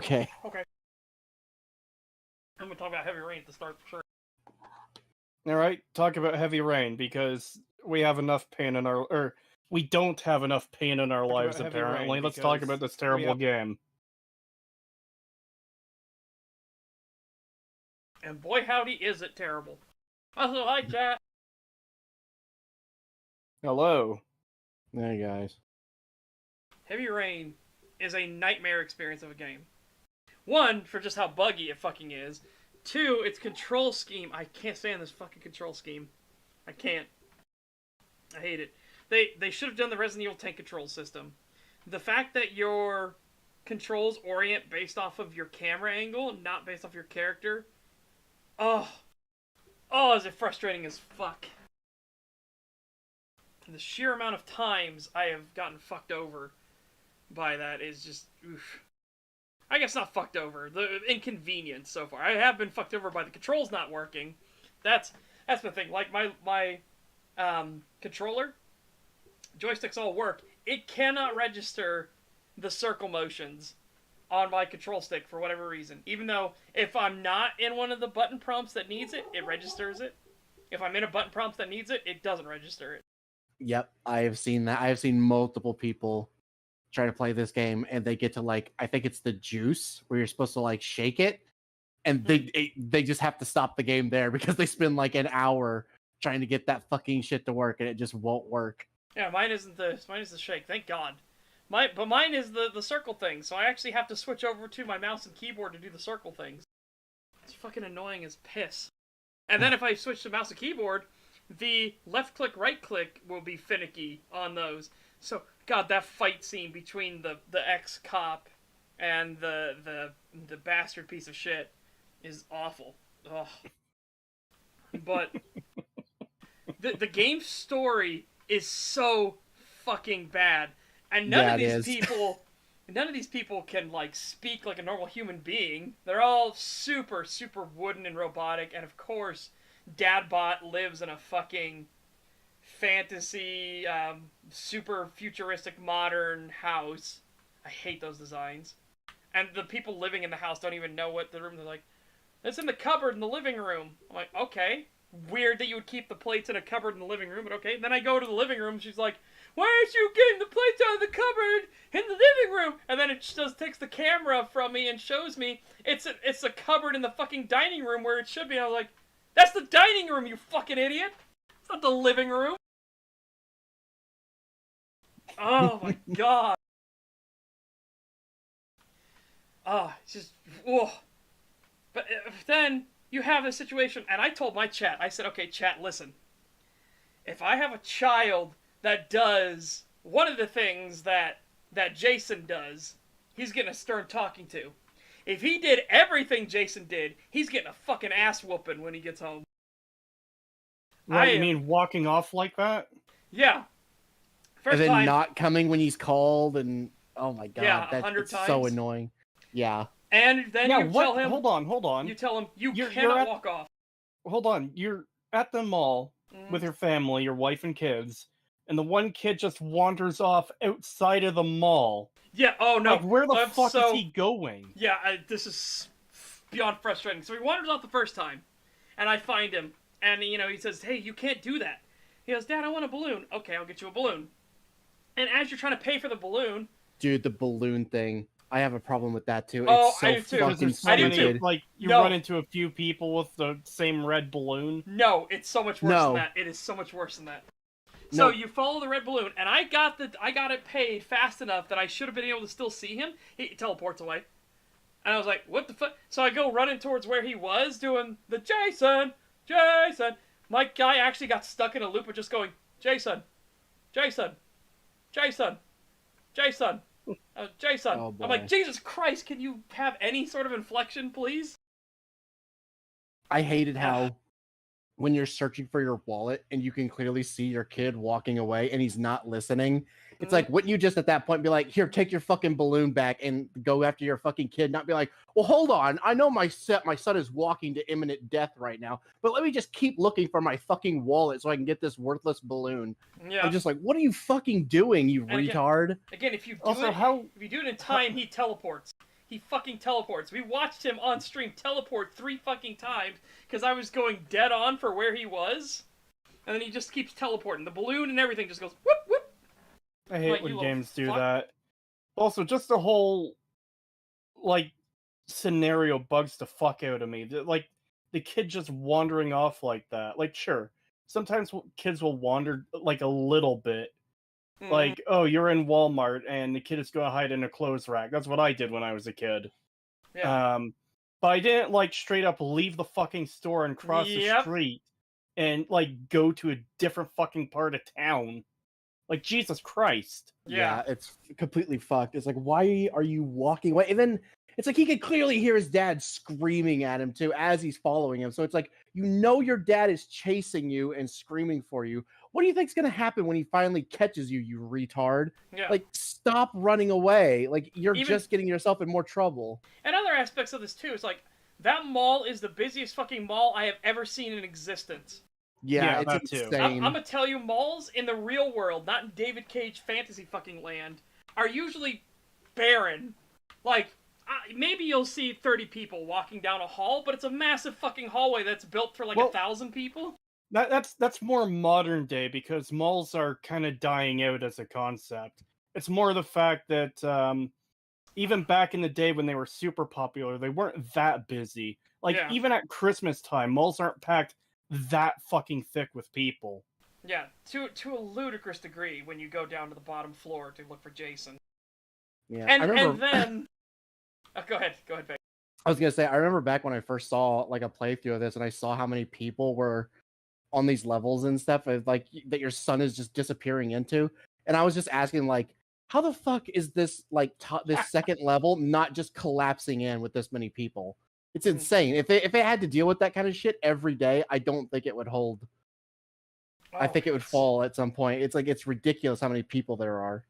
Okay. Okay. I'm gonna talk about Heavy Rain at the start for sure. Alright, talk about Heavy Rain, because we have enough pain in our... Or, we don't have enough pain in our lives, apparently. Let's talk about this terrible game. And boy howdy is it terrible. Also, hi chat. Hello. Hey, guys. Heavy Rain is a nightmare experience of a game. One, for just how buggy it fucking is. Two, its control scheme. I can't stand this fucking control scheme. I can't. I hate it. They should have done the Resident Evil 10 control system. The fact that your controls orient based off of your camera angle, not based off your character. Oh, is it frustrating as fuck. The sheer amount of times I have gotten fucked over by that is just, oof. I guess not fucked over. The inconvenience so far. I have been fucked over by the controls not working. That's the thing. Like my controller, joysticks all work. It cannot register the circle motions on my control stick for whatever reason. Even though if I'm not in one of the button prompts that needs it, it registers it. If I'm in a button prompt that needs it, it doesn't register it. Yep, I have seen that. I have seen multiple people try to play this game, and they get to, like, I think it's the juice, where you're supposed to, like, shake it, and they just have to stop the game there because they spend, like, an hour trying to get that fucking shit to work, and it just won't work. Yeah, mine is the shake, thank God. But mine is the circle thing, so I actually have to switch over to my mouse and keyboard to do the circle things. It's fucking annoying as piss. And then if I switch to mouse and keyboard, the left click, right click will be finicky on those. So, God, that fight scene between the ex-cop and the bastard piece of shit is awful. Ugh. But the game's story is so fucking bad. And none of these people can, like, speak like a normal human being. They're all super, super wooden and robotic, and of course, Dadbot lives in a fucking fantasy, super futuristic modern house. I hate those designs. And the people living in the house don't even know what the room is like. It's in the cupboard in the living room. I'm like, okay. Weird that you would keep the plates in a cupboard in the living room, but okay. Then I go to the living room, she's like, why aren't you getting the plates out of the cupboard in the living room? And then it just takes the camera from me and shows me it's a cupboard in the fucking dining room where it should be. And I was like, that's the dining room, you fucking idiot! It's not the living room! Oh my God! It's just, whoa. But then you have a situation, and I told my chat, I said, okay, chat, listen. If I have a child that does one of the things that Jason does, he's getting a stern talking to. If he did everything Jason did, he's getting a fucking ass whooping when he gets home. Right, you mean walking off like that? Yeah. First and then time, not coming when he's called, and oh my God, yeah, that's times. so annoying. Yeah. And then you tell him... Hold on. You tell him, you cannot walk off. Hold on, you're at the mall with your family, your wife and kids, and the one kid just wanders off outside of the mall. Yeah, oh no. Like, where the fuck is he going? Yeah, this is beyond frustrating. So he wanders off the first time, and I find him, and, you know, he says, hey, you can't do that. He goes, Dad, I want a balloon. Okay, I'll get you a balloon. And as you're trying to pay for the balloon... Dude, the balloon thing. I have a problem with that, too. Oh, it's so I do too. fucking stupid. Like, you run into a few people with the same red balloon. No, it's so much worse than that. It is so much worse than that. So you follow the red balloon, and I got it paid fast enough that I should have been able to still see him. He teleports away. And I was like, what the fuck? So I go running towards where he was, doing the Jason! My guy actually got stuck in a loop of just going, Jason! Jason! Jason! Jason! Jason! Oh, I'm like, Jesus Christ, can you have any sort of inflection, please? I hated how... when you're searching for your wallet and you can clearly see your kid walking away and he's not listening, it's like, wouldn't you just at that point be like, here, take your fucking balloon back and go after your fucking kid, not be like, well, hold on, I know my son is walking to imminent death right now, but let me just keep looking for my fucking wallet so I can get this worthless balloon. Yeah. I'm just like, what are you fucking doing, you retard? Again, if you do it in time, he teleports. he fucking teleports. We watched him on stream teleport 3 fucking times because I was going dead on for where he was. And then he just keeps teleporting. The balloon and everything just goes whoop whoop. I hate Like, when you games do fuck. that. Also, just the whole like scenario bugs the fuck out of me. Like the kid just wandering off like that. Like, sure, sometimes kids will wander like a little bit. Like, oh, you're in Walmart and the kid is going to hide in a clothes rack. That's what I did when I was a kid. Yeah. But I didn't like straight up leave the fucking store and cross the street and like go to a different fucking part of town. Like, Jesus Christ. Yeah. It's completely fucked. It's like, why are you walking away? And then it's like he could clearly hear his dad screaming at him too as he's following him. So it's like, you know, your dad is chasing you and screaming for you. What do you think's gonna happen when he finally catches you, you retard? Yeah. Like, stop running away. Like, you're Even- just getting yourself in more trouble. And other aspects of this too is like, that mall is the busiest fucking mall I have ever seen in existence. Yeah, it's that too. insane. I'm gonna tell you, malls in the real world, not in David Cage fantasy fucking land, are usually barren. Like, maybe you'll see 30 people walking down a hall, but it's a massive fucking hallway that's built for like 1,000 people. That's more modern day because malls are kind of dying out as a concept. It's more the fact that even back in the day when they were super popular, they weren't that busy. Like, even at Christmas time, malls aren't packed that fucking thick with people. Yeah, to a ludicrous degree when you go down to the bottom floor to look for Jason. Yeah, And I remember... and then go ahead, Faye. I was gonna say, I remember back when I first saw like a playthrough of this, and I saw how many people were on these levels and stuff, like that your son is just disappearing into, and I was just asking, like, how the fuck is this like this second level not just collapsing in with this many people? It's insane. If it had to deal with that kind of shit every day, I don't think it would hold. I think it would fall at some point. It's like, it's ridiculous how many people there are.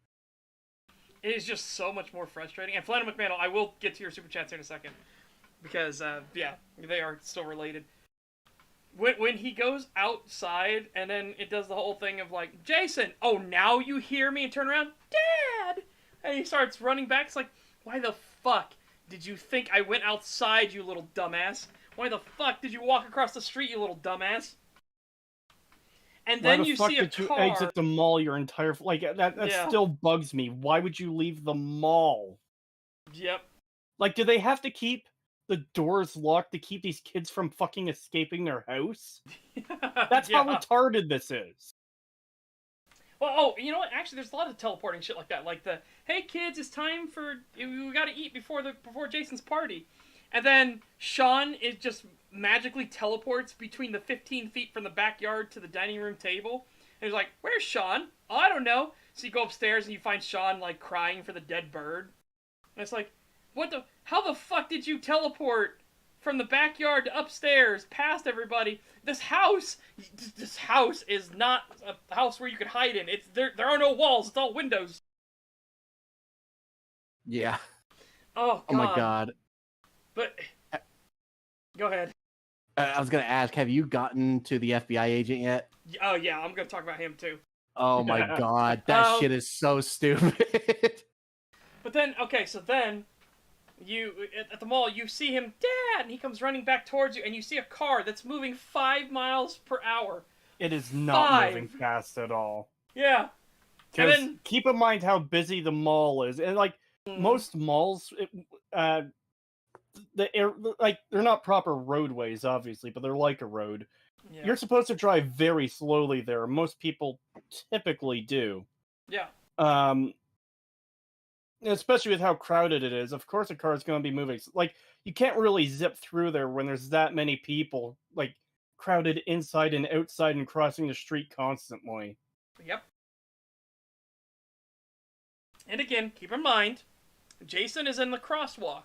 It is just so much more frustrating. And Flanagan McMahon, I will get to your super chats here in a second. Because, yeah, they are still related. When he goes outside, and then it does the whole thing of like, Jason, oh, now you hear me, and turn around, Dad! And he starts running back. It's like, why the fuck did you think I went outside, you little dumbass? Why the fuck did you walk across the street, you little dumbass? And then you see a car. Why the fuck did you exit the mall your entire... Like, that still bugs me. Why would you leave the mall? Yep. Like, do they have to keep the doors locked to keep these kids from fucking escaping their house? That's how retarded this is. Well, you know what? Actually, there's a lot of teleporting shit like that. Like the, hey kids, it's time for, we gotta eat before Jason's party. And then Sean is just magically teleports between the 15 feet from the backyard to the dining room table. And he's like, where's Sean? Oh, I don't know. So you go upstairs and you find Sean like crying for the dead bird. And it's like, how the fuck did you teleport from the backyard to upstairs, past everybody? This house is not a house where you could hide in. There are no walls. It's all windows. Yeah. Oh, God. Oh my God. But go ahead. I was gonna ask, have you gotten to the FBI agent yet? Oh yeah, I'm gonna talk about him too. Oh my God, that shit is so stupid. But then, okay, so then you at the mall, you see him, Dad, and he comes running back towards you, and you see a car that's moving 5 miles per hour. It is not moving fast at all. Yeah. Because keep in mind how busy the mall is, and like most malls, they're not proper roadways, obviously, but they're like a road. Yeah. You're supposed to drive very slowly there. Most people typically do. Yeah. Especially with how crowded it is. Of course a car is going to be moving. Like, you can't really zip through there when there's that many people, like, crowded inside and outside and crossing the street constantly. Yep. And again, keep in mind, Jason is in the crosswalk.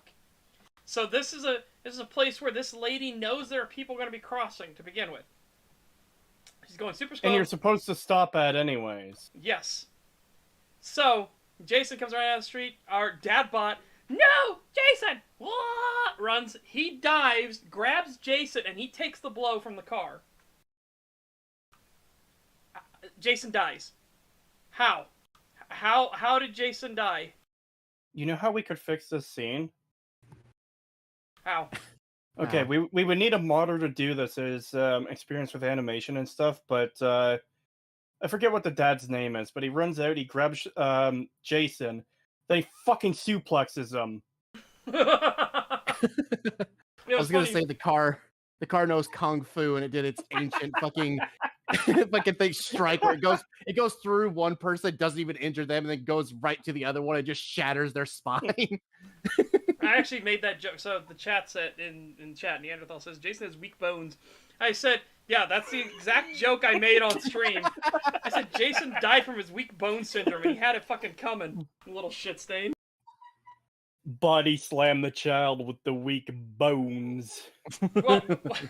So this is a place where this lady knows there are people going to be crossing to begin with. She's going super slow. And you're supposed to stop at anyways. Yes. So Jason comes right down the street. Our dad bot, no, Jason! What? Runs. He dives, grabs Jason, and he takes the blow from the car. Jason dies. How? How did Jason die? You know how we could fix this scene? How? Okay, we would need a modder to do this. His experience with animation and stuff, but I forget what the dad's name is. But he runs out, he grabs Jason, then he fucking suplexes him. I was gonna say the car knows kung fu and it did its ancient fucking fucking thing strike where it goes through one person, doesn't even injure them, and then goes right to the other one and just shatters their spine. I actually made that joke. So the chat said in chat, Neanderthal says Jason has weak bones. I said, yeah, that's the exact joke I made on stream. I said Jason died from his weak bone syndrome and he had it fucking coming. Little shit stain. Body slam the child with the weak bones. Well, what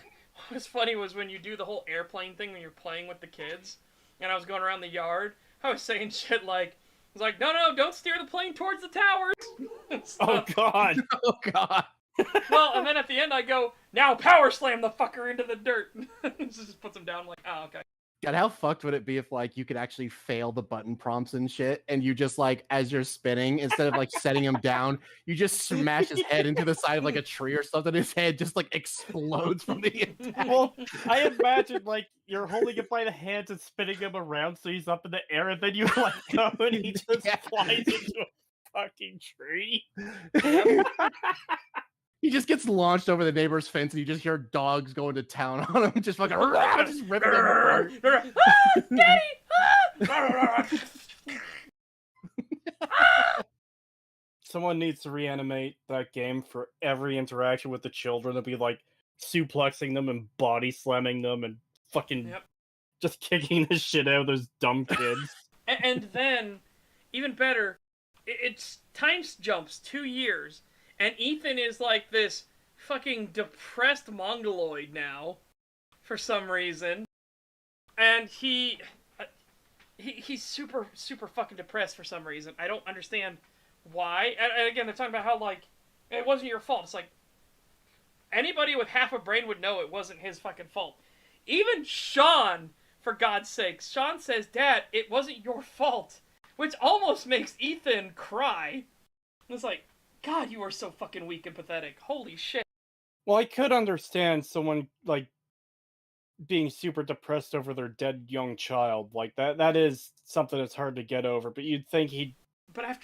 was funny was when you do the whole airplane thing when you're playing with the kids, and I was going around the yard, I was saying shit like, I was like, no, don't steer the plane towards the towers. Oh god. Oh god. Well, and then at the end I go, now power slam the fucker into the dirt. Just puts him down. I'm like, oh, okay. God, how fucked would it be if like you could actually fail the button prompts and shit, and you just like as you're spinning, instead of like setting him down, you just smash his head into the side of like a tree or something. His head just like explodes from the impact. Well, I imagine like you're holding him by the hands and spinning him around so he's up in the air, and then you let go and he just flies into a fucking tree. He just gets launched over the neighbor's fence, and you just hear dogs going to town on him, just fucking just ripping him apart. Daddy! Someone needs to reanimate that game for every interaction with the children to be like suplexing them and body slamming them and fucking just kicking the shit out of those dumb kids. And then, even better, it's time jumps 2 years. And Ethan is like this fucking depressed mongoloid now, for some reason. And he's super fucking depressed for some reason. I don't understand why. And again, they're talking about how like it wasn't your fault. It's like anybody with half a brain would know it wasn't his fucking fault. Even Sean, for God's sakes, Sean says, "Dad, it wasn't your fault," which almost makes Ethan cry. It's like, God, you are so fucking weak and pathetic. Holy shit. Well, I could understand someone, like, being super depressed over their dead young child. Like, that is something that's hard to get over, but you'd think he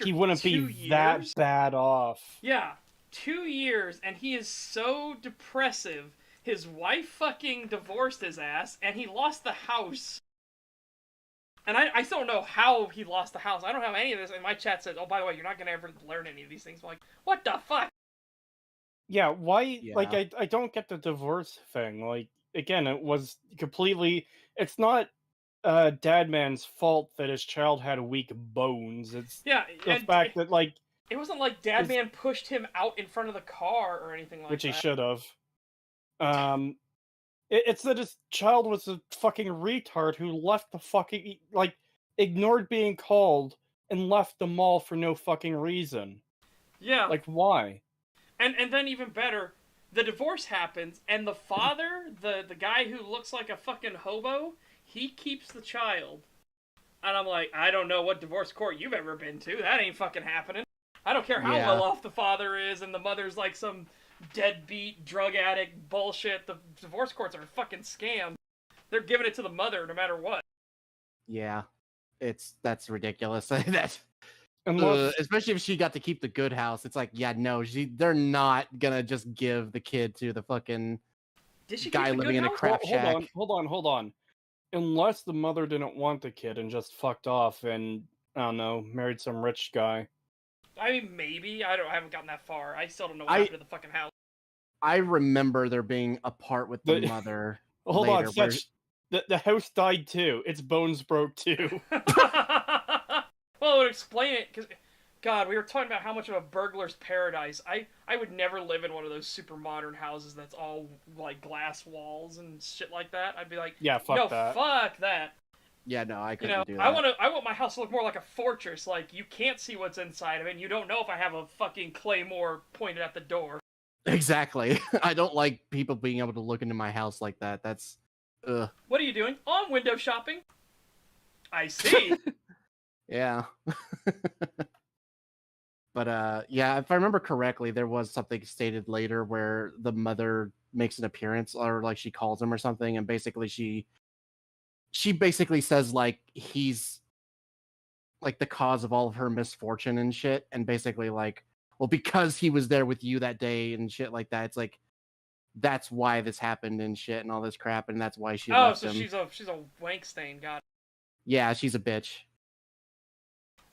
wouldn't be that bad off. Yeah, 2 years, and he is so depressive. His wife fucking divorced his ass, and he lost the house. And I still don't know how he lost the house. I don't have any of this. And my chat said, oh, by the way, you're not going to ever learn any of these things. I'm like, what the fuck? Yeah, why? Yeah. Like, I don't get the divorce thing. Like, again, it was completely... It's not Dadman's fault that his child had weak bones. It's the fact that, like... It wasn't like Dadman pushed him out in front of the car or anything like that. Which he should have. It's that his child was a fucking retard who left the fucking... Like, ignored being called and left the mall for no fucking reason. Yeah. Like, why? And then even better, the divorce happens, and the father, the guy who looks like a fucking hobo, he keeps the child. And I'm like, I don't know what divorce court you've ever been to. That ain't fucking happening. I don't care how well off the father is, and the mother's like some deadbeat, drug addict bullshit. The divorce courts are a fucking scam. They're giving it to the mother no matter what. Yeah. That's ridiculous. Especially if she got to keep the good house. It's like, yeah, no, they're not gonna just give the kid to the fucking guy living in a crap shack. Hold on. Unless the mother didn't want the kid and just fucked off and, I don't know, married some rich guy. I mean, maybe. I haven't gotten that far. I still don't know what happened to the fucking house. I remember there being a part with the mother. Hold on, the house died too. Its bones broke too. Well, it would explain it, because, God, we were talking about how much of a burglar's paradise. I would never live in one of those super modern houses that's all, like, glass walls and shit like that. I'd be like, yeah, fuck that. Fuck that. Yeah, no, I couldn't do that. I want my house to look more like a fortress. Like, you can't see what's inside of it, and you don't know if I have a fucking claymore pointed at the door. Exactly. I don't like people being able to look into my house like that. That's, ugh. What are you doing? Oh, I'm window shopping. I see. Yeah. yeah, if I remember correctly, there was something stated later where the mother makes an appearance, or like she calls him or something, and basically she basically says like he's like the cause of all of her misfortune and shit, and basically like, well, because he was there with you that day and shit like that, it's like that's why this happened and shit and all this crap, and that's why she Oh, left so him. she's a wank stain. Got it. Yeah, she's a bitch.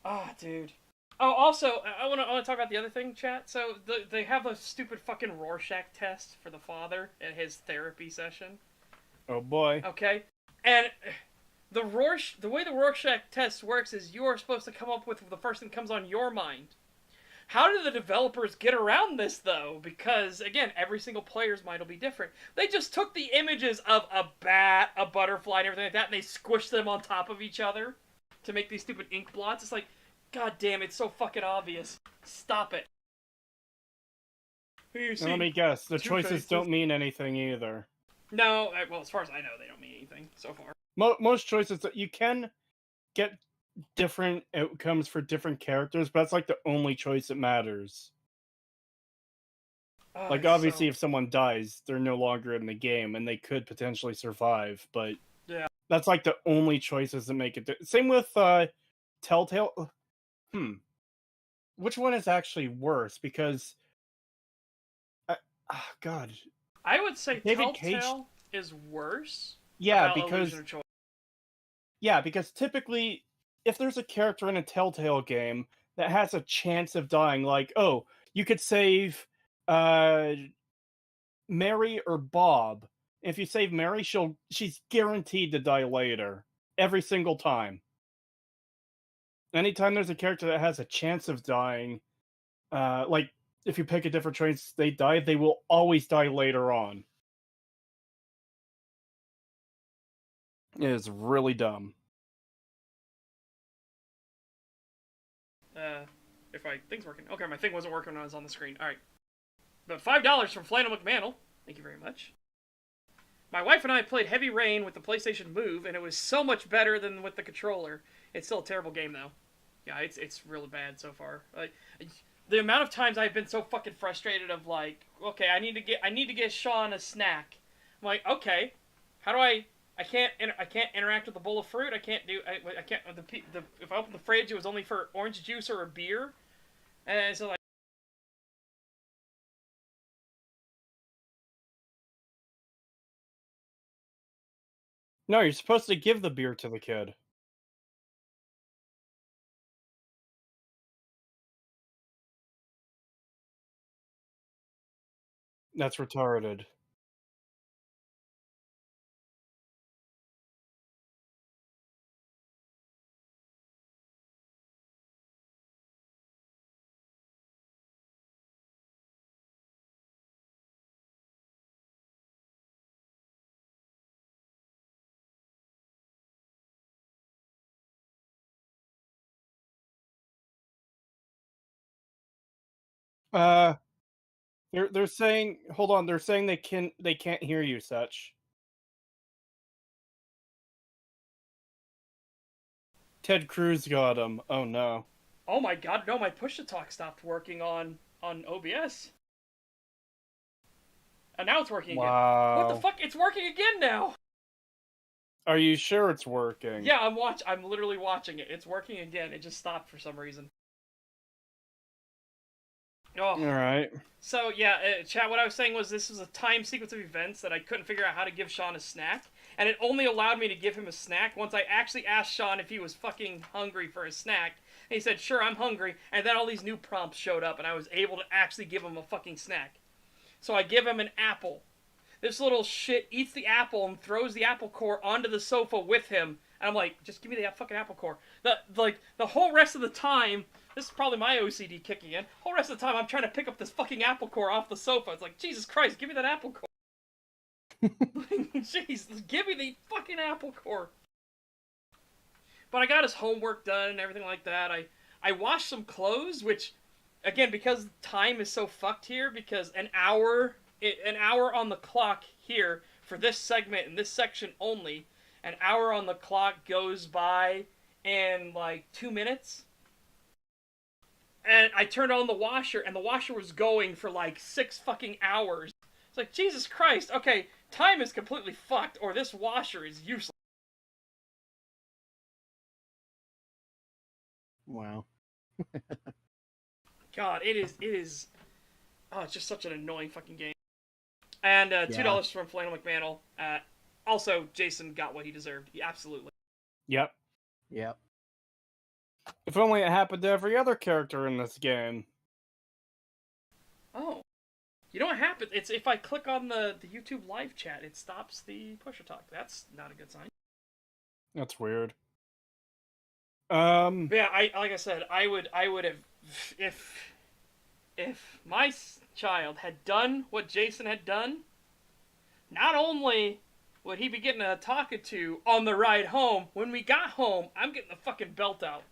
Ah, dude. Oh, also, I want to talk about the other thing, chat. So they have a stupid fucking Rorschach test for the father at his therapy session. Oh boy. Okay, and the way the Rorschach test works is you are supposed to come up with the first thing that comes on your mind. How do the developers get around this, though? Because, again, every single player's mind will be different. They just took the images of a bat, a butterfly, and everything like that, and they squished them on top of each other to make these stupid ink blots. It's like, god damn, it's so fucking obvious. Stop it. You see, Let me guess. The Two choices Faces. don't mean anything either. No, well, as far as I know, they don't mean anything so far. Most choices that you can get different outcomes for different characters, but that's like the only choice that matters. Oh, Like obviously, if someone dies, they're no longer in the game, and they could potentially survive. But yeah, that's like the only choices that make it. Same with Telltale. Which one is actually worse? Because, God, I would say David Telltale is worse. Yeah, about because Illusion of Choice. yeah, because typically, if there's a character in a Telltale game that has a chance of dying, like, oh, you could save Mary or Bob. If you save Mary, she's guaranteed to die later. Every single time. Anytime there's a character that has a chance of dying, like if you pick a different choice, they die, they will always die later on. It is really dumb. If my thing's working. Okay, my thing wasn't working when I was on the screen. Alright. But $5 from Flannel McMantle. Thank you very much. My wife and I played Heavy Rain with the PlayStation Move, and it was so much better than with the controller. It's still a terrible game, though. Yeah, it's really bad so far. Like, the amount of times I've been so fucking frustrated of like, okay, I need to get Sean a snack. I'm like, okay, how do I can't interact with a bowl of fruit. I can't if I open the fridge, it was only for orange juice or a beer, and so like. No, you're supposed to give the beer to the kid. That's retarded. Uh, they're saying, hold on, they're saying they can't hear you, such. Ted Cruz got him. Oh no. Oh my god, no, my push-to-talk stopped working on OBS. And now it's working again. What the fuck? It's working again now! Are you sure it's working? Yeah, I'm literally watching it. It's working again. It just stopped for some reason. Oh. Alright. So, yeah, chat, what I was saying was this was a time sequence of events that I couldn't figure out how to give Sean a snack. And it only allowed me to give him a snack once I actually asked Sean if he was fucking hungry for a snack. And he said, sure, I'm hungry. And then all these new prompts showed up and I was able to actually give him a fucking snack. So I give him an apple. This little shit eats the apple and throws the apple core onto the sofa with him. And I'm like, just give me the fucking apple core. The whole rest of the time, this is probably my OCD kicking in. The whole rest of the time, I'm trying to pick up this fucking apple core off the sofa. It's like, Jesus Christ, give me that apple core. Jeez, give me the fucking apple core. But I got his homework done and everything like that. I washed some clothes, which, again, because time is so fucked here, because an hour on the clock here for this segment and this section only, an hour on the clock goes by in like 2 minutes. and I turned on the washer, and the washer was going for like 6 fucking hours. It's like, Jesus Christ, okay, time is completely fucked, or this washer is useless. Wow. God, it is, oh, it's just such an annoying fucking game. And $2 Yeah. from Flannel McMantle. Also, Jason got what he deserved. He absolutely. Yep. Yep. If only it happened to every other character in this game. Oh. You know what happens? It's if I click on the YouTube live chat, it stops the pusher talk. That's not a good sign. That's weird. But yeah, like I said, I would have if my child had done what Jason had done. Not only would he be getting a talking to on the ride home, when we got home, I'm getting the fucking belt out.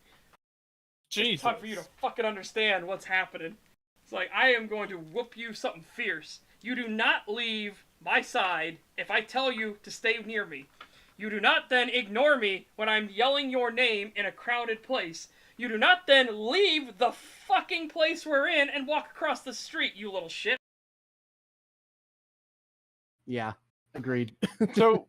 Jesus. It's time for you to fucking understand what's happening. It's like, I am going to whoop you something fierce. You do not leave my side if I tell you to stay near me. You do not then ignore me when I'm yelling your name in a crowded place. You do not then leave the fucking place we're in and walk across the street, you little shit. Yeah. Agreed. So,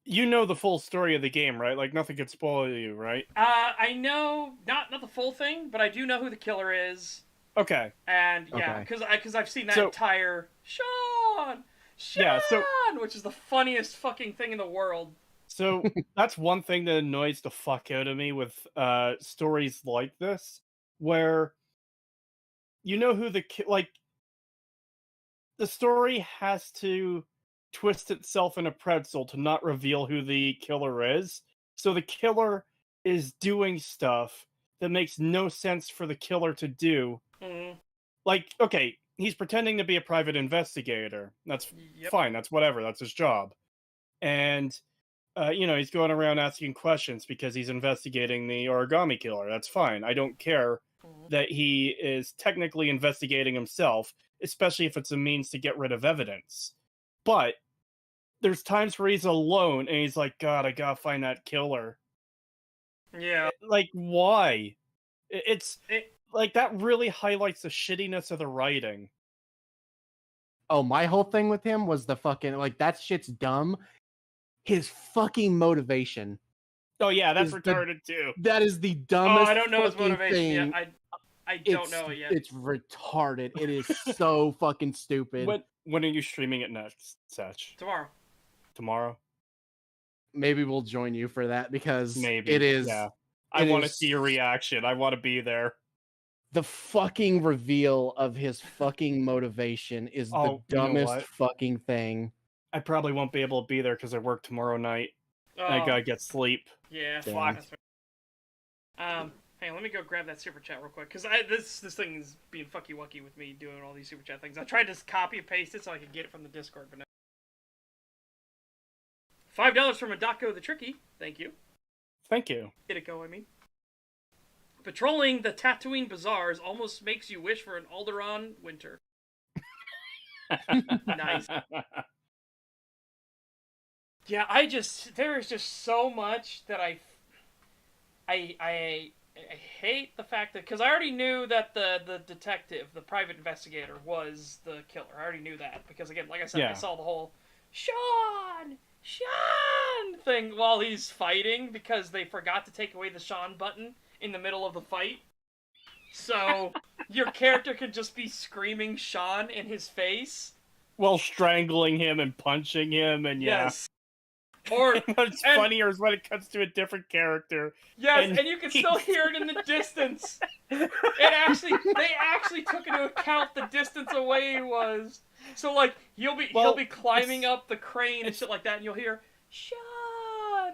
you know the full story of the game, right? Like, nothing could spoil you, right? I know, not the full thing, but I do know who the killer is. Okay. And, yeah, Okay. because I've seen that So- entire Sean! Yeah, so- which is the funniest fucking thing in the world. So, that's one thing that annoys the fuck out of me with stories like this, where you know who the like, the story has to twist itself in a pretzel to not reveal who the killer is. So the killer is doing stuff that makes no sense for the killer to do. Mm. Like, okay, he's pretending to be a private investigator. That's Yep. fine. That's whatever. That's his job. And, he's going around asking questions because he's investigating the origami killer. That's fine. I don't care that he is technically investigating himself, especially if it's a means to get rid of evidence. But there's times where he's alone and he's like, God, I gotta find that killer. Yeah. Like, why? It's It- like that really highlights the shittiness of the writing. Oh, my whole thing with him was the fucking, like, that shit's dumb. His fucking motivation. Oh yeah, that's Is the- retarded too. That is the Oh, dumbest I don't know his fucking motivation thing. yet. I don't know it yet. It's retarded. It is so fucking stupid. When are you streaming it next, Satch? Tomorrow. Tomorrow? Maybe we'll join you for that because Maybe. it is. Yeah. I it want to is- see your reaction. I want to be there. The fucking reveal of his fucking motivation is Oh, the you know dumbest what? fucking thing. I probably won't be able to be there because I work tomorrow night. Oh, I gotta get sleep. yeah. Damn. Fuck. That's right. Hang on, let me go grab that super chat real quick because this thing is being fucky wucky with me doing all these super chat things. I tried to copy and paste it so I could get it from the Discord, but no. $5 from Adako the Tricky. Thank you. Thank you. Itako, I mean. Patrolling the Tatooine bazaars almost makes you wish for an Alderaan winter. Nice. Yeah, there is just so much that I hate the fact that, because I already knew that the detective, the private investigator, was the killer. I already knew that because, again, like I said, Yeah. I saw the whole Sean thing while he's fighting because they forgot to take away the Sean button in the middle of the fight. So your character could just be screaming Sean in his face. While strangling him and punching him, and yeah. Yes. Or What's and- funnier is when it cuts to a different character. yes, and and you can still hear it in the distance. They actually took into account the distance away he was. So like he'll be climbing up the crane and shit like that, and you'll hear Sean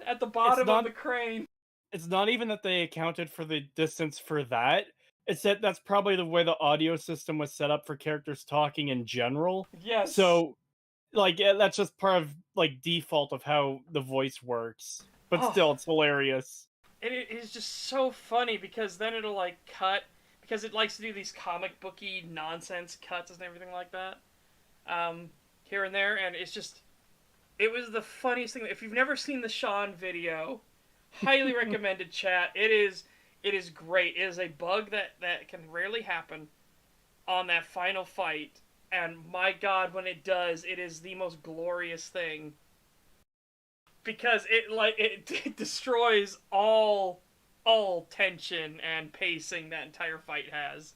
at the bottom of the crane. It's not even that they accounted for the distance for that. It's that that's probably the way the audio system was set up for characters talking in general. Yes. So, like, that's just part of, like, default of how the voice works. But Oh. still, it's hilarious. It is just so funny because then it'll like cut because it likes to do these comic booky nonsense cuts and everything like that, here and there, and it was the funniest thing. If you've never seen the Sean video, highly recommended, chat. It It is great. It is a bug that can rarely happen on that final fight, and my god, when it does, it is the most glorious thing. Because it destroys all tension and pacing that entire fight has.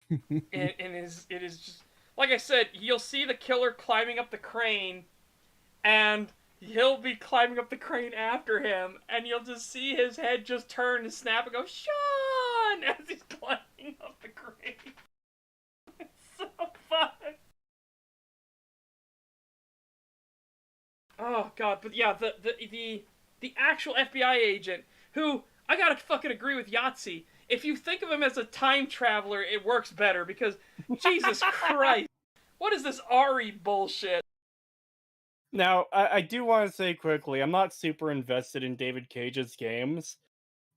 and it is just like I said, you'll see the killer climbing up the crane, and he'll be climbing up the crane after him, and you'll just see his head just turn and snap and go, Sean! As he's climbing up the crane. It's so fun. Oh god, but yeah, the actual FBI agent, who, I gotta fucking agree with Yahtzee. If you think of him as a time traveler, it works better, because Jesus Christ, what is this Ari bullshit? Now, I do want to say quickly, I'm not super invested in David Cage's games,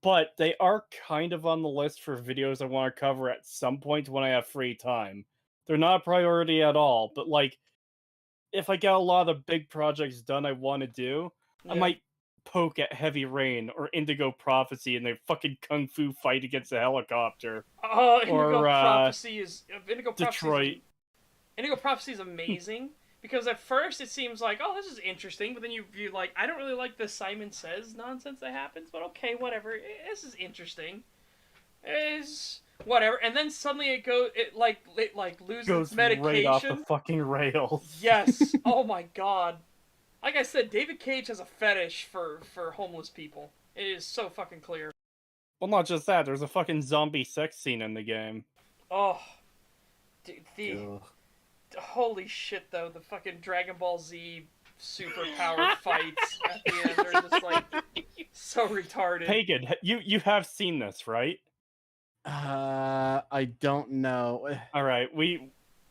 but they are kind of on the list for videos I want to cover at some point when I have free time. They're not a priority at all, but like, if I get a lot of big projects done I want to do, Yeah. I might poke at Heavy Rain or Indigo Prophecy and they fucking kung fu fight against a helicopter. Oh, Indigo Or, Prophecy is... Indigo Detroit. Indigo Prophecy is amazing, because at first it seems like, oh, this is interesting, but then you're like, I don't really like the Simon Says nonsense that happens, but okay, whatever, this is interesting. It's... whatever, and then suddenly it loses Goes its medication. right off the fucking rails. Yes. Oh my god. Like I said, David Cage has a fetish for homeless people. It is so fucking clear. Well, not just that, there's a fucking zombie sex scene in the game. Oh. Holy shit, though. The fucking Dragon Ball Z superpowered fights at the end are just, like, so retarded. Pagan, you have seen this, right? I don't know. Alright,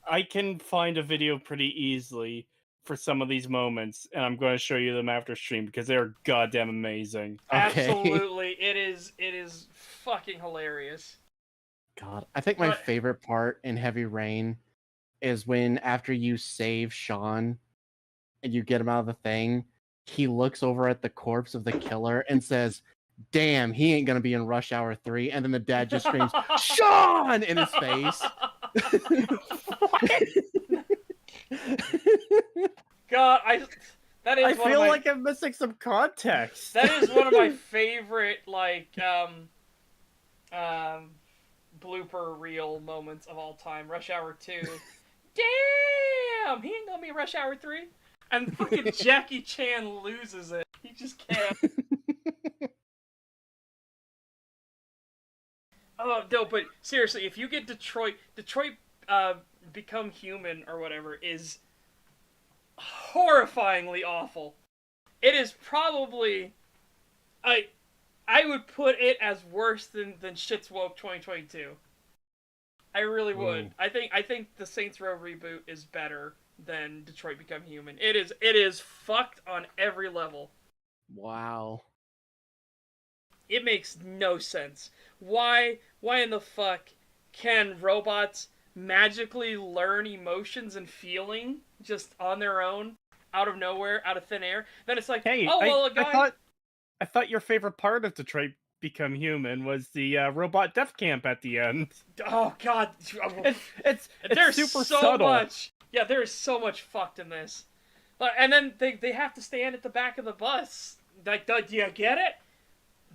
I can find a video pretty easily for some of these moments, and I'm going to show you them after stream because they're goddamn amazing. Okay. Absolutely. It is fucking hilarious. God, I think my favorite part in Heavy Rain is when, after you save Sean and you get him out of the thing, he looks over at the corpse of the killer and says, damn, he ain't gonna be in Rush Hour 3, and then the dad just screams, Sean! In his face. God, that is I one feel of my, like I'm missing some context. that is one of my favorite, like, blooper reel moments of all time. Rush Hour 2. Damn! He ain't gonna be in Rush Hour 3. And fucking Jackie Chan loses it. He just can't. Oh, no, but seriously, if you get Detroit Become Human or whatever is horrifyingly awful. It is probably... I would put it as worse than Shit's Woke 2022. I really would. I think the Saints Row reboot is better than Detroit Become Human. It is fucked on every level. Wow. It makes no sense. Why in the fuck can robots magically learn emotions and feeling just on their own, out of nowhere, out of thin air? Then it's like, Hey, oh well, a guy. I thought your favorite part of Detroit Become Human was the robot death camp at the end. Oh god, It's there's super so subtle. much. Yeah, there is so much fucked in this. And then they have to stand at the back of the bus. Like, do you get it?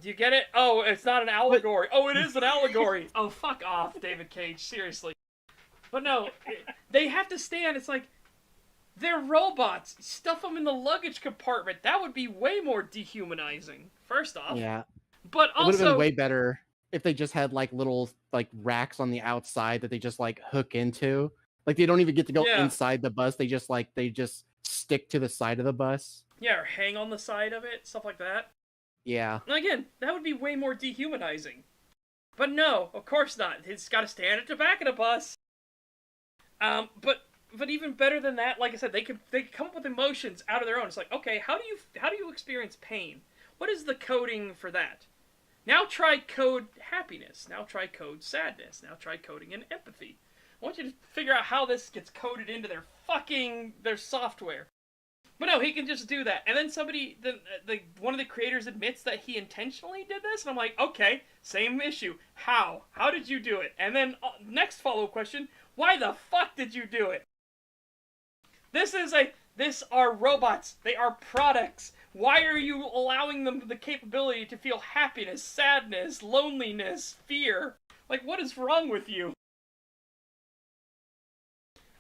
Do you get it? Oh, it's not an allegory. Oh, it is an allegory. Oh, fuck off, David Cage. Seriously. But no, they have to stand. It's like, they're robots. Stuff them in the luggage compartment. That would be way more dehumanizing, first off. Yeah. But It would have also... been way better if they just had like little like racks on the outside that they just like hook into. Like they don't even get to go inside the bus. They just stick to the side of the bus. Yeah, or hang on the side of it, stuff like that. Yeah. And again, that would be way more dehumanizing. But no, of course not. It's got to stand at the back of the bus. But even better than that, like I said, they could come up with emotions out of their own. It's like, okay, how do you experience pain? What is the coding for that? Now try code happiness. Now try code sadness. Now try coding in empathy. I want you to figure out how this gets coded into their software. But no, he can just do that. And then one of the creators admits that he intentionally did this, and I'm like, okay, same issue. How? How did you do it? And then next follow-up question, why the fuck did you do it? This are robots. They are products. Why are you allowing them the capability to feel happiness, sadness, loneliness, fear? Like, what is wrong with you?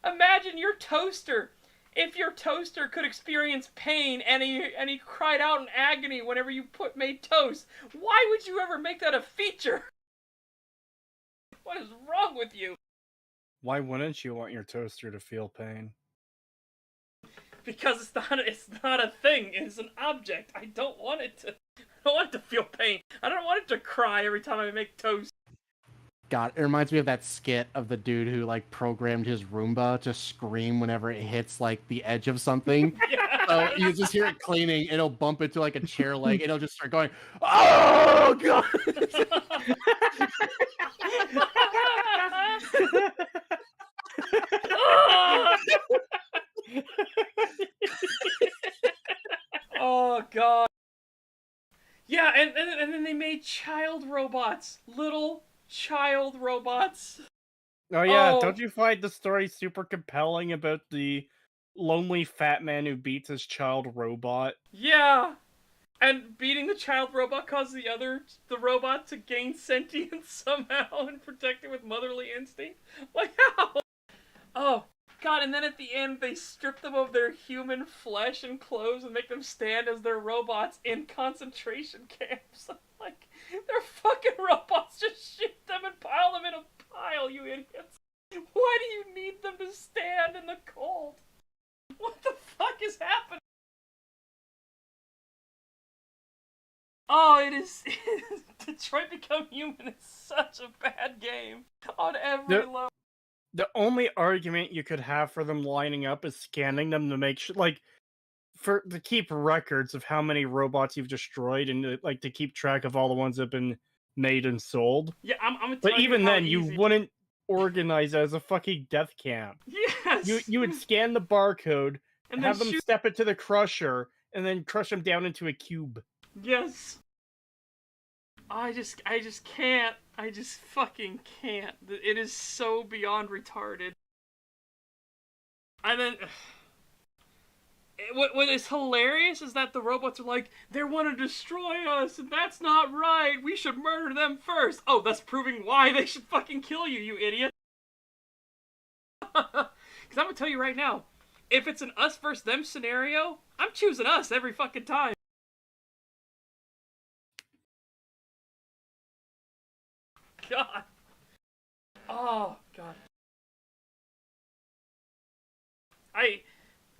Imagine your toaster. If your toaster could experience pain and he cried out in agony whenever you made toast, why would you ever make that a feature? What is wrong with you? Why wouldn't you want your toaster to feel pain? Because it's not a thing. It's an object. I don't want it to feel pain. I don't want it to cry every time I make toast. God, it reminds me of that skit of the dude who like programmed his Roomba to scream whenever it hits like the edge of something. Yeah. So you just hear it cleaning, it'll bump into like a chair leg, it'll just start going, "Oh God!" Oh God. Yeah, and then they made child robots. Little child robots. Oh yeah, Oh. don't you find the story super compelling about the lonely fat man who beats his child robot? Yeah. And beating the child robot causes the robot to gain sentience somehow and protect it with motherly instinct. Like how? Oh God! And then at the end, they strip them of their human flesh and clothes and make them stand as their robots in concentration camps. Like they're fucking robots. Just shoot them and pile them in a pile, you idiots. Why do you need them to stand in the cold? What the fuck is happening? Oh, it is Detroit Become Human is such a bad game on every level. The only argument you could have for them lining up is scanning them to make sure, like, to keep records of how many robots you've destroyed and like to keep track of all the ones that have been made and sold. Yeah, I'm gonna tell But you even how then, you easy... wouldn't organize it as a fucking death camp. Yes! You would scan the barcode, and have them shoot... step it to the crusher, and then crush them down into a cube. Yes. I just can't. I just fucking can't. It is so beyond retarded. And then... What is hilarious is that the robots are like, they want to destroy us, and that's not right. We should murder them first. Oh, that's proving why they should fucking kill you, you idiot. Because I'm gonna tell you right now, if it's an us versus them scenario, I'm choosing us every fucking time. God. Oh, God.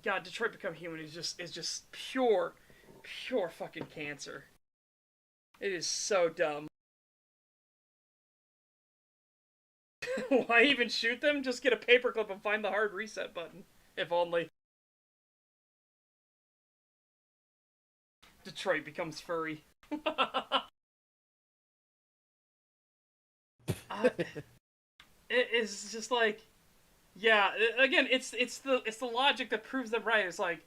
God, Detroit Become Human is just pure fucking cancer. It is so dumb. Why even shoot them? Just get a paperclip and find the hard reset button. If only. Detroit becomes furry. It is just like, yeah. Again, it's the logic that proves them right. It's like,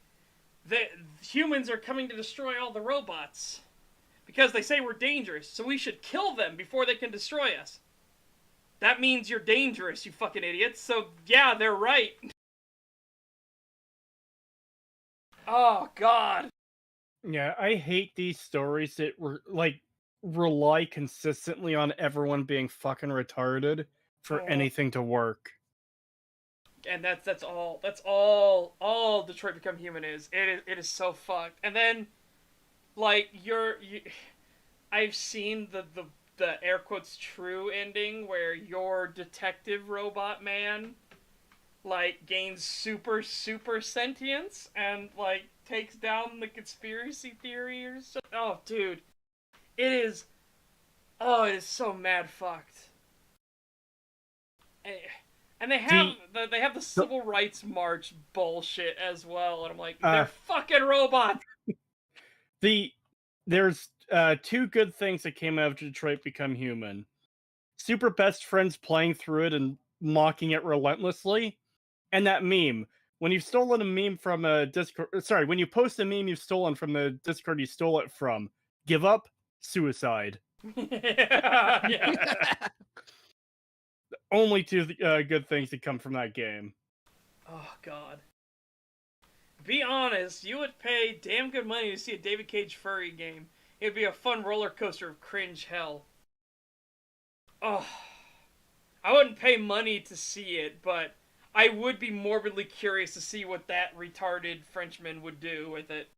humans are coming to destroy all the robots because they say we're dangerous, so we should kill them before they can destroy us. That means you're dangerous, you fucking idiots. So yeah, they're right. Oh God. Yeah, I hate these stories that rely consistently on everyone being fucking retarded for anything to work. And that's all Detroit Become Human is. It is so fucked. And then, like, I've seen the air quotes true ending where your detective robot man, like, gains super sentience and, like, takes down the conspiracy theory or so. Oh, dude. It is so mad fucked. And they have the civil rights march bullshit as well, and I'm like, they're fucking robots. There's two good things that came out of Detroit Become Human. Super best friends playing through it and mocking it relentlessly, and that meme when you've stolen a meme from a Discord, sorry, when you post a meme you've stolen from the Discord you stole it from, give up, suicide. Yeah. Only two good things that come from that game. Oh, God. Be honest, you would pay damn good money to see a David Cage furry game. It would be a fun roller coaster of cringe hell. Oh, I wouldn't pay money to see it, but I would be morbidly curious to see what that retarded Frenchman would do with it.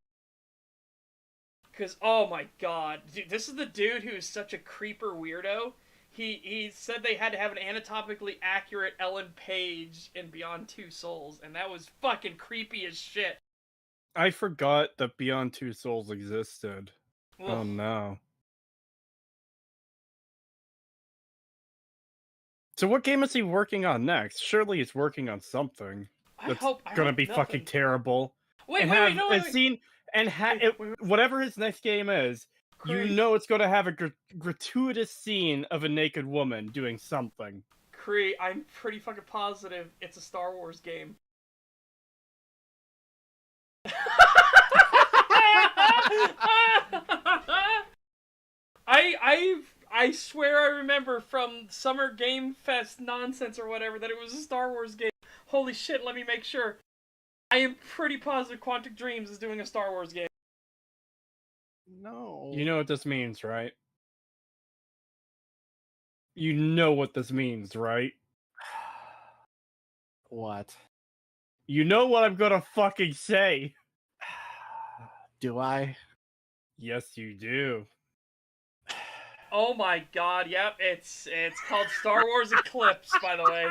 Because, oh my god, dude, this is the dude who is such a creeper weirdo. He said they had to have an anatomically accurate Ellen Page in Beyond Two Souls, and that was fucking creepy as shit. I forgot that Beyond Two Souls existed. Ugh. Oh no. So what game is he working on next? Surely he's working on something that's gonna be nothing. fucking terrible. Wait, and wait, have wait, no, a wait, wait. scene and whatever his next game is, you Cree. know it's gonna have a gratuitous scene of a naked woman doing something. Cree, I'm pretty fucking positive it's a Star Wars game. I swear I remember from Summer Game Fest nonsense or whatever that it was a Star Wars game. Holy shit, let me make sure. I am pretty positive Quantic Dreams is doing a Star Wars game. No. You know what this means, right? You know what this means, right? What? You know what I'm gonna fucking say. Do I? Yes, you do. Oh my god, yep, it's called Star Wars Eclipse, by the way.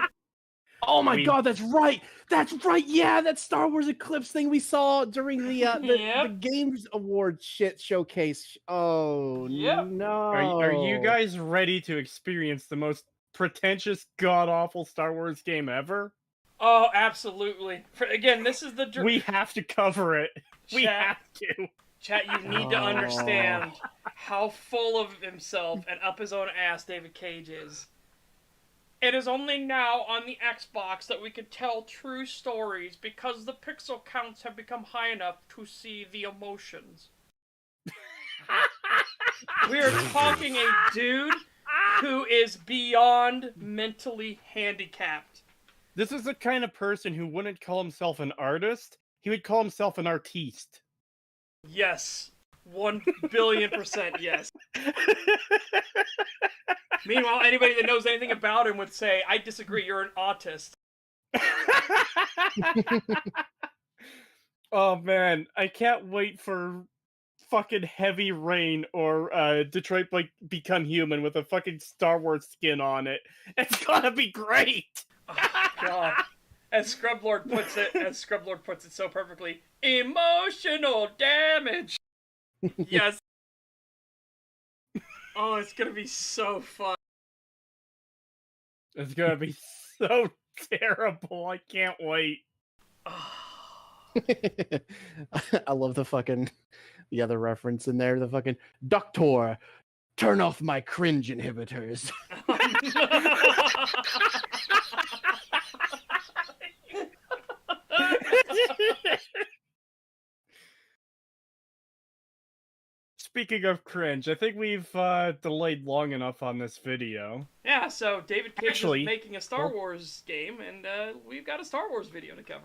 Oh my god, that's right! That's right! Yeah, that Star Wars Eclipse thing we saw during the Yep. Games Award shit showcase. Oh Yep. no. Are you guys ready to experience the most pretentious, god-awful Star Wars game ever? Oh, absolutely. Again, this is the... We have to cover it. We have to. Chat, you need to understand how full of himself and up his own ass David Cage is. It is only now on the Xbox that we can tell true stories because the pixel counts have become high enough to see the emotions. We are talking a dude who is beyond mentally handicapped. This is the kind of person who wouldn't call himself an artist. He would call himself an artiste. Yes. 1,000,000,000% yes. Meanwhile, anybody that knows anything about him would say, I disagree, you're an autist. Oh man, I can't wait for fucking Heavy Rain or Detroit Become Human with a fucking Star Wars skin on it. It's gonna be great! Oh, God. As Scrublord puts it so perfectly, emotional damage! Yes. Oh, it's gonna be so fun. It's gonna be so terrible. I can't wait. I love the other reference in there, the fucking Doctor, turn off my cringe inhibitors. Speaking of cringe, I think we've delayed long enough on this video. Yeah, so David Cage Actually, is making a Star Wars game, and we've got a Star Wars video to cover.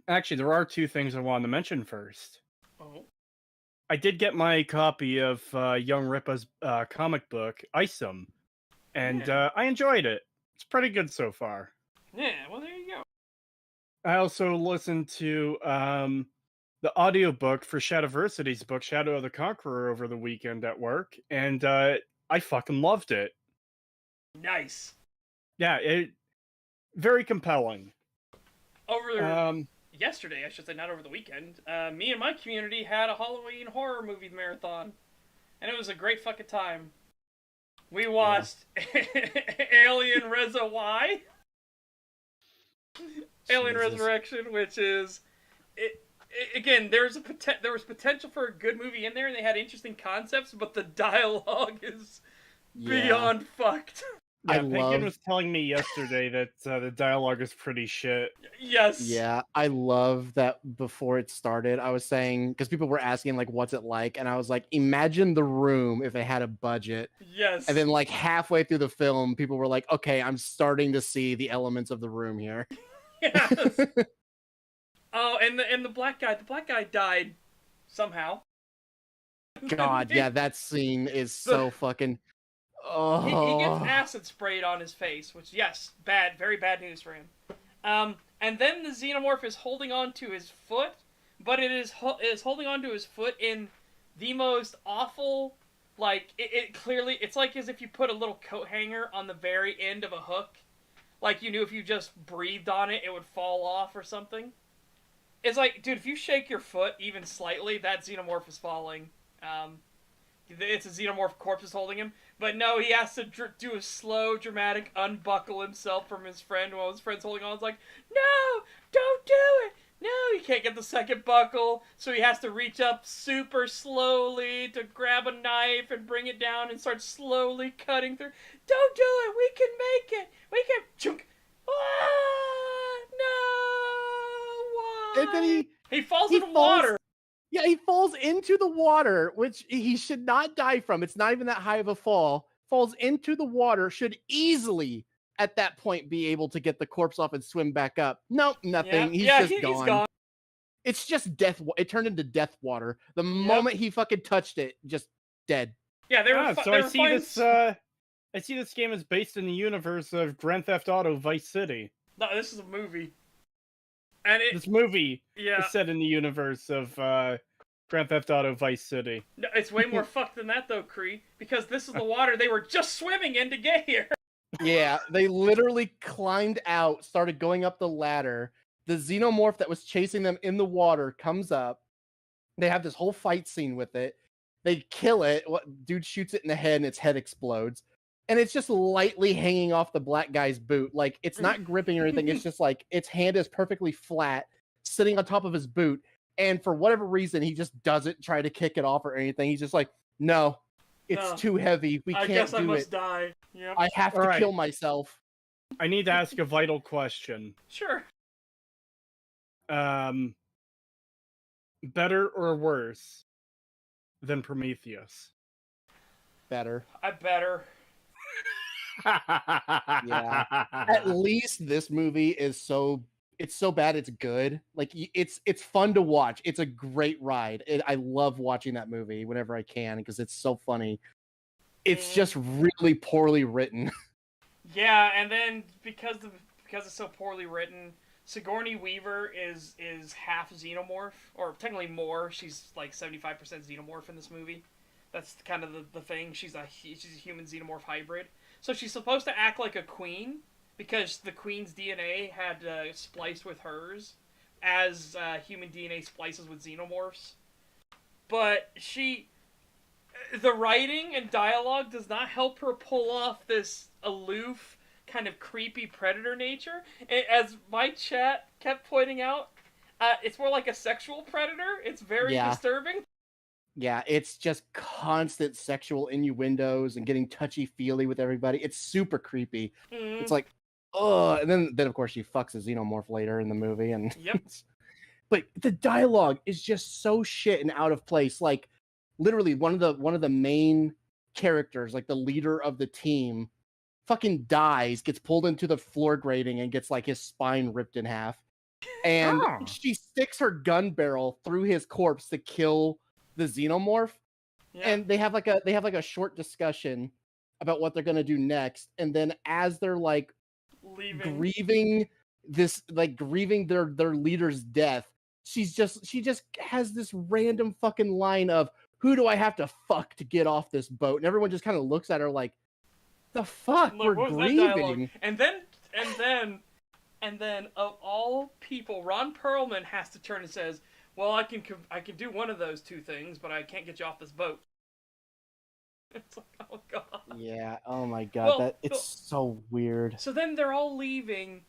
Actually, there are two things I wanted to mention first. Oh. I did get my copy of Young Rippa's comic book, Isom, and I enjoyed it. It's pretty good so far. Yeah, well, there you go. I also listened to the audiobook for Shadowversity's book, Shadow of the Conqueror, over the weekend at work, and I fucking loved it. Nice. Yeah, very compelling. Yesterday, I should say, not over the weekend, me and my community had a Halloween horror movie marathon, and it was a great fucking time. We watched Alien Reza Y? Alien Resurrection, which is... Again, there was potential for a good movie in there, and they had interesting concepts, but the dialogue is beyond fucked. I Yeah, Pinkin love was telling me yesterday that the dialogue is pretty shit. Yes. Yeah, I love that before it started, I was saying, because people were asking, like, what's it like? And I was like, imagine the room if it had a budget. Yes. And then, like, halfway through the film, people were like, okay, I'm starting to see the elements of the room here. Yes. Oh, and the black guy died somehow. God, yeah, that scene is so fucking. He gets Oh, acid sprayed on his face, which, yes, bad, very bad news for him. And then the xenomorph is holding on to his foot, but it is holding on to his foot in the most awful, like, it clearly, it's like as if you put a little coat hanger on the very end of a hook. Like, you knew if you just breathed on it, it would fall off or something. It's like, dude, if you shake your foot even slightly, that xenomorph is falling. It's a xenomorph corpse is holding him. But no, he has to do a slow, dramatic unbuckle himself from his friend while his friend's holding on. It's like, no, don't do it. No, he can't get the second buckle, so he has to reach up super slowly to grab a knife and bring it down and start slowly cutting through. Don't do it. We can make it. We can. Chunk. Ah, no. Why? and then he falls he in the falls- water. yeah, he falls into the water, which he should not die from. It's not even that high of a fall. Falls into the water, should easily at that point be able to get the corpse off and swim back up. Nope, nothing. He's just gone. He's gone. It's just death. It turned into death water. The moment he fucking touched it, just dead. Yeah, they were. So they I were see fine. this. I see this game is based in the universe of Grand Theft Auto Vice City. No, this is a movie. And This movie yeah, is set in the universe of Grand Theft Auto Vice City. no, it's way more fucked than that though, Kree. Because this is the water they were just swimming in to get here. Yeah, they literally climbed out, started going up the ladder. The xenomorph that was chasing them in the water comes up. They have this whole fight scene with it. They kill it. Dude shoots it in the head and its head explodes. And it's just lightly hanging off the black guy's boot. Like, it's not gripping or anything. It's just like its hand is perfectly flat, sitting on top of his boot. And for whatever reason, he just doesn't try to kick it off or anything. He's just like, no, it's too heavy. We can't do it. I guess I must die. Yep. I have to kill myself. I need to ask a vital question. Sure. Better or worse than Prometheus? Better. I better. Yeah. At least this movie is so bad it's good. Like, it's fun to watch. It's a great ride. I love watching that movie whenever I can because it's so funny. It's just really poorly written. Yeah, and then because it's so poorly written, Sigourney Weaver is half xenomorph, or technically more. She's like 75% xenomorph in this movie. That's kind of the thing. She's a human xenomorph hybrid. So she's supposed to act like a queen because the queen's DNA had spliced with hers, as human DNA splices with xenomorphs. But the writing and dialogue does not help her pull off this aloof, kind of creepy predator nature. As my chat kept pointing out, it's more like a sexual predator. It's very disturbing. Yeah, it's just constant sexual innuendos and getting touchy-feely with everybody. It's super creepy. It's like, ugh. And then of course she fucks a xenomorph later in the movie. And yep. But the dialogue is just so shit and out of place. Like, literally one of the main characters, like the leader of the team, fucking dies, gets pulled into the floor grating and gets like his spine ripped in half. And she sticks her gun barrel through his corpse to kill the xenomorph. Yeah. And they have like a short discussion about what they're gonna do next. And then as they're like grieving their leader's death, she just has this random fucking line of, who do I have to fuck to get off this boat? And everyone just kind of looks at her like, the fuck, we're grieving. And then of all people, Ron Perlman has to turn and says, well, I can do one of those two things, but I can't get you off this boat. It's like, oh god. Yeah, oh my god, it's so weird. So then they're all leaving,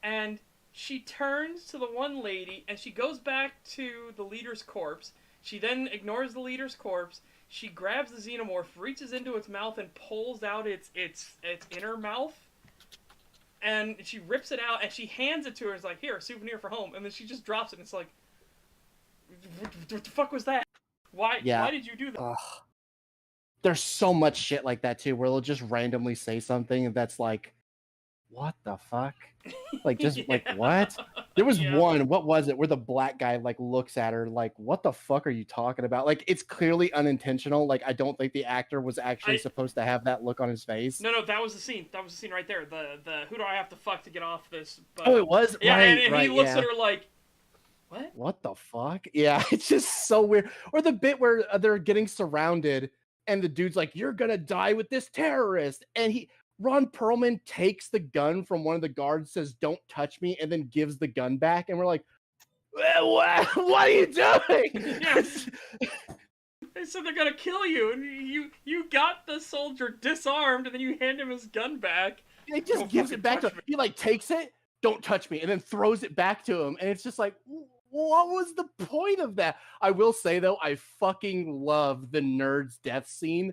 and she turns to the one lady, and she goes back to the leader's corpse. She then ignores the leader's corpse. she grabs the xenomorph, reaches into its mouth, and pulls out its inner mouth. And she rips it out, and she hands it to her. It's like, here, a souvenir for home. And then she just drops it, and it's like, what the fuck was that? Why did you do that? Ugh. There's so much shit like that, too, where they'll just randomly say something that's like, what the fuck? Like, just, like, what? There was one, what was it, where the black guy, like, looks at her like, what the fuck are you talking about? Like, it's clearly unintentional. Like, I don't think the actor was actually supposed to have that look on his face. No, that was the scene. That was the scene right there. The who do I have to fuck to get off this? Oh, it was? Yeah, right, and he looks at her like, what? What the fuck? Yeah, it's just so weird. Or the bit where they're getting surrounded, and the dude's like, you're gonna die with this terrorist. And Ron Perlman takes the gun from one of the guards, says, don't touch me, and then gives the gun back. And we're like, what are you doing? Yeah. They said they're gonna kill you, and you got the soldier disarmed, and then you hand him his gun back. He just gives it back to him. He like takes it, don't touch me, and then throws it back to him. And it's just like, what was the point of that? I will say, though, I fucking love the nerd's death scene.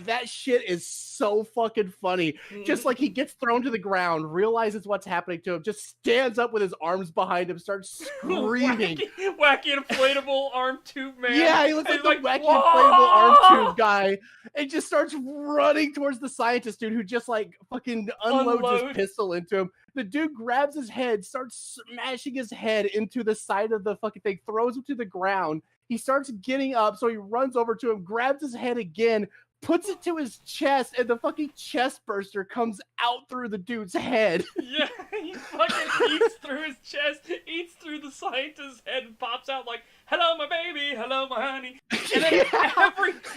That shit is so fucking funny. Just like he gets thrown to the ground, realizes what's happening to him, just stands up with his arms behind him, starts screaming. wacky inflatable arm tube man. Yeah, he looks like the wacky inflatable arm tube guy. And just starts running towards the scientist dude who just like fucking unloads his pistol into him. The dude grabs his head, starts smashing his head into the side of the fucking thing, throws him to the ground. He starts getting up, so he runs over to him, grabs his head again, puts it to his chest, and the fucking chest burster comes out through the dude's head. Yeah, he fucking eats through his chest, eats through the scientist's head, and pops out like, hello, my baby, hello, my honey. And then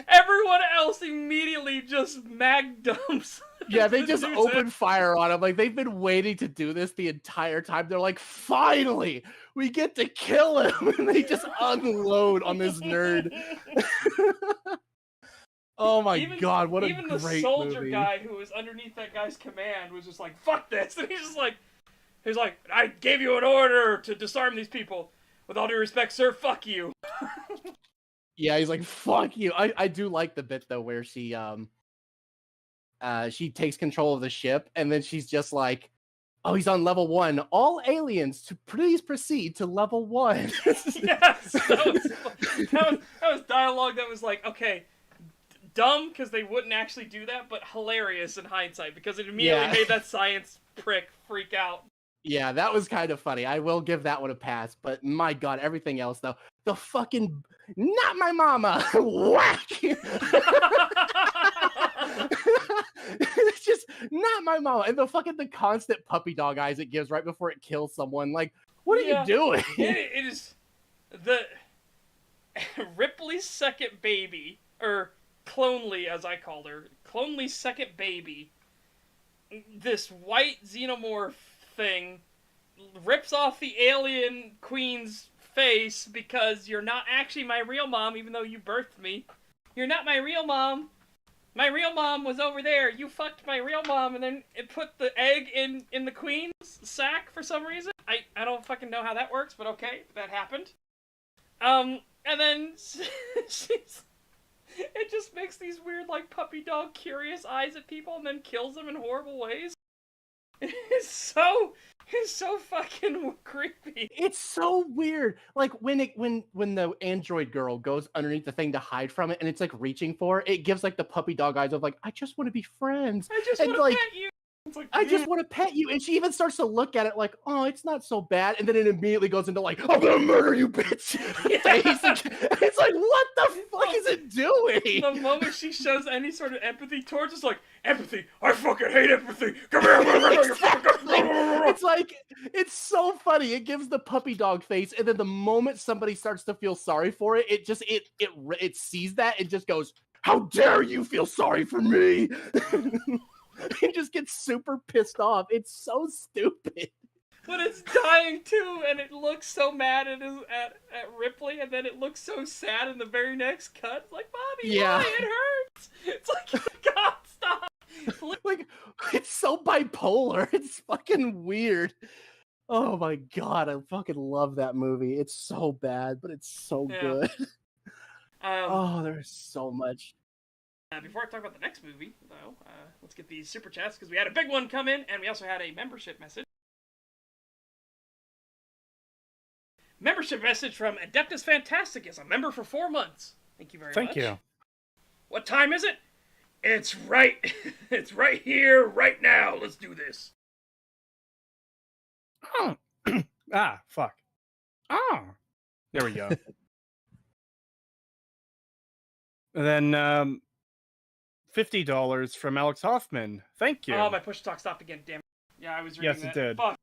everyone else immediately just mag dumps. Yeah, they just open fire on him. Like, they've been waiting to do this the entire time. They're like, finally, we get to kill him. And they just unload on this nerd. Oh my god, what a great movie. Even the soldier guy who was underneath that guy's command was just like, fuck this. And he's like, I gave you an order to disarm these people. With all due respect, sir, fuck you. Yeah, he's like, fuck you. I do like the bit, though, where she takes control of the ship, and then she's just like, oh, he's on level 1. All aliens to please proceed to level 1. Yes, that was dialogue that was like, okay, dumb because they wouldn't actually do that, but hilarious in hindsight because it immediately made that science prick freak out. Yeah, that was kind of funny. I will give that one a pass, but my god, everything else though, the fucking not my mama, whack. It's just not my mama, and the constant puppy dog eyes it gives right before it kills someone. Like, what are you doing? It is the Ripley's second baby, or Clonely, as I called her. Clonely's second baby. This white xenomorph thing rips off the alien queen's face because you're not actually my real mom, even though you birthed me. You're not my real mom. My real mom was over there. You fucked my real mom, and then it put the egg in the queen's sack for some reason. I don't fucking know how that works, but okay, that happened. And then it just makes these weird, like, puppy dog curious eyes at people and then kills them in horrible ways. It's so fucking creepy. It's so weird. Like when the android girl goes underneath the thing to hide from it, and it's like reaching for it, gives like the puppy dog eyes of like, I just want to be friends. I just want to pet you. It's like, I just want to pet you. And she even starts to look at it like, oh, it's not so bad. And then it immediately goes into like, I'm gonna murder you, bitch. It's like, what the fuck is it doing? The moment she shows any sort of empathy towards us, like, empathy, I fucking hate empathy. Come here, It's like, it's so funny. It gives the puppy dog face, and then the moment somebody starts to feel sorry for it, it just it sees that and just goes, how dare you feel sorry for me? He just gets super pissed off. It's so stupid. But it's dying too, and it looks so mad at Ripley, and then it looks so sad in the very next cut. It's like, Bobby, why? It hurts. It's like, God, stop. Like, it's so bipolar. It's fucking weird. Oh my god, I fucking love that movie. It's so bad, but it's so good. Oh, there's so much. Before I talk about the next movie, though, let's get these super chats because we had a big one come in, and we also had a membership message. Membership message from Adeptus Fantasticus, a member for 4 months. Thank you very much. Thank you. What time is it? It's right. It's right here, right now. Let's do this. Oh. Fuck. Oh. There we go. And then $50 from Alex Hoffman. Thank you. Oh, my push talk stopped again. Damn it. Yeah, I was reading Yes, that. it did. Fuck.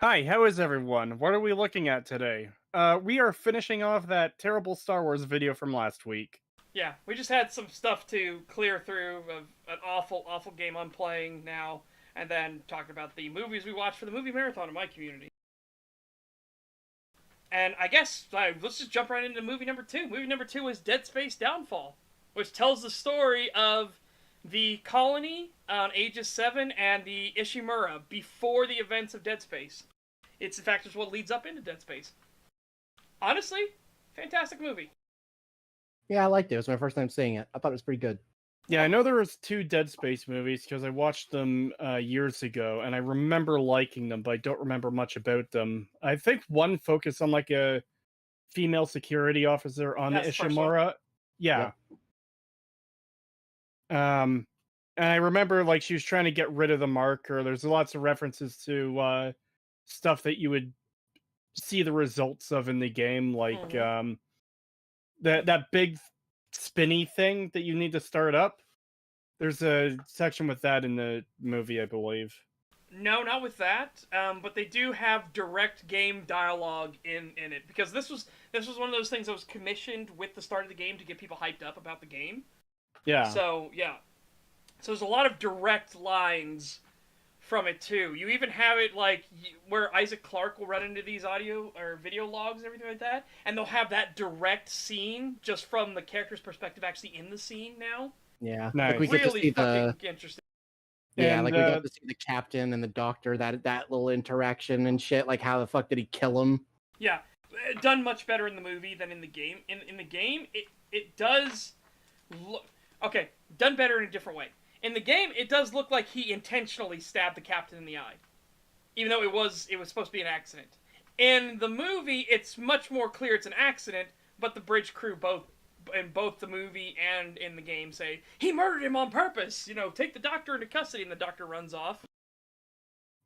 Hi, how is everyone? What are we looking at today? We are finishing off that terrible Star Wars video from last week. Yeah, we just had some stuff to clear through of an awful, awful game I'm playing now, and then talk about the movies we watched for the movie marathon in my community. And I guess, let's just jump right into movie number 2. Movie number 2 is Dead Space Downfall, which tells the story of the colony on Aegis 7 and the Ishimura before the events of Dead Space. It's, in fact, just what leads up into Dead Space. Honestly, fantastic movie. Yeah, I liked it. It was my first time seeing it. I thought it was pretty good. Yeah, I know there was 2 Dead Space movies because I watched them years ago, and I remember liking them, but I don't remember much about them. I think one focused on like a female security officer on the That's the first one. Ishimura. Yeah. And I remember like she was trying to get rid of the marker. There's lots of references to stuff that you would see the results of in the game, like that big spinny thing that you need to start up. There's a section with that in the movie, I believe. No, not with that. But they do have direct game dialogue in it because this was one of those things that was commissioned with the start of the game to get people hyped up about the game. Yeah. So yeah, so there's a lot of direct lines from it too. You even have it like where Isaac Clarke will run into these audio or video logs and everything like that, and they'll have that direct scene just from the character's perspective, actually in the scene now. Yeah, Nice. like we get to Really see fucking the interesting. yeah, And, like we got to see the captain and the doctor, that little interaction and shit. Like how the fuck did he kill him? Yeah, done much better in the movie than in the game. In the game, it does look okay. Done better in a different way. In the game, it does look like he intentionally stabbed the captain in the eye, even though it was supposed to be an accident. In the movie, it's much more clear it's an accident, but the bridge crew in both the movie and in the game say he murdered him on purpose. You know, take the doctor into custody, and the doctor runs off.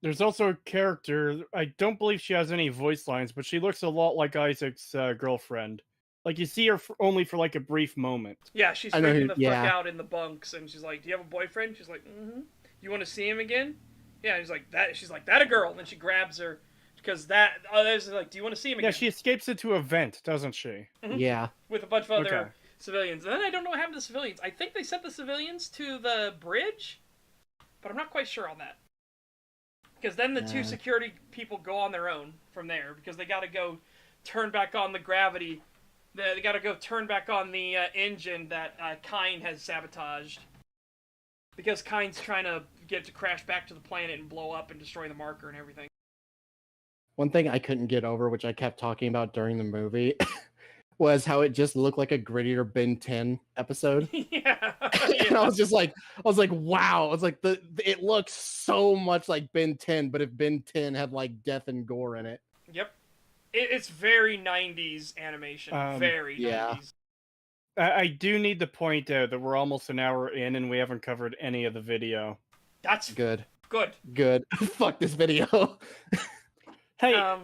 There's also a character, I don't believe she has any voice lines, but she looks a lot like Isaac's girlfriend. Like, you see her only for, like, a brief moment. Yeah, she's freaking the fuck out in the bunks, and she's like, do you have a boyfriend? She's like, mm-hmm. You want to see him again? Yeah, he's like, that. She's like, that a girl? And then she grabs her, because there's like, do you want to see him again? Yeah, she escapes into a vent, doesn't she? Mm-hmm. Yeah. With a bunch of other civilians. And then I don't know what happened to the civilians. I think they sent the civilians to the bridge, but I'm not quite sure on that. Because then the 2 security people go on their own from there, because they got to go turn back on the gravity. They got to go turn back on the engine that Kyne has sabotaged. Because Kyne's trying to get it to crash back to the planet and blow up and destroy the marker and everything. One thing I couldn't get over, which I kept talking about during the movie, was how it just looked like a grittier Ben 10 episode. Yeah. And I was like, wow. It's like it looks so much like Ben 10, but if Ben 10 had like death and gore in it. Yep. It's very 90s animation. Very 90s. I do need to point out that we're almost an hour in and we haven't covered any of the video. That's good. Good. Fuck this video. Hey,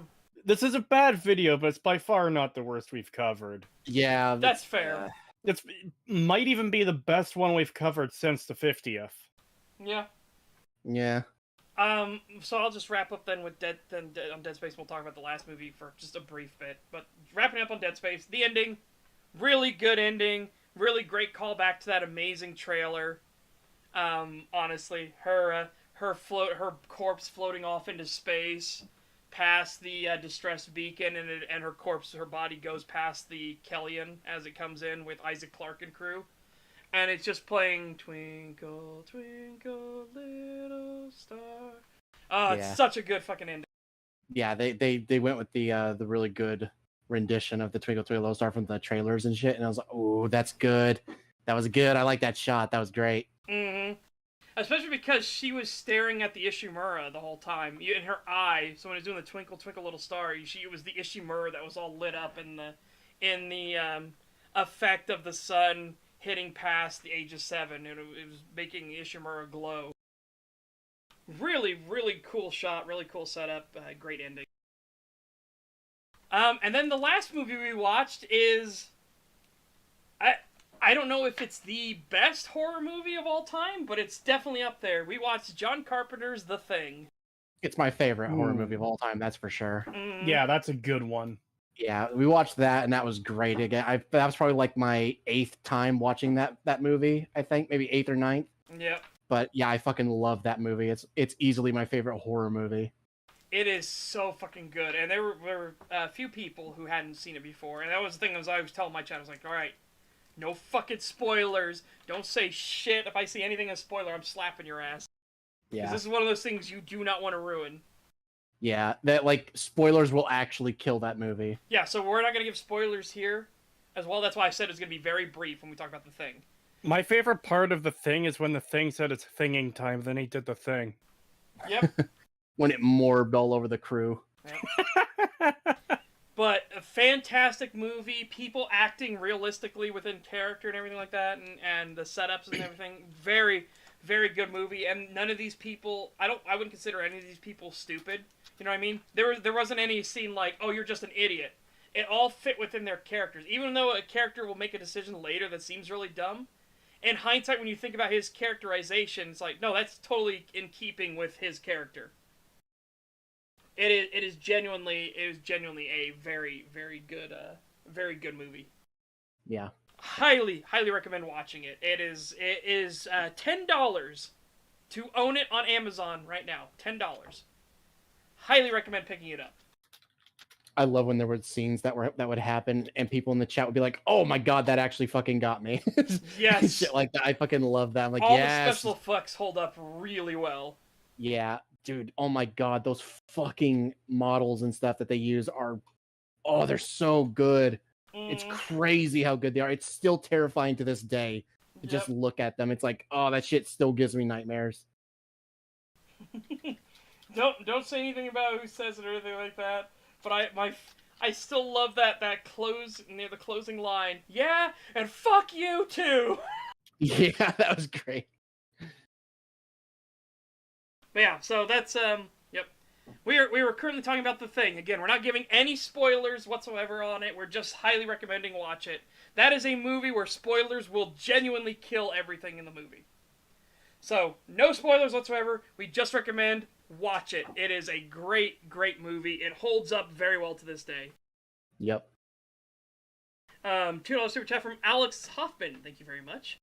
this is a bad video, but it's by far not the worst we've covered. Yeah. That's fair. It might even be the best one we've covered since the 50th. Yeah. Yeah. So I'll just wrap up then with on Dead Space. We'll talk about the last movie for just a brief bit. But wrapping up on Dead Space, the ending, really good ending, really great callback to that amazing trailer. Honestly, her corpse floating off into space, past the distress beacon, and her body goes past the Kellion as it comes in with Isaac Clarke and crew. And it's just playing Twinkle, Twinkle, Little Star. Oh, it's such a good fucking ending. Yeah, they went with the really good rendition of the Twinkle Twinkle Little Star from the trailers and shit, and I was like, oh, that's good. That was good. I like that shot. That was great. Mm-hmm. Especially because she was staring at the Ishimura the whole time. In her eye, so when it was doing the Twinkle Twinkle Little Star, it was the Ishimura that was all lit up in the effect of the sun hitting past the age of 7, and it was making the Ishimura glow. Really, really cool shot, really cool setup, great ending. And then the last movie we watched is... I don't know if it's the best horror movie of all time, but it's definitely up there. We watched John Carpenter's The Thing. It's my favorite horror movie of all time, that's for sure. Yeah, that's a good one. Yeah, we watched that, and that was great. Again, that was probably like my 8th time watching that movie, I think. Maybe 8th or 9th. Yep. But yeah, I fucking love that movie. It's easily my favorite horror movie. It is so fucking good. And there were a few people who hadn't seen it before. And that was the thing I was telling my chat. I was like, alright, no fucking spoilers. Don't say shit. If I see anything as spoiler, I'm slapping your ass. Yeah. Because this is one of those things you do not want to ruin. Yeah, that like spoilers will actually kill that movie. Yeah, so we're not going to give spoilers here as well. That's why I said it's going to be very brief when we talk about The Thing. My favorite part of The Thing is when The Thing said it's thinging time, then he did the thing. Yep. When it morbed all over the crew. Yep. But a fantastic movie, people acting realistically within character and everything like that, and the setups and everything. Very, very good movie. And none of these people, I wouldn't consider any of these people stupid. You know what I mean? There wasn't any scene like, oh, you're just an idiot. It all fit within their characters. Even though a character will make a decision later that seems really dumb, in hindsight, when you think about his characterization, it's like, no, that's totally in keeping with his character. It is genuinely a very, very good movie. Yeah. Highly recommend watching it. It is $10 to own it on Amazon right now. $10. Highly recommend picking it up. I love when there were scenes that would happen and people in the chat would be like, "Oh my god, that actually fucking got me." Yes. Shit like that. I fucking love that. I'm like, all yes. the special effects hold up really well. Yeah, dude. Oh my god, those fucking models and stuff that they use are, oh, they're so good. It's crazy how good they are. It's still terrifying to this day to just look at them. It's like, oh, that shit still gives me nightmares. Don't say anything about who says it or anything like that. But I still love that close near the closing line. Yeah, and fuck you too. Yeah, that was great. But yeah, so that's yep. We were currently talking about The Thing. Again, we're not giving any spoilers whatsoever on it. We're just highly recommending watch it. That is a movie where spoilers will genuinely kill everything in the movie. So, no spoilers whatsoever. We just recommend watch it. It is a great, great movie. It holds up very well to this day. Yep. $2 super chat from Alex Hoffman. Thank you very much.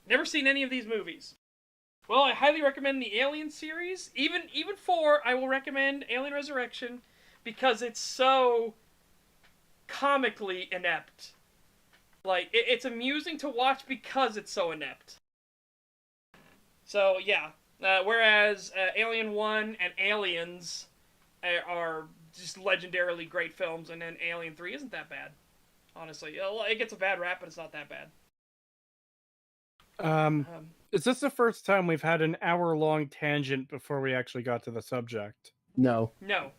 Never seen any of these movies. Well, I highly recommend the Alien series. Even 4, I will recommend Alien Resurrection because it's so comically inept. Like, it's amusing to watch because it's so inept. So, yeah. Whereas Alien 1 and Aliens are just legendarily great films, and then Alien 3 isn't that bad. Honestly. It gets a bad rap, but it's not that bad. Is this the first time we've had an hour-long tangent before we actually got to the subject? No. No.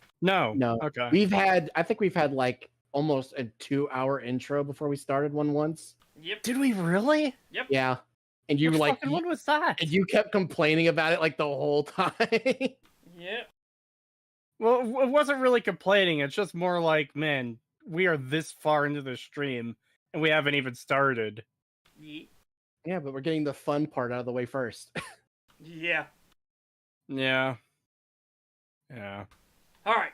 Okay. I think we've had like almost a 2-hour intro before we started one once. Yep. Did we really? Yep. Yeah. And you What was that? And you kept complaining about it like the whole time. Yeah. Well, it wasn't really complaining. It's just more like, man, we are this far into the stream and we haven't even started. Yeah, but we're getting the fun part out of the way first. Yeah. Yeah. All right.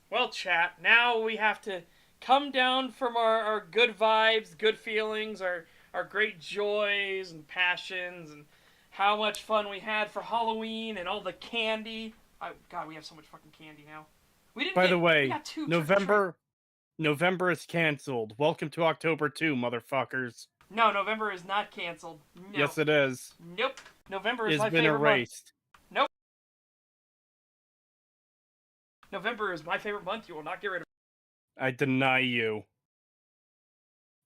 Well, chat, now we have to come down from our good vibes, good feelings, our great joys and passions, and how much fun we had for Halloween and all the candy. God, we have so much fucking candy now. By the way, November is canceled. Welcome to October 2, motherfuckers. No, November is not canceled. No. Yes, it is. Nope. November is It's my been favorite erased. month. Nope. November is my favorite month. You will not get rid of it. I deny you.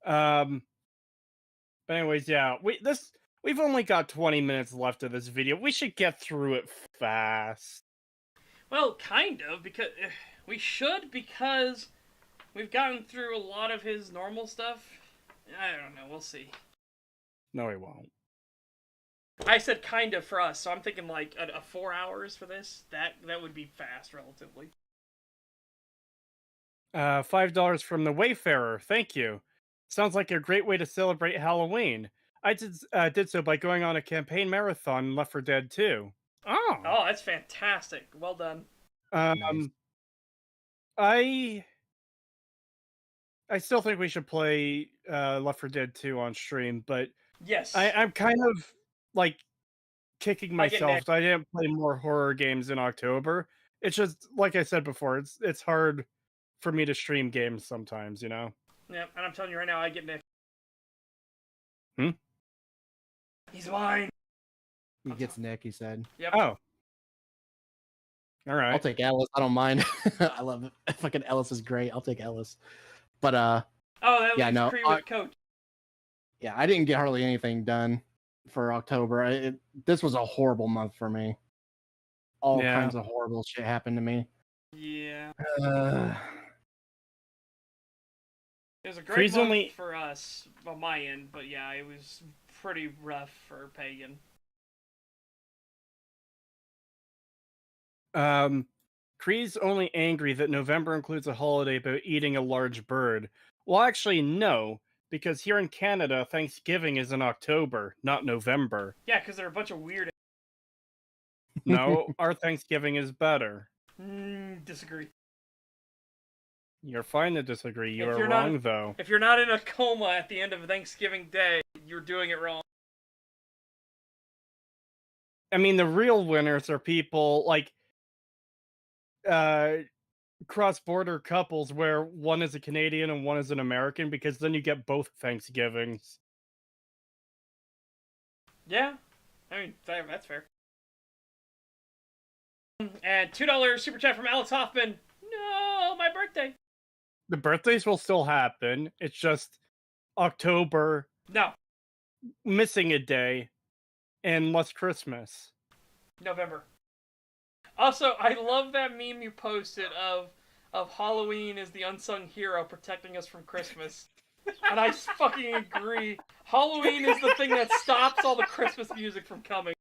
But anyways, yeah, we've only got 20 minutes left of this video. We should get through it fast. Well, kind of, because we should, because we've gotten through a lot of his normal stuff. I don't know, we'll see. No, we won't. I said kind of for us, so I'm thinking like a 4 hours for this. That would be fast, relatively. $5 from the Wayfarer. Thank you. Sounds like a great way to celebrate Halloween. I did so by going on a campaign marathon in Left 4 Dead 2. Oh. Oh, that's fantastic. Well done. Nice. I still think we should play Left 4 Dead 2 on stream, but Yes. I'm kind of like kicking I get myself. I didn't play more horror games in October. It's just like I said before, it's hard for me to stream games sometimes, you know? Yeah, and I'm telling you right now, I get Nick. Hmm? He's mine. He gets Nick, he said. Yep. Oh. All right. I'll take Ellis. I don't mind. I love it. Fucking Ellis is great. I'll take Ellis. But Oh, that yeah, leaves no, Cree with coach. yeah, I didn't get hardly anything done for October. This was a horrible month for me. All Yeah. kinds of horrible shit happened to me. Yeah. It was a great Cree's month only- for us on my end, but yeah, it was pretty rough for Pagan. Cree's only angry that November includes a holiday about eating a large bird. Well, actually, no, because here in Canada, Thanksgiving is in October, not November. Yeah, because they're a bunch of weird. No, our Thanksgiving is better. Disagree. You're fine to disagree. You If are you're not- wrong, though. If you're not in a coma at the end of Thanksgiving Day, you're doing it wrong. I mean, the real winners are people like cross-border couples where one is a Canadian and one is an American, because then you get both Thanksgivings. Yeah, I mean that's fair. And $2 super chat from Alex Hoffman. No, my birthday. The birthdays will still happen. It's just October No, missing a day and less Christmas. November. Also, I love that meme you posted of Halloween is the unsung hero protecting us from Christmas. And I fucking agree. Halloween is the thing that stops all the Christmas music from coming.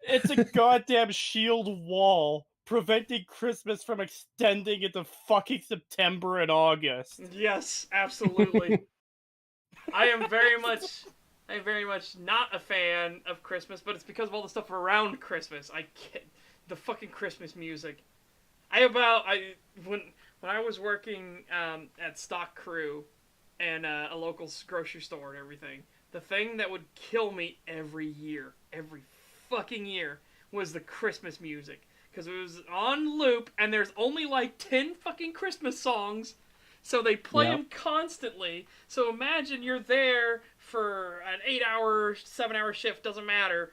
It's a goddamn shield wall preventing Christmas from extending into fucking September and August. Yes, absolutely. I am very much not a fan of Christmas, but it's because of all the stuff around Christmas. I can't, the fucking Christmas music. When I was working at Stock Crew and a local grocery store and everything, the thing that would kill me every fucking year, was the Christmas music. Because it was on loop, and there's only like 10 fucking Christmas songs, so they play them constantly. So imagine you're there for an 8-hour, 7-hour shift, doesn't matter.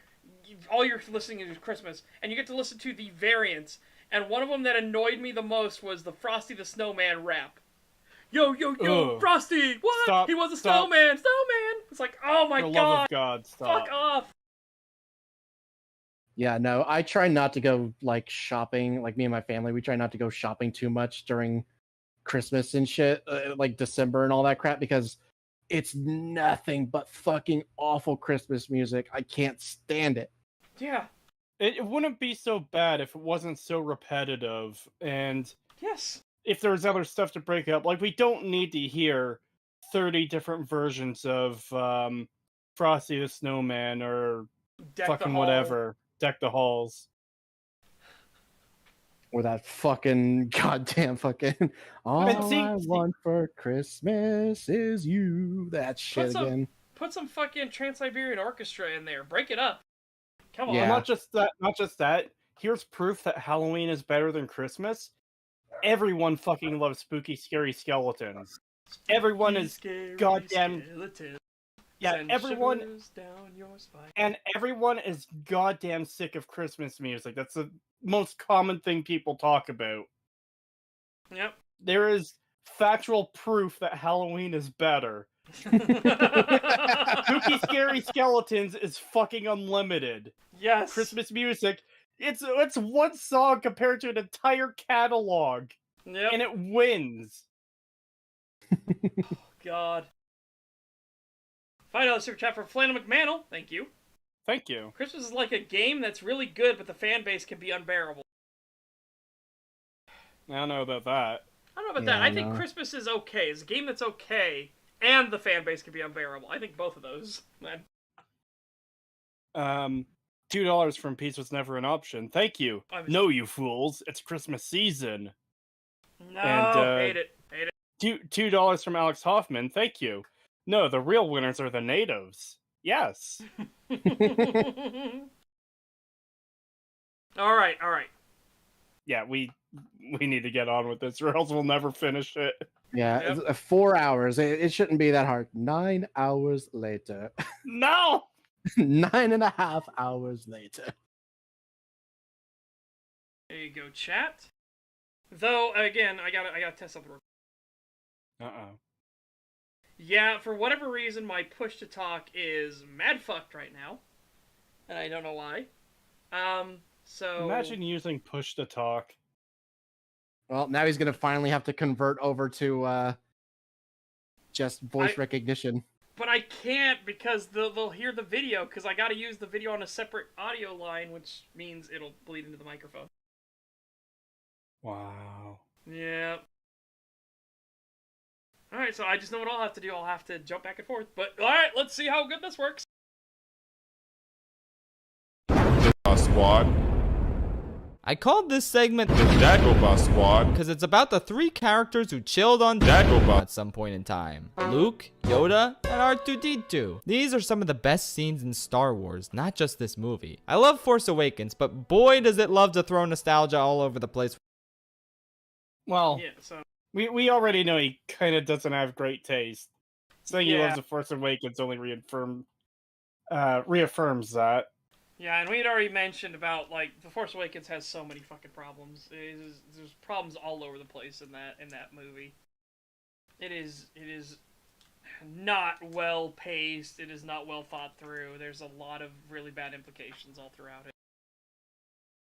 All you're listening to is Christmas, and you get to listen to the variants. And one of them that annoyed me the most was the Frosty the Snowman rap. Yo, yo, yo, Ugh. Frosty! What? Stop, He was a stop. snowman! Snowman! It's like, oh my For the god! love of God, stop. Fuck off! Yeah, no, I try not to go like shopping. Like me and my family, we try not to go shopping too much during Christmas and shit, like December and all that crap, because it's nothing but fucking awful Christmas music. I can't stand it. Yeah. It wouldn't be so bad if it wasn't so repetitive, and Yes. if there was other stuff to break up. Like, we don't need to hear 30 different versions of Frosty the Snowman or Deck the fucking hall. whatever. Deck the halls. Or that fucking goddamn fucking all see- I want for Christmas is you. That shit some- again. Put some fucking Trans-Siberian Orchestra in there. Break it up. Come on. Yeah. Well, not just that. Here's proof that Halloween is better than Christmas. Everyone fucking loves spooky, scary skeletons. Everyone is Scary goddamn- skeleton. Yeah, Send everyone shivers down your spine. and everyone is goddamn sick of Christmas music. That's the most common thing people talk about. Yep. There is factual proof that Halloween is better. Spooky Scary Skeletons is fucking unlimited. Yes. Christmas music, it's one song compared to an entire catalog, Yep. and it wins. God. $5 super chat for Flannel McMantle. Thank you. Thank you. Christmas is like a game that's really good, but the fan base can be unbearable. I don't know about that. I don't know about that. I think Christmas is okay. It's a game that's okay, and the fan base can be unbearable. I think both of those, man. $2 from Peace was never an option. Thank you. No, you fools. It's Christmas season. No, and, hate it. Hate it. $2 from Alex Hoffman. Thank you. No, the real winners are the natives. Yes. All right. Yeah, we need to get on with this, or else we'll never finish it. Yeah, 4 hours. It shouldn't be that hard. 9 hours later. No! 9.5 hours later. There you go, chat. Though, again, I gotta test something. Uh-oh. Yeah, for whatever reason, my push to talk is mad fucked right now. And I don't know why. So... Imagine using push to talk. Well, now he's going to finally have to convert over to just voice recognition. But I can't because they'll hear the video, because I gotta use the video on a separate audio line, which means it'll bleed into the microphone. Wow. Yeah. Alright, so I just know what I'll have to do. I'll have to jump back and forth. But, alright, let's see how good this works. Squad. I called this segment The Dagobah Squad. because it's about the 3 characters who chilled on Dagobah at some point in time. Luke, Yoda, and R2-D2. These are some of the best scenes in Star Wars, not just this movie. I love Force Awakens, but boy does it love to throw nostalgia all over the place. Well, Yeah, so... we already know he kind of doesn't have great taste. Saying he Yeah. loves The Force Awakens only reaffirms that. Yeah, and we had already mentioned about, like, The Force Awakens has so many fucking problems. There's problems all over the place in that movie. It is not well paced. It is not well thought through. There's a lot of really bad implications all throughout it.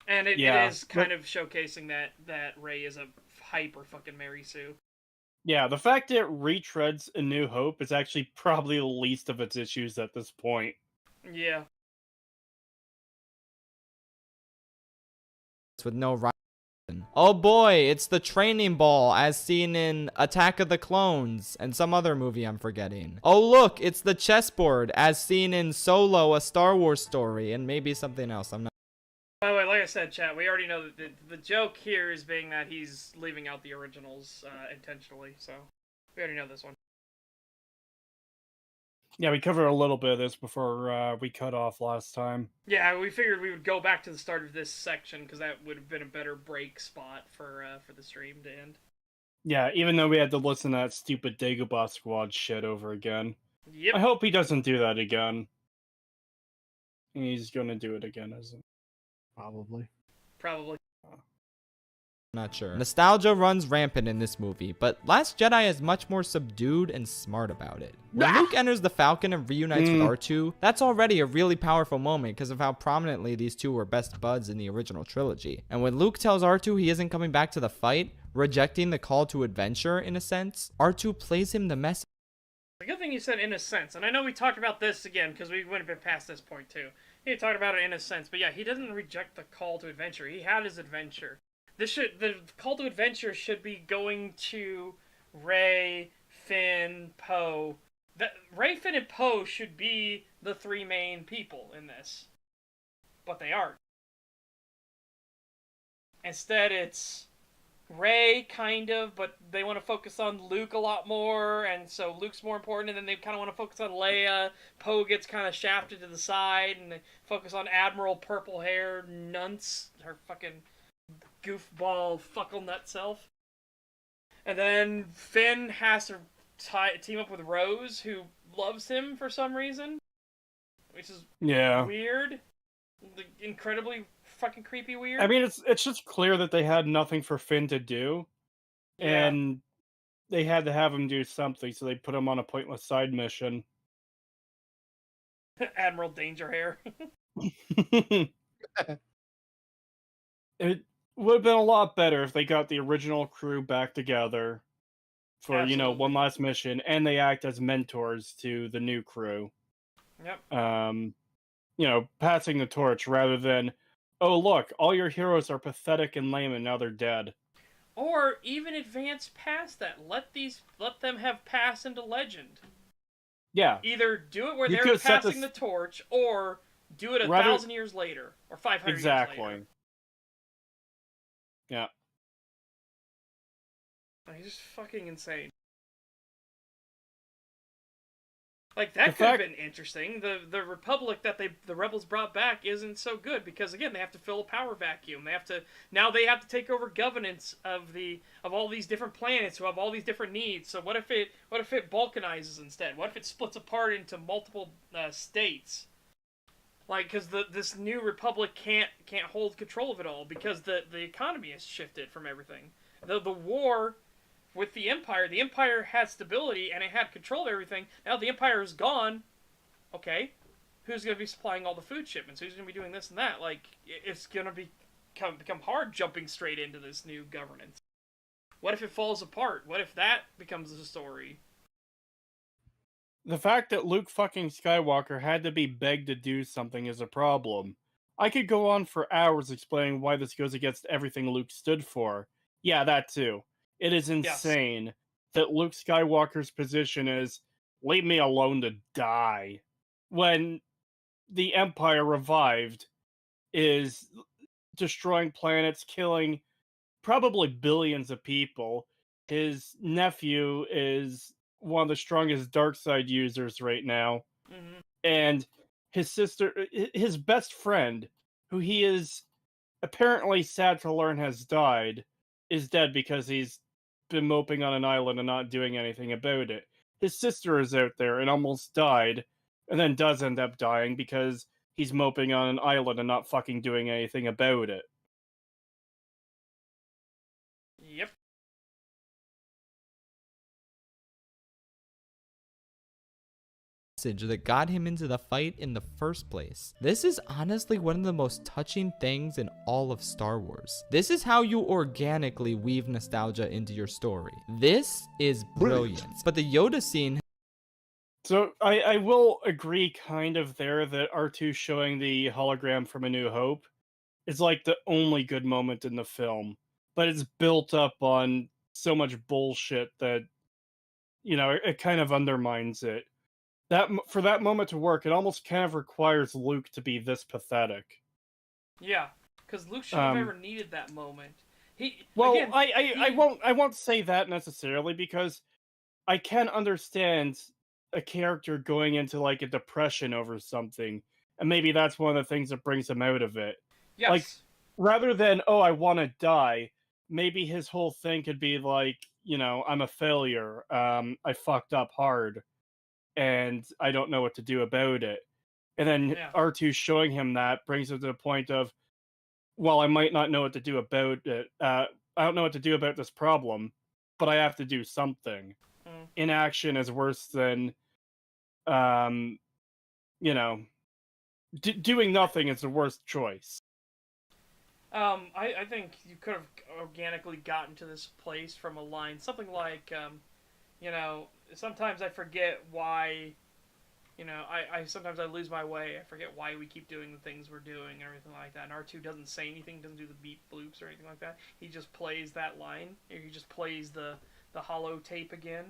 And it is kind of showcasing that Rey is a hyper fucking Mary Sue. Yeah, the fact it retreads A New Hope is actually probably the least of its issues at this point. Yeah. With no Ryan. Oh boy, it's the training ball as seen in Attack of the Clones and some other movie I'm forgetting. Oh look, it's the chessboard as seen in Solo, a Star Wars story, and maybe something else. I'm not. By the way, like I said, chat, we already know that the joke here is being that he's leaving out the originals intentionally, so we already know this one. Yeah, we covered a little bit of this before we cut off last time. Yeah, we figured we would go back to the start of this section because that would have been a better break spot for the stream to end. Yeah, even though we had to listen to that stupid Dagobah Squad shit over again. Yep. I hope he doesn't do that again. He's gonna do it again, isn't he? Probably. Not sure. Nostalgia runs rampant in this movie, but Last Jedi is much more subdued and smart about it. When Luke enters the Falcon and reunites with R2, that's already a really powerful moment because of how prominently these two were best buds in the original trilogy. And when Luke tells R2 he isn't coming back to the fight, rejecting the call to adventure in a sense, R2 plays him the message. The good thing you said in a sense, and I know we talked about this again because we wouldn't have been past this point too. He talked about it in a sense, but yeah, he doesn't reject the call to adventure. He had his adventure. The call to adventure should be going to Rey, Finn, Poe. Rey, Finn, and Poe should be the 3 main people in this, but they aren't. Instead, it's Rey, kind of, but they want to focus on Luke a lot more, and so Luke's more important, and then they kind of want to focus on Leia. Poe gets kind of shafted to the side, and they focus on Admiral Purple Hair Nunts, her fucking goofball fuckle nut self. And then Finn has to team up with Rose, who loves him for some reason, which is weird. Incredibly fucking creepy weird. I mean, it's just clear that they had nothing for Finn to do, and they had to have him do something, so they put him on a pointless side mission. Admiral Dangerhair. It would have been a lot better if they got the original crew back together for, you know, one Absolutely. last mission, and they act as mentors to the new crew. Yep. You know, passing the torch rather than, oh look, all your heroes are pathetic and lame and now they're dead. Or even advance past that. Let them have pass into legend. Yeah. Either do it where You they're could set passing this- the torch, or do it Rather- 1,000 years later, or 500 years Exactly. later. Yeah. Like, it's just fucking insane. Like, that The could have fact- been interesting. The Republic that the rebels brought back isn't so good because, again, they have to fill a power vacuum. They have to take over governance of all these different planets who have all these different needs. So what if it balkanizes instead? What if it splits apart into multiple states? Like, because this new Republic can't hold control of it all because the economy has shifted from everything. The war with the Empire had stability and it had control of everything. Now the Empire is gone. Okay, who's going to be supplying all the food shipments? Who's going to be doing this and that? Like, it's going to become hard jumping straight into this new governance. What if it falls apart? What if that becomes the story? The fact that Luke fucking Skywalker had to be begged to do something is a problem. I could go on for hours explaining why this goes against everything Luke stood for. Yeah, that too. It is insane that Luke Skywalker's position is, leave me alone to die, when the Empire revived is destroying planets, killing probably billions of people. His nephew is one of the strongest dark side users right now. Mm-hmm. And his sister, his best friend, who he is apparently sad to learn has died, is dead because he's been moping on an island and not doing anything about it. His sister is out there and almost died, and then does end up dying because he's moping on an island and not fucking doing anything about it. Yep. That got him into the fight in the first place. This is honestly one of the most touching things in all of Star Wars. This is how you organically weave nostalgia into your story. This is brilliant. But the Yoda scene... So I will agree kind of there that R2 showing the hologram from A New Hope is like the only good moment in the film. But it's built up on so much bullshit that, you know, it kind of undermines it. For that moment to work, it almost kind of requires Luke to be this pathetic. Yeah, because Luke shouldn't have ever needed that moment. Again, I won't say that necessarily, because I can understand a character going into like a depression over something, and maybe that's one of the things that brings him out of it. Yes. Like, rather than, oh, I want to die, maybe his whole thing could be like, you know, I'm a failure. I fucked up hard, and I don't know what to do about it. And then R2 showing him that brings him to the point of, well, I might not know what to do about it. I don't know what to do about this problem, but I have to do something. Inaction is worse than, you know, doing nothing is the worst choice. I think you could have organically gotten to this place from a line, something like, you know, sometimes I forget why, you know, sometimes I lose my way. I forget why we keep doing the things we're doing and everything like that. And R2 doesn't say anything, doesn't do the beep bloops or anything like that. He just plays that line. He just plays the holo tape again.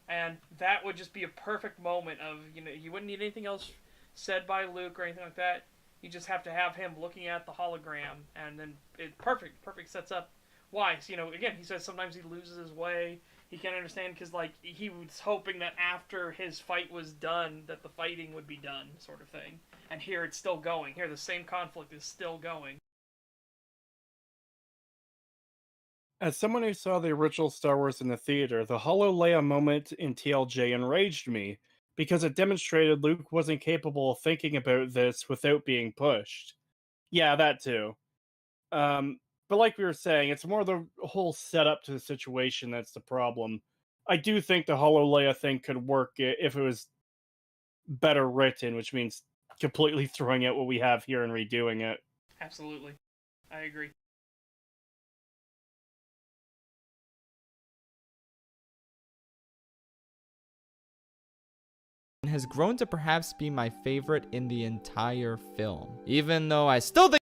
And that would just be a perfect moment of, you know, you wouldn't need anything else said by Luke or anything like that. You just have to have him looking at the hologram, and then it perfect sets up why. So, you know, again, he says sometimes he loses his way. He can't understand because, like, he was hoping that after his fight was done, that the fighting would be done, sort of thing. And here it's still going. Here the same conflict is still going. As someone who saw the original Star Wars in the theater, the Holo Leia moment in TLJ enraged me, because it demonstrated Luke wasn't capable of thinking about this without being pushed. Yeah, that too. But like we were saying, it's more the whole setup to the situation that's the problem. I do think the Hollow Leia thing could work if it was better written, which means completely throwing out what we have here and redoing it. Absolutely. I agree. Has grown to perhaps be my favorite in the entire film. Even though I still think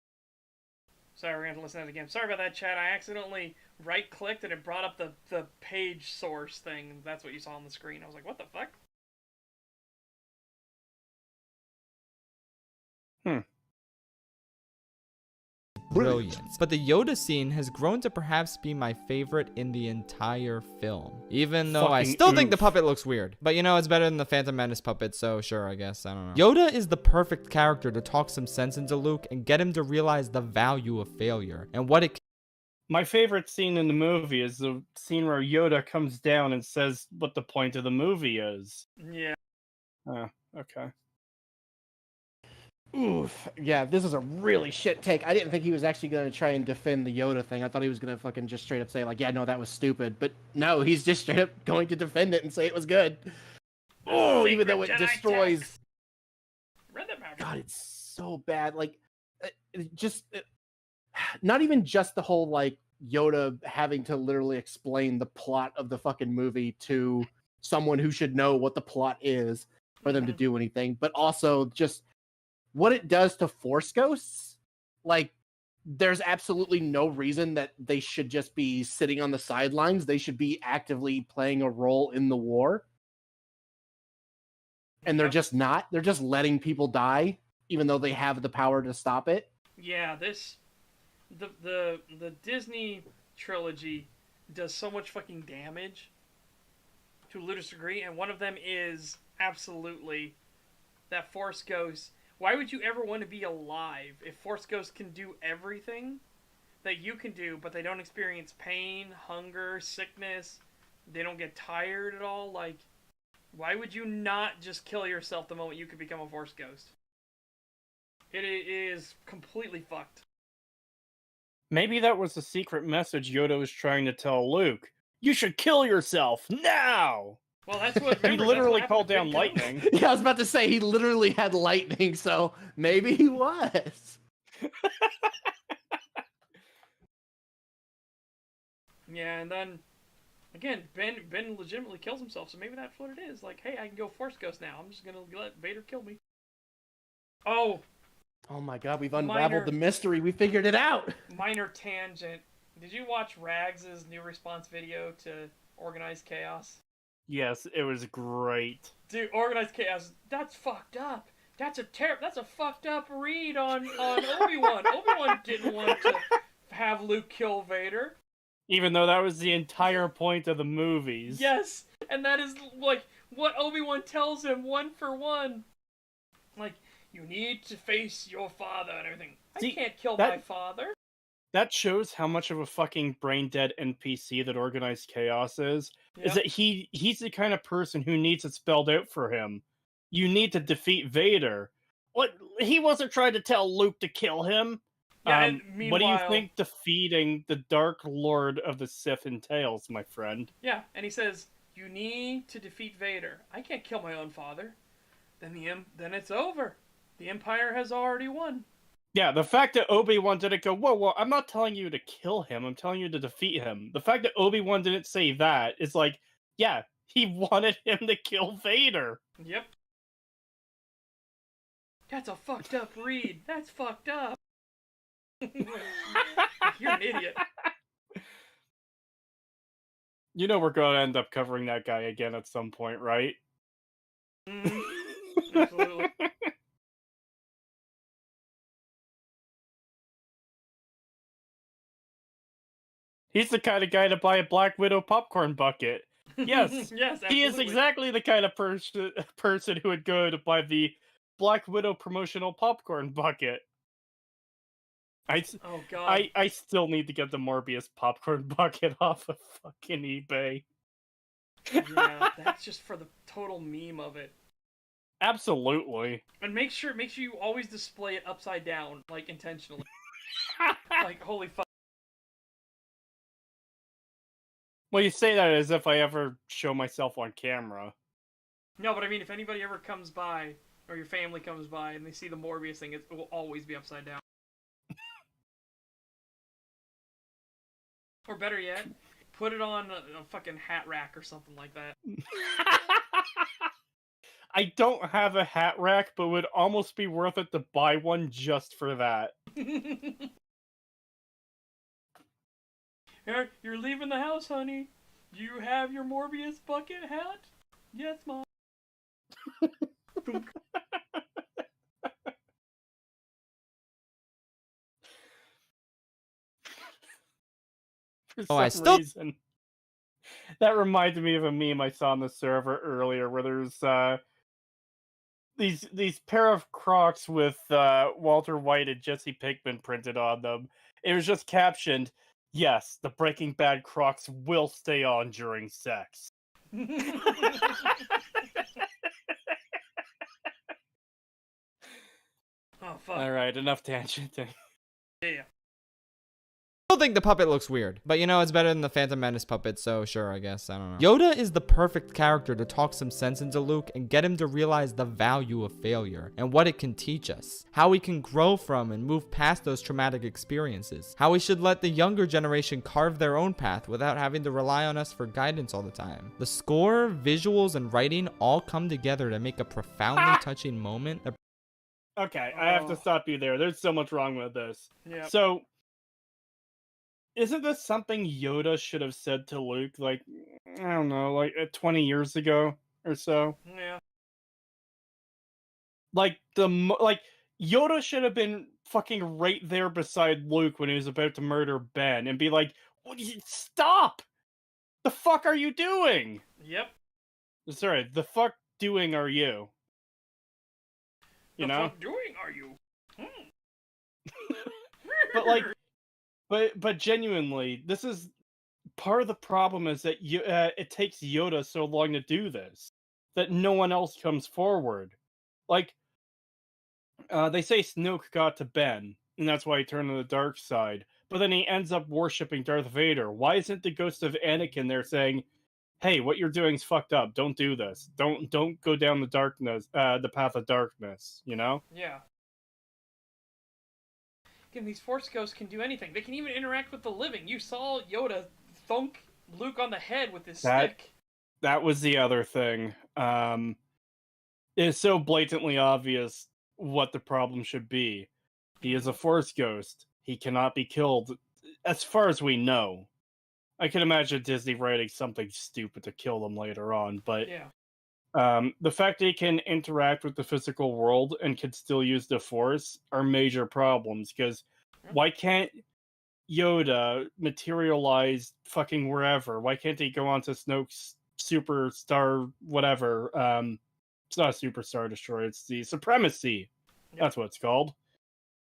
Sorry, we're going to have to listen to that again. Sorry about that, chat. I accidentally right-clicked and it brought up the page source thing. That's what you saw on the screen. I was like, what the fuck? brilliance. But the Yoda scene has grown to perhaps be my favorite in the entire film. Even though I still think the puppet looks weird. But you know, it's better than the Phantom Menace puppet, so sure, I guess. I don't know. Yoda is the perfect character to talk some sense into Luke and get him to realize the value of failure and what it. My favorite scene in the movie is the scene where Yoda comes down and says what the point of the movie is. Yeah. Oh, okay. Oof. Yeah, this is a really shit take. I didn't think he was actually going to try and defend the Yoda thing. I thought he was going to fucking just straight up say, like, yeah, no, that was stupid. But no, he's just straight up going to defend it and say it was good. Oh, even though it destroys... God, it's so bad. Like, not even just the whole, like, Yoda having to literally explain the plot of the fucking movie to someone who should know what the plot is for them to do anything, but also just what it does to Force Ghosts. Like, there's absolutely no reason that they should just be sitting on the sidelines. They should be actively playing a role in the war. And they're just not. They're just letting people die, even though they have the power to stop it. Yeah, the Disney trilogy does so much fucking damage to a ludicrous degree, and one of them is absolutely that Force Ghost. Why would you ever want to be alive if Force Ghosts can do everything that you can do, but they don't experience pain, hunger, sickness, they don't get tired at all? Like, why would you not just kill yourself the moment you could become a Force Ghost? It is completely fucked. Maybe that was the secret message Yoda was trying to tell Luke. You should kill yourself now! Well, that's what... He literally called down lightning. Yeah, I was about to say, he literally had lightning, so maybe he was. Yeah, and then, again, Ben legitimately kills himself, so maybe that's what it is. Like, hey, I can go Force Ghost now. I'm just gonna let Vader kill me. Oh my god, we've unraveled the mystery. We figured it out. Minor tangent. Did you watch Rags' new response video to Organized Chaos? Yes, it was great. Dude, Organized Chaos, that's fucked up. That's a fucked up read on Obi-Wan. Obi-Wan didn't want to have Luke kill Vader. Even though that was the entire point of the movies. Yes, and that is, like, what Obi-Wan tells him, one for one. Like, you need to face your father and everything. I can't kill my father. That shows how much of a fucking brain-dead NPC that Organized Chaos is. Yep. Is that he's the kind of person who needs it spelled out for him. You need to defeat Vader. What? He wasn't trying to tell Luke to kill him. Yeah, and meanwhile, what do you think defeating the Dark Lord of the Sith entails, my friend? Yeah, and he says, you need to defeat Vader. I can't kill my own father. Then it's over. The Empire has already won. Yeah, the fact that Obi-Wan didn't go, whoa, I'm not telling you to kill him, I'm telling you to defeat him. The fact that Obi-Wan didn't say that is like, yeah, he wanted him to kill Vader. Yep. That's a fucked up read. That's fucked up. You're an idiot. You know we're going to end up covering that guy again at some point, right? Absolutely. He's the kind of guy to buy a Black Widow popcorn bucket. Yes, yes, absolutely. He is exactly the kind of person who would go to buy the Black Widow promotional popcorn bucket. Oh god. I still need to get the Morbius popcorn bucket off of fucking eBay. Yeah, that's just for the total meme of it. Absolutely. And make sure you always display it upside down, like intentionally. Like, holy fuck. Well, you say that as if I ever show myself on camera. No, but I mean, if anybody ever comes by, or your family comes by, and they see the Morbius thing, it will always be upside down. Or better yet, put it on a fucking hat rack or something like that. I don't have a hat rack, but would almost be worth it to buy one just for that. You're leaving the house, honey. Do you have your Morbius bucket hat? Yes, Mom. For some reason. That reminded me of a meme I saw on the server earlier, where there's these pair of Crocs with Walter White and Jesse Pinkman printed on them. It was just captioned, "Yes, the Breaking Bad Crocs will stay on during sex." Oh fuck. All right, enough tangenting. Yeah. I still think the puppet looks weird, but you know, it's better than the Phantom Menace puppet, so sure, I guess. I don't know. Yoda is the perfect character to talk some sense into Luke and get him to realize the value of failure and what it can teach us, how we can grow from and move past those traumatic experiences, how we should let the younger generation carve their own path without having to rely on us for guidance all the time. The score, visuals, and writing all come together to make a profoundly touching moment. Okay, I have to stop you there. There's so much wrong with this. Yeah. So, isn't this something Yoda should have said to Luke, like, I don't know, like 20 years ago or so? Yeah. Like, Yoda should have been fucking right there beside Luke when he was about to murder Ben and be like, stop! The fuck are you doing? Yep. Sorry, the fuck doing are you? You know? What doing are you? But like, but genuinely, this is part of the problem is that it takes Yoda so long to do this that no one else comes forward. Like, they say Snoke got to Ben, and that's why he turned to the dark side. But then he ends up worshipping Darth Vader. Why isn't the ghost of Anakin there saying, "Hey, what you're doing is fucked up. Don't do this. Don't go down the darkness, the path of darkness." You know? Yeah. Again, these Force ghosts can do anything. They can even interact with the living. You saw Yoda thunk Luke on the head with his stick. That was the other thing. It's so blatantly obvious what the problem should be. He is a Force ghost. He cannot be killed, as far as we know. I can imagine Disney writing something stupid to kill them later on, but Yeah. the fact that he can interact with the physical world and can still use the Force are major problems, because why can't Yoda materialize fucking wherever? Why can't he go onto Snoke's superstar whatever? It's not a superstar destroyer, it's the Supremacy. Yep. That's what it's called.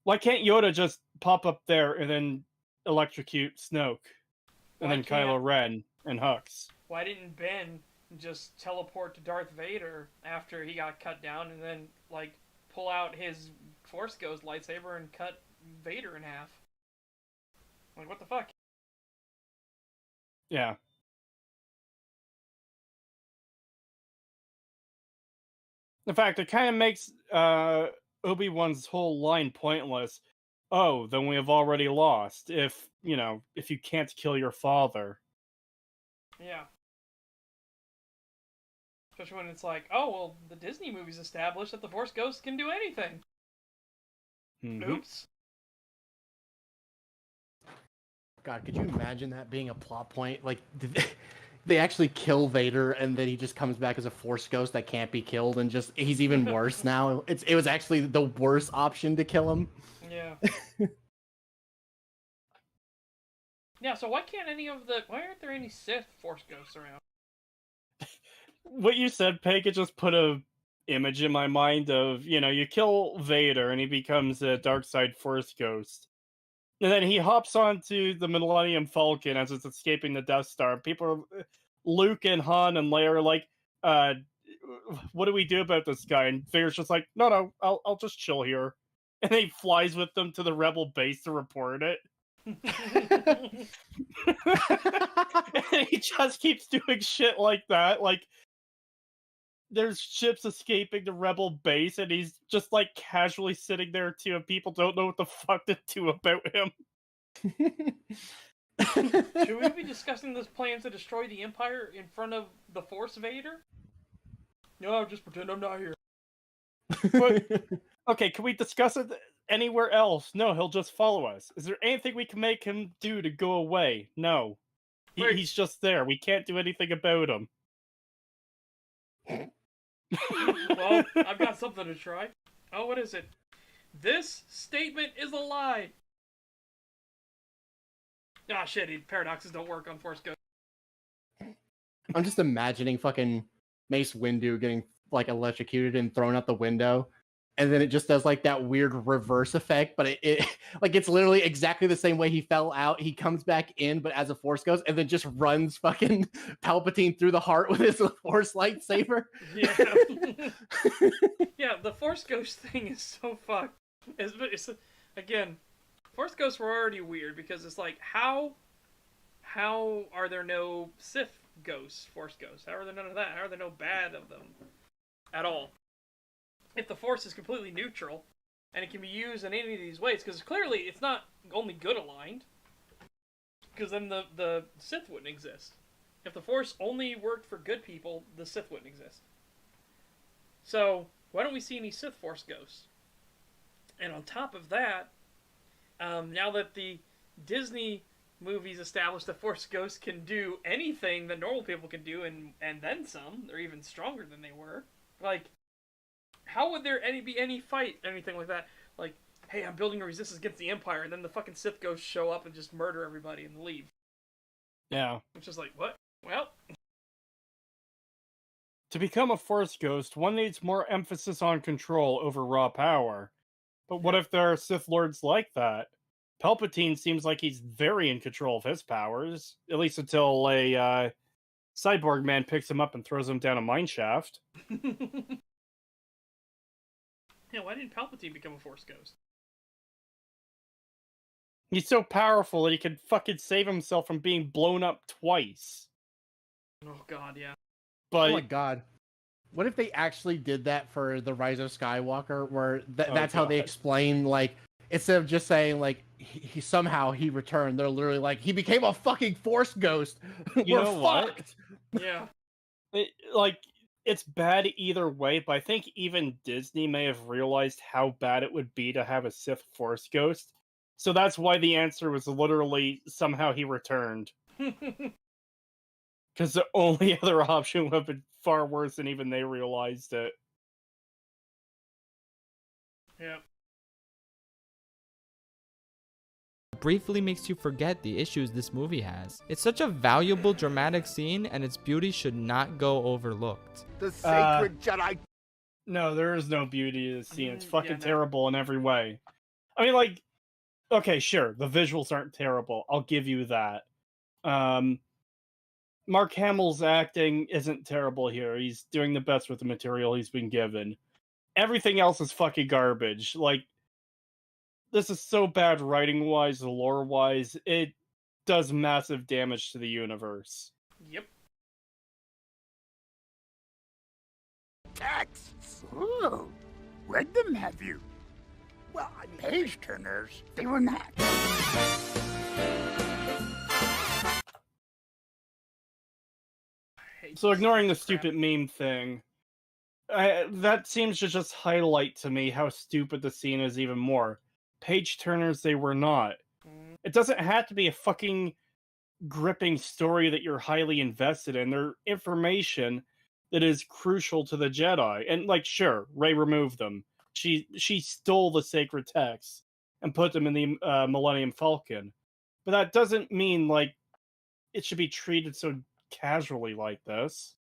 Why can't Yoda just pop up there and then electrocute Snoke? And then Kylo Ren and Hux? Why didn't Ben just teleport to Darth Vader after he got cut down and then, like, pull out his Force Ghost lightsaber and cut Vader in half? Like, what the fuck? Yeah. In fact, it kind of makes Obi-Wan's whole line pointless. Oh, then we have already lost. If you can't kill your father. Yeah. Especially when it's like, oh, well, the Disney movies established that the Force Ghost can do anything. Mm-hmm. Oops. God, could you imagine that being a plot point? Like, they actually kill Vader, and then he just comes back as a Force ghost that can't be killed, and just he's even worse now. It was actually the worst option to kill him. Yeah. Yeah, so why aren't there any Sith Force Ghosts around? What you said, Peg, it just put a image in my mind of, you kill Vader and he becomes a dark side Force ghost. And then he hops onto the Millennium Falcon as it's escaping the Death Star. People are, Luke and Han and Leia are like, what do we do about this guy? And Vader's just like, no, I'll just chill here. And he flies with them to the Rebel base to report it. And he just keeps doing shit like that. Like, there's ships escaping the rebel base, and he's just like casually sitting there too, and people don't know what the fuck to do about him. Should we be discussing this plan to destroy the Empire in front of the Force Vader? No, just pretend I'm not here. But, okay, can we discuss it anywhere else? No, he'll just follow us. Is there anything we can make him do to go away? No. Right. He's just there. We can't do anything about him. Well, I've got something to try. Oh, what is it? This statement is a lie. Ah, shit, paradoxes don't work on Force Ghost. I'm just imagining fucking Mace Windu getting like electrocuted and thrown out the window, and then it just does like that weird reverse effect, but it like it's literally exactly the same way he fell out. He comes back in, but as a Force Ghost, and then just runs fucking Palpatine through the heart with his Force lightsaber. Yeah. Yeah, the Force Ghost thing is so fucked. It's again, Force Ghosts were already weird because it's like, how are there no Sith ghosts, Force ghosts? How are there none of that? How are there no bad of them at all? If the Force is completely neutral, and it can be used in any of these ways, because clearly it's not only good aligned, because then the Sith wouldn't exist. If the Force only worked for good people, the Sith wouldn't exist. So, why don't we see any Sith Force ghosts? And on top of that, now that the Disney movies established that Force ghosts can do anything that normal people can do, and then some, they're even stronger than they were. Like, how would there be any fight, anything like that? Like, hey, I'm building a resistance against the Empire, and then the fucking Sith ghosts show up and just murder everybody and leave. Yeah. It's just like, what? Well, To become a Force Ghost, one needs more emphasis on control over raw power. But what if there are Sith Lords like that? Palpatine seems like he's very in control of his powers, at least until a cyborg man picks him up and throws him down a mine shaft. yeah, why didn't Palpatine become a Force ghost? He's so powerful that he can fucking save himself from being blown up twice. Oh god, yeah. But Oh my god. What if they actually did that for the Rise of Skywalker, where that's how they God. explain, like, instead of just saying, like, he somehow he returned, they're literally like, he became a fucking Force ghost. You We're know what? fucked. Yeah. It's bad either way, but I think even Disney may have realized how bad it would be to have a Sith Force Ghost. So that's why the answer was literally somehow he returned. Because the only other option would have been far worse than even they realized it. Yeah. Briefly makes you forget the issues this movie has. It's such a valuable dramatic scene, and its beauty should not go overlooked. The sacred Jedi. No, there is no beauty to the scene. It's Yeah, fucking no. terrible in every way. I mean, like, okay, sure, the visuals aren't terrible. I'll give you that. Mark Hamill's acting isn't terrible here. He's doing the best with the material he's been given. Everything else is fucking garbage. Like, this is so bad writing-wise, lore-wise, it does massive damage to the universe. Yep. Texts. Ooh, read them, have you? Well, page turners, they were not. So ignoring the stupid meme thing, that seems to just highlight to me how stupid the scene is even more. Page turners, they were not. It doesn't have to be a fucking gripping story that you're highly invested in. They're information that is crucial to the Jedi. And, like, sure, Rey removed them. She stole the sacred texts and put them in the Millennium Falcon. But that doesn't mean, like, it should be treated so casually like this.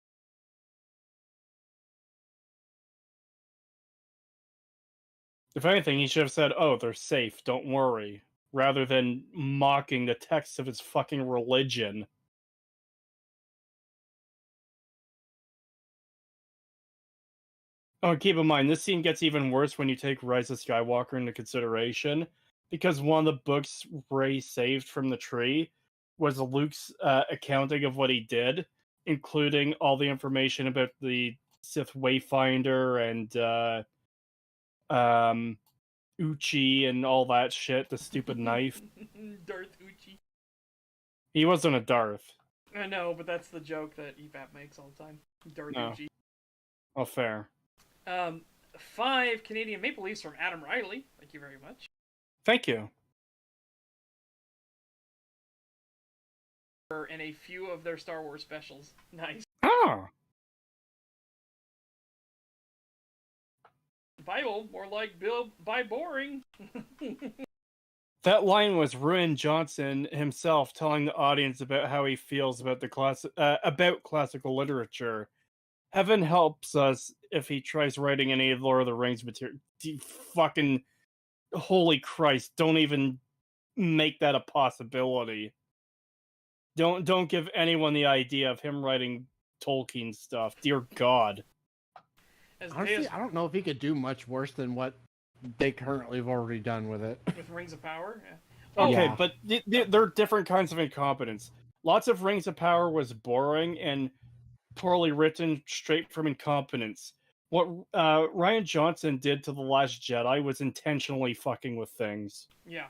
If anything, he should have said, "Oh, they're safe, don't worry," rather than mocking the text of his fucking religion. Oh, keep in mind, this scene gets even worse when you take Rise of Skywalker into consideration, because one of the books Rey saved from the tree was Luke's accounting of what he did, including all the information about the Sith Wayfinder and Uchi and all that shit, the stupid knife. Darth Uchi. He wasn't a Darth. I know, but that's the joke that EVAP makes all the time. Darth No. Uchi. Oh, fair. 5 Canadian Maple Leafs from Adam Riley. Thank you very much. Thank you. In a few of their Star Wars specials. Nice. Ah. Bible, more like Bill by boring. That line was Ruin Johnson himself telling the audience about how he feels about about classical literature. Heaven helps us if he tries writing any of Lord of the Rings material. Fucking holy Christ! Don't even make that a possibility. Don't give anyone the idea of him writing Tolkien stuff. Dear God. Honestly, I don't know if he could do much worse than what they currently have already done with it. With Rings of Power? Yeah. Okay, Yeah. but there are different kinds of incompetence. Lots of Rings of Power was boring and poorly written, straight from incompetence. What Ryan Johnson did to The Last Jedi was intentionally fucking with things. Yeah.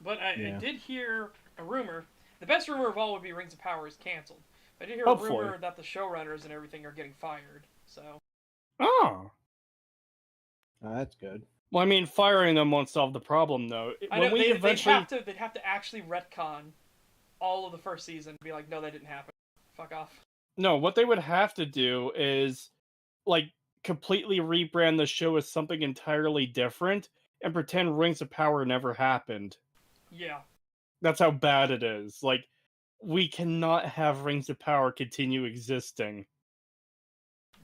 But I did hear a rumor. The best rumor of all would be Rings of Power is canceled. I did hear a rumor that the showrunners and everything are getting fired. So. Oh. That's good. Well, I mean, firing them won't solve the problem, though. I know they'd have to actually retcon all of the first season and be like, no, that didn't happen. Fuck off. No, what they would have to do is, like, completely rebrand the show as something entirely different and pretend Rings of Power never happened. Yeah. That's how bad it is. Like, we cannot have Rings of Power continue existing.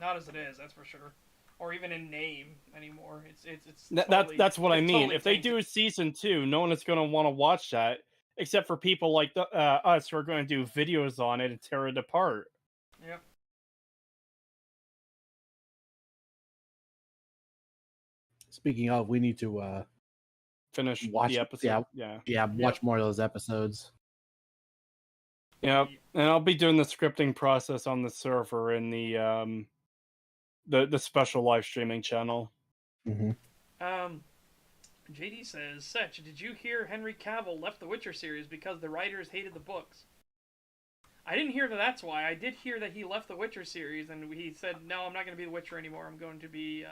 Not as it is, that's for sure. Or even in name anymore. It's that's what I mean. Totally if they do season 2, no one is going to want to watch that, except for people like us who are going to do videos on it and tear it apart. Yep. Speaking of, we need to finish watch the episode. Watch more of those episodes. Yeah, and I'll be doing the scripting process on the server in the special live streaming channel. Mm-hmm. JD says, Setch, did you hear Henry Cavill left the Witcher series because the writers hated the books? I didn't hear that that's why. I did hear that he left the Witcher series and he said, no, I'm not going to be the Witcher anymore. I'm going to be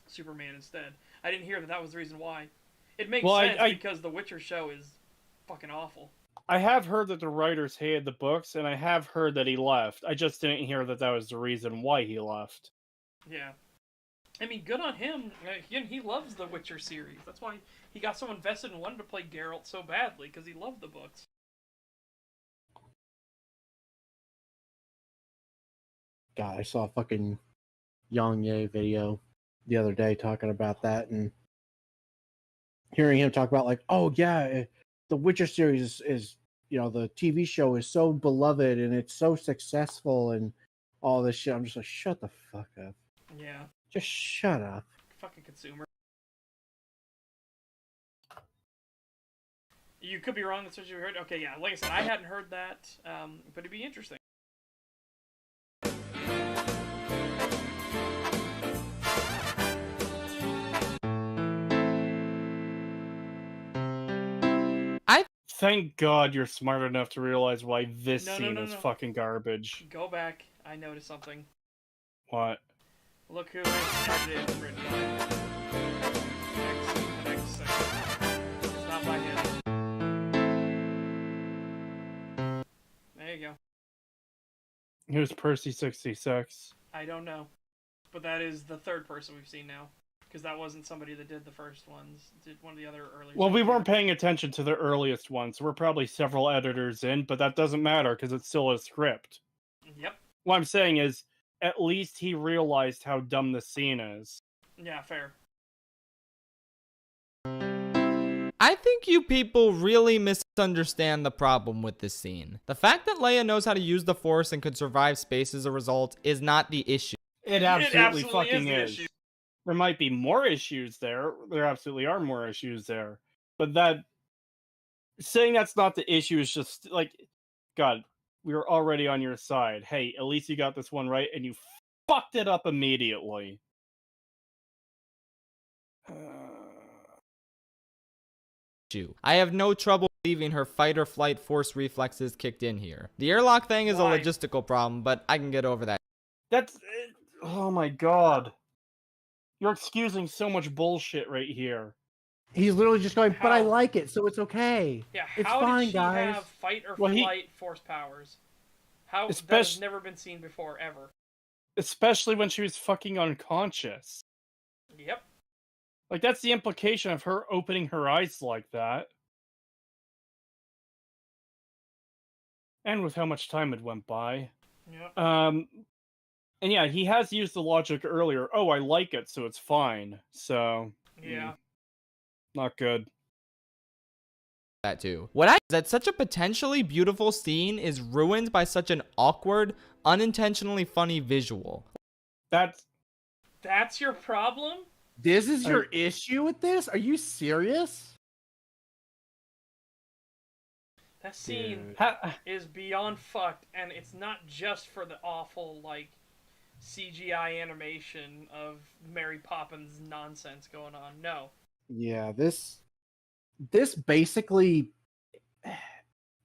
Superman instead. I didn't hear that that was the reason why. It makes sense because the Witcher show is fucking awful. I have heard that the writers hated the books, and I have heard that he left. I just didn't hear that that was the reason why he left. Yeah. I mean, good on him. Again, he loves the Witcher series. That's why he got so invested and wanted to play Geralt so badly, because he loved the books. God, I saw a fucking Yang Ye video the other day talking about that, and hearing him talk about like, oh yeah, the Witcher series is the TV show is so beloved and it's so successful and all this shit. I'm just like, shut the fuck up. Yeah. Just shut up. Fucking consumer. You could be wrong. That's what you heard. Okay, yeah. Like I said, I hadn't heard that, but it'd be interesting. Thank God you're smart enough to realize why this scene is fucking garbage. Go back. I noticed something. What? Look who it is written by. The next section. It's not by him. There you go. Who's Percy66? I don't know. But that is the third person we've seen now. Because that wasn't somebody that did the first ones. Did one of the other earlier. Well, we weren't paying attention to the earliest ones. So we're probably several editors in, but that doesn't matter because it's still a script. Yep. What I'm saying is, at least he realized how dumb the scene is. Yeah, fair. I think you people really misunderstand the problem with this scene. The fact that Leia knows how to use the Force and could survive space as a result is not the issue. It absolutely fucking is. there might be more issues there. There absolutely are more issues there. But that saying that's not the issue is just like, God, we were already on your side. Hey, at least you got this one right, and you fucked it up immediately. I have no trouble believing her fight or flight force reflexes kicked in here. The airlock thing is Why? a logistical problem, but I can get over that. That's oh my God. You're excusing so much bullshit right here. He's literally just going, but I How? like it, so it's okay. Yeah, It's how fine, did she guys. have fight or Well, flight force powers? How that has Especially- never been seen before, ever. Especially when she was fucking unconscious. Yep. Like, that's the implication of her opening her eyes like that. And with how much time had went by. Yep. And yeah, he has used the logic earlier. Oh, I like it, so it's fine. So, Yeah. not good. That too. What I that such a potentially beautiful scene is ruined by such an awkward, unintentionally funny visual. That's your problem? This is your issue with this? Are you serious? That scene Ha- is beyond fucked, and it's not just for the awful, like, CGI animation of Mary Poppins nonsense going on. No. Yeah, this basically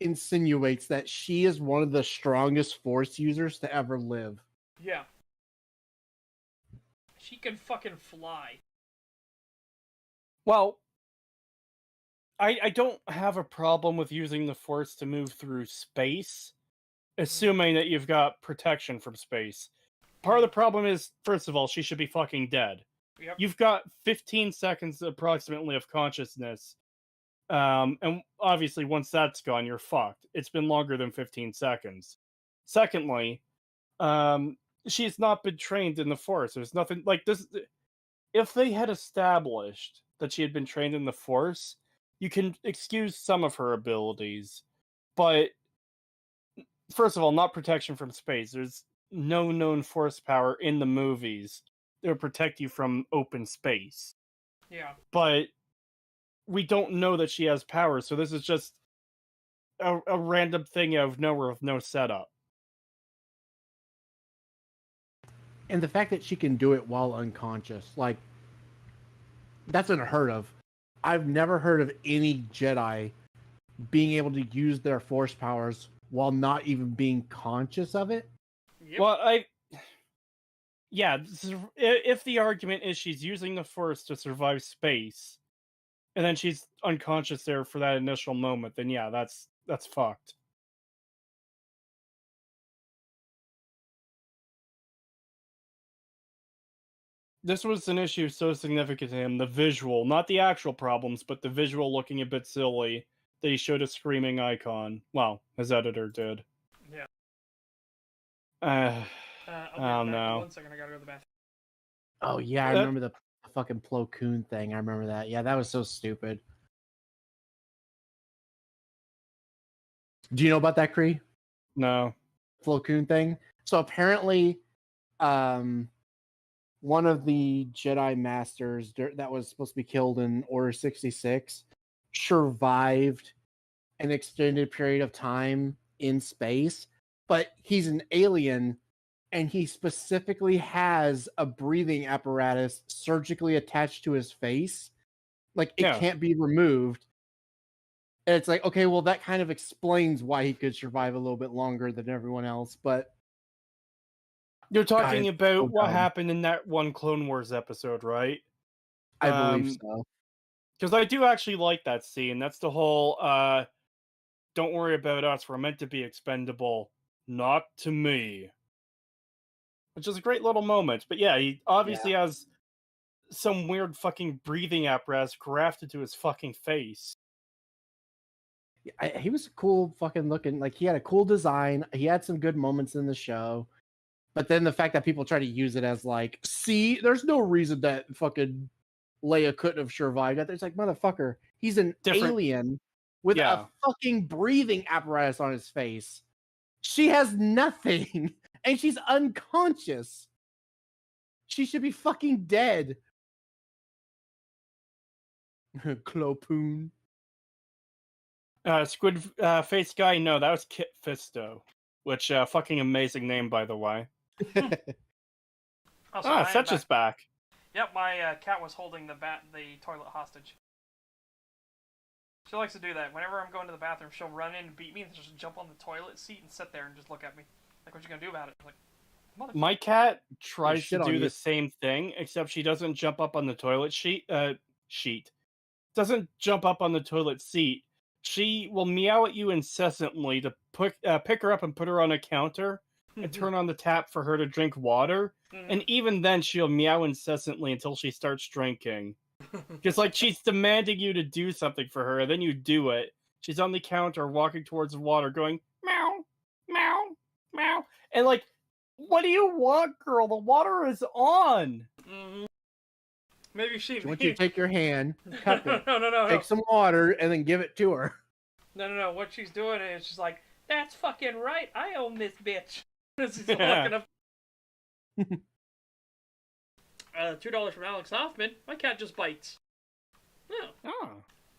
insinuates that she is one of the strongest force users to ever live. Yeah. She can fucking fly. Well, I don't have a problem with using the Force to move through space, assuming that you've got protection from space. Part of the problem is, first of all, she should be fucking dead. Yep. You've got 15 seconds approximately of consciousness. And obviously, once that's gone, you're fucked. It's been longer than 15 seconds. Secondly, she's not been trained in the Force. There's nothing like this. If they had established that she had been trained in the Force, you can excuse some of her abilities. But first of all, not protection from space. There's no known Force power in the movies that would protect you from open space. Yeah. But we don't know that she has power, so this is just a random thing out of nowhere with no setup. And the fact that she can do it while unconscious, like, that's unheard of. I've never heard of any Jedi being able to use their force powers while not even being conscious of it. Yep. Well, yeah, if the argument is she's using the Force to survive space, and then she's unconscious there for that initial moment, then yeah, that's fucked. This was an issue so significant to him, the visual, not the actual problems, but the visual looking a bit silly, that he showed a screaming icon. Well, his editor did. Yeah. I I'll don't be back in know. 1 second. I gotta go to the bathroom. Oh yeah, I That- remember the fucking Plo Koon thing. I remember that. Yeah, that was so stupid. Do you know about that, Kree? No. Plo Koon thing? So apparently, one of the Jedi Masters that was supposed to be killed in Order 66 survived an extended period of time in space, but he's an alien and he specifically has a breathing apparatus surgically attached to his face. Like, it Yeah. can't be removed. And it's like, okay, well, that kind of explains why he could survive a little bit longer than everyone else, but You're talking God, about so what dumb. happened in that one Clone Wars episode, right? I believe so. Because I do actually like that scene. That's the whole, don't worry about us, we're meant to be expendable. Not to me. Which is a great little moment. But yeah, he obviously has some weird fucking breathing apparatus grafted to his fucking face. He was cool fucking looking. Like, he had a cool design. He had some good moments in the show. But then the fact that people try to use it as like, see, there's no reason that fucking Leia couldn't have survived that. It's like, motherfucker, he's an alien with a fucking breathing apparatus on his face. She has nothing, and she's unconscious. She should be fucking dead Clopoon. Squid face guy. No, that was Kit Fisto, which fucking amazing name, by the way. Also, I am Fetch is back. Yep, my cat was holding the toilet hostage. She likes to do that. Whenever I'm going to the bathroom, she'll run in and beat me and just jump on the toilet seat and sit there and just look at me. Like, what you gonna do about it? I'm like, My cat tries shit to on do you. the same thing, except she doesn't jump up on the toilet sheet. Doesn't jump up on the toilet seat. She will meow at you incessantly to pick her up and put her on a counter and turn on the tap for her to drink water. And even then, she'll meow incessantly until she starts drinking. Just like she's demanding you to do something for her, and then you do it. She's on the counter walking towards the water going, meow, meow, meow. And like, what do you want, girl? The water is on. Maybe she wants you to take your hand, cup it, no. take some water, and then give it to her. No. What she's doing is she's like, that's fucking right. I own this bitch. She's looking up. $2 from Alex Hoffman. My cat just bites. Oh.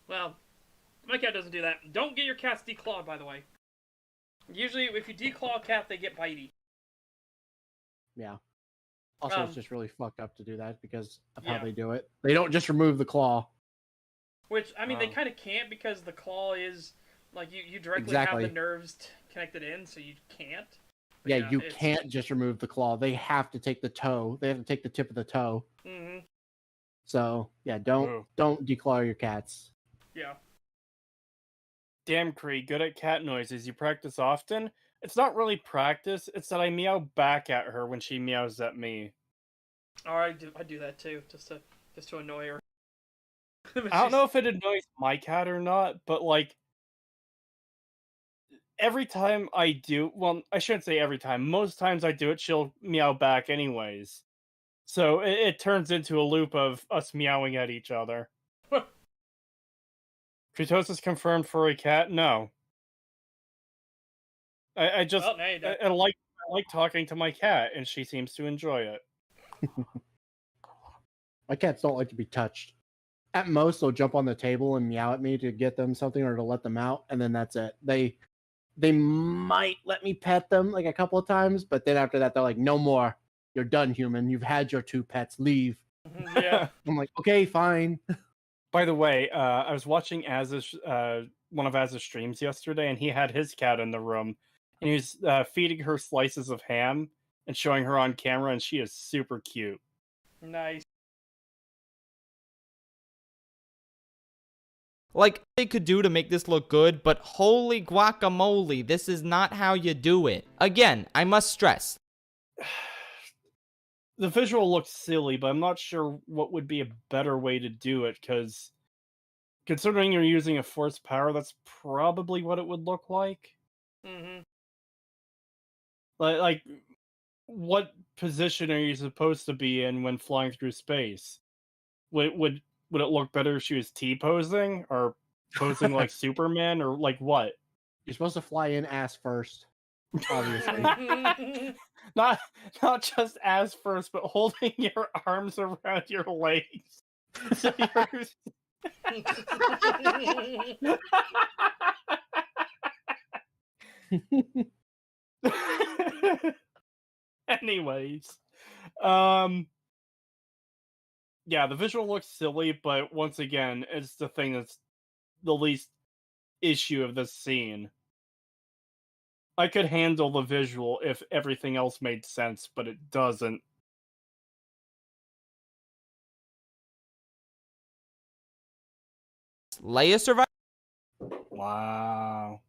Well, my cat doesn't do that. Don't get your cats declawed, by the way. Usually, if you declaw a cat, they get bitey. Yeah. Also, it's just really fucked up to do that because of Yeah. how they do it. They don't just remove the claw. Which, I mean, they kind of can't because the claw is, like, you directly Exactly. have the nerves connected in, so you can't. But, Yeah, you can't just remove the claw. They have to take the toe. They have to take the tip of the toe. Mm-hmm. So, yeah, don't declaw your cats. Yeah. Damn, Cree, good at cat noises. You practice often? It's not really practice. It's that I meow back at her when she meows at me. Oh, I do that too, just to annoy her. I don't know if it annoys my cat or not, but like every time I do, well, I shouldn't say every time. Most times I do it, she'll meow back anyways. So it turns into a loop of us meowing at each other. Creetosis confirmed for a cat? No. I just Well, now you do. I like talking to my cat, and she seems to enjoy it. My cats don't like to be touched. At most, they'll jump on the table and meow at me to get them something or to let them out, and then that's it. They might let me pet them like a couple of times, but then after that, they're like, "No more. You're done, human. You've had your 2 pets. Leave." Yeah. I'm like, "Okay, fine." By the way, I was watching Az's one of Az's streams yesterday, and he had his cat in the room, and he was feeding her slices of ham and showing her on camera, and she is super cute. Nice. Like, they could do to make this look good, but holy guacamole, this is not how you do it. Again, I must stress. The visual looks silly, but I'm not sure what would be a better way to do it, because considering you're using a force power, that's probably what it would look like. Mm-hmm. Like, what position are you supposed to be in when flying through space? Would it look better if she was T-posing, or posing like Superman, or like what? You're supposed to fly in ass first, obviously. Not just ass first, but holding your arms around your legs. So Anyways, yeah, the visual looks silly, but once again, it's the thing that's the least issue of this scene. I could handle the visual if everything else made sense, but it doesn't. Leia survived. Wow.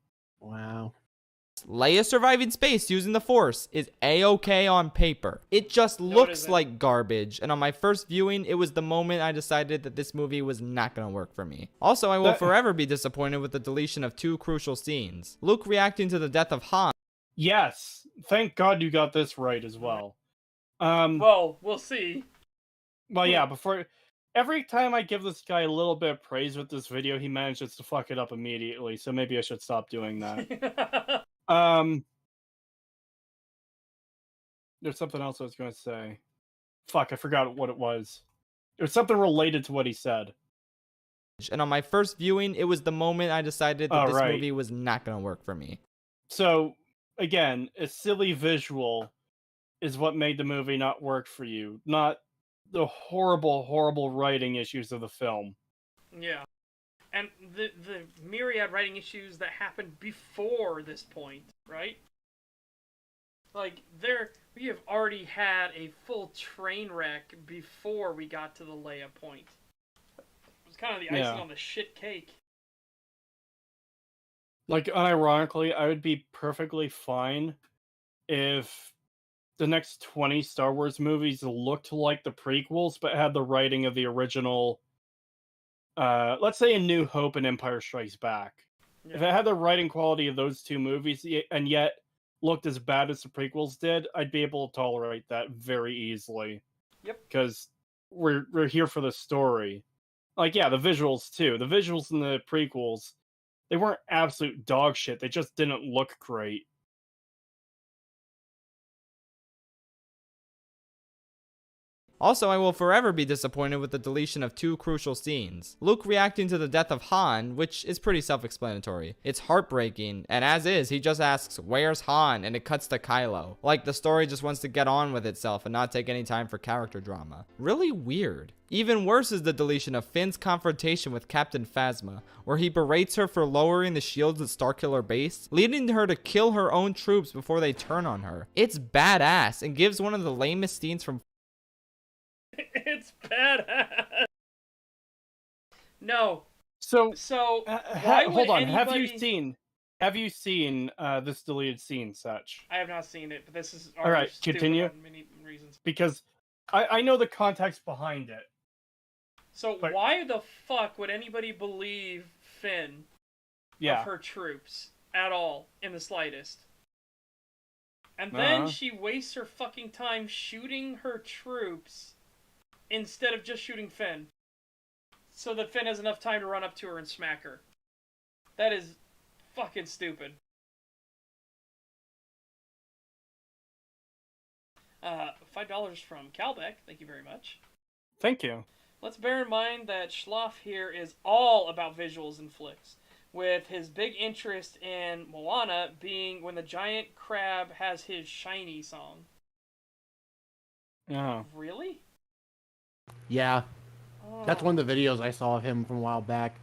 Leia surviving space using the Force is a-okay on paper. It just looks like garbage, and on my first viewing, it was the moment I decided that this movie was not gonna work for me. Also, I will forever be disappointed with the deletion of 2 crucial scenes. Luke reacting to the death of Han. Yes, thank God you got this right as well. Well, we'll see. Well, yeah, every time I give this guy a little bit of praise with this video, he manages to fuck it up immediately, so maybe I should stop doing that. There's something else I was going to say. Fuck, I forgot what it was. It was something related to what he said. And on my first viewing, it was the moment I decided that this right. movie was not going to work for me. So, again, a silly visual is what made the movie not work for you, not the horrible, horrible writing issues of the film. Yeah. And the myriad writing issues that happened before this point, right? Like, we have already had a full train wreck before we got to the Leia point. It was kind of the icing on the shit cake. Like, unironically, I would be perfectly fine if the next 20 Star Wars movies looked like the prequels, but had the writing of the original, let's say A New Hope and Empire Strikes Back. Yeah. If it had the writing quality of those two movies, and yet looked as bad as the prequels did, I'd be able to tolerate that very easily. Yep. Because we're here for the story. Like, yeah, the visuals too. The visuals in the prequels, they weren't absolute dog shit. They just didn't look great. Also, I will forever be disappointed with the deletion of 2 crucial scenes. Luke reacting to the death of Han, which is pretty self-explanatory. It's heartbreaking, and as is, he just asks, "Where's Han?" and it cuts to Kylo. Like, the story just wants to get on with itself and not take any time for character drama. Really weird. Even worse is the deletion of Finn's confrontation with Captain Phasma, where he berates her for lowering the shields at Starkiller Base, leading her to kill her own troops before they turn on her. It's badass, and gives one of the lamest scenes from It's badass. No. So why would hold on. anybody... Have you seen this deleted scene, Such? I have not seen it, but this is all right. stupid Continue. on many reasons. Because I know the context behind it. So why the fuck would anybody believe Finn of her troops at all in the slightest? And then she wastes her fucking time shooting her troops instead of just shooting Finn, so that Finn has enough time to run up to her and smack her. That is fucking stupid. $5 from Calbeck, thank you very much. Thank you. Let's bear in mind that Schloff here is all about visuals and flicks, with his big interest in Moana being when the giant crab has his shiny song. Oh. Really? Yeah. That's one of the videos I saw of him from a while back.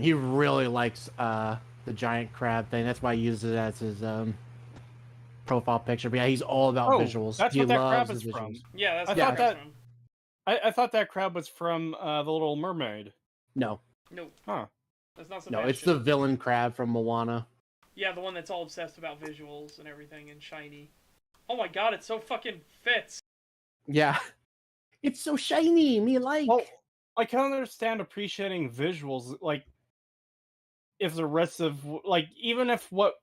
He really likes the giant crab thing. That's why he uses it as his profile picture. But yeah, he's all about visuals. That's he what that loves crab is his from. visuals. Yeah, that's I what thought that's that. from. I thought that crab was from The Little Mermaid. No. No. Huh. That's not No, Sebastian. it's the villain crab from Moana. Yeah, the one that's all obsessed about visuals and everything and shiny. Oh my god, it so fucking fits. Yeah. It's so shiny, me like. Well, I can understand appreciating visuals, like, if the rest of, like, even if what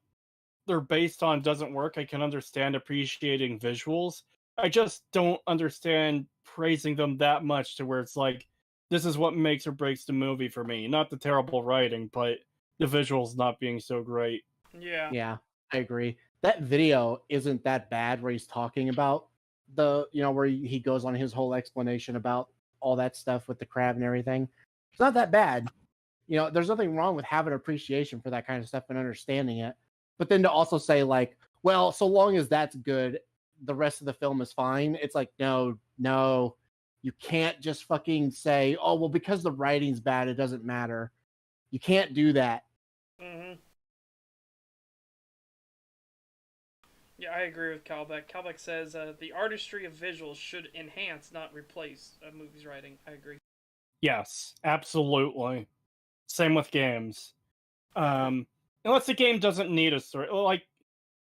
they're based on doesn't work, I can understand appreciating visuals. I just don't understand praising them that much to where it's like, this is what makes or breaks the movie for me. Not the terrible writing, but the visuals not being so great. Yeah. Yeah, I agree. That video isn't that bad where he's talking about where he goes on his whole explanation about all that stuff with the crab and everything. It's not that bad. There's nothing wrong with having appreciation for that kind of stuff and understanding it. But then to also say like, well, so long as that's good, the rest of the film is fine. It's like, no, you can't just fucking say, oh, well, because the writing's bad, it doesn't matter. You can't do that. Mm-hmm. Yeah, I agree with Calbeck. Calbeck says the artistry of visuals should enhance, not replace a movie's writing. I agree. Yes, absolutely. Same with games. Unless the game doesn't need a story. Like,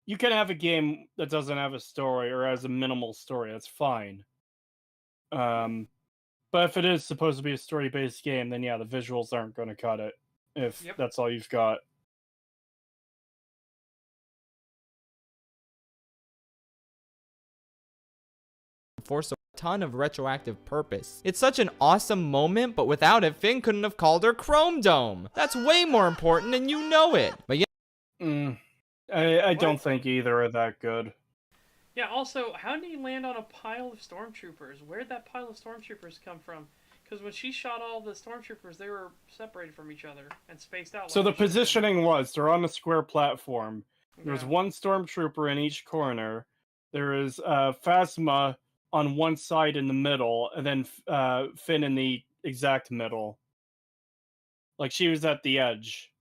you can have a game that doesn't have a story or has a minimal story. That's fine. But if it is supposed to be a story-based game, then yeah, the visuals aren't going to cut it if that's all you've got. Force a ton of retroactive purpose. It's such an awesome moment, but without it, Finn couldn't have called her Chrome Dome. That's way more important, and you know it. But yeah. I don't think either are that good. Yeah, also, how did he land on a pile of stormtroopers? Where'd that pile of stormtroopers come from? Because when she shot all the stormtroopers, they were separated from each other and spaced out. So like the they should have been. positioning was they're on a square platform. There's Yeah. one stormtrooper in each corner. There is Phasma on one side in the middle, and then Finn in the exact middle. Like she was at the edge,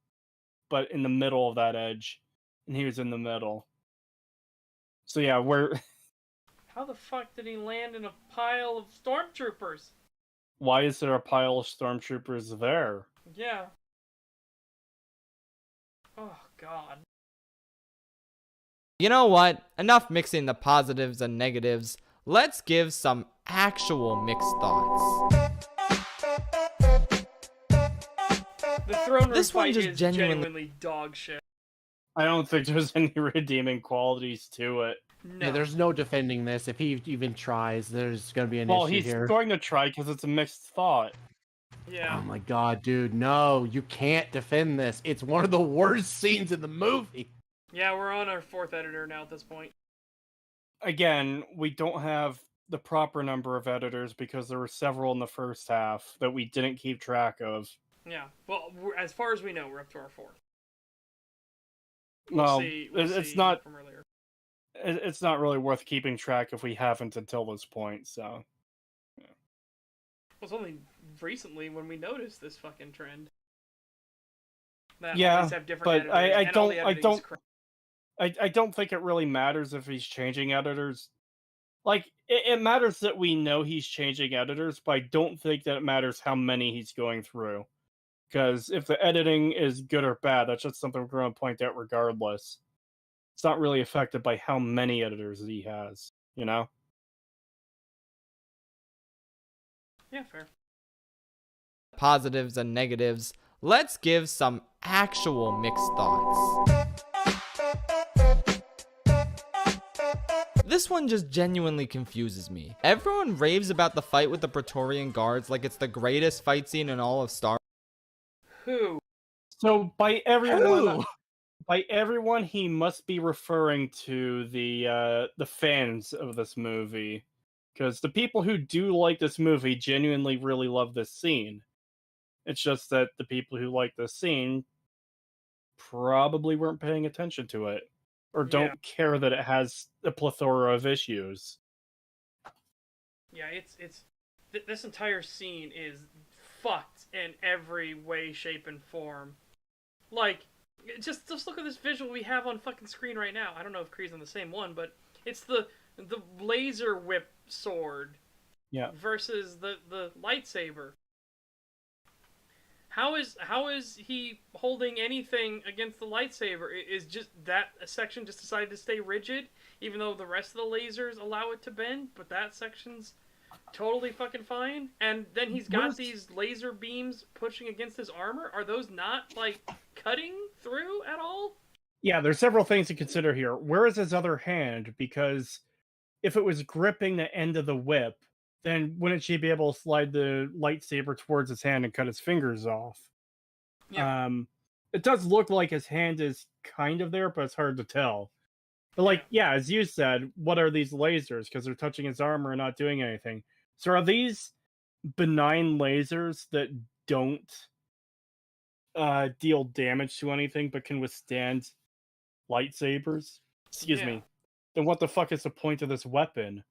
but in the middle of that edge, and he was in the middle. So yeah, How the fuck did he land in a pile of stormtroopers? why is there a pile of stormtroopers there? Yeah. Oh, God. You know what? Enough mixing the positives and negatives. Let's give some actual mixed thoughts. The throne room This one fight just is genuinely- genuinely dog shit. I don't think there's any redeeming qualities to it. No. Yeah, there's no defending this. If he even tries, there's gonna be an Well, issue he's here. going to try because it's a mixed thought. Yeah. Oh my god, dude, no, you can't defend this. It's one of the worst scenes in the movie. Yeah, we're on our 4th editor now at this point. Again, we don't have the proper number of editors because there were several in the first half that we didn't keep track of. Yeah. Well, as far as we know, we're up to our 4th. Well, We'll it's see not. from earlier. It's not really worth keeping track if we haven't until this point. So It was only recently when we noticed this fucking trend. That all Yeah, these have different but editors, I and all don't- the I editing's don't- crap. I don't think it really matters if he's changing editors. Like it matters that we know he's changing editors, but I don't think that it matters how many he's going through. Because if the editing is good or bad, that's just something we're going to point out regardless. It's not really affected by how many editors he has, you know? Yeah, fair. Positives and negatives. Let's give some actual mixed thoughts. This one just genuinely confuses me. Everyone raves about the fight with the Praetorian Guards like it's the greatest fight scene in all of Star Wars. Who? So by everyone, Who? he must be referring to the fans of this movie, because the people who do like this movie genuinely really love this scene. It's just that the people who like this scene probably weren't paying attention to it, or don't care that it has a plethora of issues. Yeah, this entire scene is fucked in every way, shape, and form. Like, just look at this visual we have on fucking screen right now. I don't know if Kree's on the same one, but it's the laser whip sword versus the lightsaber. How is he holding anything against the lightsaber? Is just that a section just decided to stay rigid, even though the rest of the lasers allow it to bend, but that section's totally fucking fine? And then he's got these laser beams pushing against his armor. Are those not, like, cutting through at all? Yeah, there's several things to consider here. Where is his other hand? Because if it was gripping the end of the whip, then wouldn't she be able to slide the lightsaber towards his hand and cut his fingers off? Yeah. It does look like his hand is kind of there, but it's hard to tell. But like, yeah, as you said, what are these lasers? Because they're touching his armor and not doing anything. So are these benign lasers that don't deal damage to anything but can withstand lightsabers? Excuse me. Then what the fuck is the point of this weapon?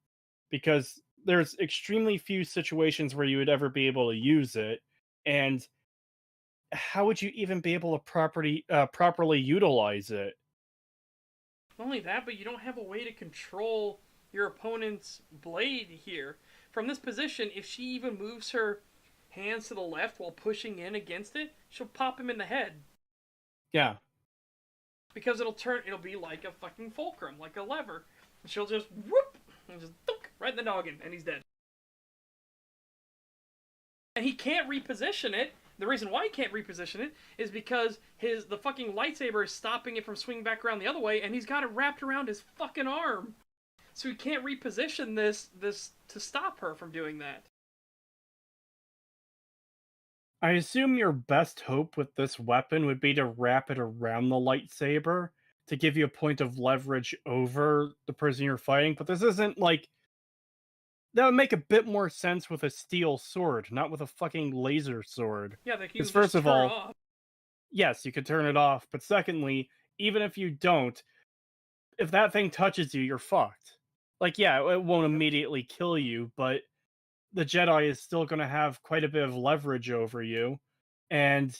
Because there's extremely few situations where you would ever be able to use it, and how would you even be able to properly utilize it? Not only that, but you don't have a way to control your opponent's blade here. From this position, if she even moves her hands to the left while pushing in against it, she'll pop him in the head. Yeah. Because it'll be like a fucking fulcrum, like a lever. She'll just whoop, and just thunk, right in the noggin, and he's dead. And he can't reposition it. The reason why he can't reposition it is because the fucking lightsaber is stopping it from swinging back around the other way, and he's got it wrapped around his fucking arm. So he can't reposition this to stop her from doing that. I assume your best hope with this weapon would be to wrap it around the lightsaber to give you a point of leverage over the person you're fighting, but this isn't like that would make a bit more sense with a steel sword, not with a fucking laser sword. Yeah, they can Because just first of turn all, off. yes, you could turn it off, but secondly, even if you don't, if that thing touches you, you're fucked. Like, yeah, it won't immediately kill you, but the Jedi is still going to have quite a bit of leverage over you, and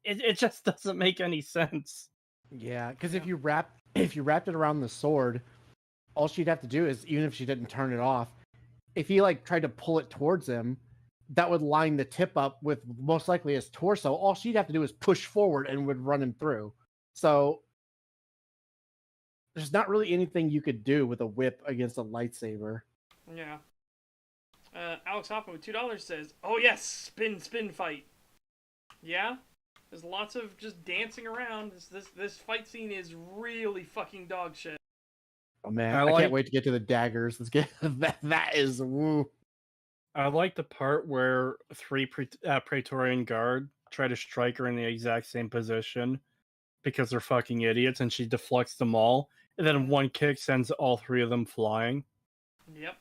it just doesn't make any sense. Yeah, because Yeah. if you wrapped it around the sword, all she'd have to do is, even if she didn't turn it off, if he like tried to pull it towards him, that would line the tip up with most likely his torso. All she'd have to do is push forward and would run him through. So there's not really anything you could do with a whip against a lightsaber. Yeah. Alex Hoffman with $2 says, "Oh yes, spin fight." Yeah, there's lots of just dancing around. This fight scene is really fucking dog shit. Oh man, I can't wait to get to the daggers. Let's get that is woo. I like the part where three Praetorian guard try to strike her in the exact same position because they're fucking idiots, and she deflects them all, and then one kick sends all three of them flying. Yep.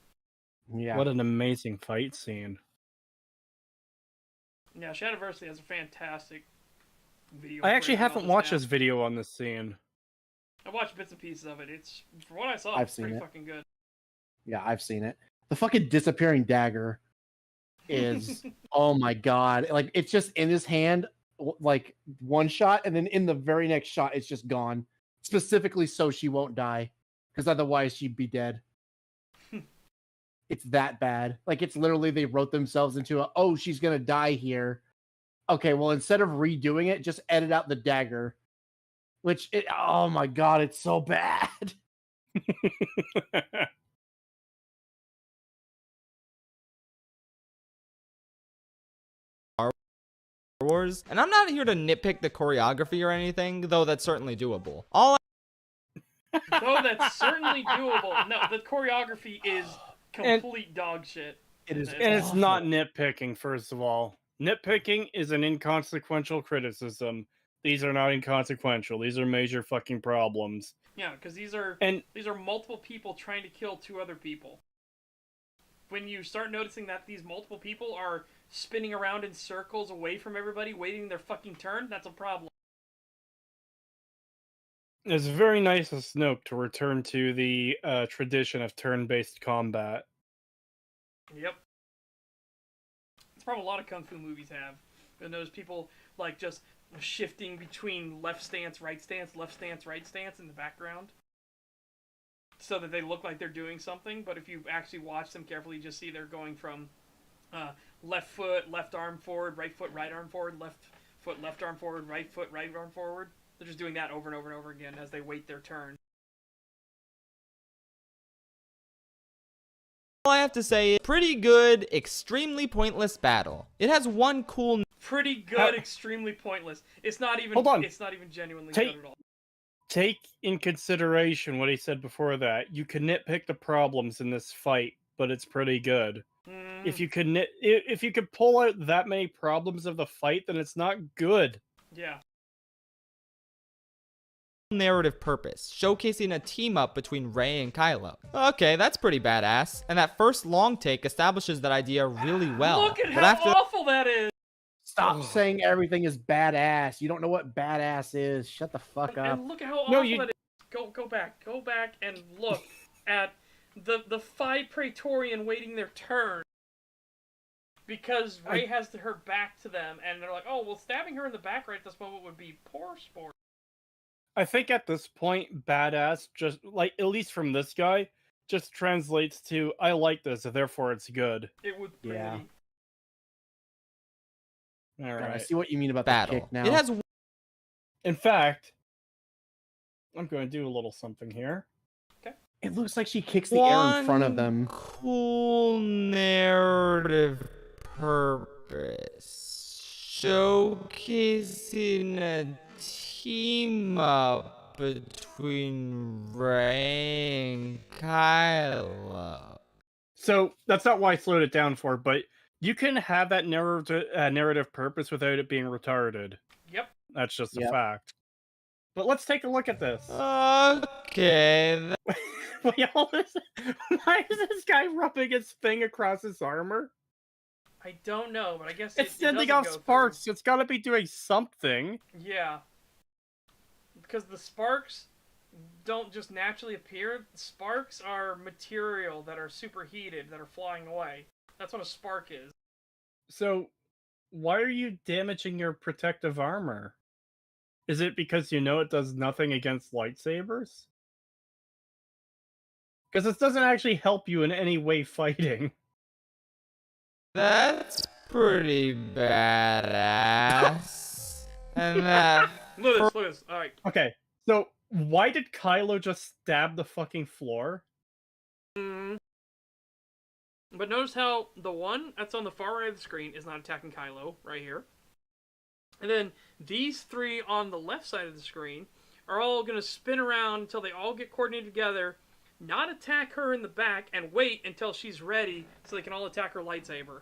Yeah. What an amazing fight scene. Yeah, Shadowversity has a fantastic video. I actually breaking all haven't this watched down. this video on this scene. I watched bits and pieces of it. It's, from what I saw, I've it's seen pretty it. fucking good. Yeah, I've seen it. The fucking disappearing dagger is oh my god. Like it's just in his hand like one shot, and then in the very next shot it's just gone. Specifically so she won't die. Because otherwise she'd be dead. It's that bad. Like it's literally they wrote themselves into a oh, she's gonna die here. Okay, well instead of redoing it, just edit out the dagger. Which oh my god, it's so bad. Wars, and I'm not here to nitpick the choreography or anything, though that's certainly doable. All Though that's certainly doable. No, the choreography is complete dog shit. It is, And it's not nitpicking, first of all. Nitpicking is an inconsequential criticism. These are not inconsequential. These are major fucking problems. Yeah, because these are multiple people trying to kill two other people. When you start noticing that these multiple people are spinning around in circles away from everybody, waiting their fucking turn, that's a problem. It's very nice of Snoke to return to the tradition of turn-based combat. Yep. It's a problem a lot of kung fu movies have. And those people like just shifting between left stance, right stance, left stance, right stance in the background. So that they look like they're doing something, but if you actually watch them carefully, you just see they're going from left foot, left arm forward, right foot, right arm forward, left foot, left arm forward, right foot, right arm forward. They're just doing that over and over and over again as they wait their turn. I have to say is pretty good, extremely pointless battle. It has one cool. Pretty good, extremely pointless. It's not even. Hold on. It's not even genuinely good at all. Take in consideration what he said before that. You can nitpick the problems in this fight, but it's pretty good. If you could pull out that many problems of the fight, then it's not good. Yeah. Narrative purpose, showcasing a team-up between Rey and Kylo. Okay, that's pretty badass. And that first long take establishes that idea really well. Look at but how after awful that is! Stop saying everything is badass. You don't know what badass is. Shut the fuck up. And look at how awful that is. Go back and look at the 5 Praetorian waiting their turn. Because Rey has her back to them, and they're like, oh, well, stabbing her in the back right at this moment would be poor sport. I think at this point, badass, just like, at least from this guy, just translates to, I like this, therefore it's good. It would be. Yeah. All right. I see what you mean about battle. the kick now. It has. In fact, I'm going to do a little something here. It looks like she kicks the air in front of them. Cool narrative purpose, showcasing a team up between Rey and Kylo. So that's not why I slowed it down for, but you can have that narrative purpose without it being retarded. Yep. That's just a fact. But let's take a look at this. Okay. Why is this guy rubbing his thing across his armor? I don't know, but I guess It's it sending doesn't off go through. sparks. It's got to be doing something. Yeah. Because the sparks don't just naturally appear. The sparks are material that are superheated, that are flying away. That's what a spark is. So, why are you damaging your protective armor? Is it because you know it does nothing against lightsabers? Because this doesn't actually help you in any way fighting. That's pretty badass. And that. Look at this. Alright. Okay, so why did Kylo just stab the fucking floor? But notice how the one that's on the far right of the screen is not attacking Kylo, right here. And then these three on the left side of the screen are all going to spin around until they all get coordinated together, not attack her in the back, and wait until she's ready so they can all attack her lightsaber.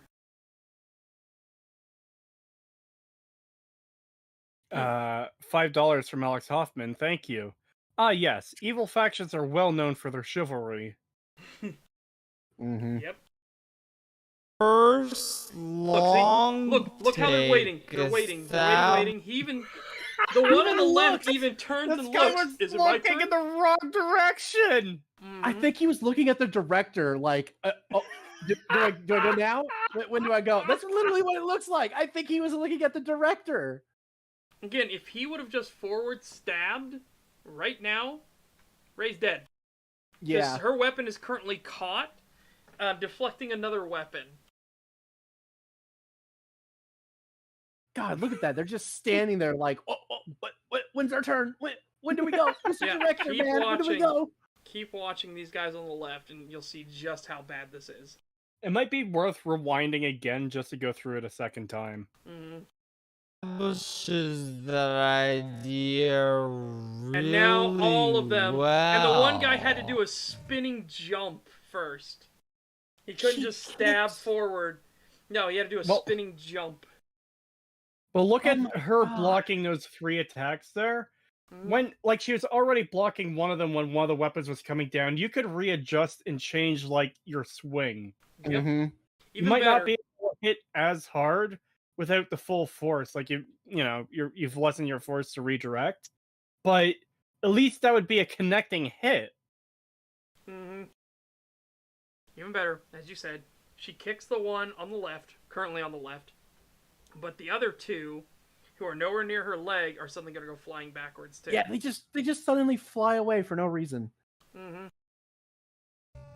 $5 from Alex Hoffman, thank you. Ah, yes, evil factions are well known for their chivalry. Mm-hmm. Yep. First long. Look how they're waiting. They're waiting. They're waiting. He even the one on the left even turns This and guy looks. was Is it my looking turn? in the wrong direction. I think he was looking at the director, like, do I go now? When do I go? That's literally what it looks like. I think he was looking at the director. Again, if he would have just forward stabbed right now, Rey's dead. Yeah. Her weapon is currently caught, deflecting another weapon. God, look at that. They're just standing there like, when's our turn? When do we go? Mr. Yeah, Director, keep man, when do we watching. go? Keep watching these guys on the left, and you'll see just how bad this is. It might be worth rewinding again just to go through it a second time. Pushes that idea really And now all of them. well. And the one guy had to do a spinning jump first. He couldn't just stab forward. No, he had to do a spinning jump. But look at my her God. blocking those 3 attacks there. When, like, she was already blocking one of them when one of the weapons was coming down, you could readjust and change, like, your swing. Yep. Mm-hmm. You Even might better. not be able to hit as hard without the full force. Like, you've lessened your force to redirect. But at least that would be a connecting hit. Even better, as you said, she kicks the one on the left, currently on the left, but the other two, who are nowhere near her leg, are suddenly going to go flying backwards too. Yeah, they just suddenly fly away for no reason.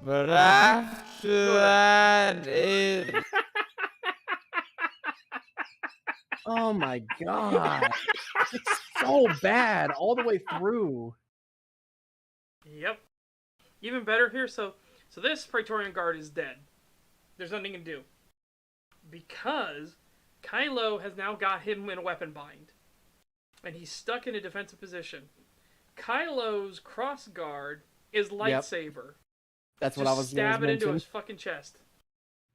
But after that, it. Oh my God. It's so bad all the way through. Yep. Even better here, so this Praetorian Guard is dead. There's nothing to do. Because Kylo has now got him in a weapon bind. And he's stuck in a defensive position. Kylo's cross guard is lightsaber. That's what Just I was stab it into mention. his fucking chest.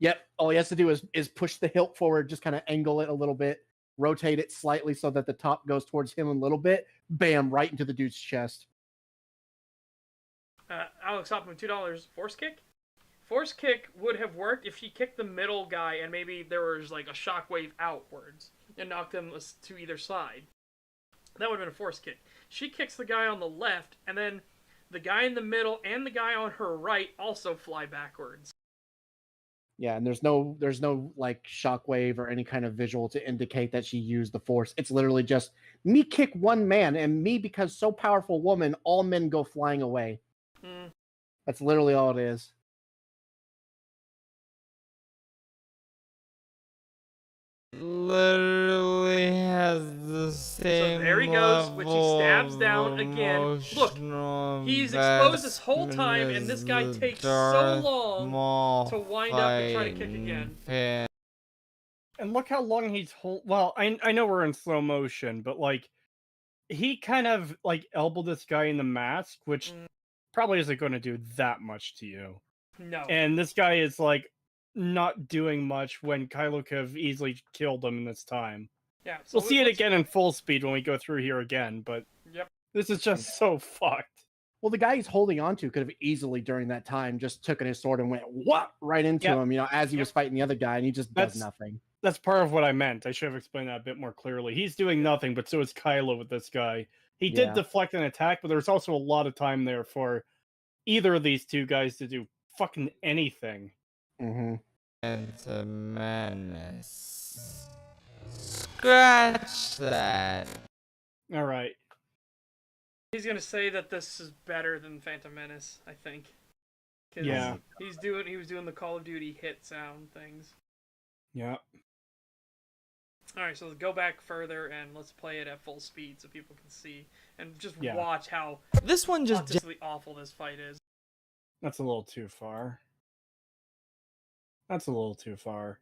Yep. All he has to do is push the hilt forward, just kind of angle it a little bit, rotate it slightly so that the top goes towards him a little bit. Bam, right into the dude's chest. Alex Hoffman, $2. Force kick? Force kick would have worked if she kicked the middle guy and maybe there was like a shockwave outwards and knocked them to either side. That would have been a force kick. She kicks the guy on the left, and then the guy in the middle and the guy on her right also fly backwards. Yeah, and there's no like shockwave or any kind of visual to indicate that she used the force. It's literally just me kick one man, and me, because so powerful woman, all men go flying away. That's literally all it is. Literally has the same. So there he goes, which he stabs down again. Look, he's exposed this whole time, and this guy takes so long to wind up and try to kick again. And look how long he's well, I know we're in slow motion, but like he kind of like elbowed this guy in the mask, which probably isn't going to do that much to you. No. And this guy is like not doing much when Kylo could have easily killed him in this time. Yeah, so we'll see it again in full speed when we go through here again, but yep. This is just so fucked. Well, the guy he's holding on to could have easily during that time just taken his sword and went right into Yep. him, as he was fighting the other guy, and he just does nothing. That's part of what I meant. I should have explained that a bit more clearly. He's doing nothing, but so is Kylo with this guy. He did deflect an attack, but there's also a lot of time there for either of these two guys to do fucking anything. Mm-hmm. Phantom Menace. Scratch that. All right. He's gonna say that this is better than Phantom Menace, I think. Yeah. He was doing the Call of Duty hit sound things. Yeah. Alright, so let's go back further and let's play it at full speed so people can see. And just watch how This one just autistically awful this fight is. That's a little too far. That's a little too far.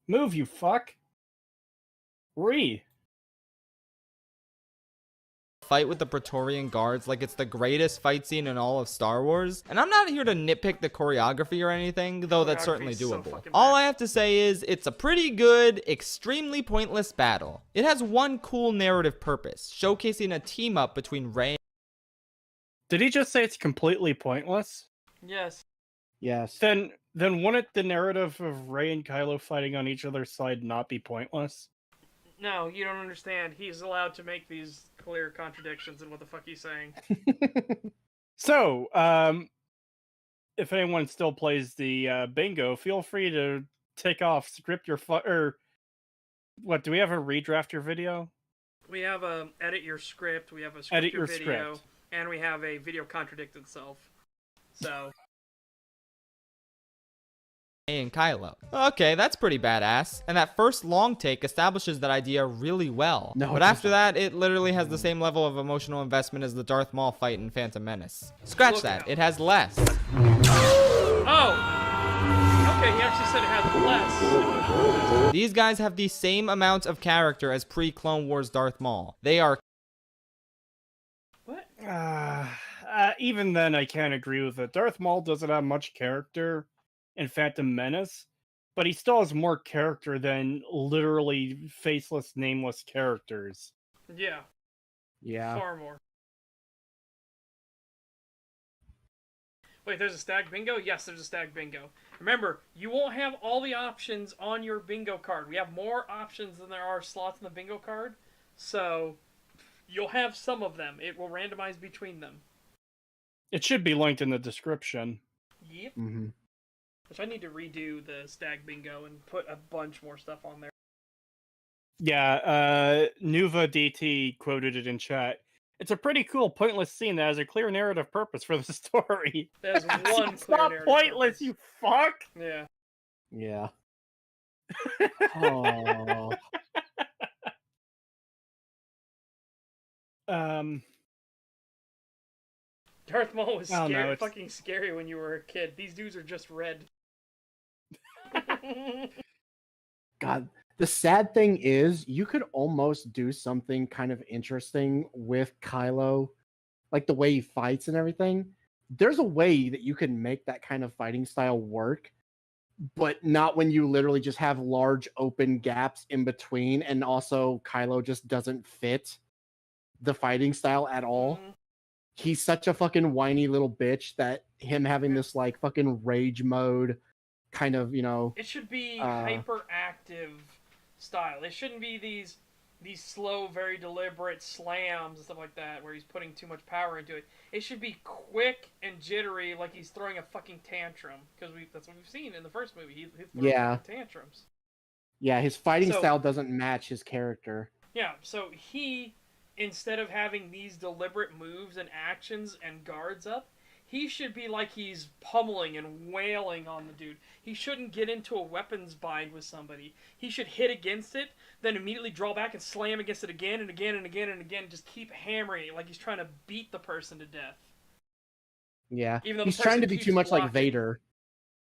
Move, you fuck. fight with the Praetorian Guards like it's the greatest fight scene in all of Star Wars. And I'm not here to nitpick the choreography or anything, though that's certainly doable. All I have to say is it's a pretty good, extremely pointless battle. It has one cool narrative purpose, showcasing a team up between Rey. Did he just say it's completely pointless? Yes. Yes. Then wouldn't the narrative of Rey and Kylo fighting on each other's side not be pointless? No, you don't understand. He's allowed to make these clear contradictions in what the fuck he's saying. So, if anyone still plays the bingo, feel free to take off, script your what, do we have a redraft your video? We have a edit your script, we have a script Edit your your video, script. and we have a video contradict itself. So... and Kylo. Okay, that's pretty badass. And that first long take establishes that idea really well. No, but after that, it literally has the same level of emotional investment as the Darth Maul fight in Phantom Menace. Scratch that, it has less. Oh! Okay, he actually said it has less. These guys have the same amount of character as pre-Clone Wars Darth Maul. They are... What? Even then, I can't agree with it. Darth Maul doesn't have much character in Phantom Menace, but he still has more character than literally faceless, nameless characters. Yeah. Yeah. Far more. Wait, there's a STAG bingo? Yes, there's a STAG bingo. Remember, you won't have all the options on your bingo card. We have more options than there are slots in the bingo card, so you'll have some of them. It will randomize between them. It should be linked in the description. Yep. Mm-hmm. Which I need to redo the STAG bingo and put a bunch more stuff on there. Yeah, Nuva DT quoted it in chat. It's a pretty cool, pointless scene that has a clear narrative purpose for the story. There's one It's clear not narrative pointless, purpose. you fuck! Yeah. Yeah. Oh. Darth Maul was Oh, no, fucking scary when you were a kid. These dudes are just red. God, the sad thing is you could almost do something kind of interesting with Kylo, like the way he fights and everything. There's a way that you can make that kind of fighting style work, but not when you literally just have large open gaps in between, and also Kylo just doesn't fit the fighting style at all. Mhm. He's such a fucking whiny little bitch that him having this like fucking rage mode kind of, It should be hyperactive style. It shouldn't be these slow, very deliberate slams and stuff like that where he's putting too much power into it. It should be quick and jittery, like he's throwing a fucking tantrum. Because that's what we've seen in the first movie. He's throwing fucking tantrums. Yeah, his fighting style doesn't match his character. Yeah, so he, instead of having these deliberate moves and actions and guards up, he should be like he's pummeling and wailing on the dude. He shouldn't get into a weapons bind with somebody. He should hit against it, then immediately draw back and slam against it again and again and again and again. Just keep hammering it like he's trying to beat the person to death. Yeah, Even though he's the trying to person be keeps too much like blocking. Vader.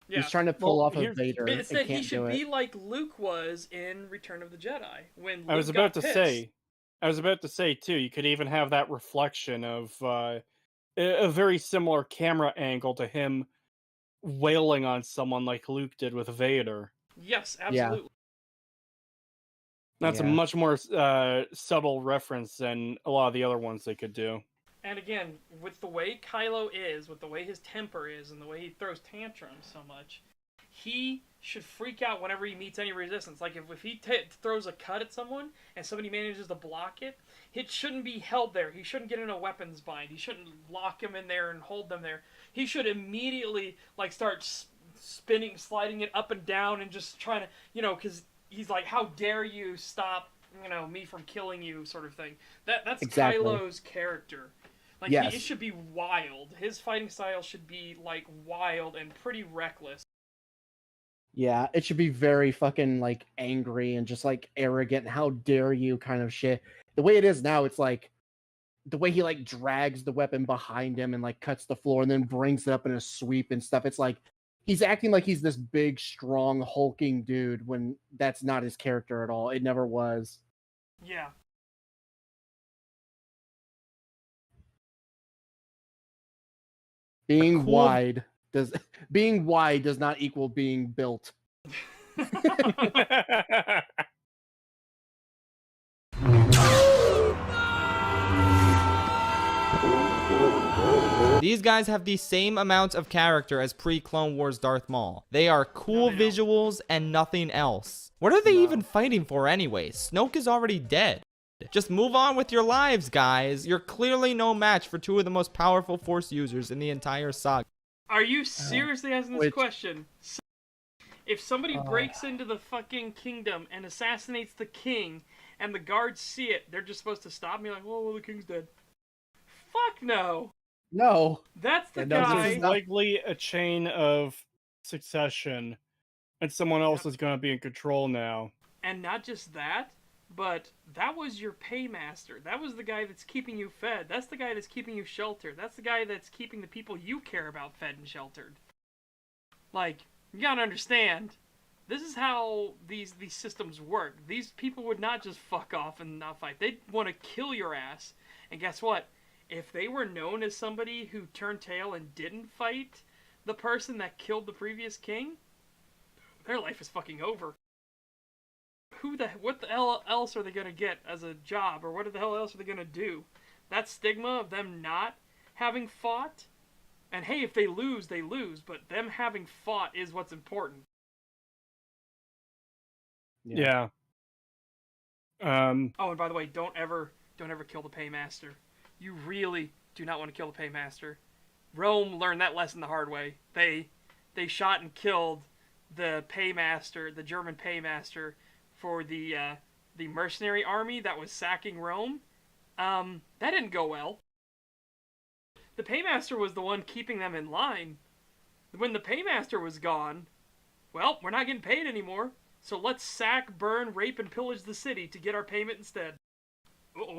Yeah. He's trying to pull off of here's- Vader. But instead, and he can't should do be it. like Luke was in Return of the Jedi. When Luke I was about got to pissed. say, too, you could even have that reflection of a very similar camera angle to him wailing on someone like Luke did with Vader. Yes, absolutely. That's a Yeah. much more subtle reference than a lot of the other ones they could do. And again, with the way Kylo is, with the way his temper is, and the way he throws tantrums so much, he should freak out whenever he meets any resistance. Like, if he throws a cut at someone, and somebody manages to block it, it shouldn't be held there. He shouldn't get in a weapons bind. He shouldn't lock him in there and hold them there. He should immediately, like, start spinning, sliding it up and down, and just trying to, because he's like, how dare you stop, me from killing you, sort of thing. That's Exactly. Kylo's character. Like, Yes. he should be wild. His fighting style should be, like, wild and pretty reckless. Yeah, it should be very fucking, like, angry and just, like, arrogant. How dare you kind of shit. The way it is now, it's like, the way he, like, drags the weapon behind him and, like, cuts the floor and then brings it up in a sweep and stuff. It's like, he's acting like he's this big, strong, hulking dude when that's not his character at all. It never was. Yeah. Being cool- wide does not equal being built. These guys have the same amount of character as pre-Clone Wars Darth Maul. They are cool No, they don't. visuals and nothing else. What are they even fighting for anyway? Snoke is already dead. Just move on with your lives, guys. You're clearly no match for two of the most powerful Force users in the entire saga. Are you seriously asking this Which- question? If somebody breaks into the fucking kingdom and assassinates the king, and the guards see it, they're just supposed to stop me like, oh, well, the king's dead. Fuck no. No. That's the Yeah, no, this guy. is There's likely a chain of succession, and someone else is going to be in control now. And not just that, but that was your paymaster. That was the guy that's keeping you fed. That's the guy that's keeping you sheltered. That's the guy that's keeping the people you care about fed and sheltered. Like, you gotta understand, this is how these systems work. These people would not just fuck off and not fight. They'd want to kill your ass. And guess what? If they were known as somebody who turned tail and didn't fight the person that killed the previous king, their life is fucking over. What the hell else are they gonna get as a job, or what the hell else are they gonna do? That stigma of them not having fought, and hey, if they lose, they lose, but them having fought is what's important. Yeah. Oh, and by the way, don't ever kill the paymaster. You really do not want to kill the paymaster. Rome learned that lesson the hard way. They shot and killed the paymaster, the German paymaster, for the mercenary army that was sacking Rome. That didn't go well. The paymaster was the one keeping them in line. When the paymaster was gone, well, we're not getting paid anymore, so let's sack, burn, rape, and pillage the city to get our payment instead. Uh-oh.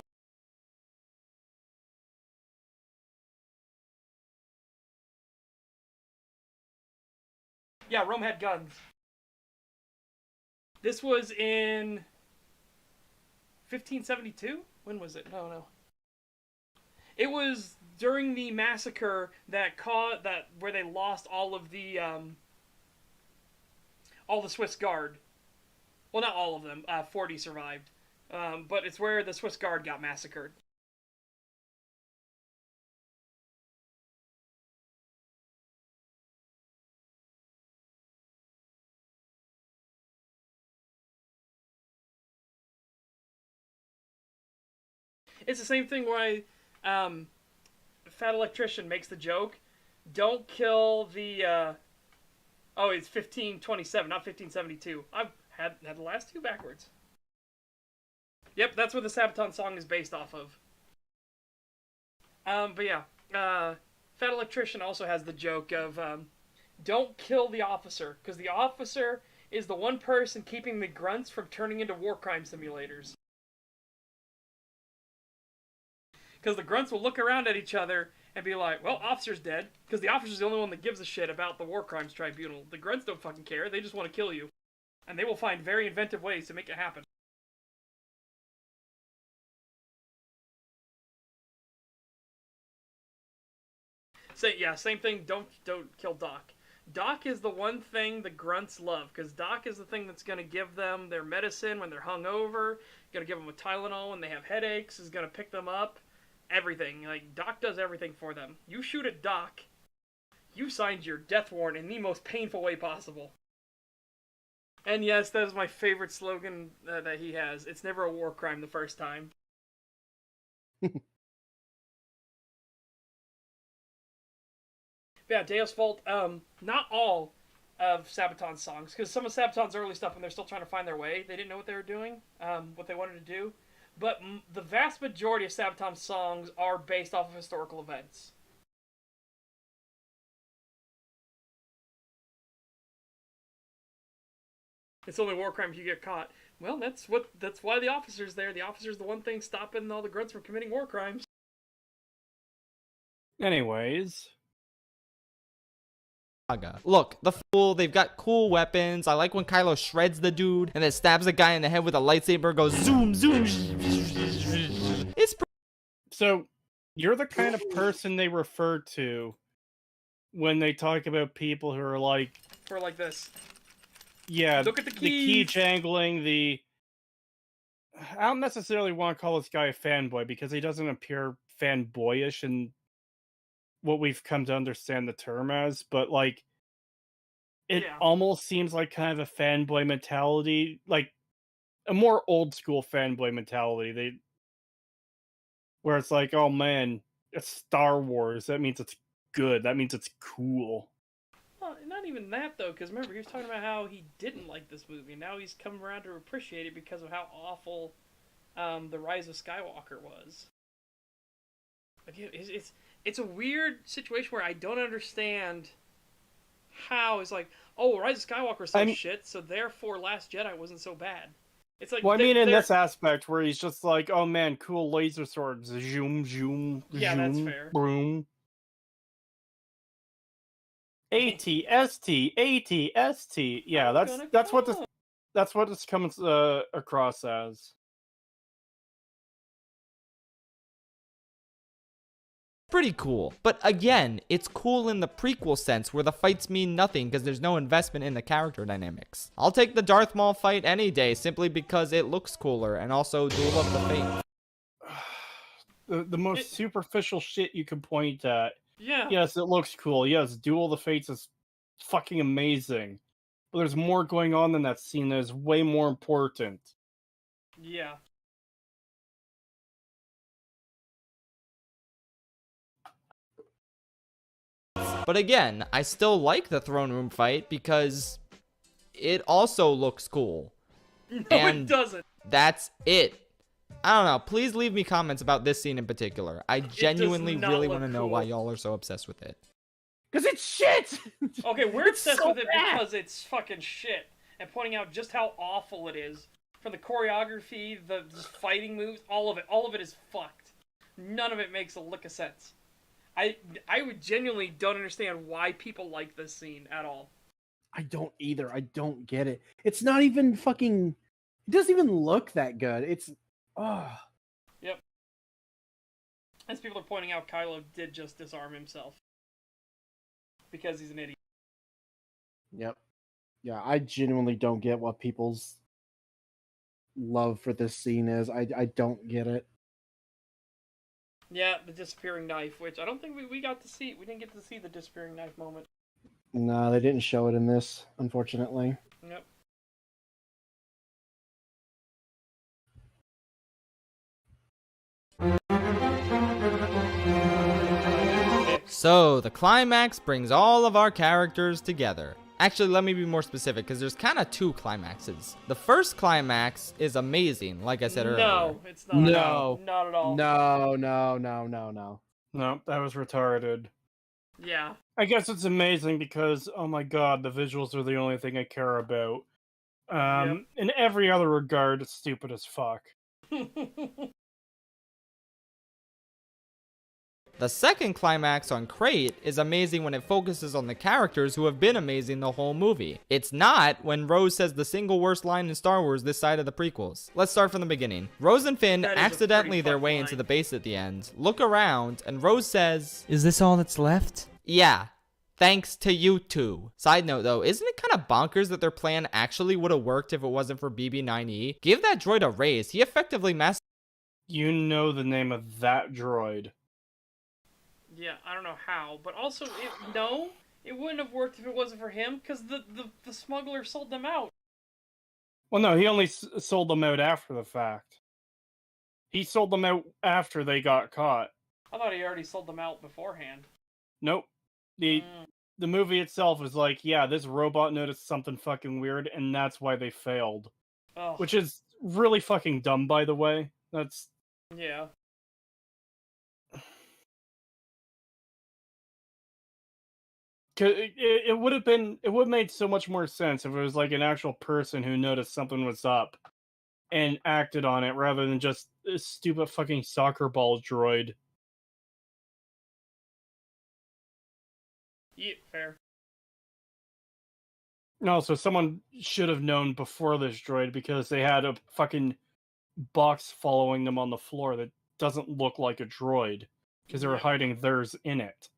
Yeah, Rome had guns. This was in 1572? When was it? No. It was during the massacre where they lost all the Swiss Guard. Well, not all of them. 40 survived. But it's where the Swiss Guard got massacred. It's the same thing where Fat Electrician makes the joke, don't kill the, it's 1527, not 1572. I've had the last two backwards. Yep, that's what the Sabaton song is based off of. But yeah, Fat Electrician also has the joke of, don't kill the officer, because the officer is the one person keeping the grunts from turning into war crime simulators. Because the grunts will look around at each other and be like, well, officer's dead. Because the officer's the only one that gives a shit about the War Crimes Tribunal. The grunts don't fucking care. They just want to kill you. And they will find very inventive ways to make it happen. So, yeah, same thing. Don't kill Doc. Doc is the one thing the grunts love, because Doc is the thing that's going to give them their medicine when they're hungover, going to give them a Tylenol when they have headaches, is going to pick them up, everything. Like, Doc does everything for them. You shoot at Doc, you signed your death warrant in the most painful way possible. And yes, that is my favorite slogan that he has. It's never a war crime the first time. Yeah, Deus Vult, not all of Sabaton's songs, because some of Sabaton's early stuff, when they're still trying to find their way, they didn't know what they were doing, what they wanted to do. But the vast majority of Sabaton's songs are based off of historical events. It's only war crime if you get caught. Well, that's why the officer's there. The officer's the one thing stopping all the grunts from committing war crimes. Anyways. Look, the fool, they've got cool weapons. I like when Kylo shreds the dude and then stabs a guy in the head with a lightsaber, goes zoom, zoom. It's So, you're the kind of person they refer to when they talk about people who are like... For like this. Yeah, Look at the key keys. jangling, I don't necessarily want to call this guy a fanboy, because he doesn't appear fanboyish in what we've come to understand the term as, but like it almost seems like kind of a fanboy mentality, like a more old school fanboy mentality. Where it's like, oh man, it's Star Wars, that means it's good, that means it's cool. Well, not even that though, because remember he was talking about how he didn't like this movie, and now he's come around to appreciate it because of how awful the Rise of Skywalker was. Like it's a weird situation where I don't understand how it's like, oh, Rise of Skywalker's so shit, so therefore Last Jedi wasn't so bad. It's like, well, I mean, in this aspect where he's just like, oh man, cool laser swords, zoom, zoom, yeah, zoom, that's fair. Boom. ATST, ATST. Yeah, that's what this comes across as. pretty cool. But again, it's cool in the prequel sense where the fights mean nothing because there's no investment in the character dynamics. I'll take the Darth Maul fight any day simply because it looks cooler, and also Duel of the Fate. The most superficial shit you can point at. Yeah. Yes, it looks cool. Yes, Duel of the Fates is fucking amazing. But there's more going on than that scene that is way more important. Yeah. But again, I still like the throne room fight because it also looks cool. No, and it doesn't. That's it. I don't know. Please leave me comments about this scene in particular. I genuinely really want to know why y'all are so obsessed with it. Because it's shit! Okay, we're obsessed with it because it's fucking shit. And pointing out just how awful it is. From the choreography, the fighting moves, all of it is fucked. None of it makes a lick of sense. I would genuinely don't understand why people like this scene at all. I don't either. I don't get it. It's not even fucking... It doesn't even look that good. It's... Yep. As people are pointing out, Kylo did just disarm himself. Because he's an idiot. Yep. Yeah, I genuinely don't get what people's love for this scene is. I don't get it. Yeah, the disappearing knife, which I don't think we got to see. We didn't get to see the disappearing knife moment. No, they didn't show it in this, unfortunately. Yep. So, the climax brings all of our characters together. Actually, let me be more specific, because there's kind of two climaxes. The first climax is amazing, like I said earlier. No, it's not. No. Not at all. No. No, that was retarded. Yeah. I guess it's amazing because, oh my god, the visuals are the only thing I care about. In every other regard, it's stupid as fuck. The second climax on Crate is amazing when it focuses on the characters who have been amazing the whole movie. It's not when Rose says the single worst line in Star Wars this side of the prequels. Let's start from the beginning. Rose and Finn accidentally their way into the base at the end, look around, and Rose says, "Is this all that's left?" Yeah. Thanks to you two. Side note though, isn't it kind of bonkers that their plan actually would have worked if it wasn't for BB-9E? Give that droid a raise. He effectively mastered. You know the name of that droid. Yeah, I don't know how, but also, no, it wouldn't have worked if it wasn't for him, because the smuggler sold them out. Well, no, he only sold them out after the fact. He sold them out after they got caught. I thought he already sold them out beforehand. Nope. The movie itself is like, yeah, this robot noticed something fucking weird, and that's why they failed. Oh. Which is really fucking dumb, by the way. That's... Yeah. It would have made so much more sense if it was like an actual person who noticed something was up and acted on it rather than just a stupid fucking soccer ball droid. Yeah, fair. No, so someone should have known before this droid because they had a fucking box following them on the floor that doesn't look like a droid because they were hiding theirs in it.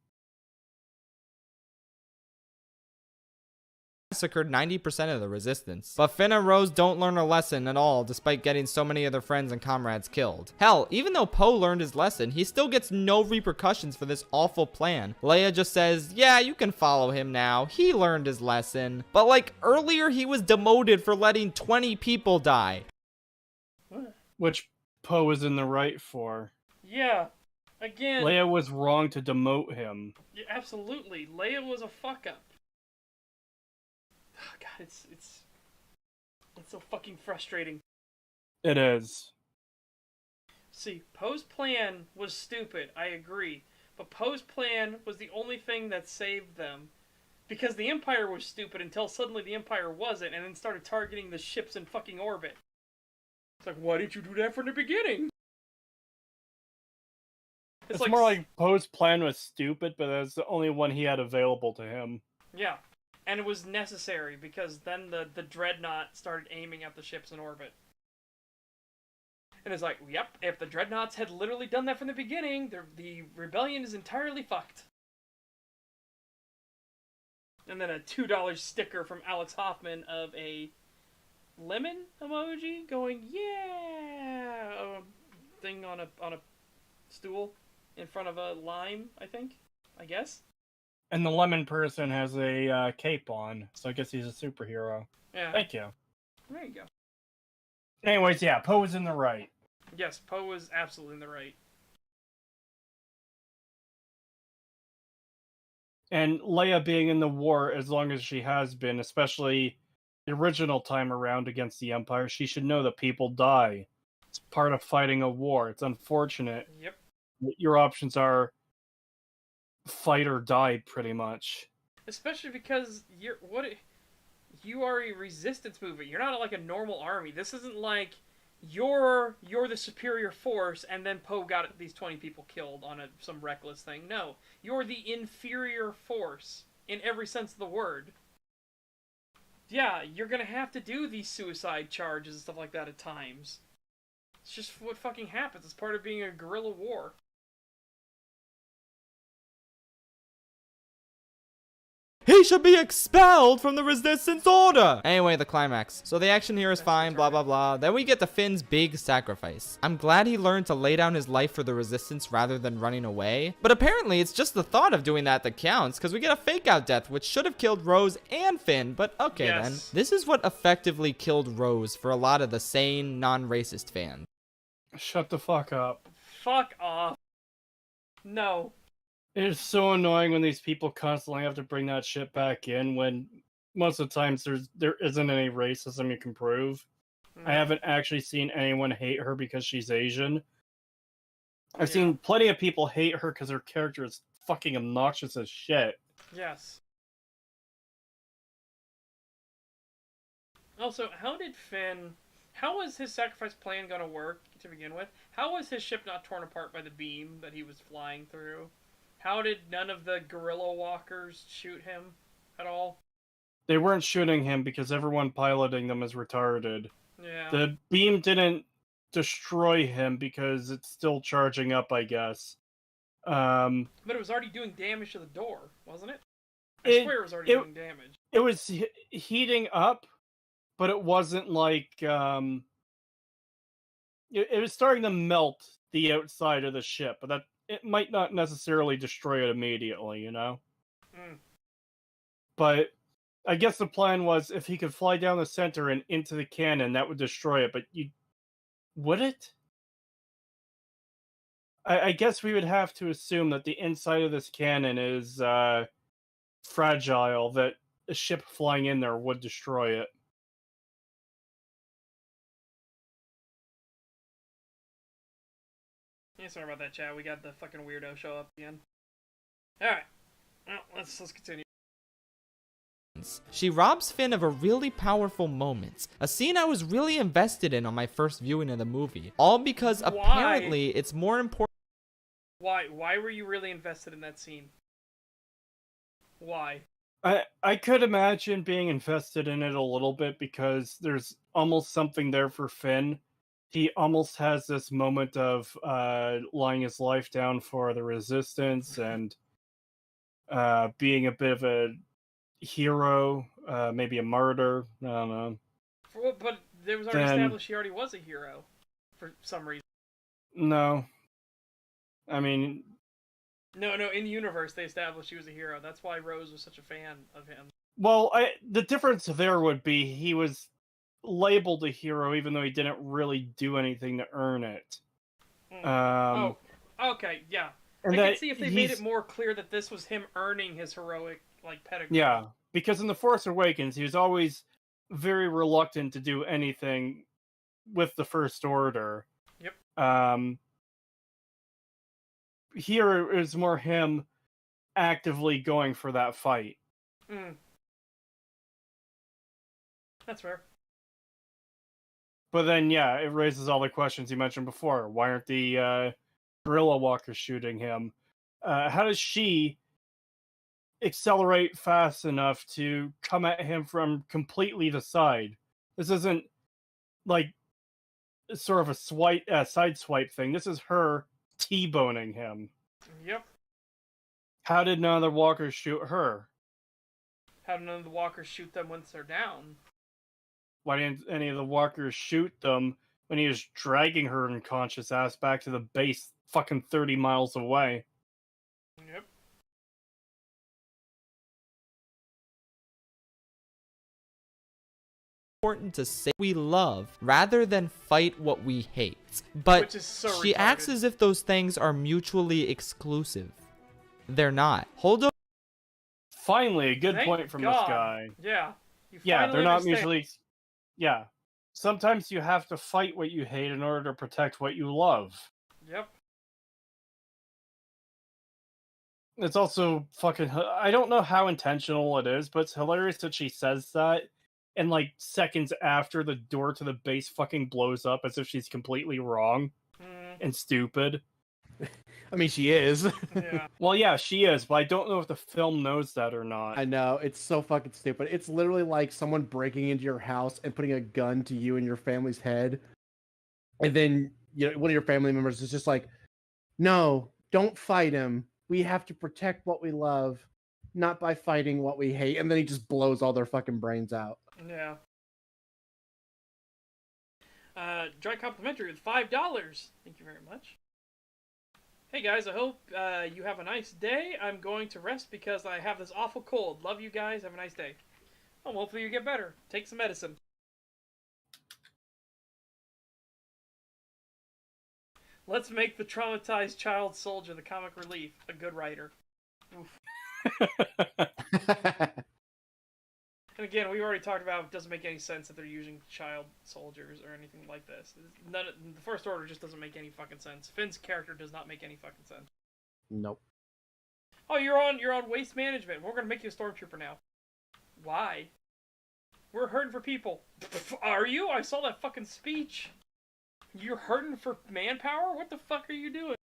Massacred 90% of the resistance. But Finn and Rose don't learn a lesson at all despite getting so many of their friends and comrades killed. Hell, even though Poe learned his lesson, he still gets no repercussions for this awful plan. Leia just says, yeah, you can follow him now. He learned his lesson. But like earlier he was demoted for letting 20 people die. Which Poe is in the right for. Yeah. Again. Leia was wrong to demote him. Yeah, absolutely. Leia was a fuck up. Oh, God, it's so fucking frustrating. It is. See, Poe's plan was stupid, I agree. But Poe's plan was the only thing that saved them. Because the Empire was stupid until suddenly the Empire wasn't, and then started targeting the ships in fucking orbit. It's like, why didn't you do that from the beginning? It's like, more like Poe's plan was stupid, but that's the only one he had available to him. Yeah. And it was necessary, because then the Dreadnought started aiming at the ships in orbit. And it's like, yep, if the Dreadnoughts had literally done that from the beginning, the rebellion is entirely fucked. And then a $2 sticker from Alex Hoffman of a lemon emoji going, yeah! Thing on a stool in front of a lime, I guess. And the lemon person has a cape on, so I guess he's a superhero. Yeah. Thank you. There you go. Anyways, yeah, Poe is in the right. Yes, Poe was absolutely in the right. And Leia being in the war as long as she has been, especially the original time around against the Empire, she should know that people die. It's part of fighting a war. It's unfortunate. Yep. Your options are fight or die, pretty much. Especially because you are a resistance movement. You're not like a normal army. This isn't like you're the superior force and then Poe got these 20 people killed on some reckless thing. No, you're the inferior force in every sense of the word. Yeah, you're gonna have to do these suicide charges and stuff like that at times. It's just what fucking happens. It's part of being a guerrilla war. He should be expelled from the Resistance Order! Anyway, the climax. So the action here is fine, blah blah blah. Then we get to Finn's big sacrifice. I'm glad he learned to lay down his life for the Resistance rather than running away. But apparently it's just the thought of doing that counts, because we get a fake out death, which should have killed Rose and Finn, but okay then. This is what effectively killed Rose for a lot of the sane, non-racist fans. Shut the fuck up. Fuck off. No. It is so annoying when these people constantly have to bring that shit back in when most of the times there isn't any racism you can prove. I haven't actually seen anyone hate her because she's Asian. I've seen plenty of people hate her because her character is fucking obnoxious as shit. Yes. Also, how was his sacrifice plan gonna work to begin with? How was his ship not torn apart by the beam that he was flying through? How did none of the guerrilla walkers shoot him at all? They weren't shooting him because everyone piloting them is retarded. Yeah. The beam didn't destroy him because it's still charging up, I guess. But it was already doing damage to the door, wasn't it? I swear it was already doing damage. It was heating up, but it wasn't like it was starting to melt the outside of the ship, but that it might not necessarily destroy it immediately, you know. Mm. But I guess the plan was if he could fly down the center and into the cannon, that would destroy it. But would it? I guess we would have to assume that the inside of this cannon is fragile, that a ship flying in there would destroy it. Yeah, sorry about that, chat. We got the fucking weirdo show up again. Alright. Well, let's continue. She robs Finn of a really powerful moment, a scene I was really invested in on my first viewing of the movie, all because apparently it's more important. Why were you really invested in that scene? Why? I could imagine being invested in it a little bit because there's almost something there for Finn. He almost has this moment of laying his life down for the Resistance and being a bit of a hero, maybe a martyr. I don't know. But there was already established he already was a hero for some reason. No. I mean... No, in the universe they established he was a hero. That's why Rose was such a fan of him. Well, the difference there would be he was labeled a hero even though he didn't really do anything to earn it. Okay, yeah. And I can see if they made it more clear that this was him earning his heroic pedigree. Yeah, because in The Force Awakens, he was always very reluctant to do anything with the First Order. Yep. Here is more him actively going for that fight. That's fair. But then, yeah, it raises all the questions you mentioned before. Why aren't the guerrilla walkers shooting him? How does she accelerate fast enough to come at him from completely the side? This isn't like sort of a side swipe thing. This is her T-boning him. Yep. How did none of the walkers shoot her? How did none of the walkers shoot them once they're down? Why didn't any of the walkers shoot them when he was dragging her unconscious ass back to the base fucking 30 miles away? Yep. Important to say we love rather than fight what we hate. But Which is so she retarded. acts as if those things are mutually exclusive. They're not. Hold on. Finally, a good Thank point from God. this guy. Yeah. Yeah, they're not understand. mutually... Yeah. Sometimes you have to fight what you hate in order to protect what you love. Yep. It's also fucking... I don't know how intentional it is, but it's hilarious that she says that, and like seconds after the door to the base fucking blows up as if she's completely wrong and stupid. I mean, she is. Yeah. Well, yeah, she is, but I don't know if the film knows that or not. I know, it's so fucking stupid. It's literally like someone breaking into your house and putting a gun to you and your family's head. And then one of your family members is just like, no, don't fight him. We have to protect what we love, not by fighting what we hate. And then he just blows all their fucking brains out. Yeah. Dry complimentary with $5. Thank you very much. Hey guys, I hope you have a nice day. I'm going to rest because I have this awful cold. Love you guys. Have a nice day. Oh, hopefully you get better. Take some medicine. Let's make the traumatized child soldier the comic relief. A good writer. And again, we already talked about it doesn't make any sense that they're using child soldiers or anything like this. The First Order just doesn't make any fucking sense. Finn's character does not make any fucking sense. Nope. Oh, you're on waste management. We're gonna make you a stormtrooper now. Why? We're hurting for people. Are you? I saw that fucking speech. You're hurting for manpower? What the fuck are you doing?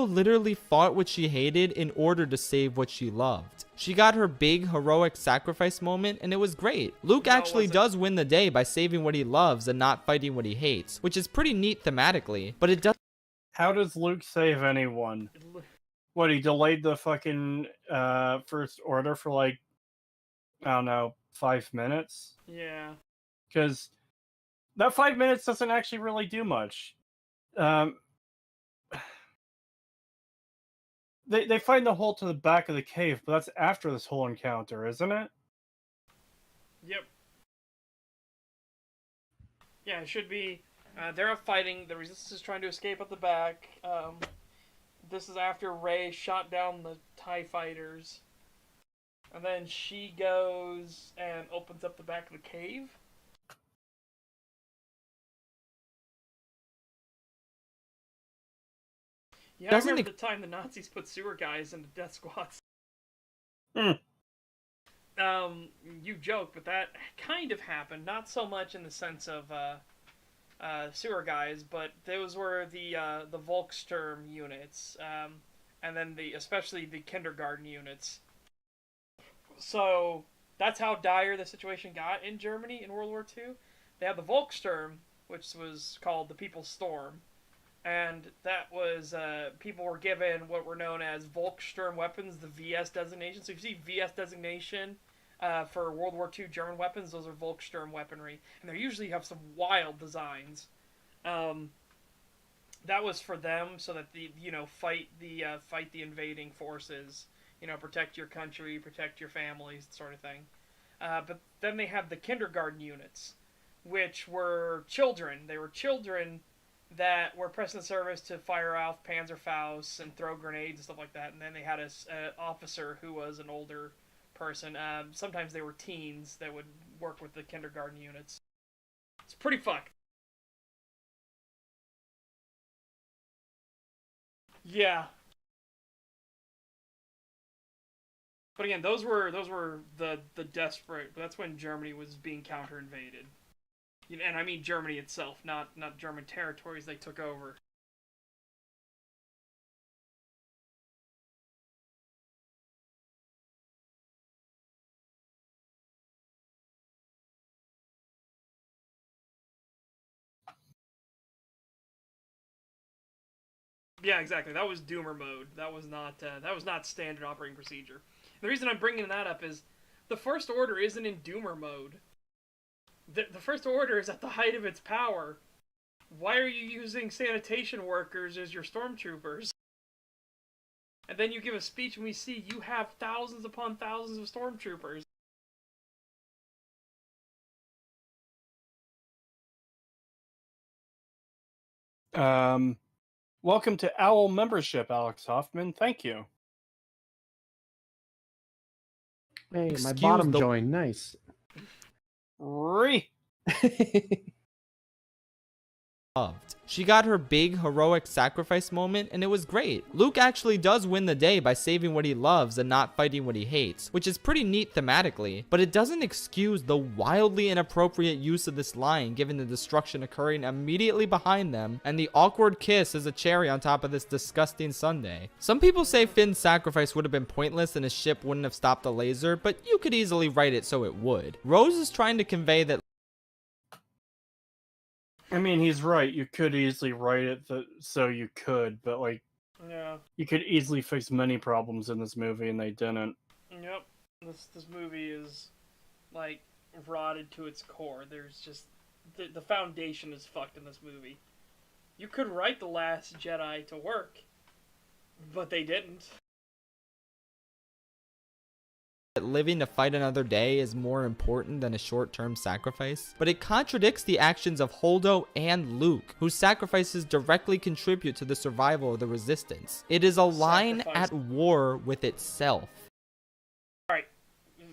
literally fought what she hated in order to save what she loved. She got her big heroic sacrifice moment and it was great. Luke actually does win the day by saving what he loves and not fighting what he hates, which is pretty neat thematically, but it does. How does Luke save anyone? What, he delayed the fucking First Order for like, I don't know, 5 minutes? Yeah. Because that 5 minutes doesn't actually really do much. They find the hole to the back of the cave, but that's after this whole encounter, isn't it? Yep. Yeah, it should be. They're up fighting. The Resistance is trying to escape up the back. This is after Rey shot down the TIE fighters. And then she goes and opens up the back of the cave. Yeah, I remember the time the Nazis put sewer guys into death squads. You joke, but that kind of happened. Not so much in the sense of sewer guys, but those were the Volkssturm units, and then especially the kindergarten units. So that's how dire the situation got in Germany in World War II. They had the Volkssturm, which was called the People's Storm, and that was people were given what were known as Volkssturm weapons, the VS designation. So if you see VS designation for World War II German weapons, those are Volkssturm weaponry, and they usually have some wild designs. That was for them, so that fight the invading forces, protect your country, protect your families, sort of thing. But then they have the kindergarten units, which were children. They were children that were pressed in service to fire off Panzerfausts and throw grenades and stuff like that. And then they had an officer who was an older person. Sometimes they were teens that would work with the kindergarten units. It's pretty fucked. Yeah. But again, those were the desperate. That's when Germany was being counter-invaded. And I mean Germany itself, not German territories they took over. Yeah, exactly. That was Doomer mode. That was not standard operating procedure. The reason I'm bringing that up is the First Order isn't in Doomer mode. The First Order is at the height of its power. Why are you using sanitation workers as your stormtroopers? And then you give a speech and we see you have thousands upon thousands of stormtroopers. Welcome to OWL membership, Alex Hoffman. Thank you. Hey, my bottom joined. Nice. Loved. She got her big heroic sacrifice moment and it was great. Luke actually does win the day by saving what he loves and not fighting what he hates, which is pretty neat thematically, but it doesn't excuse the wildly inappropriate use of this line given the destruction occurring immediately behind them and the awkward kiss as a cherry on top of this disgusting sundae. Some people say Finn's sacrifice would have been pointless and his ship wouldn't have stopped the laser, but you could easily write it so it would. Rose is trying to convey that I mean, he's right. You could easily write it so you could, but like, yeah, you could easily fix many problems in this movie, and they didn't. Yep, this movie is like rotted to its core. There's just the foundation is fucked in this movie. You could write The Last Jedi to work, but they didn't. living to fight another day is more important than a short-term sacrifice, but it contradicts the actions of Holdo and Luke, whose sacrifices directly contribute to the survival of the Resistance. It is a line at war with itself. Alright,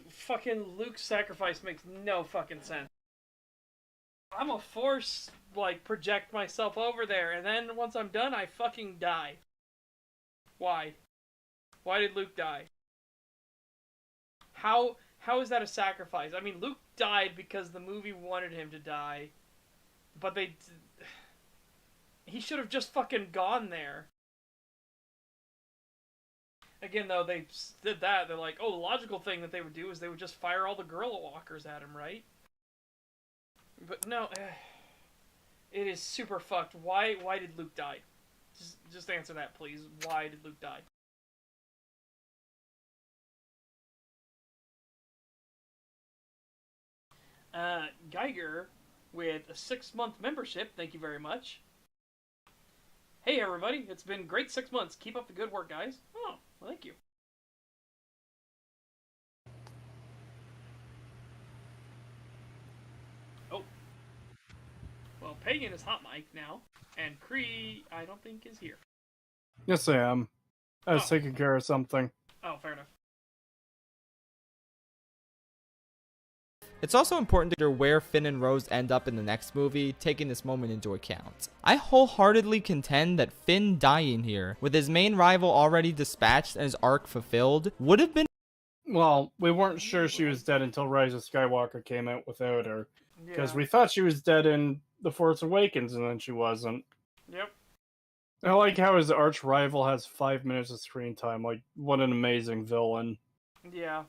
fucking Luke's sacrifice makes no fucking sense. I'm a force, project myself over there, and then once I'm done, I fucking die. Why? Why did Luke die? How is that a sacrifice? I mean, Luke died because the movie wanted him to die, but he should have just fucking gone there. Again, though, they did that. They're like, oh, the logical thing that they would do is they would just fire all the gorilla walkers at him, right? But no, it is super fucked. Why did Luke die? Just answer that, please. Why did Luke die? Geiger with a 6-month membership. Thank you very much. Hey, everybody. It's been great 6 months. Keep up the good work, guys. Oh, well, thank you. Oh. Well, Pagan is hot mic now, and Cree, I don't think, is here. Yes, I am. I was taking care of something. Oh, fair enough. It's also important to consider where Finn and Rose end up in the next movie, taking this moment into account. I wholeheartedly contend that Finn dying here, with his main rival already dispatched and his arc fulfilled, would have been... Well, we weren't sure she was dead until Rise of Skywalker came out without her. Because Yeah. we thought she was dead in The Force Awakens, and then she wasn't. Yep. I like how his arch rival has 5 minutes of screen time. Like, what an amazing villain. Yeah.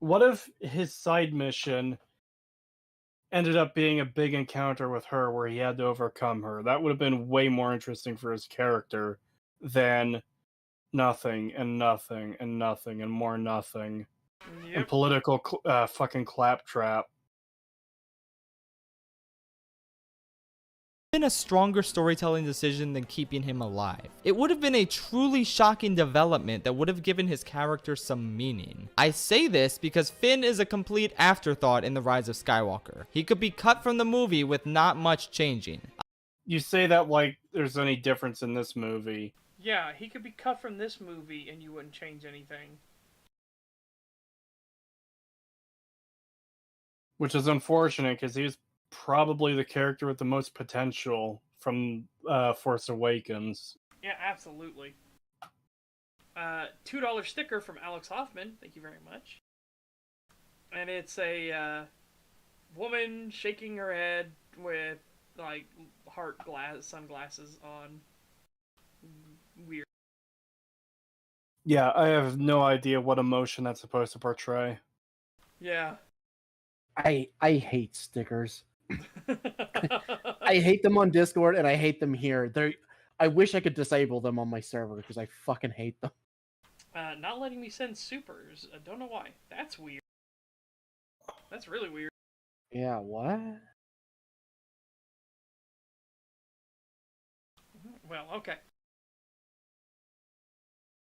What if his side mission ended up being a big encounter with her where he had to overcome her? That would have been way more interesting for his character than nothing and nothing and nothing and more nothing and Yep. political fucking claptrap. been a stronger storytelling decision than keeping him alive. It would have been a truly shocking development that would have given his character some meaning. I say this because Finn is a complete afterthought in The Rise of Skywalker. He could be cut from the movie with not much changing. You say that like there's any difference in this movie. Yeah, he could be cut from this movie and you wouldn't change anything. Which is unfortunate because he's probably the character with the most potential from Force Awakens. Yeah, absolutely. $2 sticker from Alex Hoffman. Thank you very much. And it's a woman shaking her head with like sunglasses on. Weird. Yeah, I have no idea what emotion that's supposed to portray. Yeah. I hate stickers. I hate them on Discord and I hate them here. I wish I could disable them on my server because I fucking hate them. Not letting me send supers. I don't know why. That's weird. That's really weird. Yeah, what? Well, okay.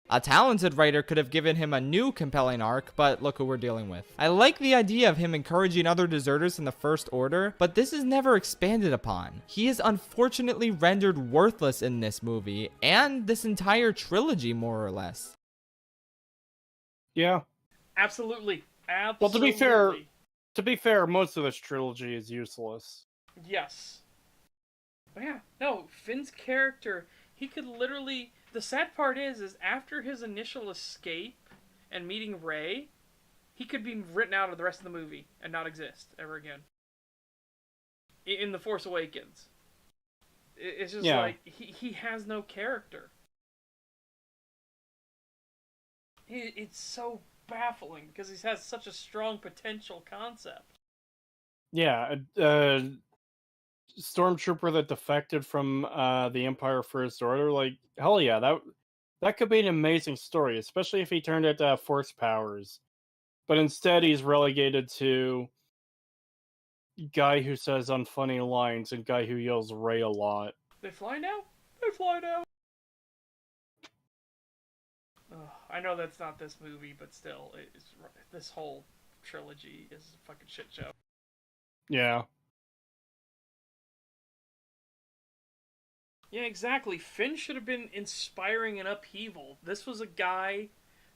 A talented writer could have given him a new compelling arc, but look who we're dealing with. I like the idea of him encouraging other deserters in the First Order, but this is never expanded upon. He is unfortunately rendered worthless in this movie, and this entire trilogy, more or less. Yeah. Absolutely. Absolutely. Well, to be fair, most of this trilogy is useless. Yes. But yeah, no, Finn's character, he could literally... The sad part is after his initial escape and meeting Rey, he could be written out of the rest of the movie and not exist ever again. In The Force Awakens. It's just like, he has no character. It's so baffling because he has such a strong potential concept. Yeah, stormtrooper that defected from the Empire First Order, like hell yeah, that could be an amazing story, especially if he turned out to have force powers. But instead he's relegated to guy who says unfunny lines and guy who yells Rey a lot. They fly now? They fly now. I know that's not this movie, but still, this whole trilogy is a fucking shit show. Yeah. Yeah, exactly. Finn should have been inspiring an upheaval. This was a guy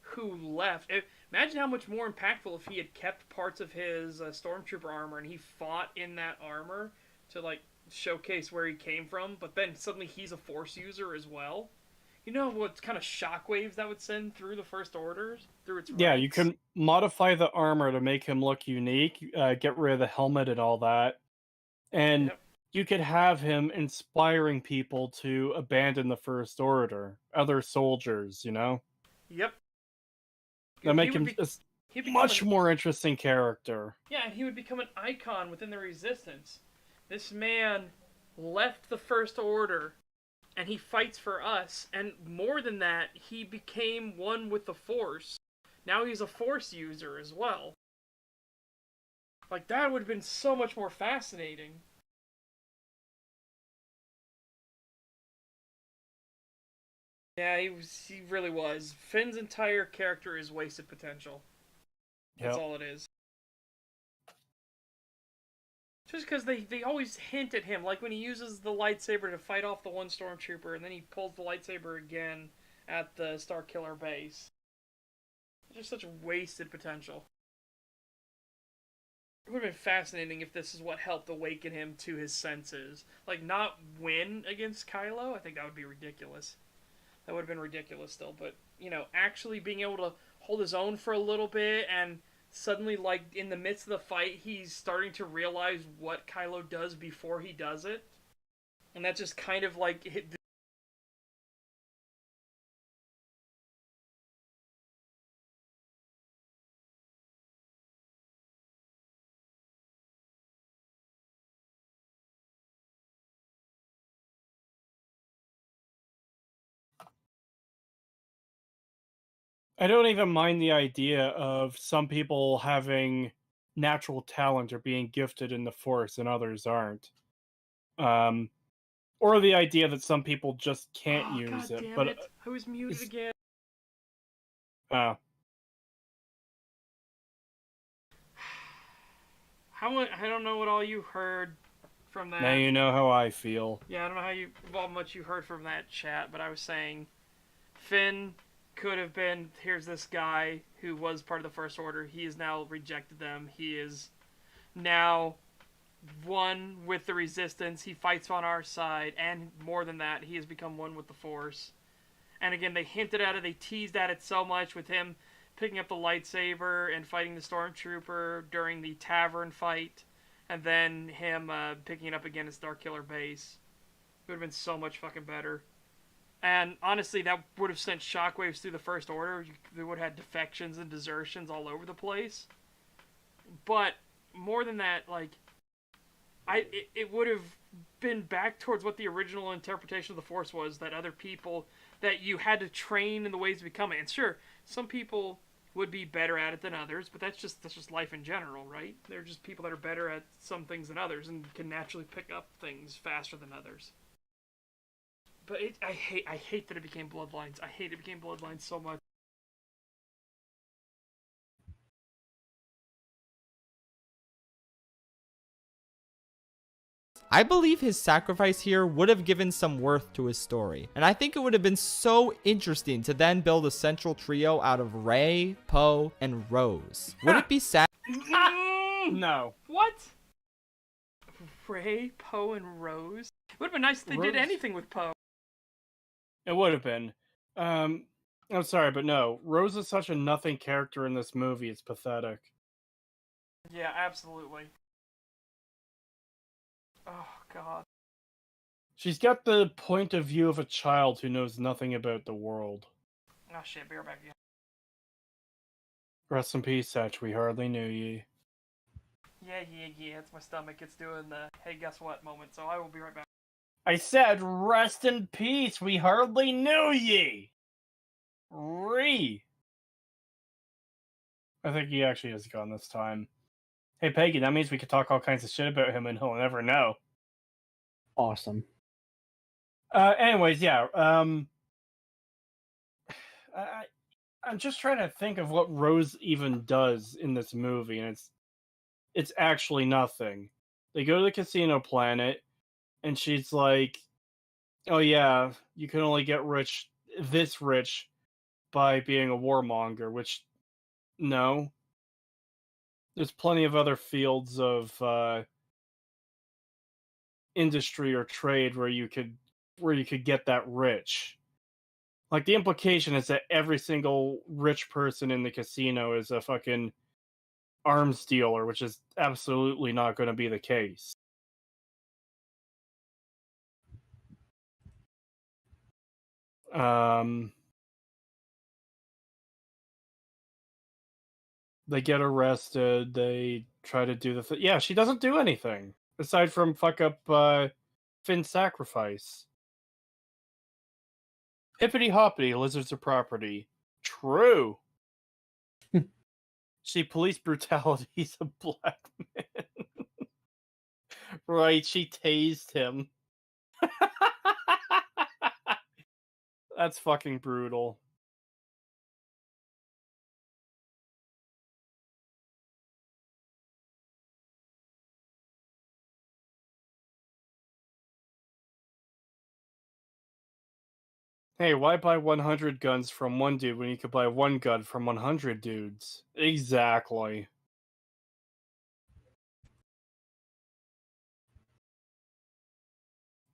who left. Imagine how much more impactful if he had kept parts of his stormtrooper armor and he fought in that armor to like showcase where he came from, but then suddenly he's a Force user as well. You know what kind of shockwaves that would send through the First Orders? Through its Yeah, ranks? you can modify the armor to make him look unique, get rid of the helmet and all that. And you could have him inspiring people to abandon the First Order, other soldiers, you know? Yep. That make He would him be- a he'd become much an- more interesting character. Yeah, and he would become an icon within the Resistance. This man left the First Order, and he fights for us. And more than that, he became one with the Force. Now he's a Force user as well. Like, that would have been so much more fascinating. Yeah, he really was. Finn's entire character is wasted potential. That's Yep. all it is. Just because they always hint at him, like when he uses the lightsaber to fight off the one stormtrooper, and then he pulls the lightsaber again at the Starkiller base. Just such wasted potential. It would have been fascinating if this is what helped awaken him to his senses. Like, not win against Kylo, I think that would be ridiculous. That would have been ridiculous still, but, you know, actually being able to hold his own for a little bit, and suddenly, like, in the midst of the fight, he's starting to realize what Kylo does before he does it. And that just kind of, like, I don't even mind the idea of some people having natural talent or being gifted in the Force and others aren't. Or the idea that some people just can't oh, use God it. damn But it. I was muted again. uh, I don't know what all you heard from that. now you know how I feel. Yeah, I don't know how much you heard from that chat, but I was saying Finn could have been, here's this guy who was part of the First Order. He has now rejected them. He is now one with the Resistance. He fights on our side, and more than that, he has become one with the Force. And again, they hinted at it, they teased at it so much with him picking up the lightsaber and fighting the Stormtrooper during the tavern fight, and then him picking it up again at Starkiller Base. It would have been so much fucking better. And honestly, that would have sent shockwaves through the First Order. They would have had defections and desertions all over the place. But more than that, like, it would have been back towards what the original interpretation of the Force was, that other people, that you had to train in the ways to become it. And sure, some people would be better at it than others, but that's just life in general, right? There are just people that are better at some things than others and can naturally pick up things faster than others. But I hate that it became Bloodlines. I hate it became Bloodlines so much. I believe his sacrifice here would have given some worth to his story, and I think it would have been so interesting to then build a central trio out of Rey, Poe, and Rose. Would it be sad? No. What? Rey, Poe, and Rose? It would have been nice if they did Rose? anything with Poe. It would have been. I'm sorry, but no. Rose is such a nothing character in this movie. It's pathetic. Yeah, absolutely. Oh, God. She's got the point of view of a child who knows nothing about the world. Oh, shit, be right back again. Rest in peace, Satch. We hardly knew ye. Yeah, it's my stomach. It's doing the, hey, guess what moment, so I will be right back. I said, rest in peace. We hardly knew ye. I think he actually is gone this time. Hey, Peggy, that means we could talk all kinds of shit about him and he'll never know. Awesome. Anyways, yeah. I'm just trying to think of what Rose even does in this movie, and it's actually nothing. They go to the casino planet, and she's like, "Oh yeah, you can only get this rich, by being a warmonger." Which, no. There's plenty of other fields of industry or trade where you could get that rich. Like, the implication is that every single rich person in the casino is a fucking arms dealer, which is absolutely not going to be the case. They get arrested. They try to do the thing. Yeah, she doesn't do anything aside from fuck up Finn's sacrifice. Hippity hoppity, lizards are property. True. See, police brutality. He's a black man. Right, she tased him. That's fucking brutal. Hey, why buy 100 guns from one dude when you could buy one gun from 100 dudes? Exactly.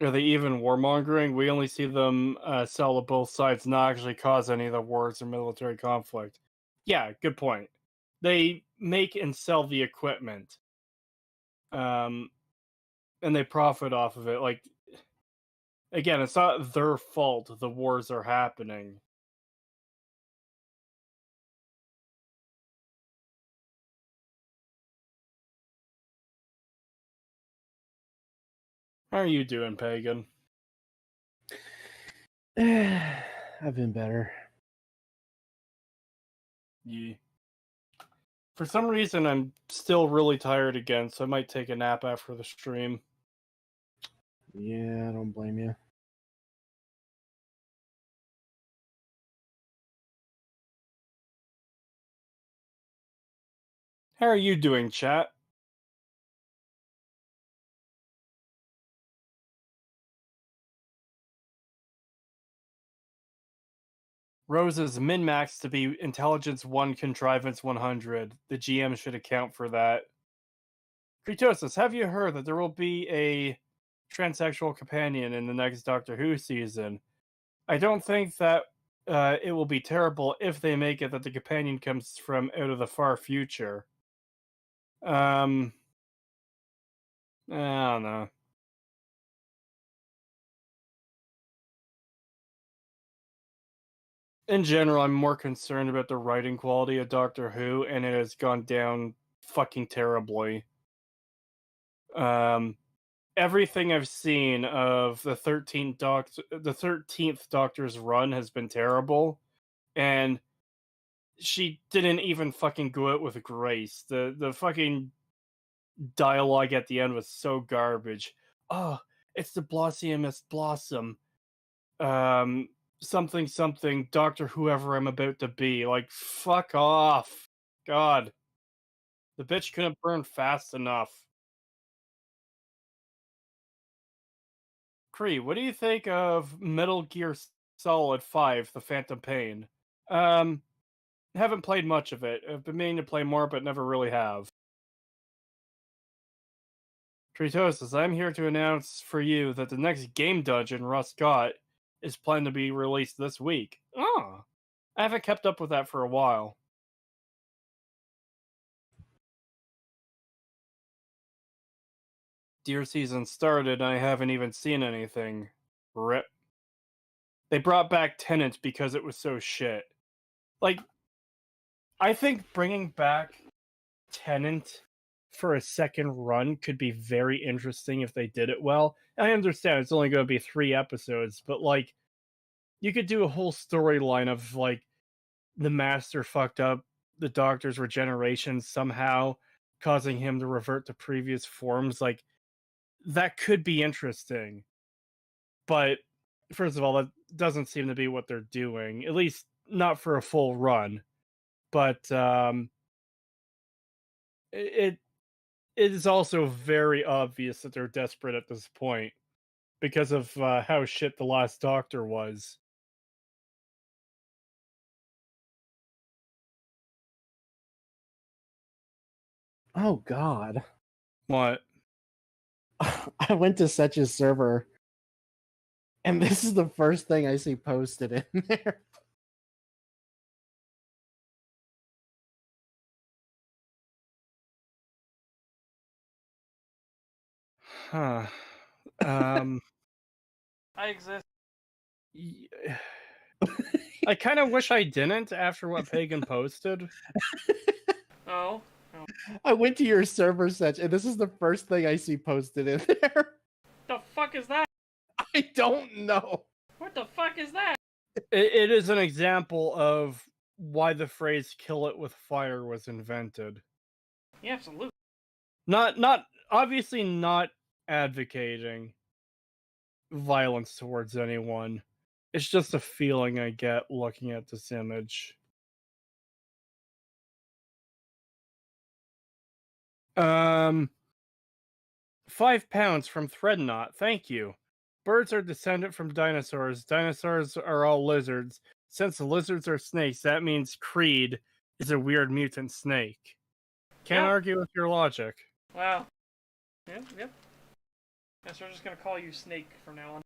Are they even warmongering? We only see them sell to both sides, not actually cause any of the wars or military conflict. Yeah, good point. They make and sell the equipment. And they profit off of it. Like, again, it's not their fault the wars are happening. How are you doing, Pagan? I've been better. Yeah. For some reason, I'm still really tired again, so I might take a nap after the stream. Yeah, I don't blame you. How are you doing, chat? Rose is min-max to be intelligence 1, contrivance 100. The GM should account for that. Creetosis, have you heard that there will be a transsexual companion in the next Doctor Who season? I don't think that it will be terrible if they make it that the companion comes from out of the far future. I don't know. In general, I'm more concerned about the writing quality of Doctor Who, and it has gone down fucking terribly. Everything I've seen of the 13th Doctor's run has been terrible, and she didn't even fucking go out with grace. The fucking dialogue at the end was so garbage. Oh, it's the Blossiumest Blossom. Something something Doctor whoever I'm about to be. Like, fuck off. God. The bitch couldn't burn fast enough. Cree, what do you think of Metal Gear Solid 5, The Phantom Pain? Haven't played much of it. I've been meaning to play more, but never really have. Creetosis, I'm here to announce for you that the next game dungeon Russ got is planned to be released this week. Oh, I haven't kept up with that for a while. Deer season started, and I haven't even seen anything. Rip. They brought back Tenant because it was so shit. Like, I think bringing back Tenant for a second run could be very interesting if they did it well. I understand it's only going to be 3 episodes, but like, you could do a whole storyline of like the Master fucked up the Doctor's regeneration somehow, causing him to revert to previous forms. Like, that could be interesting. But first of all, that doesn't seem to be what they're doing, at least not for a full run. But it is also very obvious that they're desperate at this point because of how shit the last Doctor was. Oh God. What? I went to such a server, and this is the first thing I see posted in there. Huh. I exist. I kind of wish I didn't after what Pagan posted. Oh. I went to your server search, and this is the first thing I see posted in there. The fuck is that? I don't know. What the fuck is that? It is an example of why the phrase "kill it with fire" was invented. Yeah, absolutely. Not obviously not advocating violence towards anyone. It's just a feeling I get looking at this image. £5 from Threadnought. Thank you. Birds are descendant from dinosaurs. Dinosaurs are all lizards. Since lizards are snakes, that means Creed is a weird mutant snake. Can't Yeah. argue with your logic. Wow. Yep. Guess we're just gonna call you Snake from now on.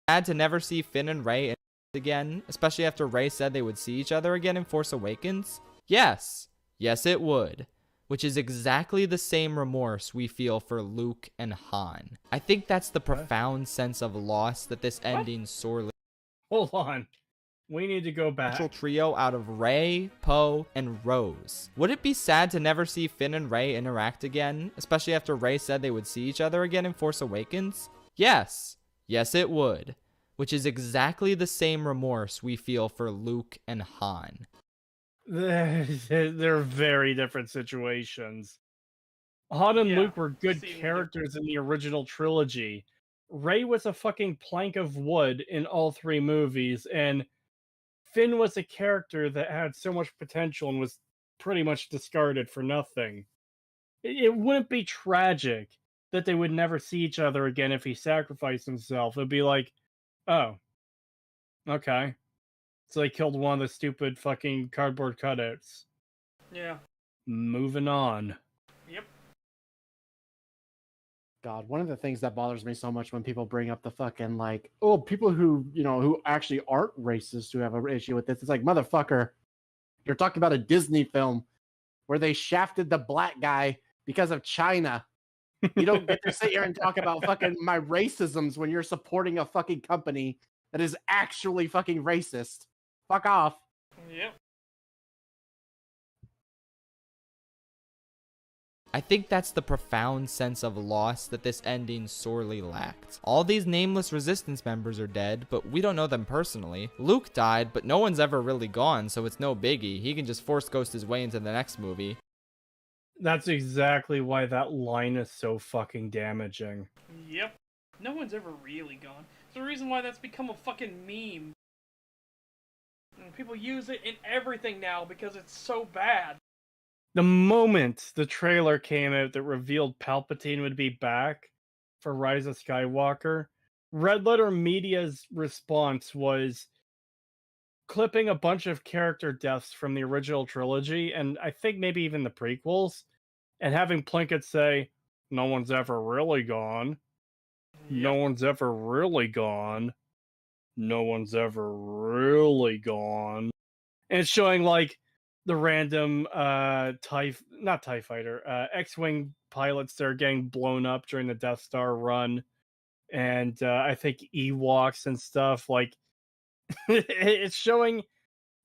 Sad to never see Finn and Rey again, especially after Rey said they would see each other again in Force Awakens? Yes. Yes, it would. Which is exactly the same remorse we feel for Luke and Han. I think that's the profound sense of loss that this ending sorely... Hold on. We need to go back. Natural trio out of Rey, Poe, and Rose. Would it be sad to never see Finn and Rey interact again, especially after Rey said they would see each other again in Force Awakens? Yes. Yes, it would. Which is exactly the same remorse we feel for Luke and Han. They're very different situations. Han and Yeah, Luke were good seem characters in the original trilogy. Rey was a fucking plank of wood in all three movies, and Finn was a character that had so much potential and was pretty much discarded for nothing. It wouldn't be tragic that they would never see each other again if he sacrificed himself. It'd be like, oh, okay. So they killed one of the stupid fucking cardboard cutouts. Yeah. Moving on. Yep. God, one of the things that bothers me so much when people bring up the fucking like, oh, people who, who actually aren't racist who have an issue with this. It's like, motherfucker, you're talking about a Disney film where they shafted the black guy because of China. You don't get to sit here and talk about fucking my racisms when you're supporting a fucking company that is actually fucking racist. Fuck off. Yep. I think that's the profound sense of loss that this ending sorely lacked. All these nameless Resistance members are dead, but we don't know them personally. Luke died, but no one's ever really gone, so it's no biggie. He can just Force Ghost his way into the next movie. That's exactly why that line is so fucking damaging. Yep. No one's ever really gone. It's the reason why that's become a fucking meme. And people use it in everything now because it's so bad. The moment the trailer came out that revealed Palpatine would be back for Rise of Skywalker, Red Letter Media's response was clipping a bunch of character deaths from the original trilogy, and I think maybe even the prequels, and having Plinkett say, "No one's ever really gone. No one's ever really gone. No one's ever really gone." And it's showing like the random not TIE fighter, X-Wing pilots that are getting blown up during the Death Star run, and I think Ewoks and stuff. Like, it's showing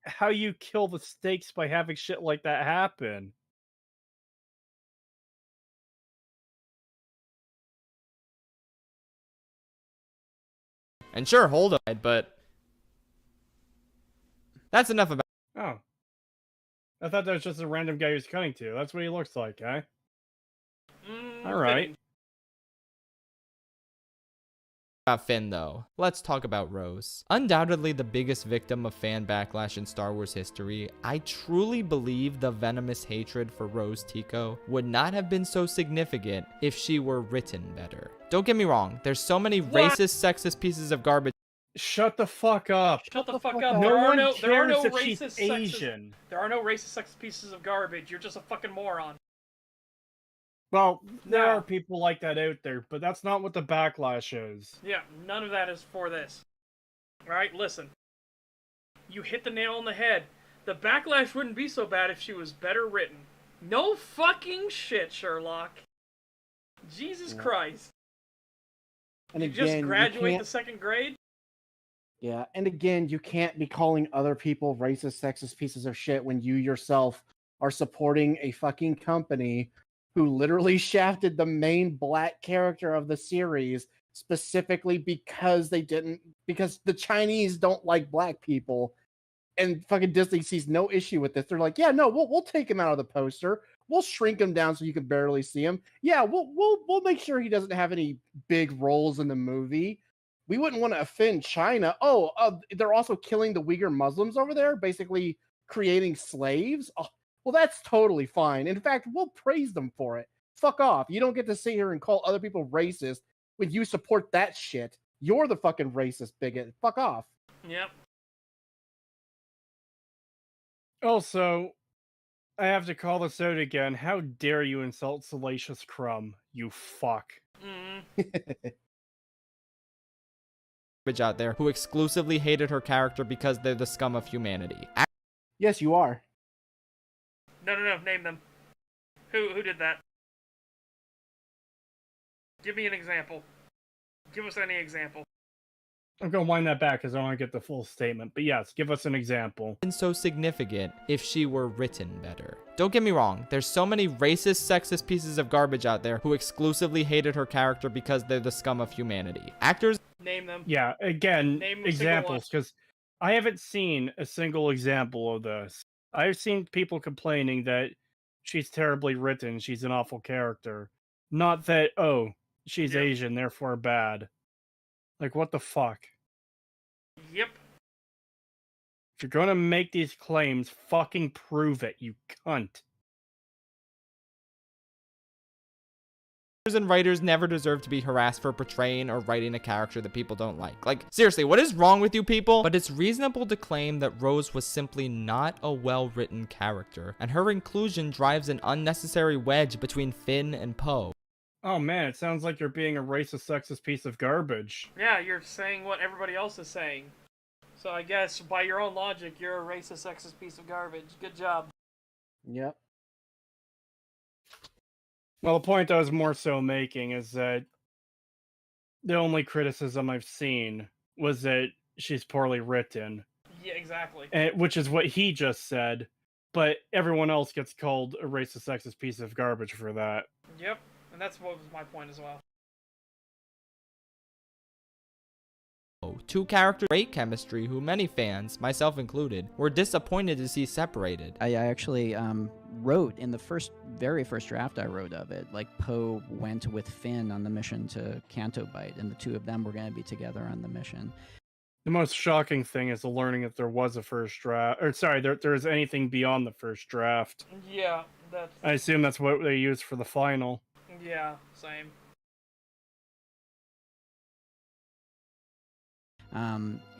how you kill the stakes by having shit like that happen. And sure, hold on, but that's enough about... Oh. I thought that was just a random guy who's cutting to. That's what he looks like, eh? Alright. About Finn, though. Let's talk about Rose. Undoubtedly the biggest victim of fan backlash in Star Wars history, I truly believe the venomous hatred for Rose Tico would not have been so significant if she were written better. Don't get me wrong, there's so many racist, sexist pieces of garbage. Shut the fuck up. Shut the fuck up. No There are one no cares if racist she's sexist. Asian. There are no racist sexist pieces of garbage. You're just a fucking moron. Well, there No. are people like that out there, but that's not what the backlash is. Yeah, none of that is for this. Alright, listen. You hit the nail on the head. The backlash wouldn't be so bad if she was better written. No fucking shit, Sherlock. Jesus Christ. And you again, just graduate you the second grade? yeah, and again, you can't be calling other people racist, sexist pieces of shit when you yourself are supporting a fucking company who literally shafted the main black character of the series specifically because because the Chinese don't like black people, and fucking Disney sees no issue with this. They're like, yeah, no, we'll take him out of the poster. We'll shrink him down so you can barely see him. Yeah, we'll make sure he doesn't have any big roles in the movie. We wouldn't want to offend China. Oh, they're also killing the Uyghur Muslims over there, basically creating slaves. Oh, well, that's totally fine. In fact, we'll praise them for it. Fuck off. You don't get to sit here and call other people racist when you support that shit. You're the fucking racist bigot. Fuck off. Yep. Also, I have to call this out again. How dare you insult Salacious Crumb, you fuck. Garbage out there who exclusively hated her character because they're the scum of humanity. Yes, you are. No, name them. Who did that? Give me an example. Give us any example. I'm gonna wind that back because I want to get the full statement. But yes, give us an example. And so significant if she were written better. Don't get me wrong, there's so many racist, sexist pieces of garbage out there who exclusively hated her character because they're the scum of humanity. Actors Name them. Yeah, again, Name a examples, because I haven't seen a single example of this. I've seen people complaining that she's terribly written, she's an awful character. Not that, oh, she's Yep. Asian, therefore bad. Like, what the fuck? Yep. If you're gonna make these claims, fucking prove it, you cunt. and writers never deserve to be harassed for portraying or writing a character that people don't like. Like, seriously, what is wrong with you people? But it's reasonable to claim that Rose was simply not a well-written character, and her inclusion drives an unnecessary wedge between Finn and Poe. Oh man, it sounds like you're being a racist, sexist piece of garbage. Yeah, you're saying what everybody else is saying. So I guess, by your own logic, you're a racist, sexist piece of garbage. Good job. Yep. Well, the point I was more so making is that the only criticism I've seen was that she's poorly written. Yeah, exactly. Which is what he just said, but everyone else gets called a racist, sexist piece of garbage for that. Yep, and that's what was my point as well. Two characters, great chemistry, who many fans, myself included, were disappointed to see separated. I actually wrote in the very first draft I wrote of it, like Poe went with Finn on the mission to Canto Bight, and the two of them were going to be together on the mission. The most shocking thing is the learning that there was a first draft, or sorry, there is anything beyond the first draft. Yeah, that's... I assume that's what they used for the final. Yeah, same.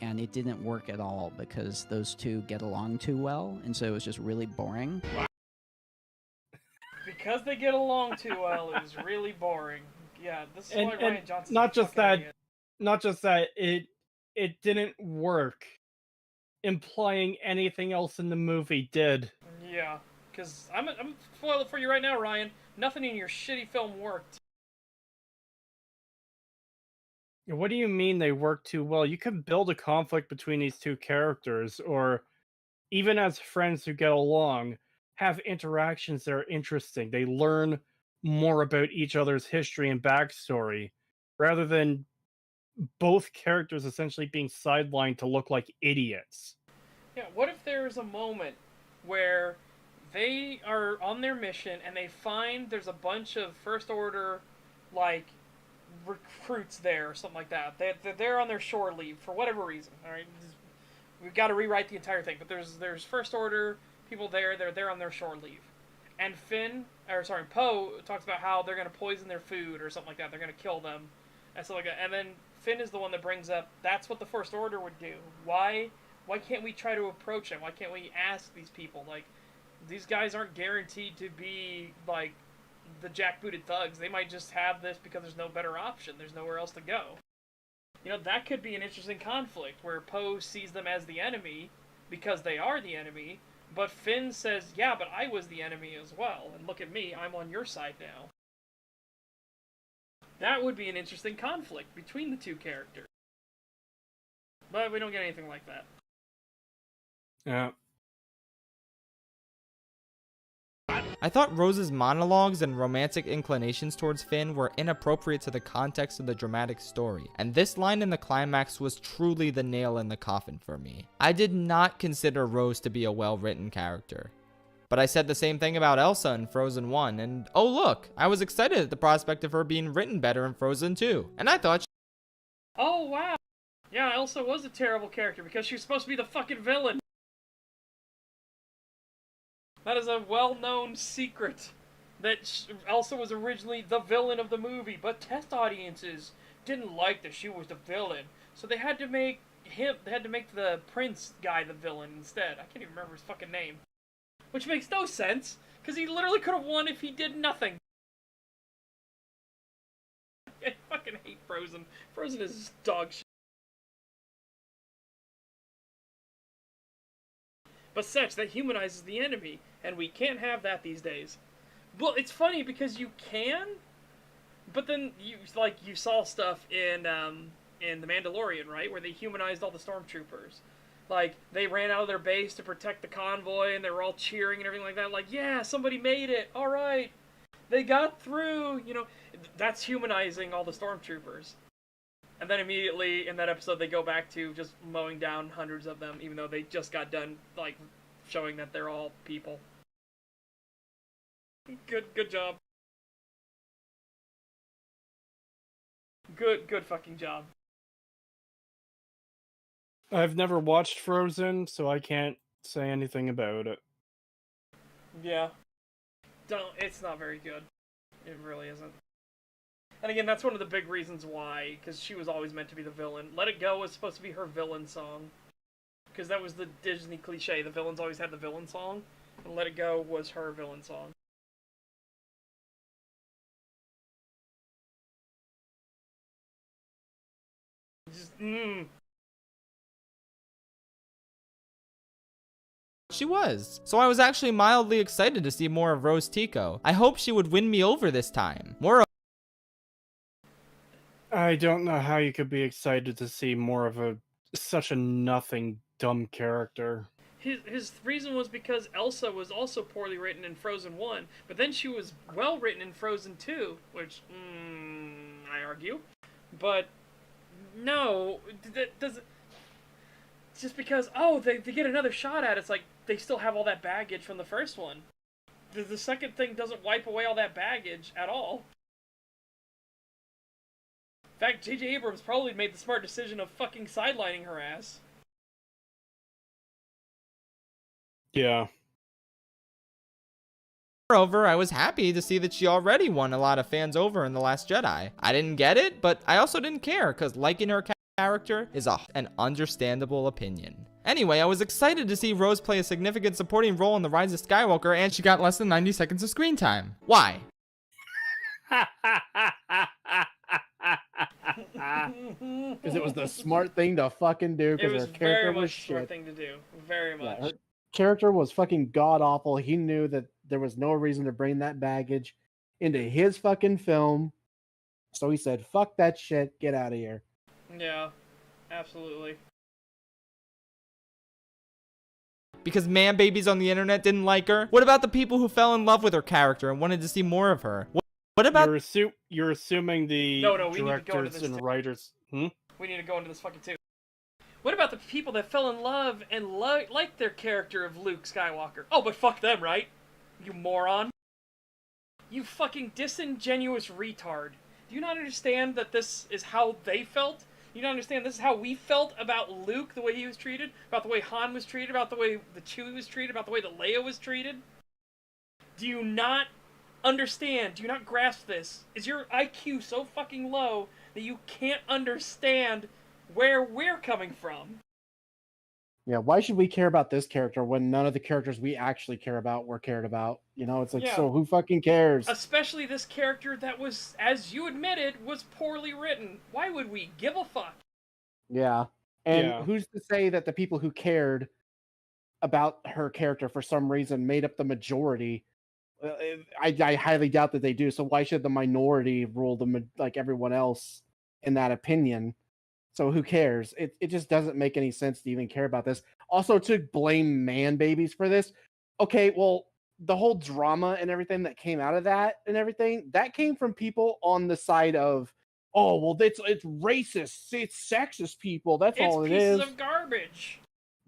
And it didn't work at all because those two get along too well, and so it was just really boring. Because they get along too well, it was really boring. Yeah, this is why Ryan Johnson's not just fucking that, idiot. not just that, it didn't work, implying anything else in the movie did. Yeah, because I'm spoil it for you right now, Ryan. Nothing in your shitty film worked. What do you mean they work too well? You can build a conflict between these two characters, or even as friends who get along, have interactions that are interesting. They learn more about each other's history and backstory, rather than both characters essentially being sidelined to look like idiots. Yeah, what if there's a moment where they are on their mission and they find there's a bunch of First Order, like, recruits there or something like that. They're on their shore leave for whatever reason. All right, we've got to rewrite the entire thing. But there's First Order people there. They're there on their shore leave, and Poe talks about how they're gonna poison their food or something like that. They're gonna kill them, and stuff like that. And then Finn is the one that brings up that's what the First Order would do. Why can't we try to approach them? Why can't we ask these people? Like, these guys aren't guaranteed to be like the jackbooted thugs. They might just have this because there's no better option. There's nowhere else to go. You know, that could be an interesting conflict where Poe sees them as the enemy because they are the enemy, but Finn says, yeah, but I was the enemy as well, and look at me, I'm on your side now. That would be an interesting conflict between the two characters. But we don't get anything like that. Yeah. I thought Rose's monologues and romantic inclinations towards Finn were inappropriate to the context of the dramatic story, and this line in the climax was truly the nail in the coffin for me. I did not consider Rose to be a well-written character. But I said the same thing about Elsa in Frozen 1, and oh look, I was excited at the prospect of her being written better in Frozen 2, and I thought Oh, wow. Yeah, Elsa was a terrible character because she was supposed to be the fucking villain. That is a well-known secret, that Elsa was originally the villain of the movie, but test audiences didn't like that she was the villain, so they had to make the prince guy the villain instead. I can't even remember his fucking name. Which makes no sense, because he literally could have won if he did nothing. I fucking hate Frozen. Frozen is dog shit. But such that humanizes the enemy, and we can't have that these days. Well, it's funny because you can, but then you saw stuff in The Mandalorian, right, where they humanized all the stormtroopers. Like, they ran out of their base to protect the convoy, and they were all cheering and everything like that. Like, yeah, somebody made it. All right, they got through. You know, that's humanizing all the stormtroopers. And then immediately in that episode, they go back to just mowing down hundreds of them, even though they just got done, like, showing that they're all people. Good job. Good fucking job. I've never watched Frozen, so I can't say anything about it. Yeah. It's not very good. It really isn't. And again, that's one of the big reasons why, because she was always meant to be the villain. Let It Go was supposed to be her villain song. Because that was the Disney cliche. The villains always had the villain song. And Let It Go was her villain song. Just, she was. So I was actually mildly excited to see more of Rose Tico. I hope she would win me over this time. I don't know how you could be excited to see more of such a nothing dumb character. His reason was because Elsa was also poorly written in Frozen 1, but then she was well written in Frozen 2, which, I argue. But, no, that doesn't... Just because, they get another shot at it, it's like, they still have all that baggage from the first one. The second thing doesn't wipe away all that baggage at all. In fact, J.J. Abrams probably made the smart decision of fucking sidelining her ass. Yeah. Moreover, I was happy to see that she already won a lot of fans over in The Last Jedi. I didn't get it, but I also didn't care, because liking her character is an understandable opinion. Anyway, I was excited to see Rose play a significant supporting role in The Rise of Skywalker, and she got less than 90 seconds of screen time. Why? Because it was the smart thing to fucking do. Because her character was shit. Smart thing to do. Very much. Yeah, her character was fucking god awful. He knew that there was no reason to bring that baggage into his fucking film, so he said, "Fuck that shit. Get out of here." Yeah, absolutely. Because man babies on the internet didn't like her? What about the people who fell in love with her character and wanted to see more of her? What about... You're assuming the directors and writers... We need to go into this fucking too. What about the people that fell in love and liked their character of Luke Skywalker? Oh, but fuck them, right? You moron. You fucking disingenuous retard. Do you not understand that this is how they felt? You don't understand this is how we felt about Luke, the way he was treated, about the way Han was treated, about the way the Chewie was treated, about the way that Leia was treated? Do you not understand? Do you not grasp this? Is your IQ so fucking low that you can't understand where we're coming from? Yeah, why should we care about this character when none of the characters we actually care about were cared about? You know, it's like, so who fucking cares? Especially this character that was, as you admitted, was poorly written. Why would we give a fuck? Yeah. And who's to say that the people who cared about her character for some reason made up the majority I highly doubt that they do. So why should the minority rule like everyone else in that opinion? So who cares? It just doesn't make any sense to even care about this. Also, to blame man babies for this. Okay, well, the whole drama and everything that came out of that and everything, that came from people on the side of, oh, well, it's racist, it's sexist people. That's It's all it pieces is. of garbage.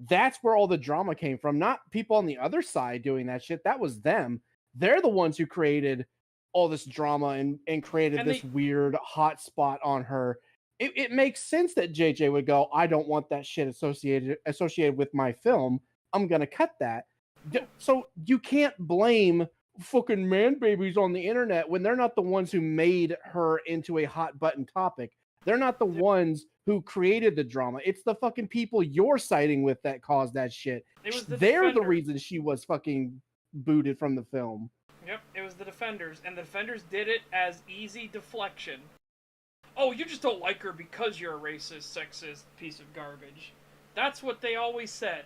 That's where all the drama came from, not people on the other side doing that shit. That was them. They're the ones who created all this drama and created this weird hot spot on her. It makes sense that JJ would go, I don't want that shit associated with my film. I'm gonna cut that. So you can't blame fucking man babies on the internet when they're not the ones who made her into a hot button topic. They're not the ones who created the drama. It's the fucking people you're siding with that caused that shit. They're the reason she was fucking booted from the film. Yep, it was the Defenders, and the Defenders did it as easy deflection. Oh, you just don't like her because you're a racist, sexist piece of garbage. That's what they always said.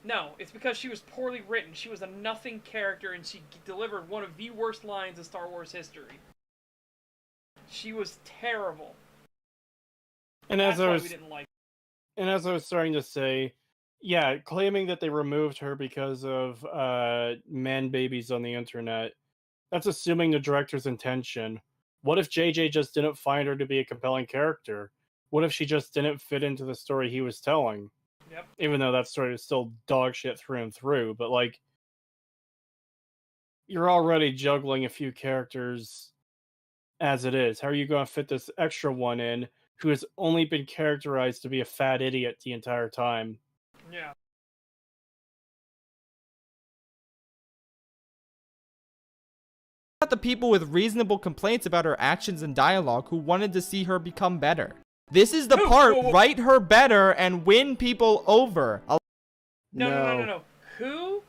No, it's because she was poorly written. She was a nothing character, and she delivered one of the worst lines in Star Wars history. She was terrible. And That's why we didn't like her. And as I was starting to say, yeah, claiming that they removed her because of man babies on the internet, that's assuming the director's intention. What if JJ just didn't find her to be a compelling character? What if she just didn't fit into the story he was telling? Yep. Even though that story is still dog shit through and through, but like, you're already juggling a few characters as it is. How are you going to fit this extra one in who has only been characterized to be a fat idiot the entire time? Yeah. About the people with reasonable complaints about her actions and dialogue who wanted to see her become better. This is the part, write her better and win people over. No. Who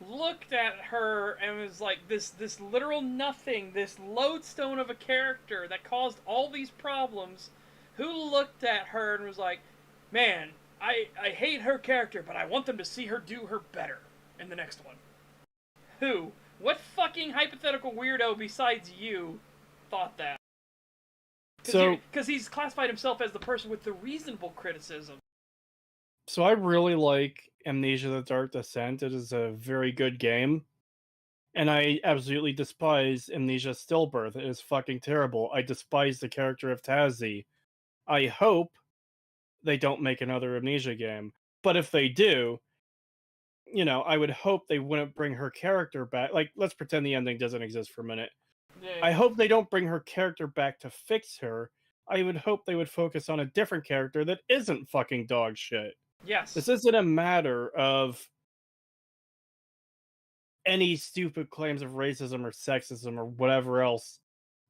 looked at her and was like, this literal nothing, this lodestone of a character that caused all these problems, who looked at her and was like, man, I hate her character, but I want them to see her do her better in the next one? Who? What fucking hypothetical weirdo besides you thought that? Because he's classified himself as the person with the reasonable criticism. So I really like Amnesia: The Dark Descent. It is a very good game. And I absolutely despise Amnesia: Stillbirth. It is fucking terrible. I despise the character of Tazzy. I hope they don't make another Amnesia game. But if they do, you know, I would hope they wouldn't bring her character back. Like, let's pretend the ending doesn't exist for a minute. Yeah. I hope they don't bring her character back to fix her. I would hope they would focus on a different character that isn't fucking dog shit. Yes. This isn't a matter of any stupid claims of racism or sexism or whatever else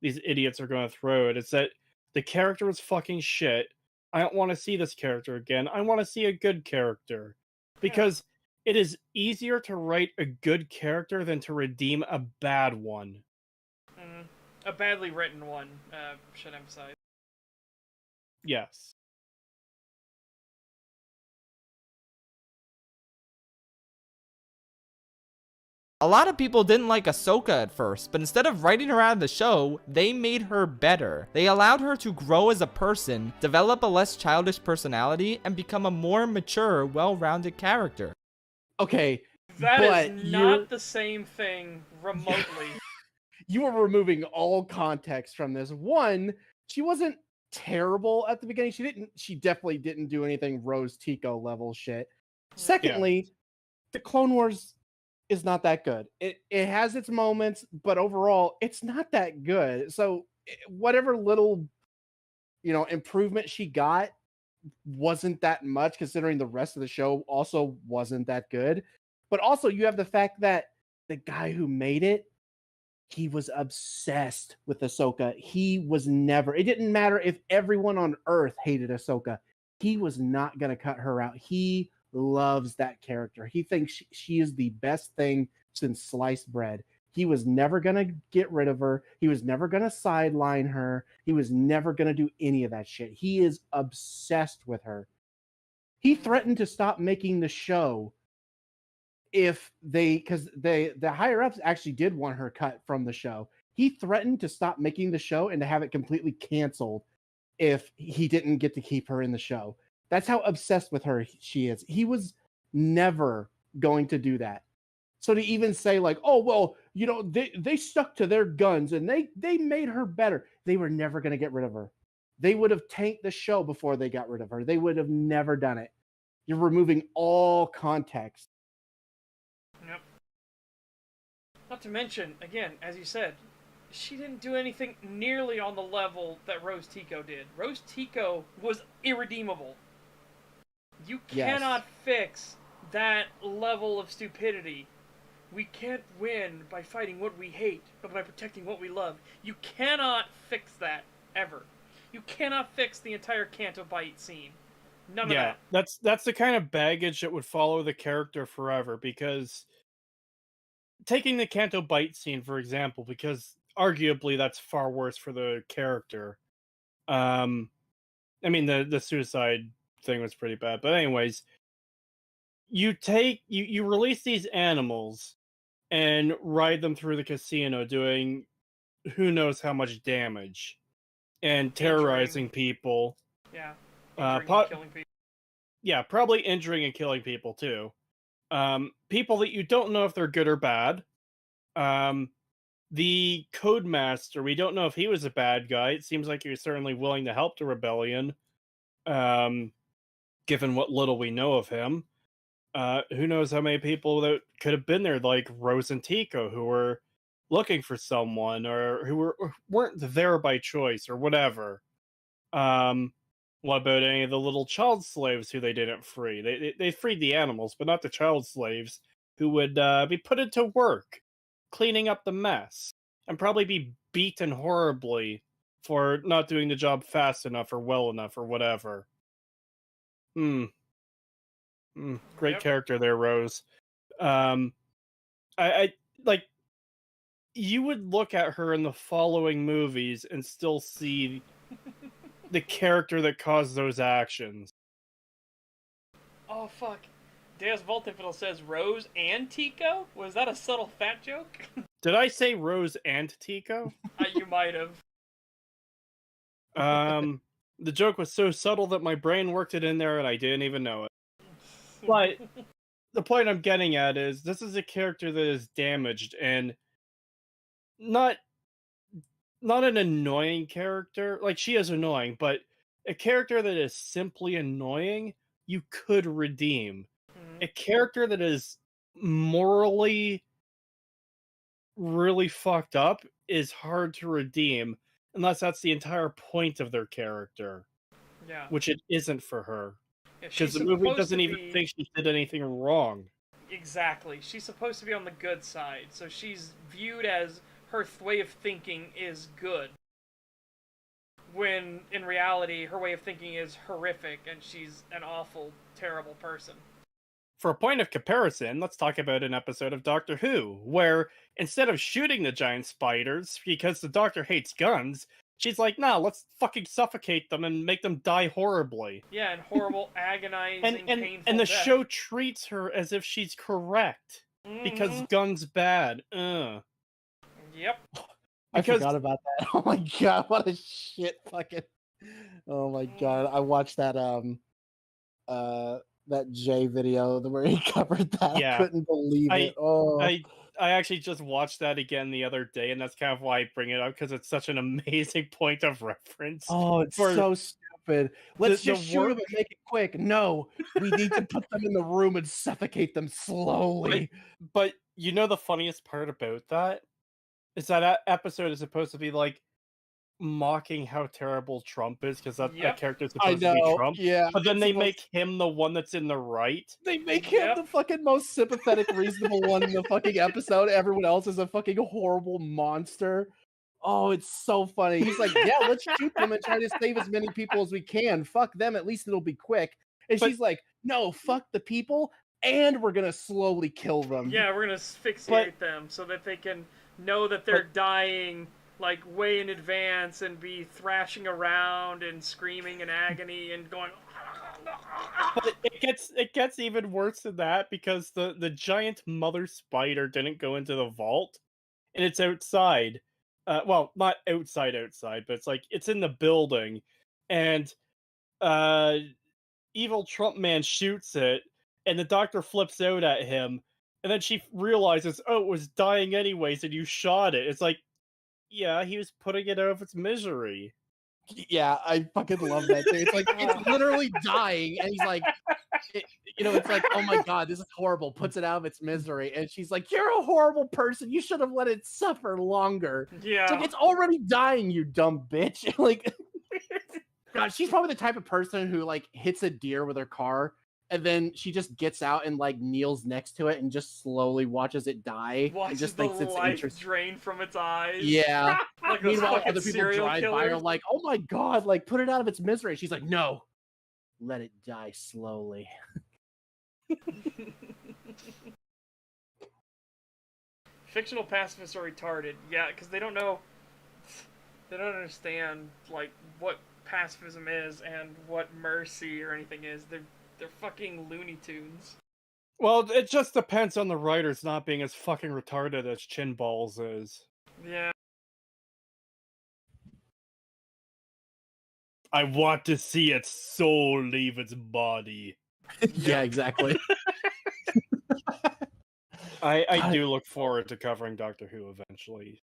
these idiots are going to throw it. It's that the character is fucking shit. I don't want to see this character again. I want to see a good character. Because it is easier to write a good character than to redeem a bad one. A badly written one, should emphasize. Yes. A lot of people didn't like Ahsoka at first, but instead of writing her out of the show, they made her better. They allowed her to grow as a person, develop a less childish personality, and become a more mature, well-rounded character. Okay, that is not the same thing remotely. You were removing all context from this. One, she wasn't terrible at the beginning. She definitely didn't do anything Rose Tico level shit. Secondly, the Clone Wars is not that good. It has its moments, but overall, it's not that good. So whatever little, improvement she got wasn't that much, considering the rest of the show also wasn't that good. But also, you have the fact that the guy who made it, he was obsessed with Ahsoka. It didn't matter if everyone on Earth hated Ahsoka. He was not going to cut her out. He loves that character. He thinks she is the best thing since sliced bread. He was never going to get rid of her. He was never going to sideline her. He was never going to do any of that shit. He is obsessed with her. He threatened to stop making the show if because the higher ups actually did want her cut from the show. He threatened to stop making the show and to have it completely canceled if he didn't get to keep her in the show. That's how obsessed with her she is. He was never going to do that. So to even say like, oh well, they stuck to their guns and they made her better. They were never going to get rid of her. They would have tanked the show before they got rid of her. They would have never done it. You're removing all context. Yep. Not to mention, again, as you said, she didn't do anything nearly on the level that Rose Tico did. Rose Tico was irredeemable. You cannot fix that level of stupidity. We can't win by fighting what we hate, but by protecting what we love. You cannot fix that, ever. You cannot fix the entire Canto Bite scene. None of that. That's the kind of baggage that would follow the character forever, because taking the Canto Bite scene, for example, because arguably that's far worse for the character. I mean, the suicide thing was pretty bad, but anyways, you release these animals and ride them through the casino doing who knows how much damage and terrorizing people. Yeah. Injuring and killing people. Yeah, probably injuring and killing people too. People that you don't know if they're good or bad. The Codemaster, we don't know if he was a bad guy. It seems like he was certainly willing to help the rebellion, given what little we know of him. Who knows how many people that could have been there, like Rose and Tico, who were looking for someone, or who weren't there by choice, or whatever. What about any of the little child slaves who they didn't free? They freed the animals, but not the child slaves, who would be put into work cleaning up the mess, and probably be beaten horribly for not doing the job fast enough or well enough or whatever. Great character there, Rose. I like, you would look at her in the following movies and still see the character that caused those actions. Oh fuck. Deus Voltifiddle says Rose and Tico? Was that a subtle fat joke? Did I say Rose and Tico? You might have. The joke was so subtle that my brain worked it in there and I didn't even know it. But the point I'm getting at is, this is a character that is damaged, and not an annoying character. Like, she is annoying, but a character that is simply annoying, you could redeem. A character that is morally really fucked up is hard to redeem, unless that's the entire point of their character. Yeah. Which it isn't for her. Yeah, because the movie doesn't even think she did anything wrong. Exactly. She's supposed to be on the good side, so she's viewed as her way of thinking is good. When, in reality, her way of thinking is horrific, and she's an awful, terrible person. For a point of comparison, let's talk about an episode of Doctor Who, where instead of shooting the giant spiders, because the Doctor hates guns, she's like, nah, let's fucking suffocate them and make them die horribly. Yeah, and horrible, agonizing, painful And the death. show treats her as if she's correct, because guns bad. Yep. I forgot about that. Oh my god, what a shit fucking... Oh my god, I watched that that Jay video where he covered that. Yeah. I couldn't believe it. I actually just watched that again the other day, and that's kind of why I bring it up, because it's such an amazing point of reference. Oh, it's so stupid. Let's just shoot them and make it quick. No, we need to put them in the room and suffocate them slowly. But you know the funniest part about that is that episode is supposed to be like mocking how terrible Trump is, because that character is supposed to be Trump. Yeah, but then they make him the one that's in the right. They make him the fucking most sympathetic, reasonable one in the fucking episode. Everyone else is a fucking horrible monster. Oh, it's so funny. He's like, yeah, let's shoot them and try to save as many people as we can. Fuck them, at least it'll be quick. And she's like, no, fuck the people, and we're gonna slowly kill them. Yeah, we're gonna asphyxiate them so that they can know that they're dying, like, way in advance, and be thrashing around and screaming in agony and going, But it gets even worse than that because the giant mother spider didn't go into the vault, and it's outside. Well, not outside, but it's like it's in the building, and uh, evil Trump man shoots it, and the doctor flips out at him, and then she realizes, oh, it was dying anyways, and you shot it. It's like, yeah, he was putting it out of its misery. Yeah, I fucking love that too. It's like it's literally dying, and he's like, it's like, oh my god, this is horrible. Puts it out of its misery, and she's like, "You're a horrible person. You should have let it suffer longer." Yeah. It's like it's already dying, you dumb bitch. Like, God, she's probably the type of person who like hits a deer with her car, and then she just gets out and like kneels next to it and just slowly watches it die. Watches and just the thinks it's life interesting. drain from its eyes. Yeah. Like those Meanwhile, fucking other people serial drive by killers. are like, "Oh my god, like put it out of its misery." She's like, "No, let it die slowly." Fictional pacifists are retarded. Yeah, because they don't know. They don't understand like what pacifism is and what mercy or anything is. They're fucking Looney Tunes. Well, it just depends on the writers not being as fucking retarded as Chin Balls is. Yeah. I want to see its soul leave its body. Yeah, exactly. I do look forward to covering Doctor Who eventually.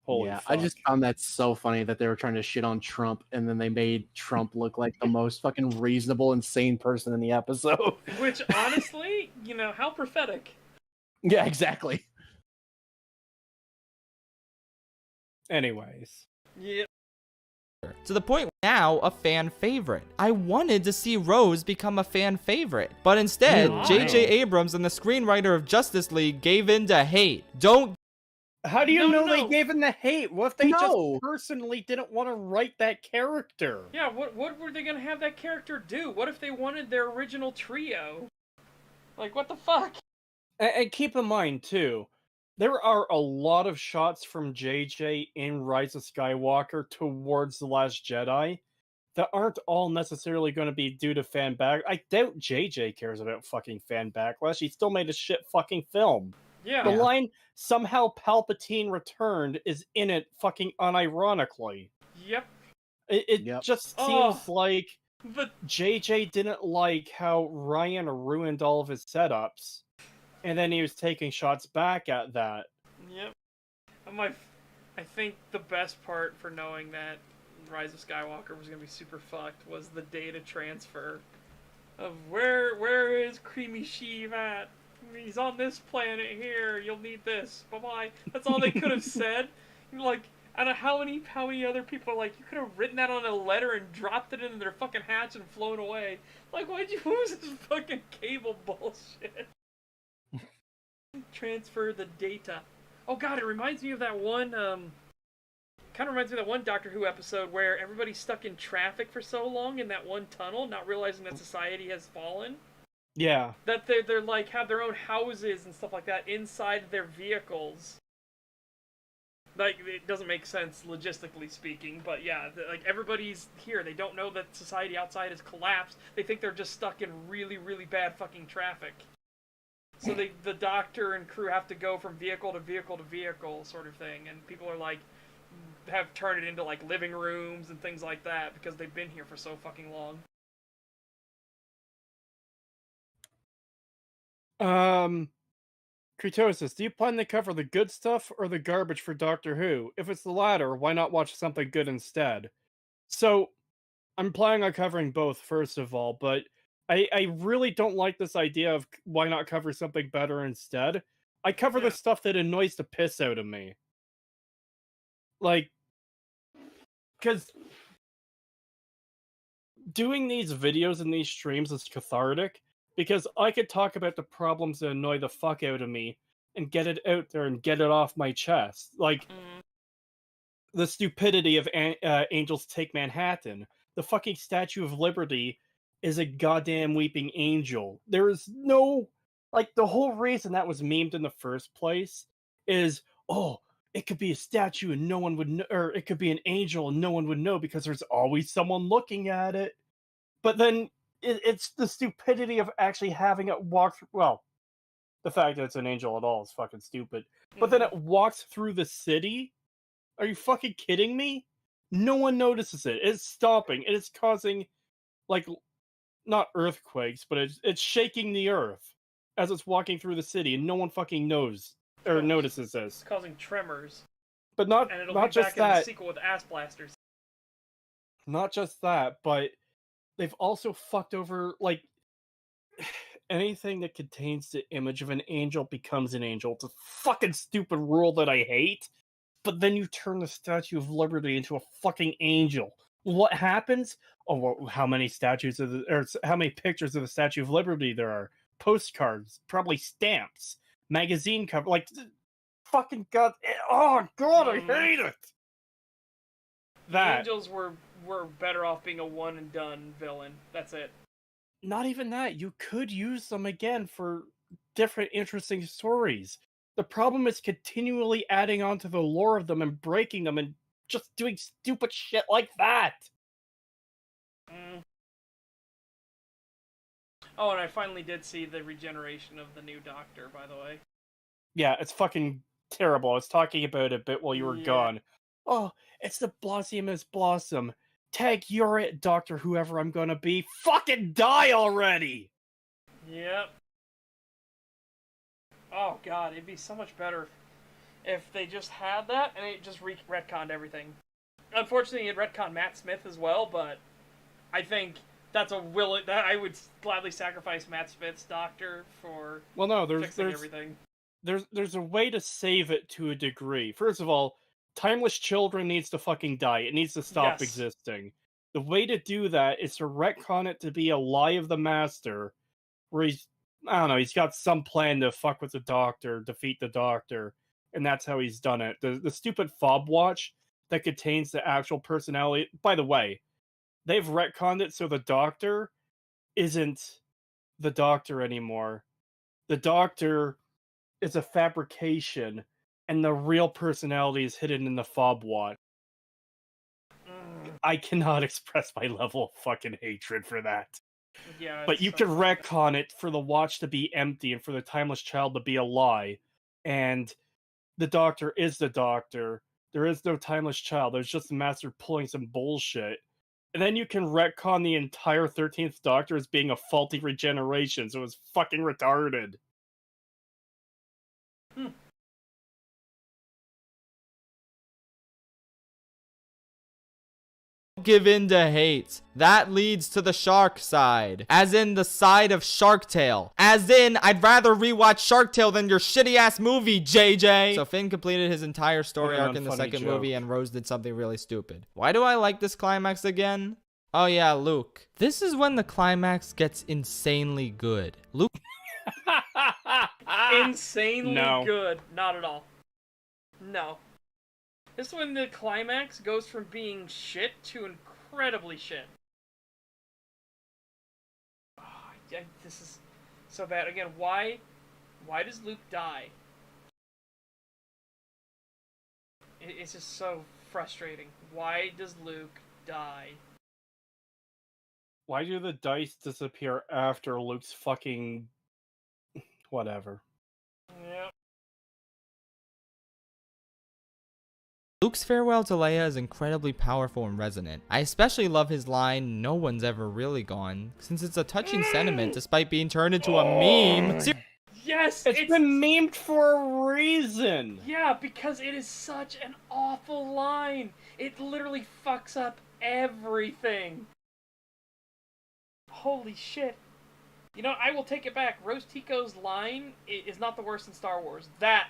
Holy yeah, fuck. I just found that so funny that they were trying to shit on Trump, and then they made Trump look like the most fucking reasonable, insane person in the episode. Which honestly, how prophetic. Yeah, exactly. Anyways. Yeah. To the point now a fan favorite. I wanted to see Rose become a fan favorite, but instead, Why? J.J. Abrams and the screenwriter of Justice League gave in to hate. How do you No, know no. they gave in the hate? What if they No. just personally didn't want to write that character? Yeah, what were they gonna have that character do? What if they wanted their original trio? Like, what the fuck? And keep in mind, too, there are a lot of shots from JJ in Rise of Skywalker towards The Last Jedi that aren't all necessarily going to be due to fan back. I doubt JJ cares about fucking fan backlash. He still made a shit fucking film. Yeah. The line, somehow Palpatine returned, is in it fucking unironically. Yep. It Yep. just Oh. seems like But JJ didn't like how Ryan ruined all of his setups, and then he was taking shots back at that. yep. I think the best part for knowing that Rise of Skywalker was gonna be super fucked was the data transfer of where is Creamy Sheev at? He's on this planet here. You'll need this. Bye bye. That's all they could have said. Like, I don't know how many other people are like, you could have written that on a letter and dropped it into their fucking hatch and flown away. Like, why'd you use this fucking cable bullshit? Transfer the data. Oh god, it reminds me of that one, kind of reminds me of that one Doctor Who episode where everybody's stuck in traffic for so long in that one tunnel, not realizing that society has fallen. Yeah. That they're like, have their own houses and stuff like that inside their vehicles. Like, it doesn't make sense logistically speaking, but yeah, like, everybody's here. They don't know that society outside has collapsed. They think they're just stuck in really, really bad fucking traffic. So the doctor and crew have to go from vehicle to vehicle to vehicle sort of thing, and people are like, have turned it into like living rooms and things like that because they've been here for so fucking long. Creetosis, do you plan to cover the good stuff or the garbage for Doctor Who? If it's the latter, why not watch something good instead? So, I'm planning on covering both, first of all, but I really don't like this idea of why not cover something better instead. I cover the stuff that annoys the piss out of me. Like, because doing these videos and these streams is cathartic, because I could talk about the problems that annoy the fuck out of me and get it out there and get it off my chest. Like, the stupidity of Angels Take Manhattan. The fucking Statue of Liberty is a goddamn weeping angel. There is no... Like, the whole reason that was memed in the first place is, oh, it could be a statue and no one would know, or it could be an angel and no one would know because there's always someone looking at it. But then it's the stupidity of actually having it walk through. Well, the fact that it's an angel at all is fucking stupid. But then it walks through the city? Are you fucking kidding me? No one notices it. It's stopping. It is causing, like, not earthquakes, but it's shaking the earth as it's walking through the city, and no one fucking knows or notices this. It's causing tremors. But not And it'll not be just back in the that. sequel with ass blasters. Not just that, but they've also fucked over, like, anything that contains the image of an angel becomes an angel. It's a fucking stupid rule that I hate. But then you turn the Statue of Liberty into a fucking angel. What happens? Oh, well, how many statues of how many pictures of the Statue of Liberty there are? Postcards, probably stamps, magazine cover, like, fucking god. Oh god, I hate it. The angels were better off being a one and done villain. That's it. Not even that. You could use them again for different interesting stories. The problem is continually adding on to the lore of them and breaking them and just doing stupid shit like that. Oh, and I finally did see the regeneration of the new Doctor, by the way. Yeah, it's fucking terrible. I was talking about it a bit while you were gone. Oh, it's the Blossomous Blossom. Tag, you're it, Doctor, whoever I'm gonna be. Fucking die already! Yep. Oh god, it'd be so much better if they just had that and it just retconned everything. Unfortunately, it retconned Matt Smith as well, but I think that's that I would gladly sacrifice Matt Smith's Doctor for fixing everything. There's a way to save it to a degree. First of all, Timeless Children needs to fucking die. It needs to stop existing. The way to do that is to retcon it to be a lie of the Master, where he's got some plan to fuck with the Doctor, defeat the Doctor, and that's how he's done it. The stupid fob watch that contains the actual personality. By the way, they've retconned it so the Doctor isn't the Doctor anymore. The Doctor is a fabrication, and the real personality is hidden in the fob watch. I cannot express my level of fucking hatred for that. Yeah, but you can retcon it for the watch to be empty and for the Timeless Child to be a lie. And the Doctor is the Doctor. There is no Timeless Child. There's just the Master pulling some bullshit. And then you can retcon the entire 13th Doctor as being a faulty regeneration, so it's fucking retarded. Give in to hate. That leads to the shark side. As in the side of Shark Tale. As in, I'd rather rewatch Shark Tale than your shitty ass movie, JJ. So Finn completed his entire story arc in the second movie and Rose did something really stupid. Why do I like this climax again? Oh yeah, Luke. This is when the climax gets insanely good. Luke. Insanely good. Not at all. No. This is when the climax goes from being shit to incredibly shit. Oh, this is so bad. Again, why does Luke die? It's just so frustrating. Why does Luke die? Why do the dice disappear after Luke's fucking... whatever. Yep. Luke's farewell to Leia is incredibly powerful and resonant. I especially love his line, "No one's ever really gone," since it's a touching sentiment despite being turned into a meme. Yes! It's been memed for a reason! Yeah, because it is such an awful line. It literally fucks up everything. Holy shit. You know, I will take it back. Rose Tico's line is not the worst in Star Wars. That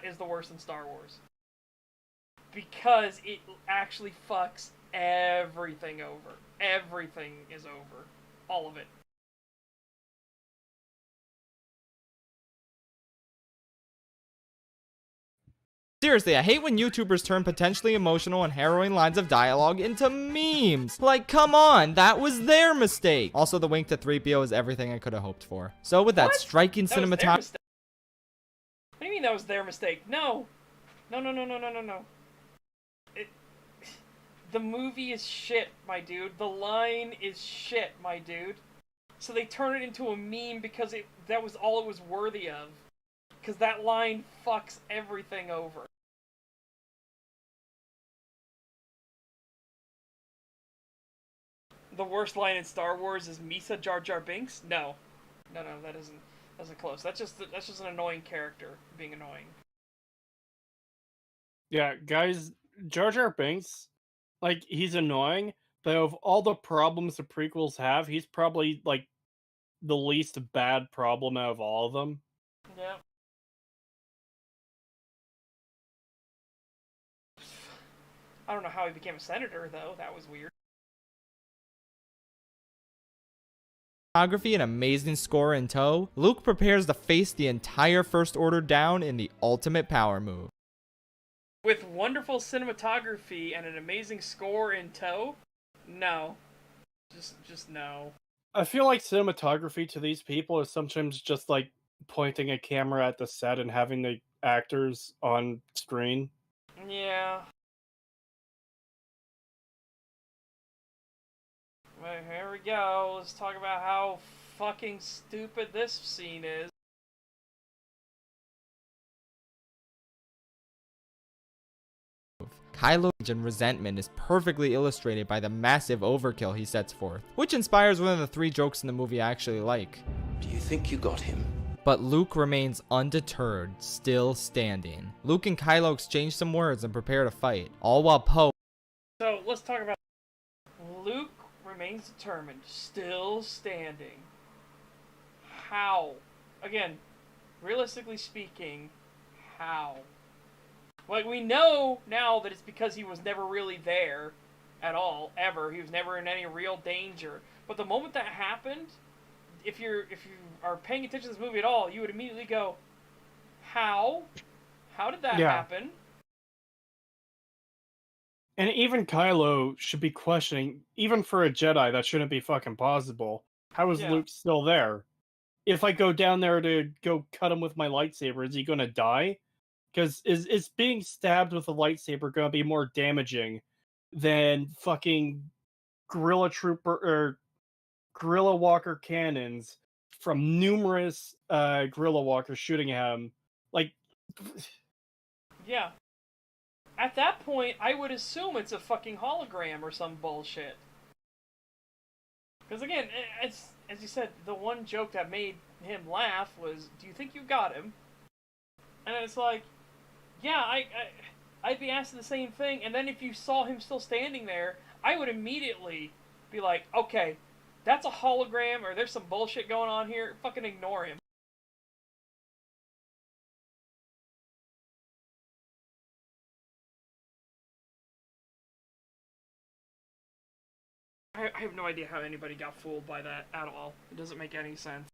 is the worst in Star Wars. Because it actually fucks everything over. Everything is over. All of it. Seriously, I hate when YouTubers turn potentially emotional and harrowing lines of dialogue into memes. Like, come on, that was their mistake. Also, the wink to 3PO is everything I could have hoped for. So with that striking cinematography... What do you mean that was their mistake? No. No. The movie is shit, my dude. The line is shit, my dude. so they turn it into a meme because that was all it was worthy of. Because that line fucks everything over. The worst line in Star Wars is Misa Jar Jar Binks? No. No, that isn't close. That's just an annoying character being annoying. Yeah, guys, Jar Jar Binks, like, he's annoying, but of all the problems the prequels have, he's probably, like, the least bad problem out of all of them. Yeah. I don't know how he became a senator, though. That was weird. Cinematography and amazing score in tow, Luke prepares to face the entire First Order down in the ultimate power move. With wonderful cinematography and an amazing score in tow? No. Just no. I feel like cinematography to these people is sometimes just like pointing a camera at the set and having the actors on screen. Yeah. Well, here we go. Let's talk about how fucking stupid this scene is. Kylo's rage and resentment is perfectly illustrated by the massive overkill he sets forth, which inspires one of the 3 jokes in the movie I actually like. Do you think you got him? But Luke remains undeterred, still standing. Luke and Kylo exchange some words and prepare to fight, all while Poe... So, let's talk about... Luke remains determined, still standing. How? Again, realistically speaking, how? Like, we know now that it's because he was never really there at all, ever. He was never in any real danger. But the moment that happened, if you are paying attention to this movie at all, you would immediately go, how? How did that happen? And even Kylo should be questioning, even for a Jedi, that shouldn't be fucking possible. How is Luke still there? If I go down there to go cut him with my lightsaber, is he gonna die? Because is being stabbed with a lightsaber gonna be more damaging than fucking guerrilla trooper or guerrilla walker cannons from numerous guerrilla walkers shooting at him? Like, Yeah. At that point, I would assume it's a fucking hologram or some bullshit. Because again, as you said, the one joke that made him laugh was, "Do you think you got him?" And it's like, yeah, I'd be asking the same thing. And then if you saw him still standing there, I would immediately be like, okay, that's a hologram or there's some bullshit going on here. Fucking ignore him. I have no idea how anybody got fooled by that at all. It doesn't make any sense.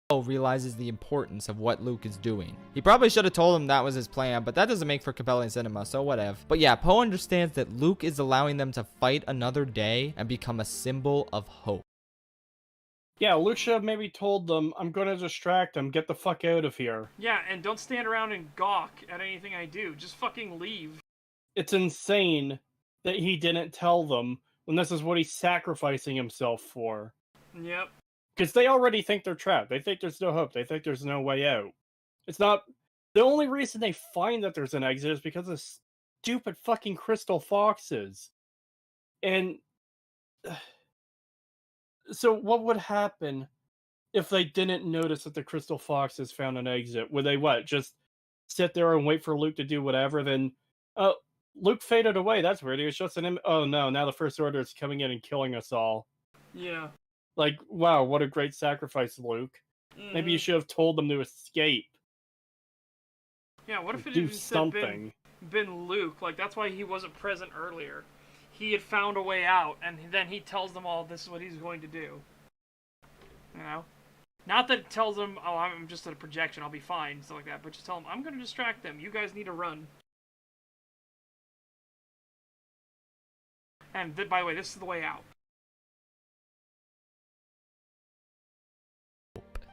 Poe realizes the importance of what Luke is doing. He probably should have told him that was his plan, but that doesn't make for compelling cinema, so whatever. But yeah, Poe understands that Luke is allowing them to fight another day and become a symbol of hope. yeah, Luke should have maybe told them, I'm gonna distract them, get the fuck out of here. Yeah, and don't stand around and gawk at anything I do. Just fucking leave. It's insane that he didn't tell them when this is what he's sacrificing himself for. Yep. Because they already think they're trapped. They think there's no hope. They think there's no way out. It's not... The only reason they find that there's an exit is because of stupid fucking crystal foxes. And... So what would happen if they didn't notice that the crystal foxes found an exit? Would they what? Just sit there and wait for Luke to do whatever? Then, Luke faded away. That's weird. He was just an oh no, now the First Order is coming in and killing us all. Yeah. Like, wow, what a great sacrifice, Luke. Maybe you should have told them to escape. Yeah, what if it do had something. been Luke? Like, that's why he wasn't present earlier. He had found a way out, and then he tells them all this is what he's going to do. You know? Not that it tells them, oh, I'm just at a projection, I'll be fine, stuff like that, but just tell them, I'm going to distract them. You guys need to run. And, by the way, this is the way out.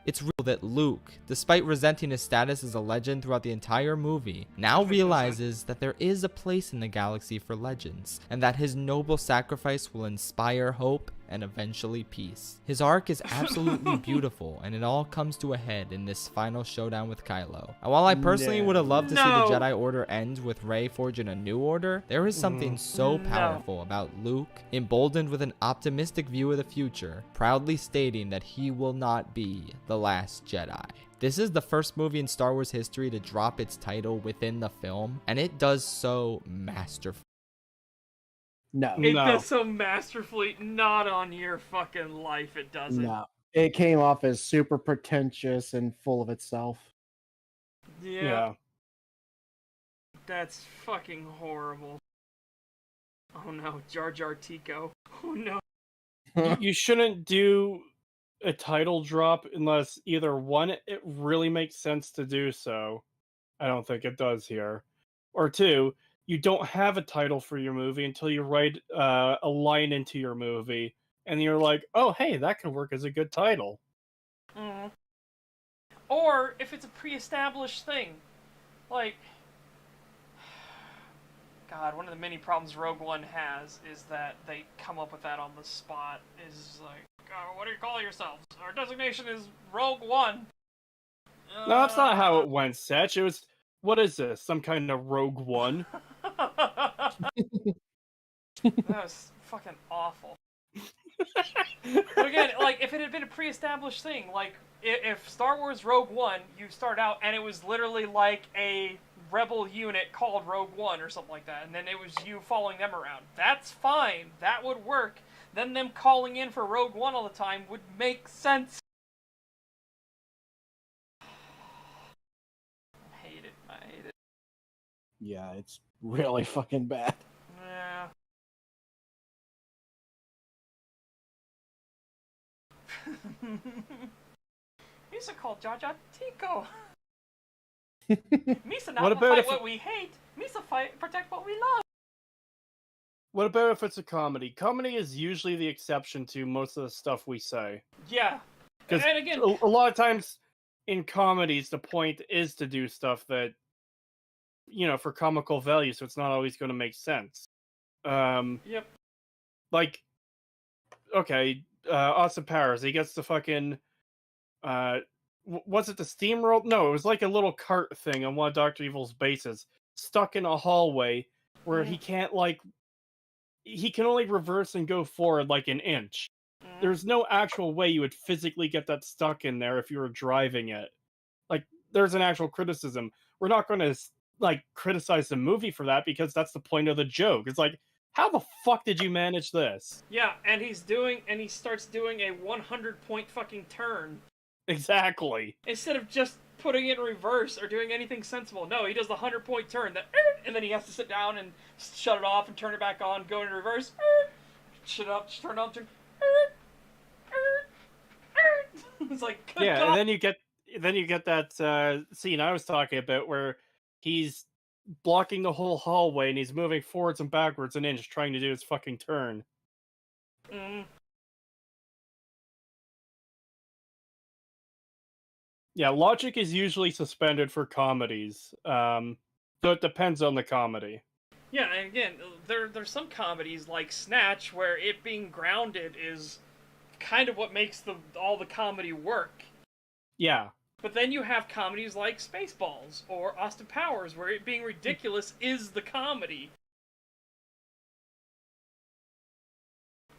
It's real that Luke, despite resenting his status as a legend throughout the entire movie, now realizes that there is a place in the galaxy for legends, and that his noble sacrifice will inspire hope and eventually peace. His arc is absolutely beautiful, and it all comes to a head in this final showdown with Kylo. And while I personally would have loved to see the Jedi Order end with Rey forging a new order, there is something so powerful about Luke, emboldened with an optimistic view of the future, proudly stating that he will not be the last Jedi. This is the first movie in Star Wars history to drop its title within the film, and it does so masterfully. No. It does so masterfully. Not on your fucking life, it doesn't. No. It came off as super pretentious and full of itself. Yeah. That's fucking horrible. Oh no, Jar Jar Tico. Oh no. You shouldn't do a title drop unless either one, it really makes sense to do so. I don't think it does here. Or two, you don't have a title for your movie until you write a line into your movie, and you're like, oh, hey, that could work as a good title. Mm. Or if it's a pre-established thing, like, God, one of the many problems Rogue One has is that they come up with that on the spot. Is like, oh, what do you call yourselves? Our designation is Rogue One. No, that's not how it went, Setch. It was, what is this? Some kind of Rogue One? That was fucking awful. But again, like, if it had been a pre-established thing, like, if Star Wars Rogue One, you start out and it was literally like a rebel unit called Rogue One or something like that, and then it was you following them around. That's fine. That would work. Then them calling in for Rogue One all the time would make sense. I hate it. I hate it. Yeah, it's really fucking bad. Yeah. Misa called Jar Jar Tico. Misa not What about fight if what we hate. Misa fight protect what we love. What about if it's a comedy? Comedy is usually the exception to most of the stuff we say. Yeah. Because And again, a lot of times in comedies, the point is to do stuff that, you know, for comical value, so it's not always going to make sense. Yep. Like, okay, Austin Powers, he gets the fucking, was it the steamroll? No, it was like a little cart thing on one of Dr. Evil's bases, stuck in a hallway where he can't, like, he can only reverse and go forward like an inch. There's no actual way you would physically get that stuck in there if you were driving it. Like, there's an actual criticism. We're not going to, like, criticize the movie for that because that's the point of the joke. It's like, how the fuck did you manage this? Yeah, and he starts doing a 100-point fucking turn. Exactly. Instead of just putting it in reverse or doing anything sensible. No, he does the 100-point turn, and then he has to sit down and shut it off and turn it back on, go in reverse, shut up, turn it on, turn. It's like, good yeah, God. and then you get that scene I was talking about where he's blocking the whole hallway and he's moving forwards and backwards an inch trying to do his fucking turn. Yeah, logic is usually suspended for comedies, so it depends on the comedy. Yeah, and again, there's some comedies like Snatch where it being grounded is kind of what makes all the comedy work. Yeah. But then you have comedies like Spaceballs or Austin Powers where it being ridiculous is the comedy.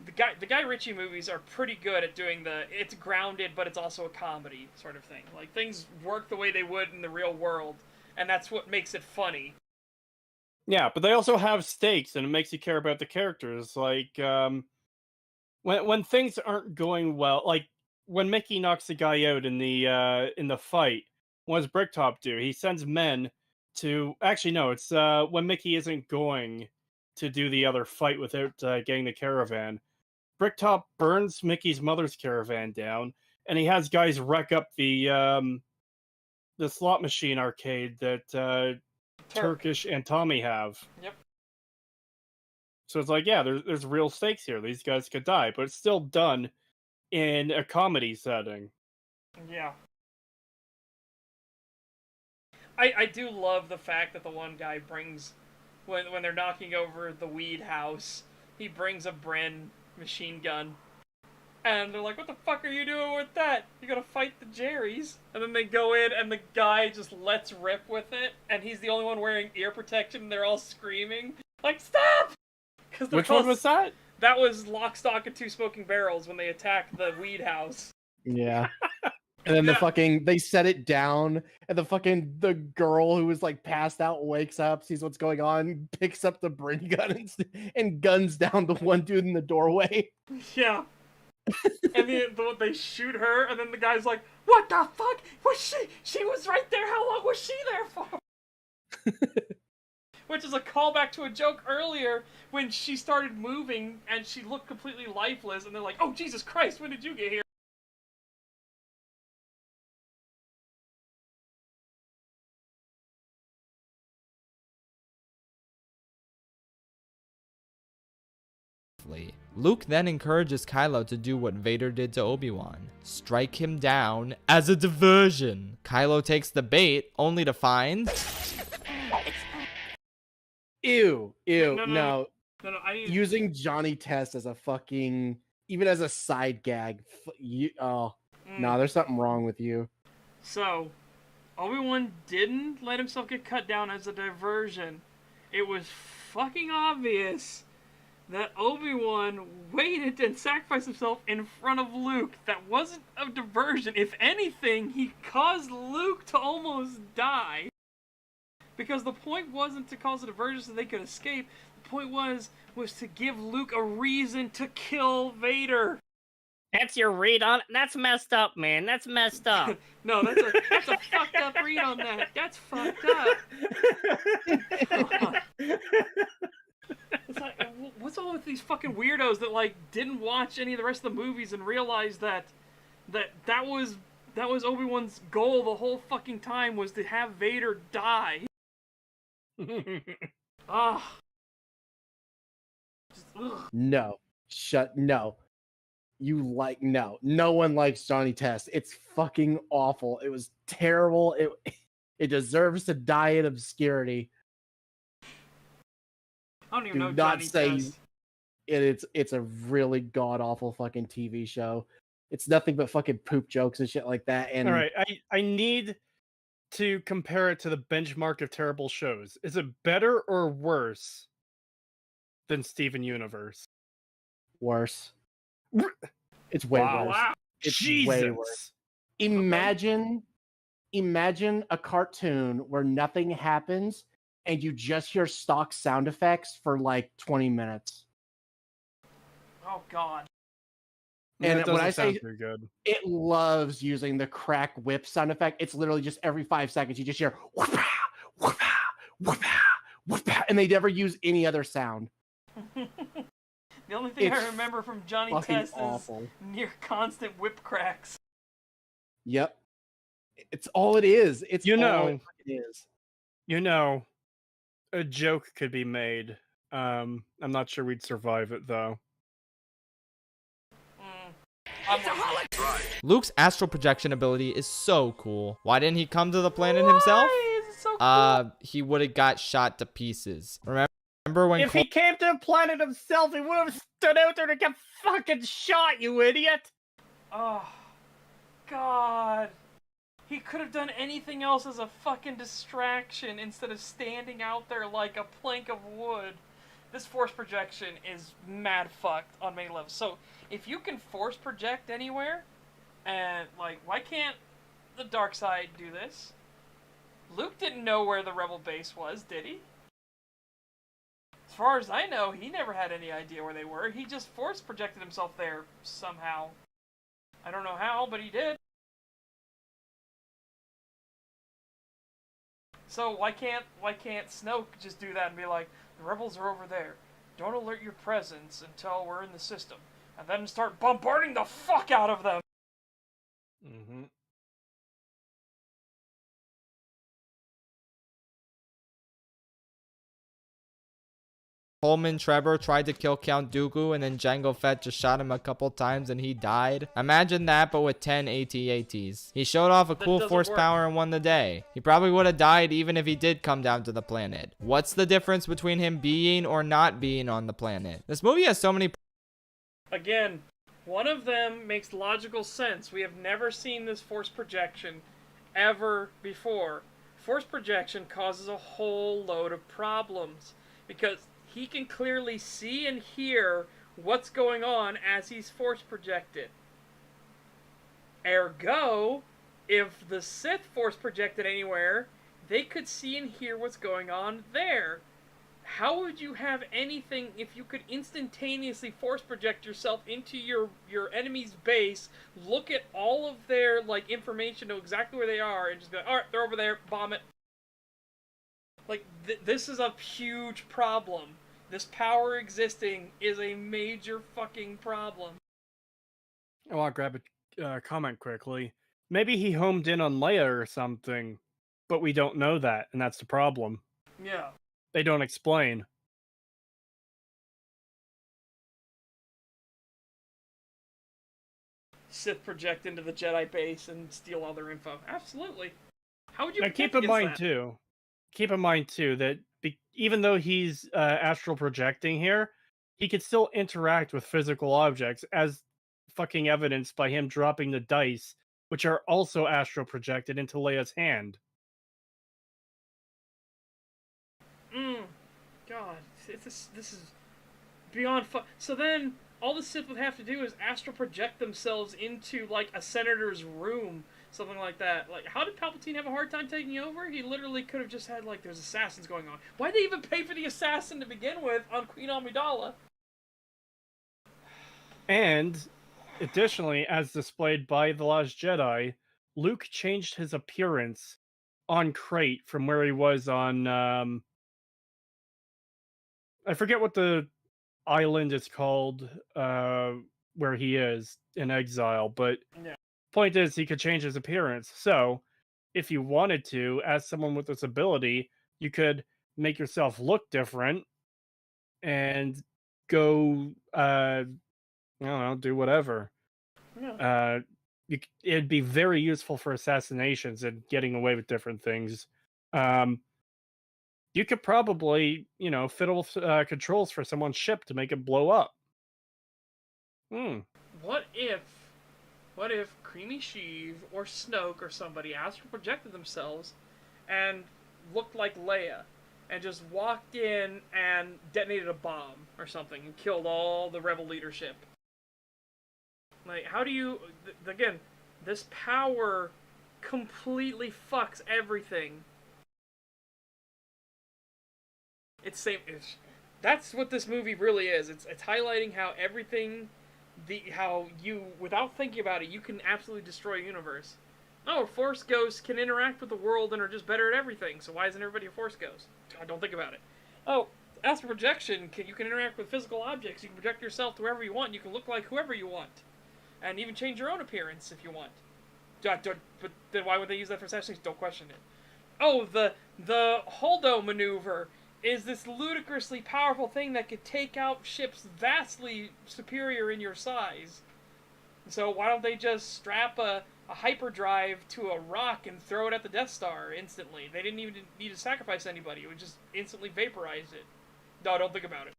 The Guy Ritchie movies are pretty good at doing it's grounded but it's also a comedy sort of thing. Like, things work the way they would in the real world, and that's what makes it funny. Yeah, but they also have stakes, and it makes you care about the characters. Like, when things aren't going well, like when Mickey knocks the guy out in the fight, what does Bricktop do? He sends men to. Actually, no, it's when Mickey isn't going to do the other fight without getting the caravan. Bricktop burns Mickey's mother's caravan down, and he has guys wreck up the slot machine arcade that Turkish and Tommy have. Yep. So it's like, yeah, there's real stakes here. These guys could die, but it's still done in a comedy setting. Yeah. I do love the fact that the one guy brings, when they're knocking over the weed house, he brings a Bren machine gun. And they're like, what the fuck are you doing with that? You gotta fight the Jerrys. And then they go in and the guy just lets rip with it. And he's the only one wearing ear protection and they're all screaming. Like, stop! Which one was that? That was Lock, Stock, and Two Smoking Barrels when they attacked the weed house. Yeah. And then they set it down, and the girl who was like passed out wakes up, sees what's going on, picks up the Bren gun and guns down the one dude in the doorway. Yeah. And they shoot her, and then the guy's like, what the fuck? Was she was right there, how long was she there for? Which is a callback to a joke earlier when she started moving and she looked completely lifeless, and they're like, oh Jesus Christ, when did you get here? Luke then encourages Kylo to do what Vader did to Obi-Wan. Strike him down as a diversion. Kylo takes the bait, only to find... Ew. No, Using Johnny Test as a fucking... Even as a side gag. Nah, there's something wrong with you. So, Obi-Wan didn't let himself get cut down as a diversion. It was fucking obvious that Obi-Wan waited and sacrificed himself in front of Luke. That wasn't a diversion. If anything, he caused Luke to almost die. Because the point wasn't to cause a diversion so they could escape. The point was to give Luke a reason to kill Vader. That's your read on it? That's messed up, man. That's messed up. No, that's a fucked up read on that. That's fucked up. It's like, what's all with these fucking weirdos that like didn't watch any of the rest of the movies and realized that was Obi-Wan's goal the whole fucking time, was to have Vader die. Ah. No. No. No one likes Johnny Test. It's fucking awful. It was terrible. It deserves to die in obscurity. I don't even know Do not Johnny say Test. it's a really god awful fucking TV show. It's nothing but fucking poop jokes and shit like that. And All right, I need to compare it to the benchmark of terrible shows. Is it better or worse than Steven Universe? worse. It's way Wow. worse. Wow. It's Jesus. way worse. Imagine a cartoon where nothing happens and you just hear stock sound effects for like 20 minutes. Oh God. And That when doesn't I sound say very good. it loves using the crack whip sound effect, it's literally just every 5 seconds you just hear whoop-ah, whoop-ah, whoop-ah, whoop-ah, and they never use any other sound. The only thing I It's remember from Johnny fucking Test awful. is near constant whip cracks. Yep. It's all it is. It's You all know. it fucking is. You know, a joke could be made. I'm not sure we'd survive it though. Luke's astral projection ability is so cool. Why didn't he come to the planet himself? Why is it so cool? He would have got shot to pieces. Remember when If he came to the planet himself, he would have stood out there to get fucking shot, you idiot! Oh, God. He could have done anything else as a fucking distraction instead of standing out there like a plank of wood. This force projection is mad fucked on many levels. So, if you can force project anywhere, and, like, why can't the dark side do this? Luke didn't know where the rebel base was, did he? As far as I know, he never had any idea where they were. He just force projected himself there somehow. I don't know how, but he did. So why can't Snoke just do that and be like, the rebels are over there. Don't alert your presence until we're in the system, and then start bombarding the fuck out of them. Mm-hmm. Pullman Trevor tried to kill Count Dooku and then Jango Fett just shot him a couple times and he died. Imagine that, but with 10 AT-ATs. He showed off a cool force power and won the day. He probably would have died even if he did come down to the planet. What's the difference between him being or not being on the planet? This movie has so many... Again, one of them makes logical sense. We have never seen this force projection ever before. Force projection causes a whole load of problems because he can clearly see and hear what's going on as he's force projected. Ergo, if the Sith force projected anywhere, they could see and hear what's going on there. How would you have anything if you could instantaneously force project yourself into your enemy's base, look at all of their like information, know exactly where they are, and just be like, alright, they're over there, bomb it. Like, this is a huge problem. This power existing is a major fucking problem. I want to grab a comment quickly. Maybe he homed in on Leia or something, but we don't know that, and that's the problem. Yeah. They don't explain. Sith project into the Jedi base and steal all their info. Absolutely. How would you Now, protect keep in against mind that? too that even though he's astral projecting here, he could still interact with physical objects, as fucking evidenced by him dropping the dice, which are also astral projected into Leia's hand. God, this is beyond fun. So then, all the Sith would have to do is astral project themselves into, like, a senator's room, something like that. Like, how did Palpatine have a hard time taking over? He literally could have just had, like, there's assassins going on. Why'd they even pay for the assassin to begin with on Queen Amidala? And, additionally, as displayed by The Last Jedi, Luke changed his appearance on Crate from where he was on, I forget what the island is called, where he is in exile, but Yeah. point is he could change his appearance. So, if you wanted to, as someone with this ability, you could make yourself look different and go, I don't know, do whatever. Yeah. It'd be very useful for assassinations and getting away with different things. You could probably, fiddle with controls for someone's ship to make it blow up. What if Creamy Sheev or Snoke or somebody astral projected themselves and looked like Leia and just walked in and detonated a bomb or something and killed all the rebel leadership? Like, how do you... Again, this power completely fucks everything. That's what this movie really is. It's highlighting how everything... how you, without thinking about it, you can absolutely destroy a universe. Oh, Force Ghosts can interact with the world and are just better at everything, so why isn't everybody a Force Ghost? I don't think about it. Oh, astral projection, you can interact with physical objects, you can project yourself to wherever you want, you can look like whoever you want. And even change your own appearance if you want. But then why would they use that for assassinations? Don't question it. Oh, the Holdo maneuver is this ludicrously powerful thing that could take out ships vastly superior in your size. So why don't they just strap a hyperdrive to a rock and throw it at the Death Star instantly? They didn't even need to sacrifice anybody. It would just instantly vaporize it. No, don't think about it.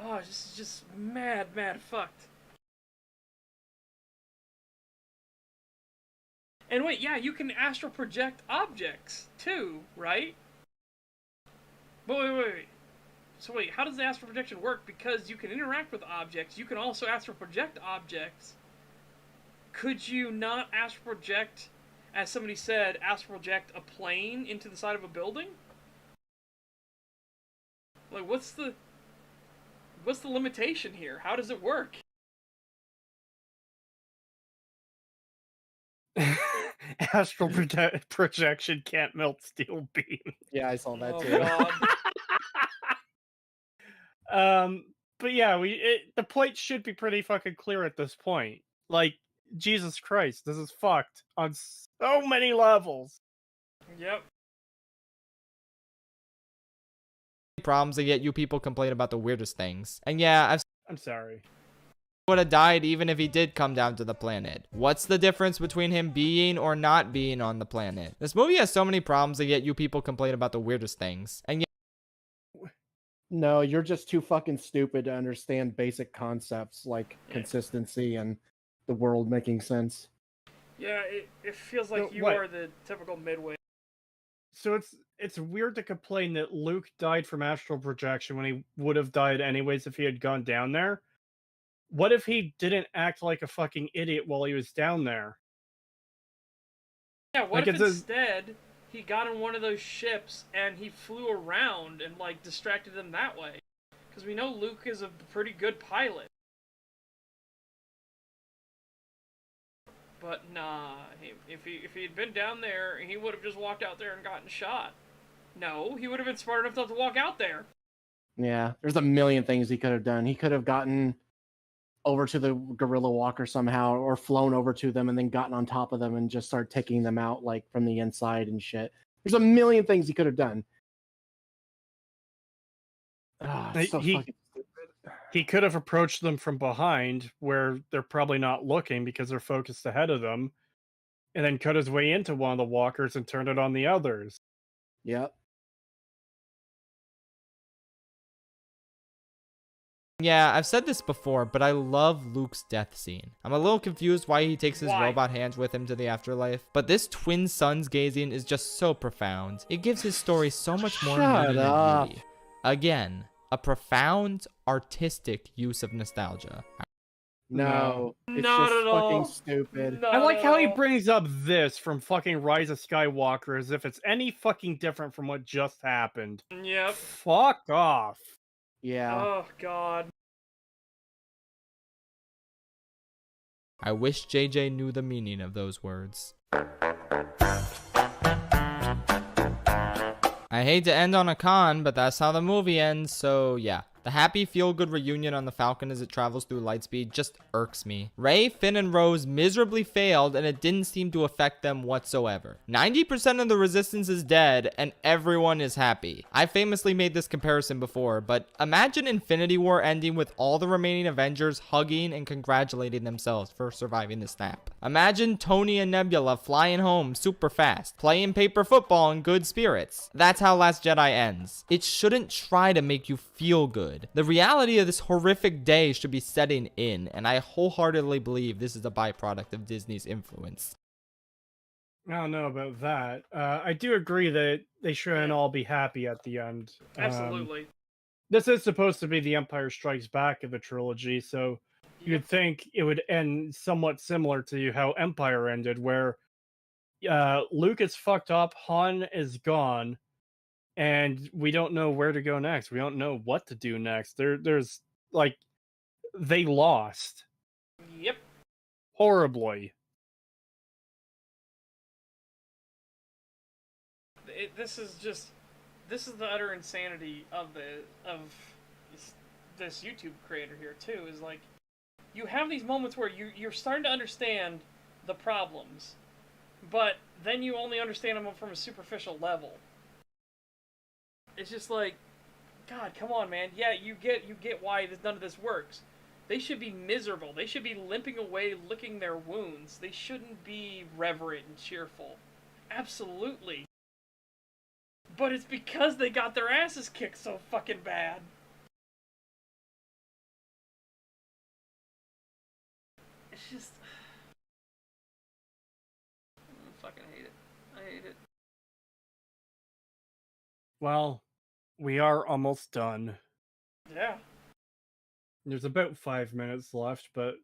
Oh, this is just mad fucked. And wait, yeah, you can astral project objects, too, right? But wait. So wait, how does the astral projection work? Because you can interact with objects, you can also astral project objects. Could you not astral project, as somebody said, astral project a plane into the side of a building? Like, what's the limitation here? How does it work? Astral projection can't melt steel beam. Yeah, I saw that Oh, too. God. But yeah, the point should be pretty fucking clear at this point. Like, Jesus Christ, this is fucked on so many levels. Yep. problems and yet you people complain about the weirdest things. And yeah, I'm sorry. would have died even if he did come down to the planet. What's the difference between him being or not being on the planet? This movie has so many problems and yet you people complain about the weirdest things. And yeah, No, you're just too fucking stupid to understand basic concepts like Yeah. consistency and the world making sense. Yeah, it feels like No, you what? are the typical midway. So it's weird to complain that Luke died from astral projection when he would have died anyways if he had gone down there. What if he didn't act like a fucking idiot while he was down there? Yeah, what Like, if it's a- instead he got in one of those ships and he flew around and like distracted them that way? Because we know Luke is a pretty good pilot. But nah, if he had been down there, he would have just walked out there and gotten shot. No, he would have been smart enough not to walk out there. Yeah, there's a million things he could have done. He could have gotten over to the gorilla walker somehow, or flown over to them and then gotten on top of them and just started taking them out like from the inside and shit. There's a million things he could have done. Ah, it's so He- fucking stupid. He could have approached them from behind where they're probably not looking because they're focused ahead of them, and then cut his way into one of the walkers and turned it on the others. Yep. yeah, I've said this before, but I love Luke's death scene. I'm a little confused why he takes his Why? robot hands with him to the afterlife, but this twin sons gazing is just so profound. It gives his story so much more Shut meaning up. and beauty. Again, a profound artistic use of nostalgia. No, it's Not just at all. fucking stupid. Not I like at how he all. brings up this from fucking Rise of Skywalker as if it's any fucking different from what just happened. Yep. Fuck off. Yeah. Oh god. I wish JJ knew the meaning of those words. I hate to end on a con, but that's how the movie ends, so yeah. The happy, feel-good reunion on the Falcon as it travels through lightspeed just irks me. Rey, Finn, and Rose miserably failed, and it didn't seem to affect them whatsoever. 90% of the Resistance is dead, and everyone is happy. I famously made this comparison before, but imagine Infinity War ending with all the remaining Avengers hugging and congratulating themselves for surviving the snap. Imagine Tony and Nebula flying home super fast, playing paper football in good spirits. That's how Last Jedi ends. It shouldn't try to make you feel good. The reality of this horrific day should be setting in, and I wholeheartedly believe this is a byproduct of Disney's influence. I don't know about that. I do agree that they shouldn't all be happy at the end. Absolutely. This is supposed to be the Empire Strikes Back of the trilogy, so you'd think it would end somewhat similar to how Empire ended, where Luke is fucked up, Han is gone, and we don't know where to go next. We don't know what to do next. There's like, they lost Yep. horribly. This is the utter insanity of this YouTube creator here too. Is like, you have these moments where you're starting to understand the problems, but then you only understand them from a superficial level. It's just like, God, come on, man. Yeah, you get why none of this works. They should be miserable. They should be limping away, licking their wounds. They shouldn't be reverent and cheerful. Absolutely. But it's because they got their asses kicked so fucking bad. It's just... I fucking hate it. I hate it. Well, we are almost done. Yeah. There's about 5 minutes left, but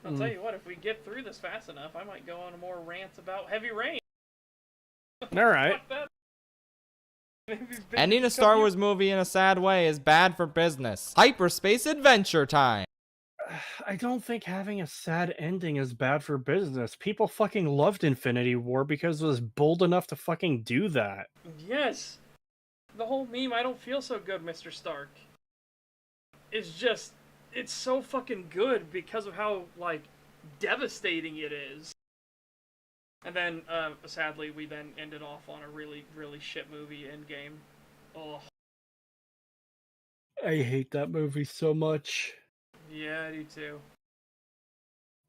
I'll tell you what, if we get through this fast enough, I might go on more rants about Heavy Rain. all right. Fuck that. Maybe Ending a Star Wars movie in a sad way is bad for business. Hyperspace adventure time. I don't think having a sad ending is bad for business. People fucking loved Infinity War because it was bold enough to fucking do that. Yes. The whole meme, I don't feel so good, Mr. Stark, is just, it's so fucking good because of how, like, devastating it is. And then, sadly, we then ended off on a really, really shit movie, Endgame. Oh. I hate that movie so much. Yeah, I do too.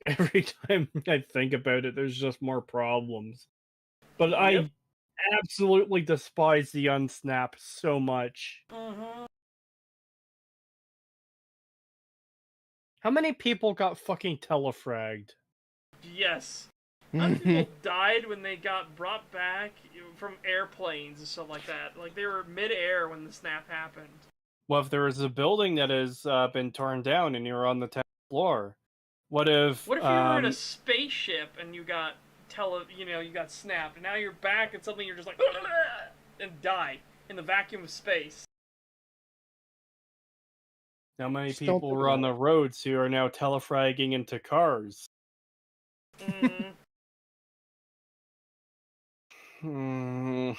Every time I think about it, there's just more problems. But Yep. I absolutely despise the unsnap so much. Mm-hmm. How many people got fucking telefragged? Yes. How many people died when they got brought back from airplanes and stuff like that? Like, they were mid-air when the snap happened. Well, if there was a building that has been torn down and you're on the 10th floor, what if What if you were in a spaceship and you got you got snapped, and now you're back and suddenly you're just like and die in the vacuum of space? how many Just don't people think were on about the roads who are now telefragging into cars? Mm. Hmm.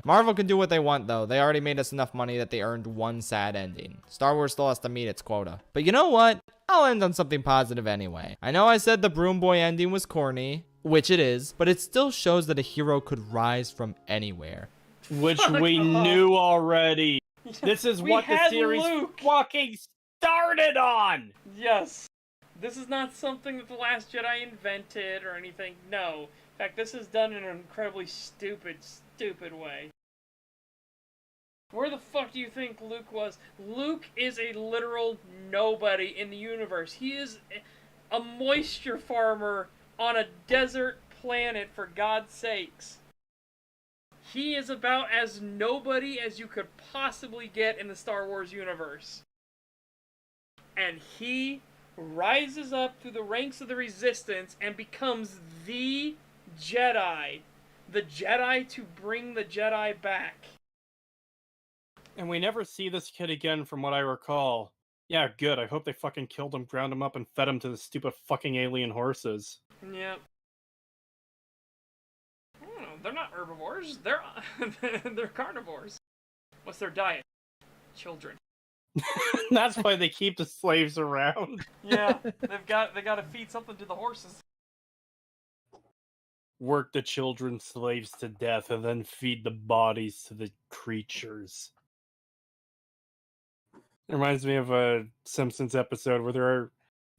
Marvel can do what they want though. They already made us enough money that they earned one sad ending. Star Wars still has to meet its quota. But you know what? I'll end on something positive anyway. I know I said the Broom Boy ending was corny, which it is, but it still shows that a hero could rise from anywhere. Which we knew already. This is We what the had series Luke. fucking started on! Yes. This is not something that The Last Jedi invented or anything. No. In fact, this is done in an incredibly stupid way. Where the fuck do you think Luke was? Luke is a literal nobody in the universe. He is a moisture farmer on a desert planet, for God's sakes. He is about as nobody as you could possibly get in the Star Wars universe. And he rises up through the ranks of the Resistance and becomes the Jedi. The Jedi to bring the Jedi back. And we never see this kid again from what I recall. Yeah, good. I hope they fucking killed him, ground him up, and fed him to the stupid fucking alien horses. Yep. I don't know, they're not herbivores. They're they're carnivores. What's their diet? Children. That's why they keep the slaves around. Yeah, they got to feed something to the horses. Work the children slaves to death and then feed the bodies to the creatures. It reminds me of a Simpsons episode where they're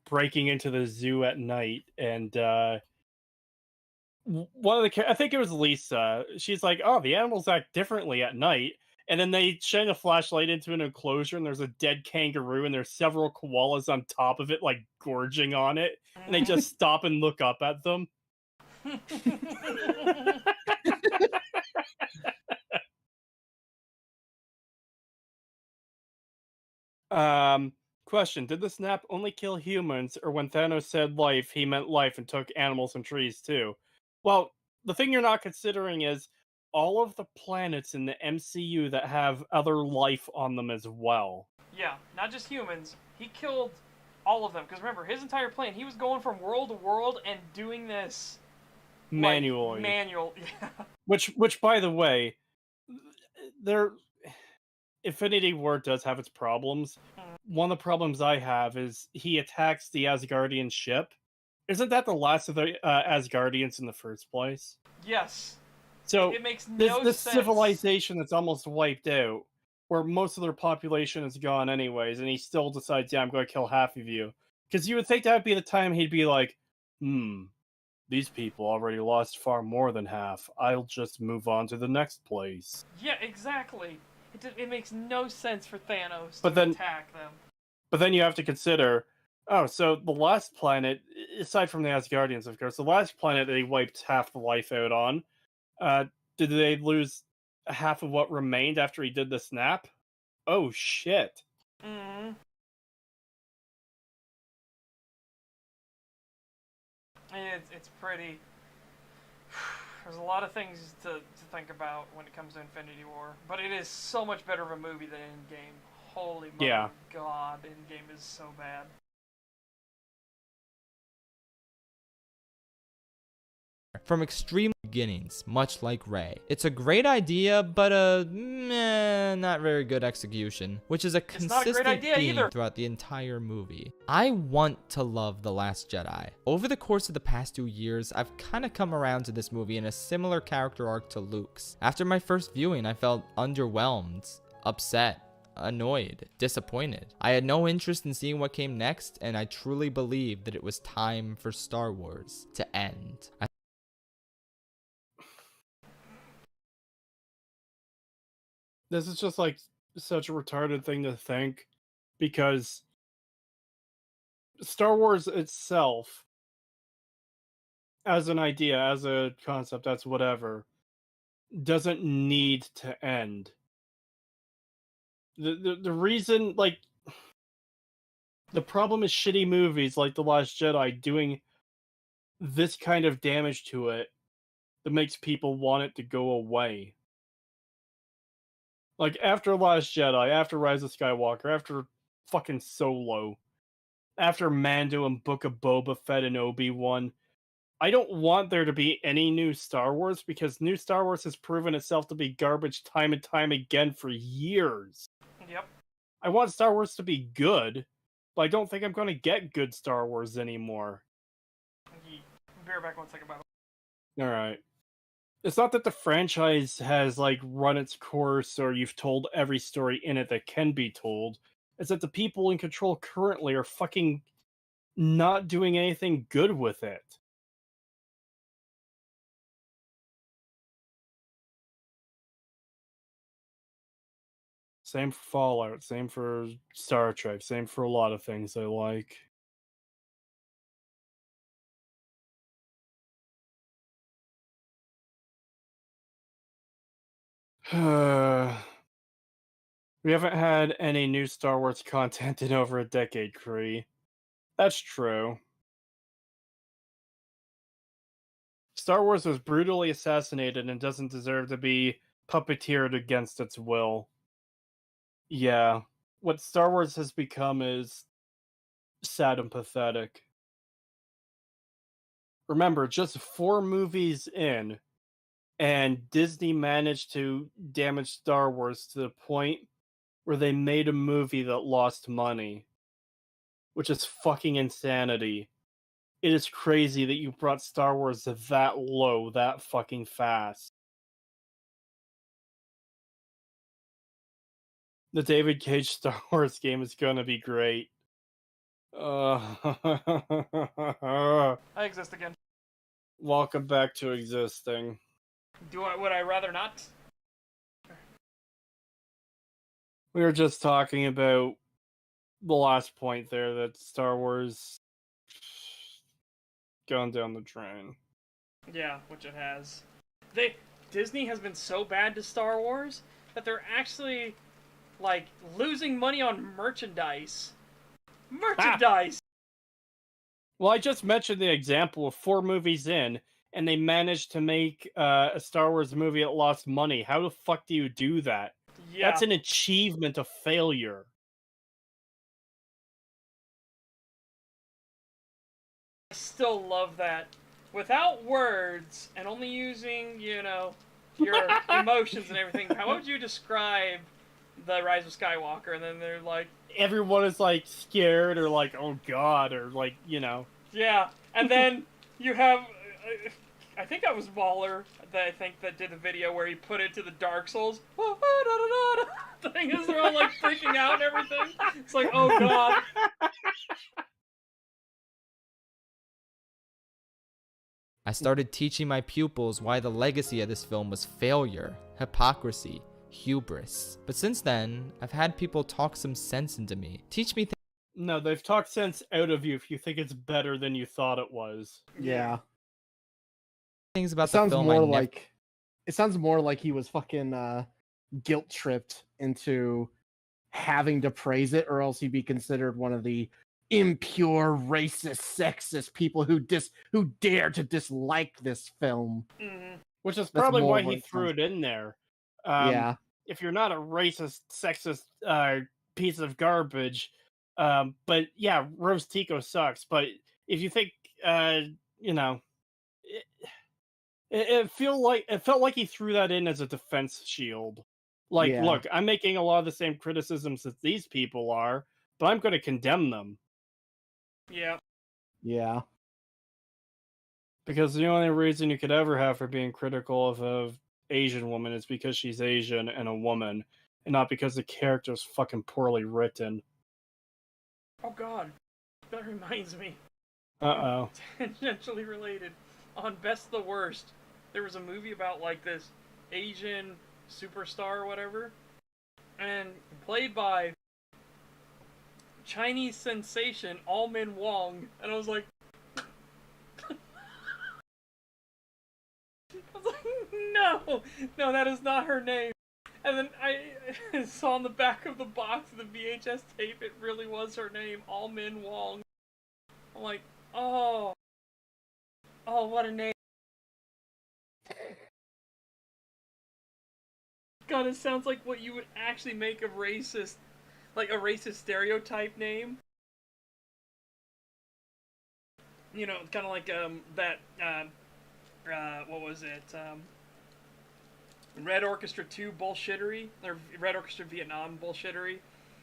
breaking into the zoo at night, and one of the I think it was Lisa. She's like, "Oh, the animals act differently at night." And then they shine a flashlight into an enclosure, and there's a dead kangaroo, and there's several koalas on top of it, like gorging on it. And they just stop and look up at them. Question: did the snap only kill humans, or when Thanos said life, he meant life and took animals and trees too? Well, the thing you're not considering is all of the planets in the MCU that have other life on them as well. Yeah, not just humans. He killed all of them. Because remember, his entire plan, he was going from world to world and doing this Manually. Manual, yeah. Which, by the way, Infinity War does have its problems. One of the problems I have is he attacks the Asgardian ship. Isn't that the last of the Asgardians in the first place? Yes. So it makes no this sense. civilization that's almost wiped out, where most of their population is gone anyways, and he still decides, yeah, I'm going to kill half of you. Because you would think that would be the time he'd be like, these people already lost far more than half. I'll just move on to the next place. Yeah, exactly. It makes no sense for Thanos to attack them. But then you have to consider, so the last planet, aside from the Asgardians, of course, the last planet that he wiped half the life out on, did they lose half of what remained after he did the snap? Oh, shit. Mm-hmm. It's pretty... There's a lot of things to think about when it comes to Infinity War, but it is so much better of a movie than Endgame. Holy God, Endgame is so bad. from extreme beginnings, much like Rey. It's a great idea, but not very good execution, which is a consistent theme throughout the entire movie. I want to love The Last Jedi. Over the course of the past 2 years, I've kind of come around to this movie in a similar character arc to Luke's. After my first viewing, I felt underwhelmed, upset, annoyed, disappointed. I had no interest in seeing what came next, and I truly believed that it was time for Star Wars to end. This is just like such a retarded thing to think, because Star Wars itself, as an idea, as a concept, as whatever, doesn't need to end. The reason, like, the problem is shitty movies like The Last Jedi doing this kind of damage to it that makes people want it to go away. Like, after Last Jedi, after Rise of Skywalker, after fucking Solo, after Mando and Book of Boba Fett and Obi-Wan, I don't want there to be any new Star Wars, because new Star Wars has proven itself to be garbage time and time again for years. Yep. I want Star Wars to be good, but I don't think I'm going to get good Star Wars anymore. Be right back 1 second, by the All right. It's not that the franchise has, like, run its course or you've told every story in it that can be told. It's that the people in control currently are fucking not doing anything good with it. Same for Fallout, same for Star Trek, same for a lot of things I like. We haven't had any new Star Wars content in over a decade, Kree. That's true. Star Wars was brutally assassinated and doesn't deserve to be puppeteered against its will. Yeah, what Star Wars has become is sad and pathetic. Remember, just 4 movies in, and Disney managed to damage Star Wars to the point where they made a movie that lost money, which is fucking insanity. It is crazy that you brought Star Wars that low that fucking fast. The David Cage Star Wars game is gonna be great. I exist again. Welcome back to existing. Would I rather not? We were just talking about the last point there, that Star Wars gone down the drain. Yeah, which it has. Disney has been so bad to Star Wars that they're actually, like, losing money on merchandise. Merchandise! Well, I just mentioned the example of 4 movies in, and they managed to make a Star Wars movie that lost money. How the fuck do you do that? Yeah. That's an achievement of failure. I still love that. Without words, and only using, you know, your emotions and everything, how would you describe the Rise of Skywalker? And then they're like... Everyone is, like, scared, or like, oh god, or like, you know. Yeah, and then you have... I think that was Waller that did the video where he put it to the Dark Souls. The thing is, they're all, like, freaking out and everything. It's like, oh god. I started teaching my pupils why the legacy of this film was failure, hypocrisy, hubris. But since then, I've had people talk some sense into me. Teach me No, they've talked sense out of you if you think it's better than you thought it was. Yeah. things about It sounds the film more I never... like it sounds more like he was fucking guilt tripped into having to praise it, or else he'd be considered one of the impure, racist, sexist people who dare to dislike this film. Mm-hmm. Which is That's probably more why what he it threw sounds- it in there. Yeah. If you're not a racist, sexist piece of garbage, but yeah, Rose Tico sucks. But if you think, you know, It felt like he threw that in as a defense shield. Like, Yeah. look, I'm making a lot of the same criticisms that these people are, but I'm going to condemn them. Yeah. Yeah. Because the only reason you could ever have for being critical of a Asian woman is because she's Asian and a woman, and not because the character's fucking poorly written. Oh god. That reminds me. Uh-oh. Tangentially related. On Best the Worst, there was a movie about like this Asian superstar or whatever, and played by Chinese sensation All-Min Wong, and I was like, no, that is not her name. And then I saw on the back of the box of the VHS tape, it really was her name, All-Min Wong. I'm like, oh, what a name. God, it sounds like what you would actually make a racist, like a racist stereotype name. You know, kind of like that. What was it? Red Orchestra 2 bullshittery, or Red Orchestra Vietnam bullshittery,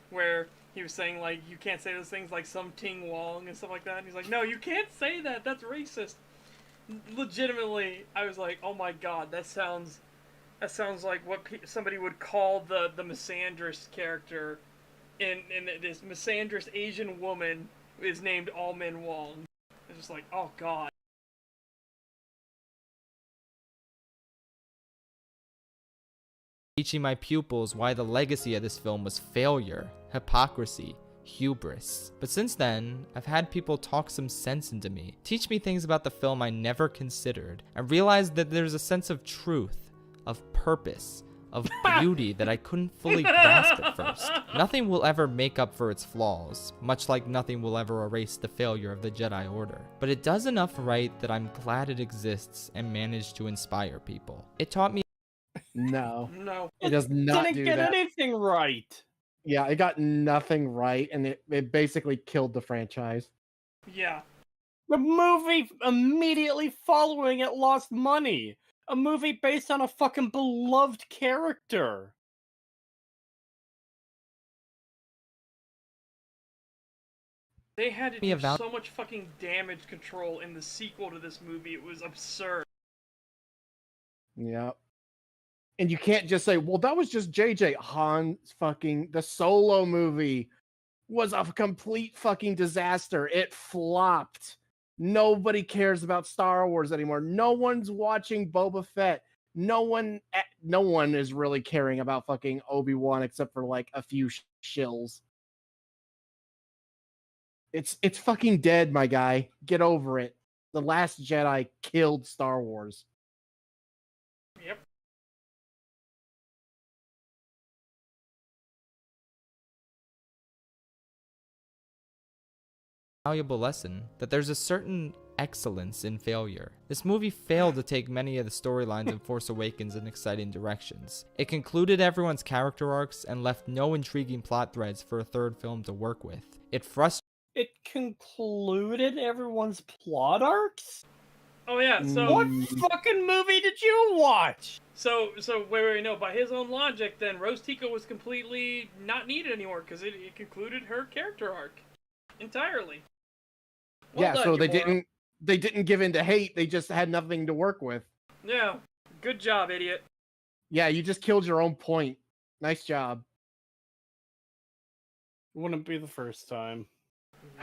where he was saying like you can't say those things like some Ting Wong and stuff like that. And he's like, no, you can't say that. That's racist. Legitimately, I was like, oh my god, that sounds like what somebody would call the misandrist character in this misandrist Asian woman is named All-Min Wong. It's just like, oh god. Teaching my pupils why the legacy of this film was failure, hypocrisy, hubris. But since then, I've had people talk some sense into me, teach me things about the film I never considered, and realize that there's a sense of truth, of purpose, of beauty that I couldn't fully grasp at first. Nothing will ever make up for its flaws, much like nothing will ever erase the failure of the Jedi Order. But it does enough right that I'm glad it exists and managed to inspire people. It taught me No. No. It does not Didn't do get that. anything right. Yeah, it got nothing right, and it basically killed the franchise. Yeah. The movie immediately following it lost money. A movie based on a fucking beloved character. They had to Me do about- so much fucking damage control in the sequel to this movie. It was absurd. Yeah. And you can't just say, well, that was just JJ. Han's fucking, the Solo movie was a complete fucking disaster. It flopped. Nobody cares about Star Wars anymore. No one's watching Boba Fett. No one is really caring about fucking Obi-Wan except for like a few shills. It's fucking dead, my guy. Get over it. The Last Jedi killed Star Wars. Yep. Valuable lesson that there's a certain excellence in failure. This movie failed to take many of the storylines in Force Awakens in exciting directions. It concluded everyone's character arcs and left no intriguing plot threads for a third film to work with. It concluded everyone's plot arcs? Oh yeah, so What fucking movie did you watch? so wait, no, by his own logic then Rose Tico was completely not needed anymore because it concluded her character arc entirely. Well Yeah, done, so you they moron. didn't give in to hate. They just had nothing to work with. Yeah. Good job, idiot. Yeah, you just killed your own point. Nice job. Wouldn't be the first time.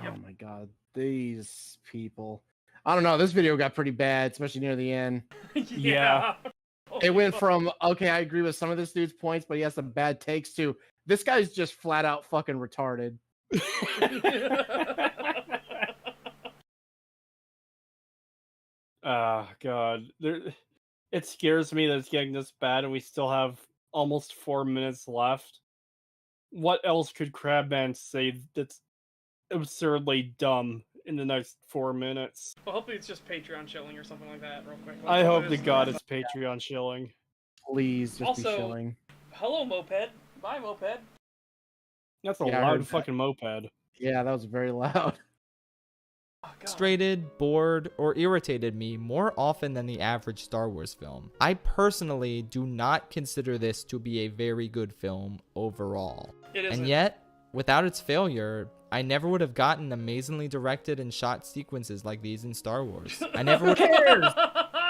Yep. Oh my god, these people. I don't know. This video got pretty bad, especially near the end. Yeah. It went from, okay, I agree with some of this dude's points, but he has some bad takes to, this guy's just flat out fucking retarded. Ah, God. It scares me that it's getting this bad and we still have almost 4 minutes left. What else could Crabman say that's absurdly dumb in the next 4 minutes? Well, hopefully it's just Patreon shilling or something like that real quick. I hope to to God it's Patreon shilling. Please just be Also- chilling. Hello, Moped. Bye, Moped. That's a Yeah, I heard loud that. fucking moped. Yeah, that was very loud. frustrated, bored, or irritated me more often than the average Star Wars film. I personally do not consider this to be a very good film overall. It isn't. And yet, without its failure, I never would have gotten amazingly directed and shot sequences like these in Star Wars. I never would cares?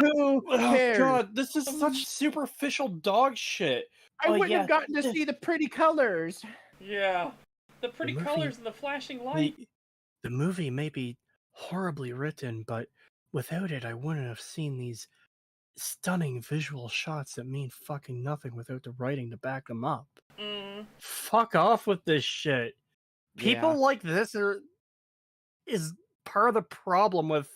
Who Oh cares? god, this is such superficial dog shit. I wouldn't have gotten to see the pretty colors. Yeah. The pretty movie- colors and the flashing light. The movie may be horribly written, but without it, I wouldn't have seen these stunning visual shots that mean fucking nothing without the writing to back them up. Mm. Fuck off with this shit. People Yeah. like this is part of the problem with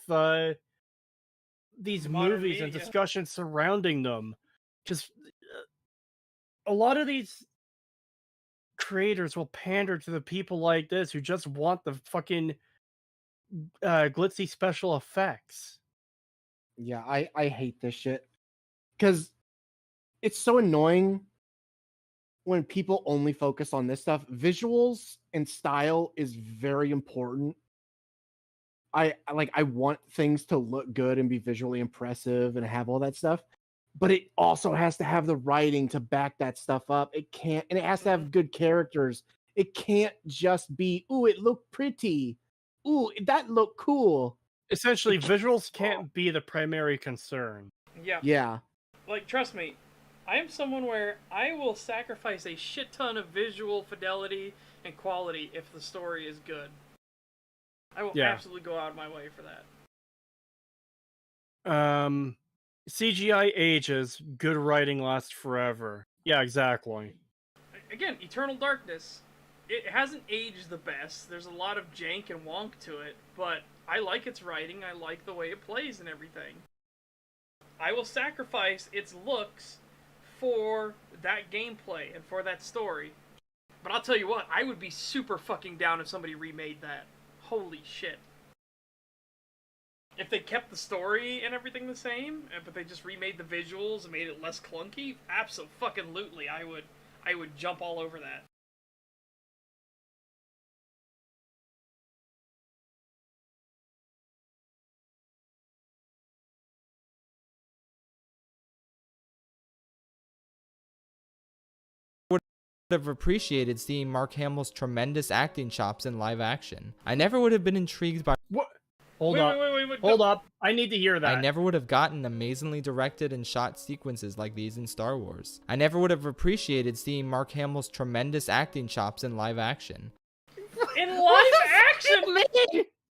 these Modern movies and media. discussions surrounding them. Because a lot of these creators will pander to the people like this who just want the fucking glitzy special effects. Yeah, I hate this shit. Because it's so annoying when people only focus on this stuff. Visuals and style is very important. I want things to look good and be visually impressive and have all that stuff, but it also has to have the writing to back that stuff up. It can't, and it has to have good characters. It can't just be, ooh, it looked pretty. Ooh, that looked cool. Essentially, visuals can't be the primary concern. Yeah. Yeah. Like, trust me, I am someone where I will sacrifice a shit ton of visual fidelity and quality if the story is good. I will absolutely go out of my way for that. CGI ages, good writing lasts forever. Yeah, exactly. Again, Eternal Darkness, it hasn't aged the best. There's a lot of jank and wonk to it, but I like its writing, I like the way it plays and everything. I will sacrifice its looks for that gameplay and for that story. But I'll tell you what, I would be super fucking down if somebody remade that. Holy shit. If they kept the story and everything the same, but they just remade the visuals and made it less clunky, abso-fucking-lutely, I would jump all over that. have appreciated seeing Mark Hamill's tremendous acting chops in live action. I never would have been intrigued by What? Hold up. I need to hear that. I never would have gotten amazingly directed and shot sequences like these in Star Wars. I never would have appreciated seeing Mark Hamill's tremendous acting chops in live action. In live action?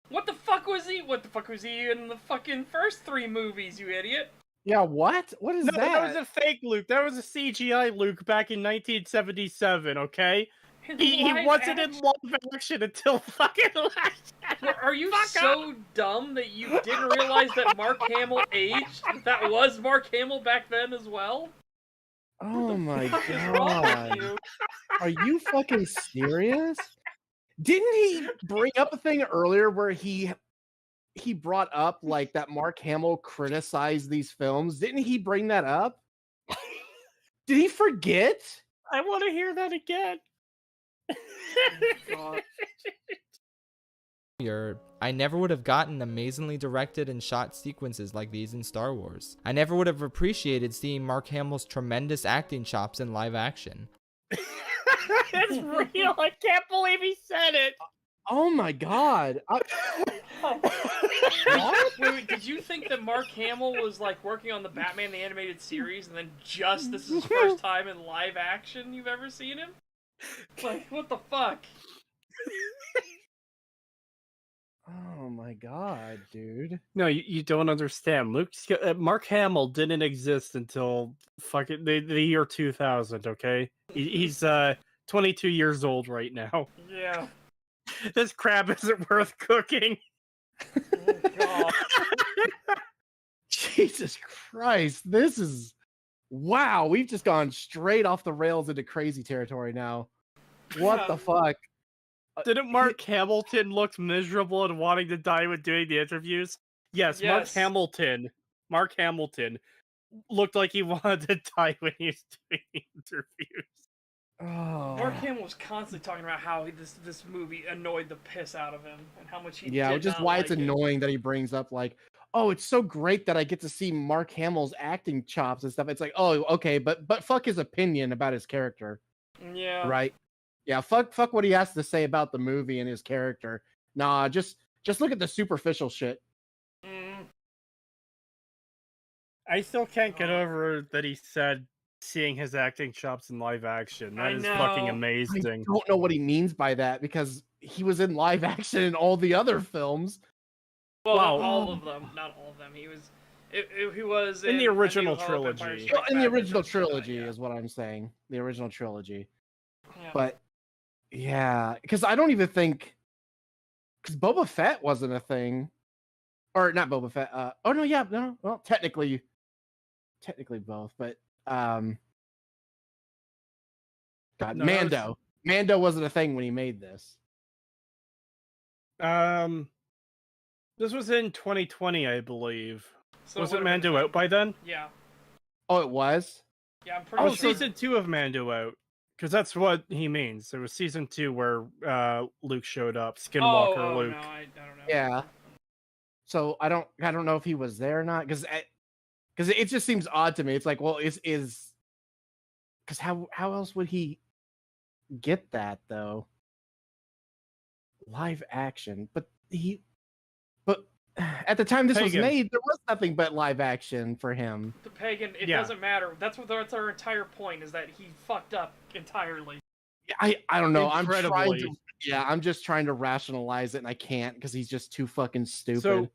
What the fuck was he? What the fuck was he in the fucking first 3 movies, you idiot? Yeah, what? What is that? That was a fake Luke. That was a CGI Luke back in 1977, okay? He wasn't in live action until fucking last. Are you so dumb that you didn't realize that Mark Hamill aged? That was Mark Hamill back then as well? Oh my What is wrong with god. you? Are you fucking serious? Didn't he bring up a thing earlier where he brought up like that Mark Hamill criticized these films? Didn't he bring that up? Did he forget? I want to hear that again. I never would have gotten amazingly directed and shot sequences like these in Star Wars. I never would have appreciated seeing Mark Hamill's tremendous acting chops in live action. It's real. I can't believe he said it. Oh my god. Wait, did you think that Mark Hamill was like working on the Batman the Animated Series and then just this is his first time in live action you've ever seen him? Like, what the fuck? Oh my god, dude. No, you don't understand. Mark Hamill didn't exist until fucking the year 2000, okay? He's 22 years old right now. Yeah. This crab isn't worth cooking. Oh, God. Jesus Christ. This is wow, we've just gone straight off the rails into crazy territory now. What the fuck? Didn't Mark Hamilton look miserable and wanting to die when doing the interviews? Yes, Yes. Mark Hamilton looked like he wanted to die when he was doing the interviews. Oh. Mark Hamill was constantly talking about how this movie annoyed the piss out of him and how much he Yeah, did which is not why like it's it. annoying that he brings up like, oh, it's so great that I get to see Mark Hamill's acting chops and stuff. It's like, oh, okay, but fuck his opinion about his character, Yeah. right? Yeah, fuck what he has to say about the movie and his character. Nah, just look at the superficial shit. Mm. I still can't get over that he said seeing his acting chops in live action. That I is fucking know. I amazing. don't know what he means by that because he was in live action in all the other films. Well, Wow. not all of them. Not all of them. He was In the A New original Hope, trilogy. Empire Well, Strikes in the Back, and original Return of the Jedi, trilogy yeah. is what I'm saying. The original trilogy. Yeah. But yeah, because I don't even think because Boba Fett wasn't a thing, or not Boba Fett. Oh no, yeah, no, well, technically both, but God, No, that Mando. Mando wasn't a thing when he made this. This was in 2020, I believe. So Wasn't would've been Mando the out by then? Yeah. Oh, it was. Yeah, I'm pretty Oh, sure. season 2 of Mando out. Because that's what he means. There was season 2 where Luke showed up. Skinwalker Luke. No, I don't know. Yeah. So I don't know if he was there or not because it just seems odd to me. It's like, well, is because how else would he get that though? Live action, but at the time this was Pagan. made, there was nothing but live action for him. The pagan, it Yeah. doesn't matter. That's our entire point is that he fucked up entirely. I don't know. Incredibly. I'm just trying to rationalize it, and I can't because he's just too fucking stupid. So,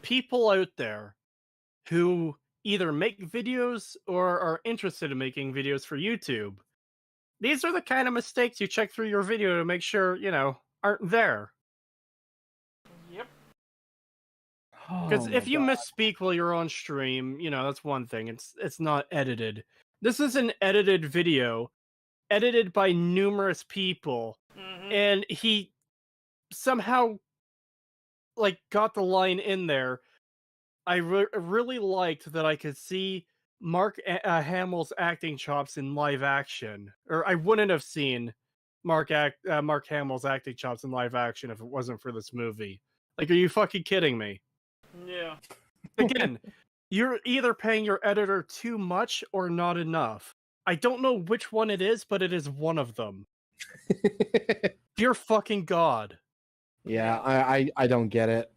people out there who either make videos or are interested in making videos for YouTube, these are the kind of mistakes you check through your video to make sure, aren't there. Yep. Because Oh if my you God. misspeak while you're on stream, that's one thing. It's not edited. This is an edited video, edited by numerous people, Mm-hmm. and he somehow got the line in there. I really liked that I could see Mark Hamill's acting chops in live action, or I wouldn't have seen Mark Hamill's acting chops in live action if it wasn't for this movie. Are you fucking kidding me? Yeah. Again, you're either paying your editor too much or not enough. I don't know which one it is, but it is one of them. Dear fucking God. Yeah, I don't get it.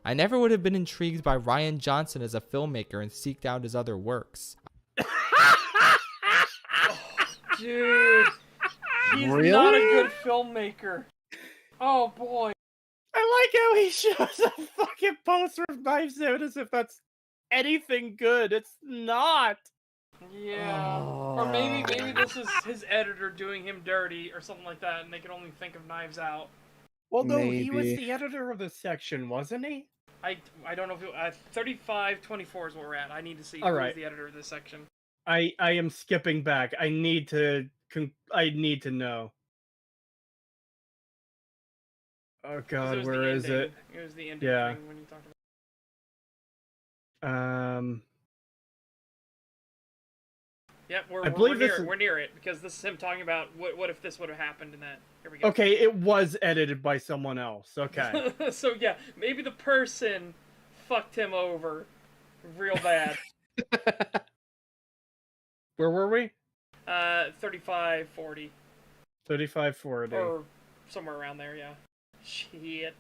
I never would have been intrigued by Rian Johnson as a filmmaker and seeked out his other works. Dude. He's not a good filmmaker. Oh boy. I like how he shows a fucking poster of Knives Out as if that's anything good. It's not. Yeah. Or maybe this is his editor doing him dirty or something like that, and they can only think of Knives Out. Well, no, he was Maybe. the editor of this section, wasn't he? I don't know if 35-24 is where we're at. I need to see All who's right. the editor of this section. I am skipping back. I need to know. Oh 'Cause God, was where the is ending. it? It was the ending Yeah. thing when you talked about. Yep, I believe this is- we're near it because this is him talking about what if this would have happened in that. Here we go. Okay, it was edited by someone else. Okay. So yeah, maybe the person fucked him over real bad. Where were we? 35-40 3540. or somewhere around there. Yeah. Shit.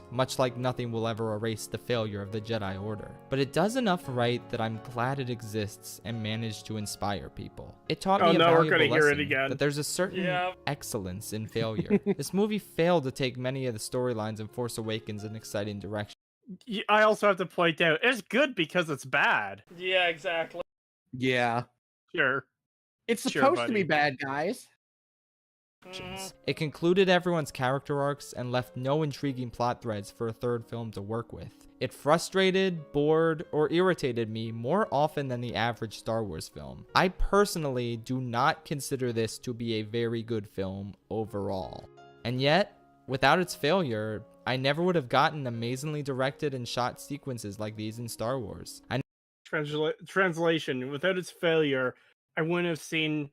Much like nothing will ever erase the failure of the Jedi Order. But it does enough right that I'm glad it exists and managed to inspire people. It taught me a no, we're valuable gonna hear it lesson again. that there's a certain Yeah. excellence in failure. This movie failed to take many of the storylines in Force Awakens in exciting directions. I also have to point out, it's good because it's bad. Yeah, exactly. Yeah. Sure. It's Sure, supposed to be buddy. bad, guys. It concluded everyone's character arcs and left no intriguing plot threads for a third film to work with. It frustrated, bored, or irritated me more often than the average Star Wars film. I personally do not consider this to be a very good film overall. And yet, without its failure, I never would have gotten amazingly directed and shot sequences like these in Star Wars. Translation: without its failure, I wouldn't have seen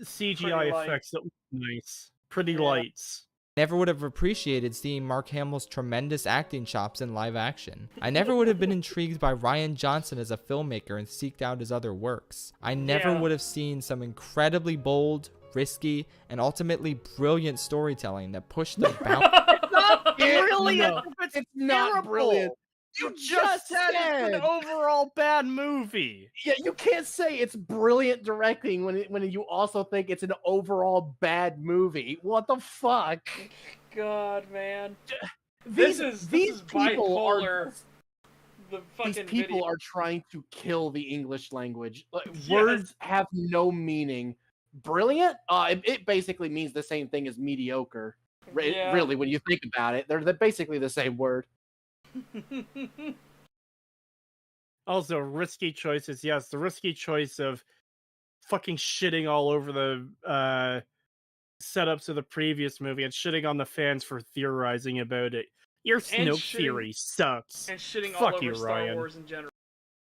CGI light. effects that look nice. Pretty Yeah. lights. Never would have appreciated seeing Mark Hamill's tremendous acting chops in live action. I never would have been intrigued by Rian Johnson as a filmmaker and seeked out his other works. I never Yeah. would have seen some incredibly bold, risky, and ultimately brilliant storytelling that pushed the boundaries. Brilliant! It's not terrible. brilliant. You just said it's an overall bad movie. Yeah, you can't say it's brilliant directing when you also think it's an overall bad movie. What the fuck? God, man. These This these is people bipolar. are The these fucking people video. are trying to kill the English language. Yes. Words have no meaning. Brilliant? It basically means the same thing as mediocre. Yeah. Really, when you think about it, they're basically the same word. Also, risky choices. Yes, the risky choice of fucking shitting all over the setups of the previous movie and shitting on the fans for theorizing about it. Your Snoke shitting- theory sucks. And shitting Fuck all over you, Star Ryan. Wars in general.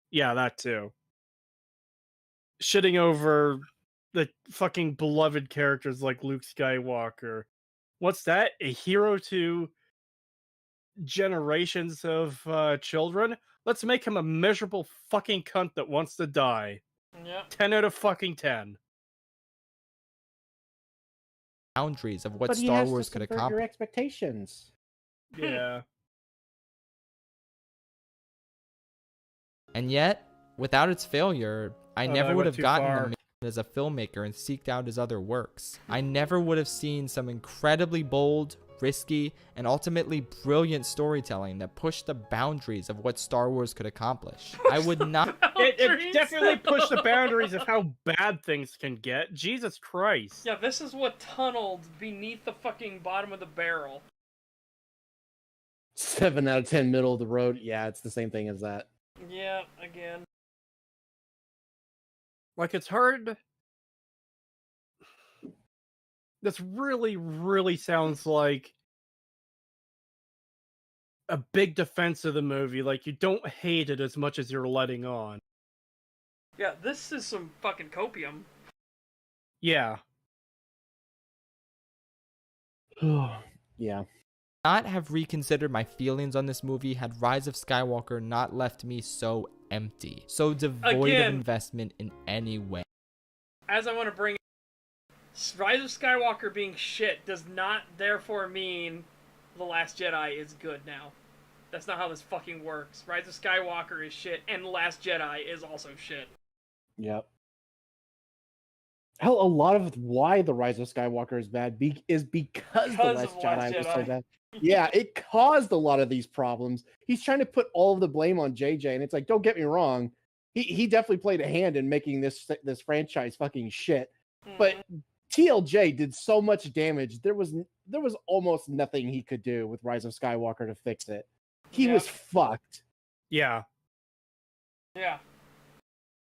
Yeah, that too. Shitting over the fucking beloved characters like Luke Skywalker. What's that? A hero to generations of children? Let's make him a miserable fucking cunt that wants to die. Yep. 10 out of fucking 10. Boundaries of what But he Star has to Wars could subvert accomplish. your expectations. Yeah. And yet, without its failure, I Oh, never I would went have too gotten far. amazed as a filmmaker and seeked out his other works. I never would have seen some incredibly bold, risky, and ultimately brilliant storytelling that pushed the boundaries of what Star Wars could accomplish. I would not. It Boundaries. definitely pushed the boundaries of how bad things can get. Jesus Christ. Yeah, this is what tunneled beneath the fucking bottom of the barrel. 7 out of 10 middle of the road. Yeah, it's the same thing as that. Yeah, again. Like, it's hard. This really, really sounds like a big defense of the movie. Like, you don't hate it as much as you're letting on. Yeah, this is some fucking copium. Yeah. Yeah. Not have reconsidered my feelings on this movie had Rise of Skywalker not left me so empty, so devoid Again. of investment in any way. As I want to bring Rise of Skywalker being shit does not therefore mean The Last Jedi is good now. That's not how this fucking works. Rise of Skywalker is shit, and The Last Jedi is also shit. Yep. Hell, a lot of why the Rise of Skywalker is bad is because the Because Last of The Last Jedi was so Jedi. bad. Yeah, it caused a lot of these problems. He's trying to put all of the blame on JJ, and it's like, don't get me wrong, he definitely played a hand in making this franchise fucking shit. But TLJ did so much damage. There was almost nothing he could do with Rise of Skywalker to fix it. He Yep. was fucked. Yeah. Yeah.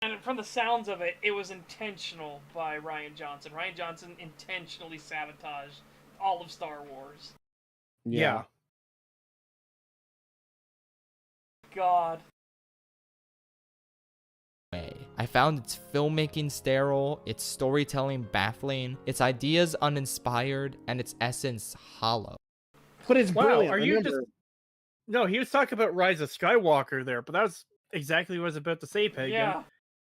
And from the sounds of it, it was intentional by Rian Johnson. Rian Johnson intentionally sabotaged all of Star Wars. Yeah. God. I found its filmmaking sterile, its storytelling baffling, its ideas uninspired, and its essence hollow. But it's Wow, brilliant. are you Remember, just... No, he was talking about Rise of Skywalker there, but that was exactly what I was about to say, Pagan. Yeah.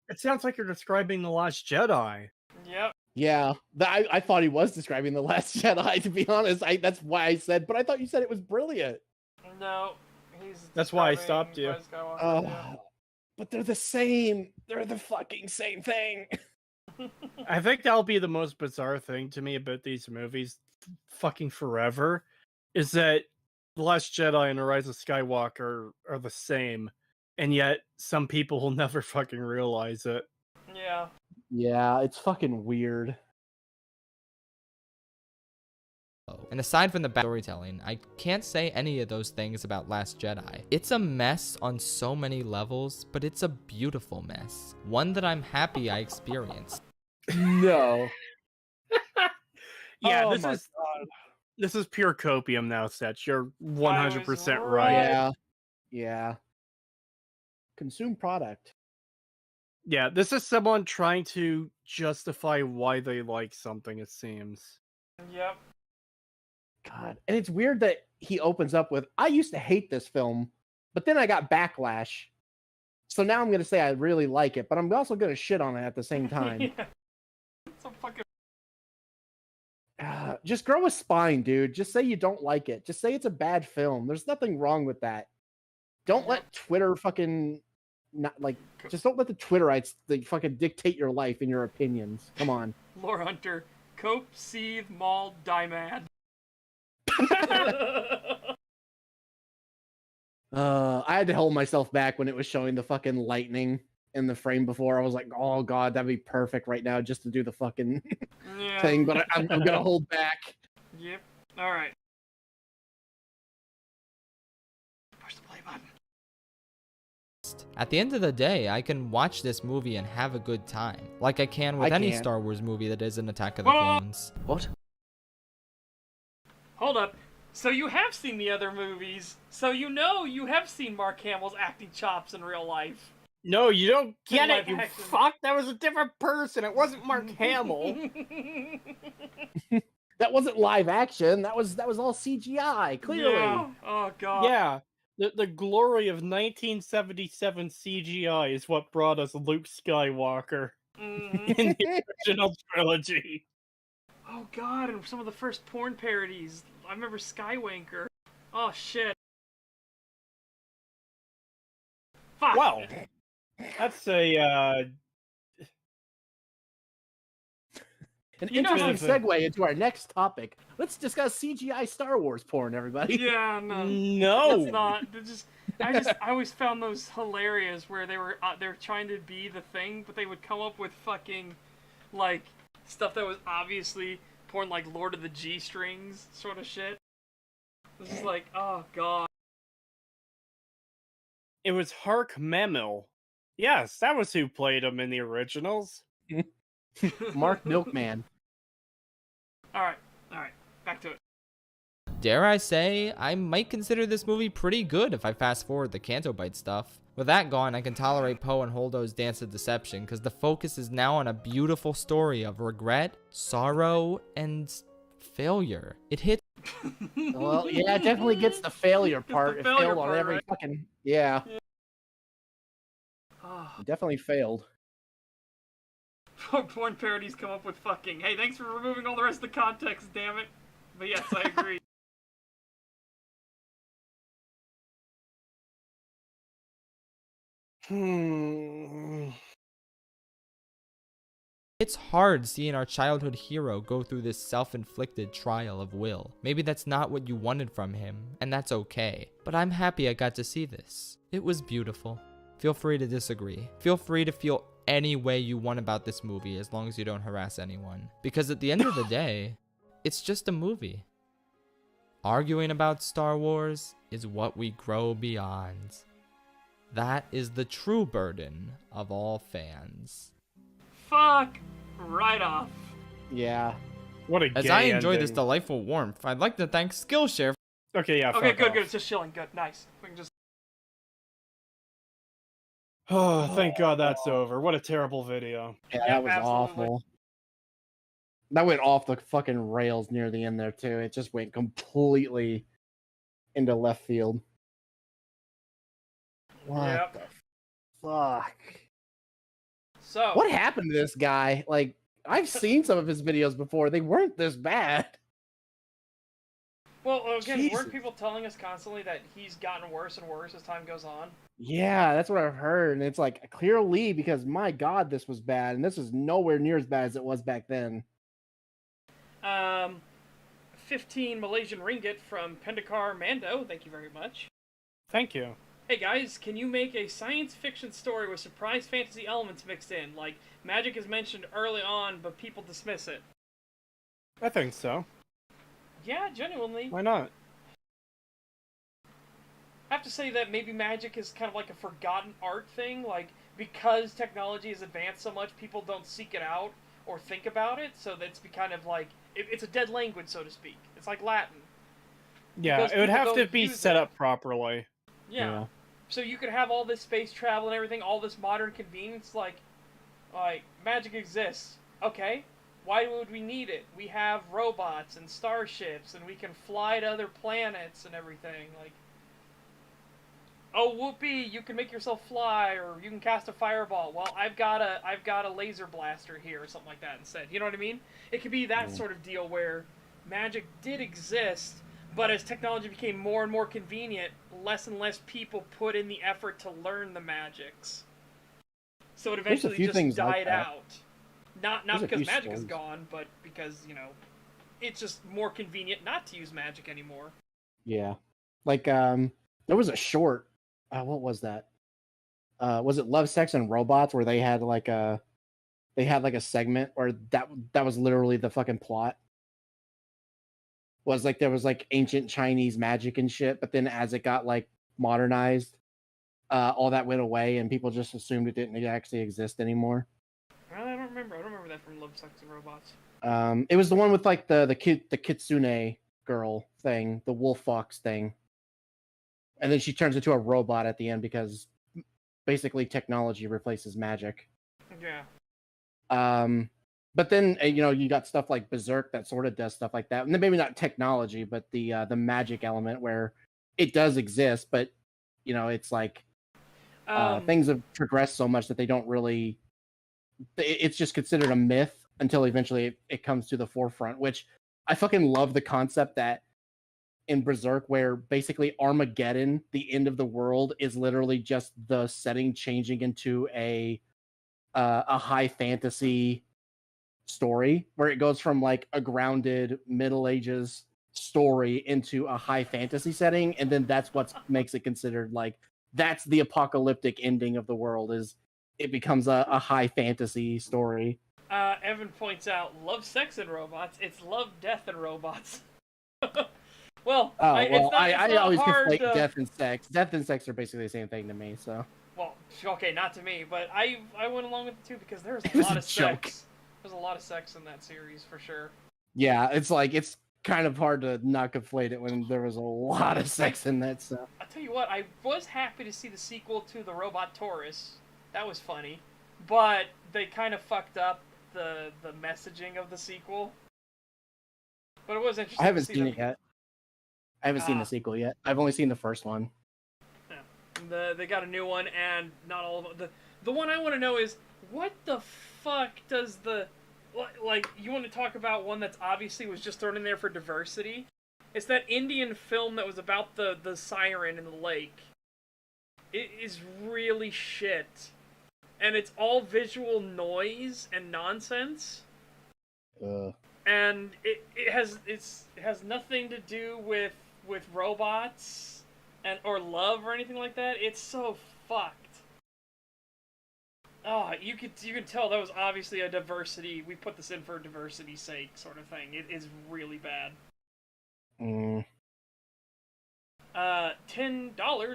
It sounds like you're describing The Last Jedi. Yep. Yeah, I thought he was describing The Last Jedi, to be honest. That's why I said, but I thought you said it was brilliant. No. He's That's why I describing stopped you. Rise of Skywalker, yeah. But they're the same. They're the fucking same thing. I think that'll be the most bizarre thing to me about these movies fucking forever, is that The Last Jedi and The Rise of Skywalker are the same, and yet some people will never fucking realize it. Yeah. Yeah, it's fucking weird. And aside from the bad storytelling, I can't say any of those things about Last Jedi. It's a mess on so many levels, but it's a beautiful mess. One that I'm happy I experienced. No. Yeah, Oh this my is this is pure copium now, Setch. You're I 100% was right. right. Yeah. Consume product. Yeah, this is someone trying to justify why they like something, it seems. Yep. God. And it's weird that he opens up with, I used to hate this film, but then I got backlash. So now I'm going to say I really like it, but I'm also going to shit on it at the same time. Yeah. It's a fucking. Just grow a spine, dude. Just say you don't like it. Just say it's a bad film. There's nothing wrong with that. Don't let Twitter fucking not like. Just don't let the Twitterites fucking dictate your life and your opinions. Come on. Lore Hunter, cope, seethe, maul, die mad. I had to hold myself back when it was showing the fucking lightning in the frame before. I was like, oh god, that'd be perfect right now just to do the fucking Yeah. thing, but I'm gonna hold back. Yep. All right. Push the play button. At the end of the day, I can watch this movie and have a good time, like I can with any can't. Star Wars movie that isn't Attack of the Whoa! Clones. What? Hold up. So you have seen the other movies. So you know you have seen Mark Hamill's acting chops in real life. No, you don't get Live it, you action. fuck! That was a different person. It wasn't Mark Hamill. That wasn't live action. That was all CGI. Clearly. Yeah. Oh god. Yeah, the glory of 1977 CGI is what brought us Luke Skywalker Mhm. in the original trilogy. Oh god, and some of the first porn parodies. I remember Skywanker. Oh shit. Fuck. Wow, that's a An You know interesting how- segue into our next topic. Let's discuss CGI Star Wars porn, everybody. Yeah, no. no. It's not. I always found those hilarious where they were trying to be the thing, but they would come up with fucking like stuff that was obviously porn, like Lord of the G Strings sort of shit. This is like, oh god. It was Hark Memel. Yes, that was who played him in the originals. Mark Milkman. All right, back to it. Dare I say, I might consider this movie pretty good if I fast forward the Canto Bite stuff. With that gone, I can tolerate Poe and Holdo's Dance of Deception because the focus is now on a beautiful story of regret, sorrow, and failure. It hits. Well, yeah, it definitely gets the failure Gets the part. It failure failed on part, every right? fucking. Yeah, Oh, it definitely failed. porn parodies come up with fucking. Hey, thanks for removing all the rest of the context, damn it. But yes, I agree. It's hard seeing our childhood hero go through this self-inflicted trial of will. Maybe that's not what you wanted from him, and that's okay. But I'm happy I got to see this. It was beautiful. Feel free to disagree. Feel free to feel any way you want about this movie as long as you don't harass anyone. Because at the end of the day, it's just a movie. Arguing about Star Wars is what we grow beyond. That is the true burden of all fans. Fuck right off. Yeah. What a As gay I enjoy this ending. delightful warmth, I'd like to thank Skillshare. Okay, yeah. Okay, fuck good, off. good. It's just chilling. Good, nice. We can just. Oh, thank God that's over. What a terrible video. Yeah, Yep, that was absolutely. awful. That went off the fucking rails near the end there too. It just went completely into left field. What Yep. the fuck? So. What happened to this guy? Like, I've seen some of his videos before. They weren't this bad. Well, again, Jesus. weren't people telling us constantly that he's gotten worse and worse as time goes on? Yeah, that's what I've heard. And it's like clearly because my God, this was bad, and this is nowhere near as bad as it was back then. 15 Malaysian ringgit from Pendekar Mando. Thank you very much. Thank you. Hey guys, can you make a science fiction story with surprise fantasy elements mixed in? Like, magic is mentioned early on, but people dismiss it. I think so. Yeah, genuinely. Why not? I have to say that maybe magic is kind of like a forgotten art thing. Like, because technology has advanced so much, people don't seek it out or think about it. So that's kind of like it's a dead language, so to speak. It's like Latin. Yeah, Because it would people have to don't be use set it. up properly. Yeah. So you could have all this space travel and everything, all this modern convenience, like magic exists. Okay, why would we need it? We have robots and starships, and we can fly to other planets and everything. Like, oh whoopee, you can make yourself fly, or you can cast a fireball. Well, I've got a laser blaster here, or something like that instead. You know what I mean? It could be that sort of deal where magic did exist, but as technology became more and more convenient, less and less people put in the effort to learn the magics. So it eventually just died out. Not because magic is gone, but because, it's just more convenient not to use magic anymore. Yeah. Like, there was a short, what was that? Was it Love, Sex, and Robots, where they had like a segment where that was literally the fucking plot? Was like there was like ancient Chinese magic and shit, but then as it got like modernized, all that went away and people just assumed it didn't actually exist anymore. I don't remember. I don't remember that from Love, Sex, and Robots. It was the one with like the kitsune girl thing, the wolf fox thing. And then she turns into a robot at the end because basically technology replaces magic. Yeah. But then you got stuff like Berserk that sort of does stuff like that. And then maybe not technology, but the magic element where it does exist, but it's like things have progressed so much that they don't really. It's just considered a myth until eventually it comes to the forefront. Which I fucking love the concept that in Berserk, where basically Armageddon, the end of the world, is literally just the setting changing into a high fantasy story, where it goes from like a grounded Middle Ages story into a high fantasy setting, and then that's what makes it considered like that's the apocalyptic ending of the world. Is it becomes a high fantasy story. Evan points out, Love, Sex, and Robots. It's Love, Death, and Robots. Well, I always hard conflate death and sex. Death and sex are basically the same thing to me. So. Well, okay, not to me, but I went along with it too because there's a lot of sex. There's a lot of sex in that series for sure. Yeah, it's kind of hard to not conflate it when there was a lot of sex in that stuff. I'll tell you what, I was happy to see the sequel to The Robot Taurus. That was funny, but they kind of fucked up the messaging of the sequel. But it was interesting. I haven't seen it yet. I haven't seen the sequel yet. I've only seen the first one. Yeah. They got a new one, and not all of them. The one I want to know is, what the fuck does you want to talk about one that's obviously was just thrown in there for diversity? It's that Indian film that was about the siren in the lake. It is really shit. And it's all visual noise and nonsense. And it has nothing to do with robots or love or anything like that. It's so fucked. Oh, you can tell that was obviously a diversity. We put this in for diversity's sake, sort of thing. It is really bad. $10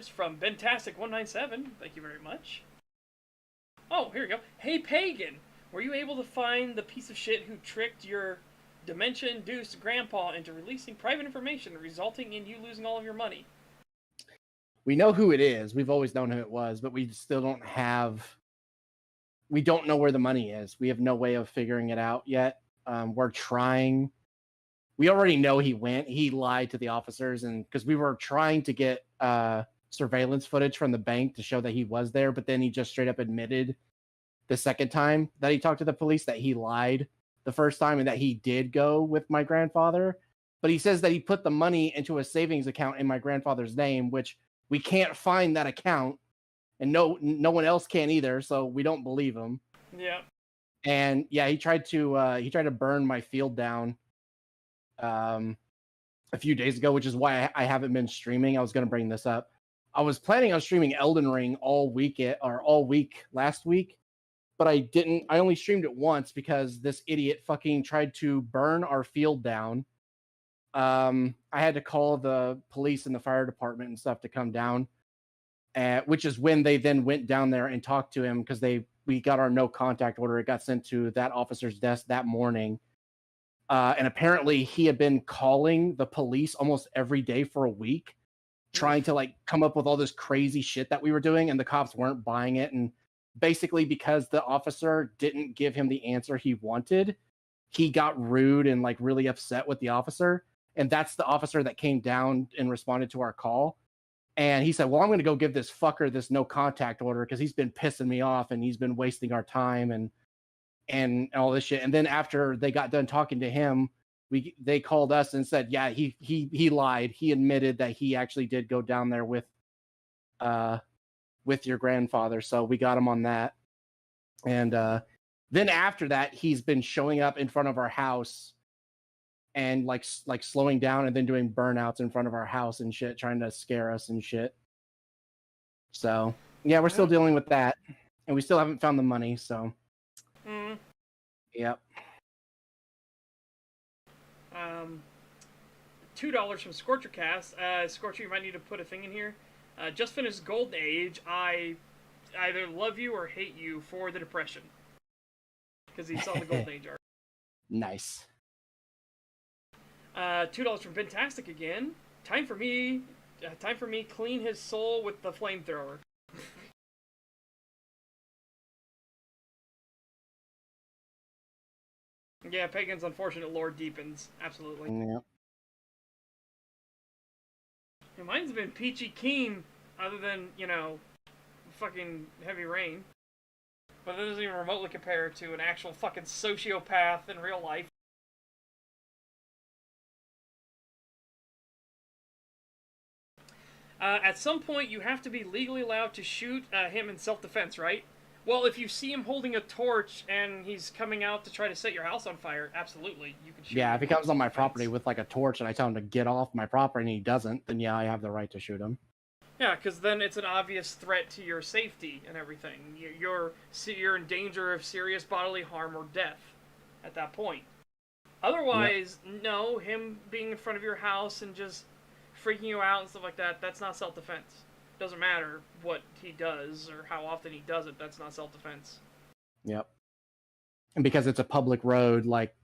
from Bentastic197. Thank you very much. Oh, here we go. Hey, Pagan, were you able to find the piece of shit who tricked your dementia-induced grandpa into releasing private information, resulting in you losing all of your money? We know who it is. We've always known who it was, but we still don't have. We don't know where the money is. We have no way of figuring it out yet. We're trying. We already know he went. He lied to the officers, and because we were trying to get surveillance footage from the bank to show that he was there, but then he just straight up admitted the second time that he talked to the police that he lied the first time and that he did go with my grandfather. But he says that he put the money into a savings account in my grandfather's name, which we can't find that account, and no one else can either, so we don't believe him. Yeah. And yeah, he tried to burn my field down a few days ago, which is why I haven't been streaming. I was going to bring this up. I was planning on streaming Elden Ring all week last week, but I didn't. I only streamed it once because this idiot fucking tried to burn our field down I had to call the police and the fire department and stuff to come down, which is when they then went down there and talked to him because we got our no contact order. It got sent to that officer's desk that morning. And apparently he had been calling the police almost every day for a week, trying to like come up with all this crazy shit that we were doing, and the cops weren't buying it. And basically because the officer didn't give him the answer he wanted, he got rude and like really upset with the officer. And that's the officer that came down and responded to our call. And he said, well, I'm going to go give this fucker this no contact order because he's been pissing me off and he's been wasting our time and all this shit. And then after they got done talking to him, they called us and said, yeah, he lied. He admitted that he actually did go down there with your grandfather. So we got him on that. And then after that, he's been showing up in front of our house and like slowing down and then doing burnouts in front of our house and shit, trying to scare us and shit. So yeah, we're still dealing with that, and we still haven't found the money. So yep. $2 from ScorcherCast. Scorcher, you might need to put a thing in here. Just finished Golden Age. I either love you or hate you for the depression. Because he saw the Golden Age arc. Nice. $2 from Fantastic again. Time for me clean his soul with the flamethrower. Yeah, Pagan's unfortunate lore deepens. Absolutely. Yep. Yeah, mine's been peachy keen, other than, fucking heavy rain. But that doesn't even remotely compare to an actual fucking sociopath in real life. At some point, you have to be legally allowed to shoot him in self-defense, right? Well, if you see him holding a torch and he's coming out to try to set your house on fire, absolutely, you can shoot him. Yeah, if he comes on my property with like a torch and I tell him to get off my property and he doesn't, then yeah, I have the right to shoot him. Yeah, because then it's an obvious threat to your safety and everything. You're in danger of serious bodily harm or death at that point. Otherwise, no, him being in front of your house and just freaking you out and stuff like that, that's not self-defense. Doesn't matter what he does or how often he does it, that's not self-defense. Yep. And because it's a public road, like,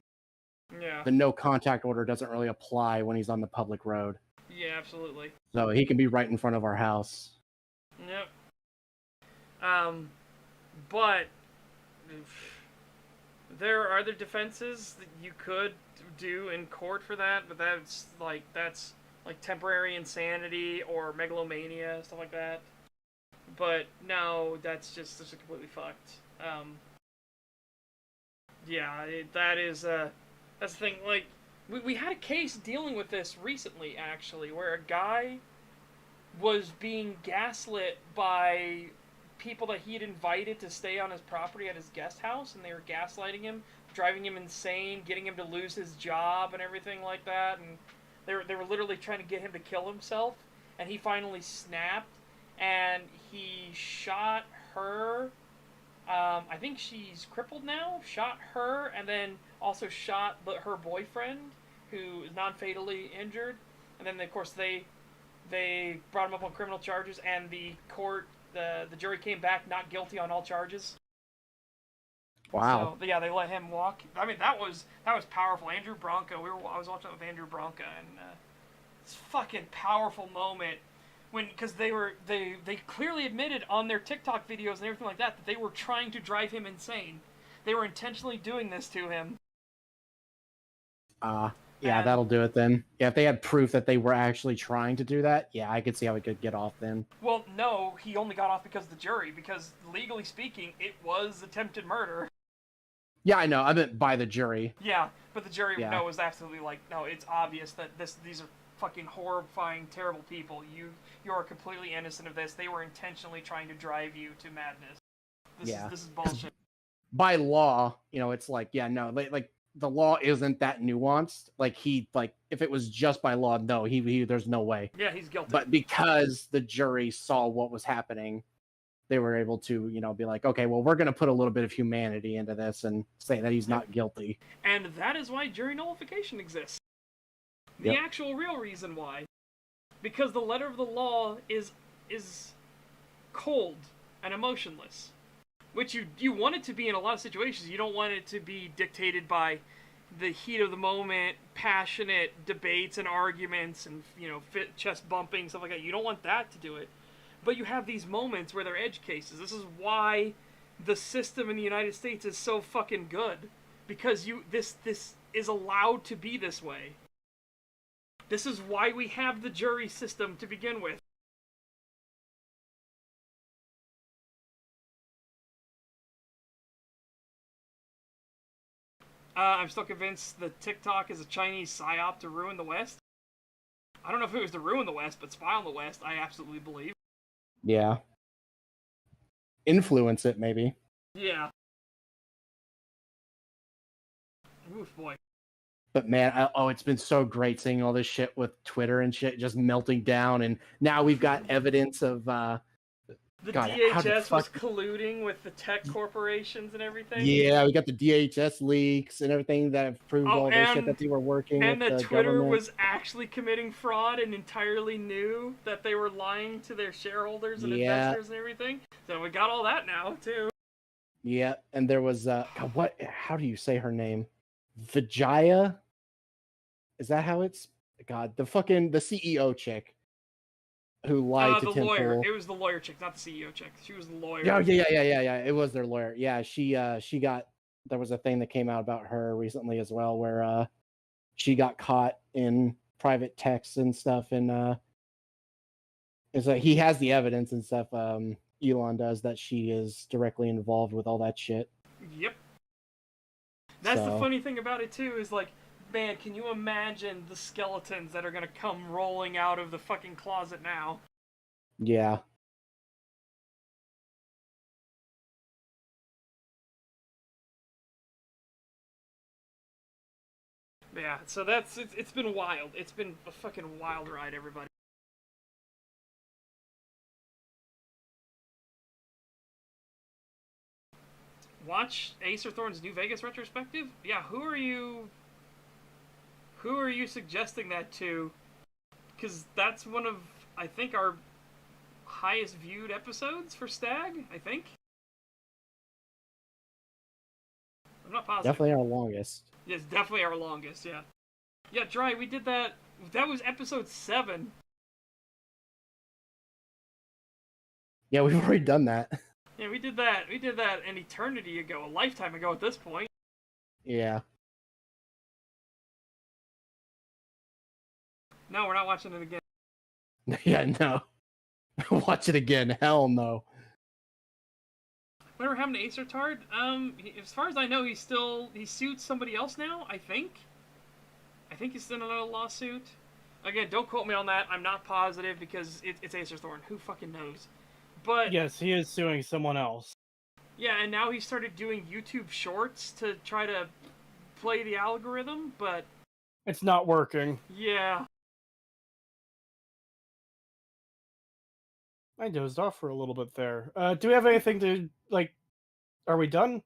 the no contact order doesn't really apply when he's on the public road. Yeah, absolutely. So he can be right in front of our house. Yep. But there are other defenses that you could do in court for that, but that's like temporary insanity or megalomania, stuff like that. But no, that's just completely fucked. Yeah, that's the thing. Like, we had a case dealing with this recently, actually, where a guy was being gaslit by people that he had invited to stay on his property at his guest house, and they were gaslighting him, driving him insane, getting him to lose his job and everything like that, and they were literally trying to get him to kill himself, and he finally snapped, and he shot her. I think she's crippled now. Shot her, and then also shot her boyfriend, who is non-fatally injured. And then, of course, they brought him up on criminal charges, and the jury came back not guilty on all charges. Wow. So yeah, they let him walk. I mean, that was powerful. Andrew Bronca. I was watching it with Andrew Bronca, and it's a fucking powerful moment because they clearly admitted on their TikTok videos and everything like that they were trying to drive him insane. They were intentionally doing this to him. Yeah, that'll do it then. Yeah, if they had proof that they were actually trying to do that, yeah, I could see how he could get off then. Well, no, he only got off because of the jury, because legally speaking, it was attempted murder. Yeah, I know. I meant by the jury. Yeah, but the jury was absolutely like, no, it's obvious that these are fucking horrifying, terrible people. You are completely innocent of this. They were intentionally trying to drive you to madness. This is bullshit. By law, it's like, yeah, no, like the law isn't that nuanced. Like if it was just by law, no, he there's no way. Yeah, he's guilty. But because the jury saw what was happening, they were able to, be like, okay, well, we're going to put a little bit of humanity into this and say that he's not guilty. And that is why jury nullification exists. The actual real reason why. Because the letter of the law is cold and emotionless. Which you want it to be in a lot of situations. You don't want it to be dictated by the heat of the moment, passionate debates and arguments and, chest bumping, stuff like that. You don't want that to do it. But you have these moments where they're edge cases. This is why the system in the United States is so fucking good. Because this is allowed to be this way. This is why we have the jury system to begin with. I'm still convinced that TikTok is a Chinese psyop to ruin the West. I don't know if it was to ruin the West, but spy on the West, I absolutely believe. Yeah. Influence it, maybe. Yeah. Oof, boy. But man, it's been so great seeing all this shit with Twitter and shit just melting down, and now we've got evidence of the God, DHS was colluding with the tech corporations and everything. Yeah, we got the DHS leaks and everything that have proved all this shit that they were working with and that the Twitter government. was actually committing fraud and entirely knew that they were lying to their shareholders and investors and everything. So we got all that now too. Yeah, and there was God, how do you say her name? Vijaya? Is that how it's God, the CEO chick who lied to the Tim lawyer. Pool. It was the lawyer chick, not the CEO chick. She was the lawyer. Yeah. It was their lawyer. Yeah, she got, there was a thing that came out about her recently as well where she got caught in private texts and stuff, and it's like he has the evidence and stuff. Elon does, that she is directly involved with all that shit. Yep. That's the funny thing about it too, is like, man, can you imagine the skeletons that are gonna come rolling out of the fucking closet now? Yeah. Yeah, so it's been wild. It's been a fucking wild ride, everybody. Watch Acer Thorne's New Vegas retrospective? Yeah, who are you suggesting that to? Because that's one of, I think, our highest viewed episodes for STAG, I think. I'm not positive. Definitely our longest. Yes, definitely our longest, yeah. Yeah, Dry, we did that. That was episode 7. Yeah, we've already done that. Yeah, we did that. We did that an eternity ago, a lifetime ago at this point. Yeah. No, we're not watching it again. Yeah, no. Watch it again. Hell no. Whatever happened to Acer Tard? As far as I know, he sued somebody else now, I think. I think he's in another lawsuit. Again, don't quote me on that. I'm not positive because it's Acer Thorne. Who fucking knows? But yes, he is suing someone else. Yeah, and now he started doing YouTube shorts to try to play the algorithm, but it's not working. Yeah. I dozed off for a little bit there. Do we have anything to, like, are we done?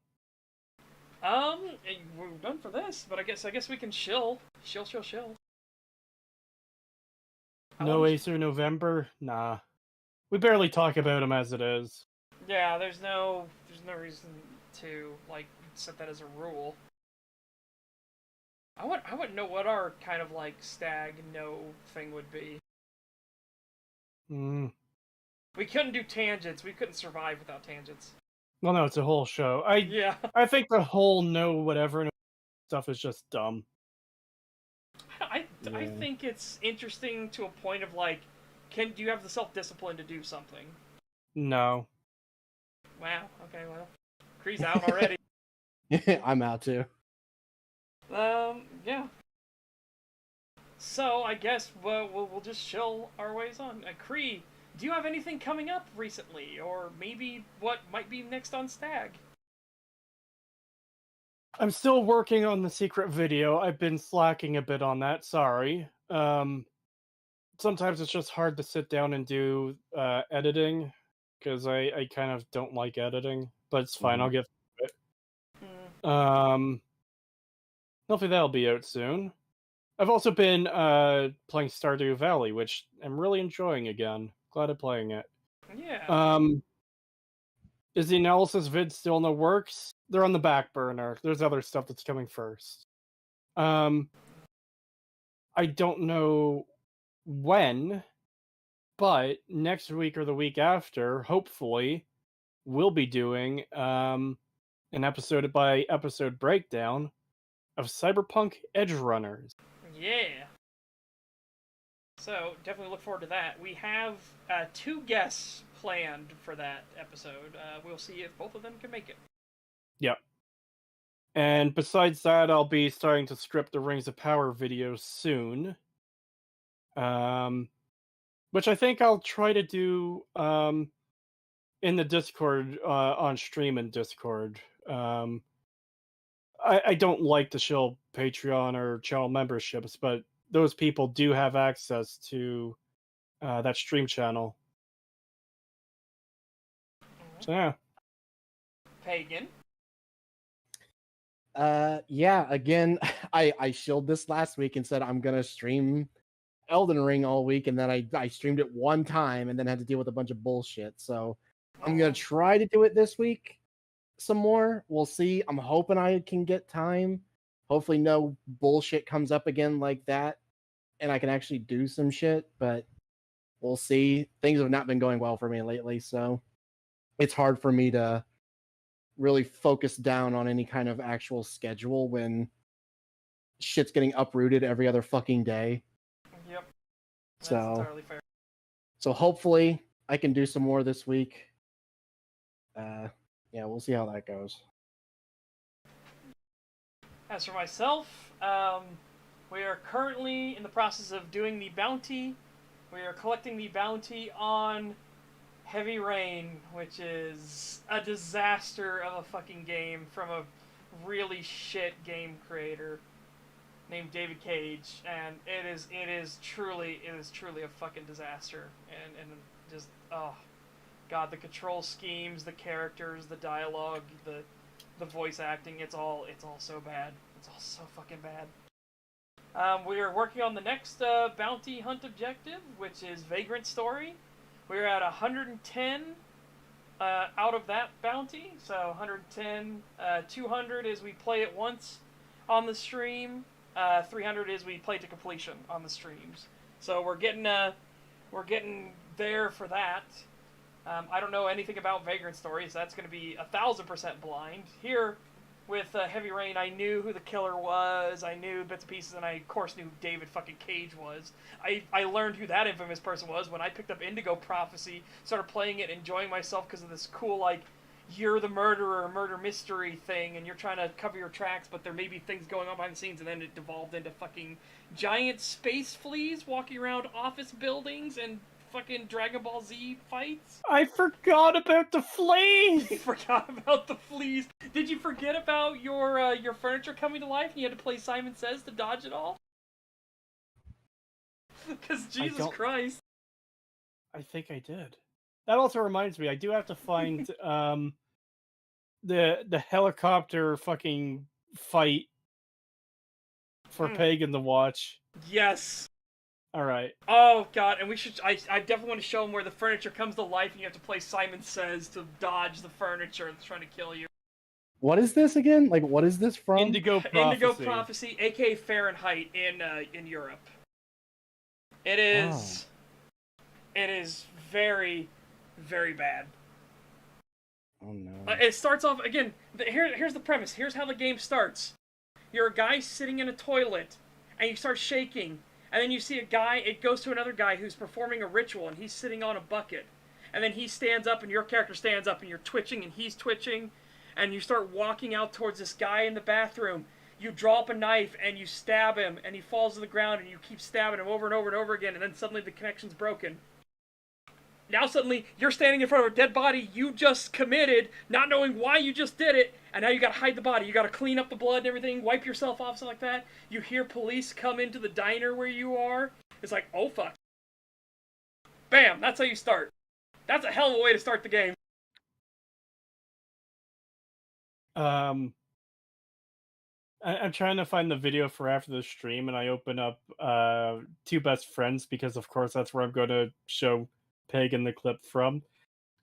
We're done for this, but I guess we can chill. Chill. No Acer November? Nah. We barely talk about him as it is. Yeah, there's no reason to, like, set that as a rule. I wouldn't know what our kind of, like, STAG no thing would be. We couldn't do tangents. We couldn't survive without tangents. Well, no, it's a whole show. I think the whole no whatever stuff is just dumb. I think it's interesting to a point of, like, do you have the self-discipline to do something? No. Wow, okay, well. Cree's out already. I'm out too. Yeah. So, I guess we'll just chill our ways on. Cree, do you have anything coming up recently? Or maybe what might be next on STAG? I'm still working on the secret video. I've been slacking a bit on that, sorry. Sometimes it's just hard to sit down and do editing, because I kind of don't like editing, but it's fine, I'll get through it. Hopefully that'll be out soon. I've also been playing Stardew Valley, which I'm really enjoying again. Glad I'm playing it. Yeah. Is the analysis vid still in the works? They're on the back burner. There's other stuff that's coming first. I don't know when, but next week or the week after, hopefully, we'll be doing an episode by episode breakdown of Cyberpunk Edge Runners. Yeah. So, definitely look forward to that. We have 2 guests planned for that episode. We'll see if both of them can make it. Yep. And besides that, I'll be starting to script the Rings of Power videos soon. Which I think I'll try to do in the Discord, on stream in Discord. I don't like to shill Patreon or channel memberships, but those people do have access to that stream channel. So yeah. Pagan. Yeah, again, I shilled this last week and said I'm gonna stream Elden Ring all week, and then I streamed it one time and then had to deal with a bunch of bullshit. So I'm gonna try to do it this week some more. We'll see. I'm hoping I can get time. Hopefully no bullshit comes up again like that and I can actually do some shit, but we'll see. Things have not been going well for me lately, so it's hard for me to really focus down on any kind of actual schedule when shit's getting uprooted every other fucking day. Yep. That's So entirely fair. So hopefully I can do some more this week. Yeah, we'll see how that goes. As for myself, we are currently in the process of doing the bounty. We are collecting the bounty on Heavy Rain, which is a disaster of a fucking game from a really shit game creator named David Cage, and it is truly a fucking disaster, and just oh god, the control schemes, the characters, the dialogue, the voice acting, it's all so bad. It's all so fucking bad. We are working on the next bounty hunt objective, which is Vagrant Story. We're at 110 out of that bounty, so 110. 200 is we play it once on the stream. 300 is we play to completion on the streams. So we're getting there for that. I don't know anything about Vagrant Stories. So that's going to be 1,000% blind. Here, with Heavy Rain, I knew who the killer was. I knew bits and pieces, and I, of course, knew who David fucking Cage was. I learned who that infamous person was when I picked up Indigo Prophecy, started playing it, enjoying myself because of this cool, like, you're the murderer, murder mystery thing, and you're trying to cover your tracks, but there may be things going on behind the scenes, and then it devolved into fucking giant space fleas walking around office buildings and fucking Dragon Ball Z fights. I forgot about the fleas! You forgot about the fleas. Did you forget about your furniture coming to life and you had to play Simon Says to dodge it all? Because Jesus Christ. I think I did. That also reminds me, I do have to find the helicopter fucking fight for Pagan to watch. Yes. All right. Oh god, and we should. I definitely want to show him where the furniture comes to life, and you have to play Simon Says to dodge the furniture that's trying to kill you. What is this again? Like, what is this from? Indigo Prophecy. Indigo Prophecy, aka Fahrenheit in Europe. It is. It is very, very bad. Oh no. It starts off again. Here's the premise. Here's how the game starts. You're a guy sitting in a toilet, and you start shaking. And then you see a guy, it goes to another guy who's performing a ritual, and he's sitting on a bucket. And then he stands up, and your character stands up, and you're twitching, and he's twitching. And you start walking out towards this guy in the bathroom. You draw up a knife, and you stab him, and he falls to the ground, and you keep stabbing him over and over and over again, and then suddenly the connection's broken. Now suddenly, you're standing in front of a dead body you just committed, not knowing why you just did it, and now you gotta hide the body. You gotta clean up the blood and everything, wipe yourself off, stuff like that. You hear police come into the diner where you are. It's like, oh fuck. Bam, that's how you start. That's a hell of a way to start the game. I'm trying to find the video for after the stream, and I open up Two Best Friends because, of course, that's where I'm going to show Pagan the clip from.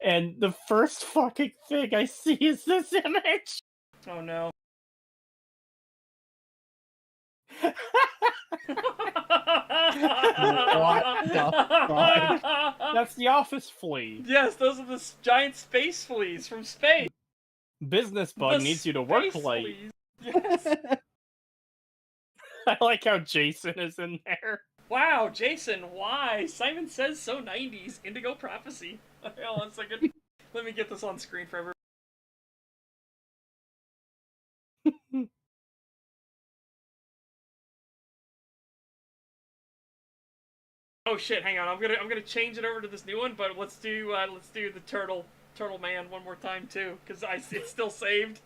And the first fucking thing I see is this image. Oh no. What the fuck? That's the office flea. Yes, those are the giant space fleas from space. Business bug The needs you to work space late. fleas. Yes. I like how Jason is in there. Wow, Jason, why? Simon Says So 90s. Indigo Prophecy. Hold on a second. Let me get this on screen for everyone. Oh shit, hang on. I'm gonna change it over to this new one, but let's do the turtle man one more time too, because it's still saved.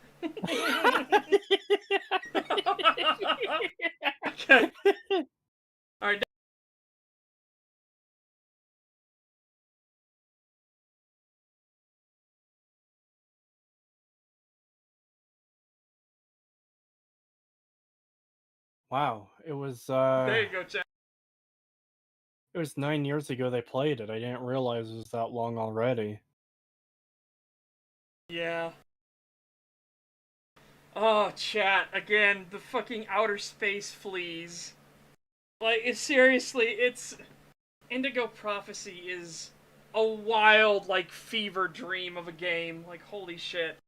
Okay. Alright. Wow, it was There you go, Chad. it was 9 years ago they played it. I didn't realize it was that long already. Yeah. Oh, chat, again, the fucking outer space fleas. Like, seriously, it's... Indigo Prophecy is a wild, like, fever dream of a game. Like, holy shit.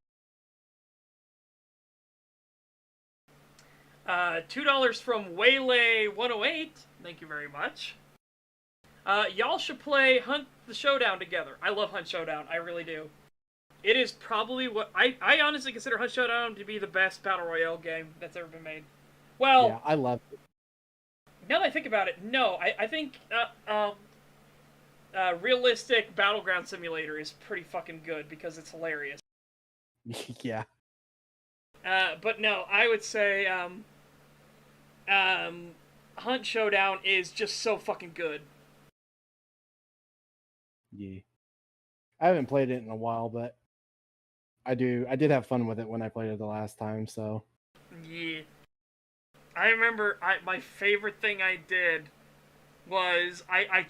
$2 from Waylay108. Thank you very much. Y'all should play Hunt the Showdown together. I love Hunt Showdown. I really do. It is probably what... I honestly consider Hunt Showdown to be the best Battle Royale game that's ever been made. Well... Yeah, I love it. Now that I think about it, no. I think realistic Battleground Simulator is pretty fucking good because it's hilarious. Yeah. But no, I would say Hunt Showdown is just so fucking good. Yeah. I haven't played it in a while, but I did have fun with it when I played it the last time, so. Yeah. I remember my favorite thing I did was I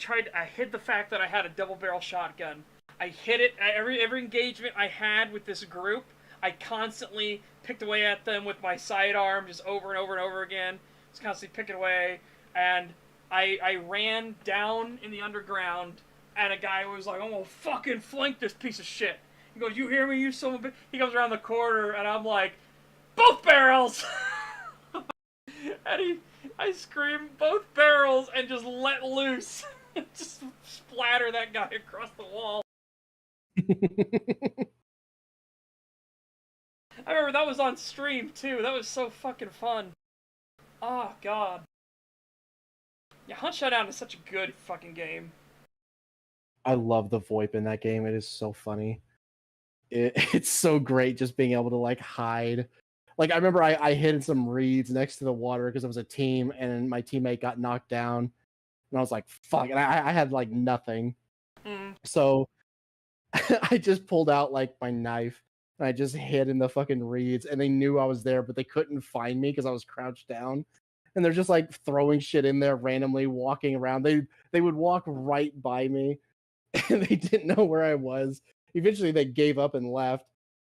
hid the fact that I had a double barrel shotgun. I hid it at every engagement I had with this group. I constantly picked away at them with my sidearm just over and over and over again. Just constantly picking away, and I ran down in the underground, and a guy was like, "I'm gonna fucking flank this piece of shit." He goes, "You hear me, you son of a bitch?" He comes around the corner, and I'm like, "Both barrels!" And I scream, "Both barrels!" and just let loose. Just splatter that guy across the wall. I remember that was on stream, too. That was so fucking fun. Oh, God. Yeah, Hunt Showdown is such a good fucking game. I love the VoIP in that game. It is so funny. It's so great just being able to, like, hide. Like, I remember I hid in some reeds next to the water because it was a team, and my teammate got knocked down. And I was like, fuck. And I had, like, nothing. Mm. So I just pulled out, like, my knife. And I just hid in the fucking reeds. And they knew I was there, but they couldn't find me because I was crouched down. And they're just, like, throwing shit in there randomly, walking around. They would walk right by me. And they didn't know where I was. Eventually, they gave up and left.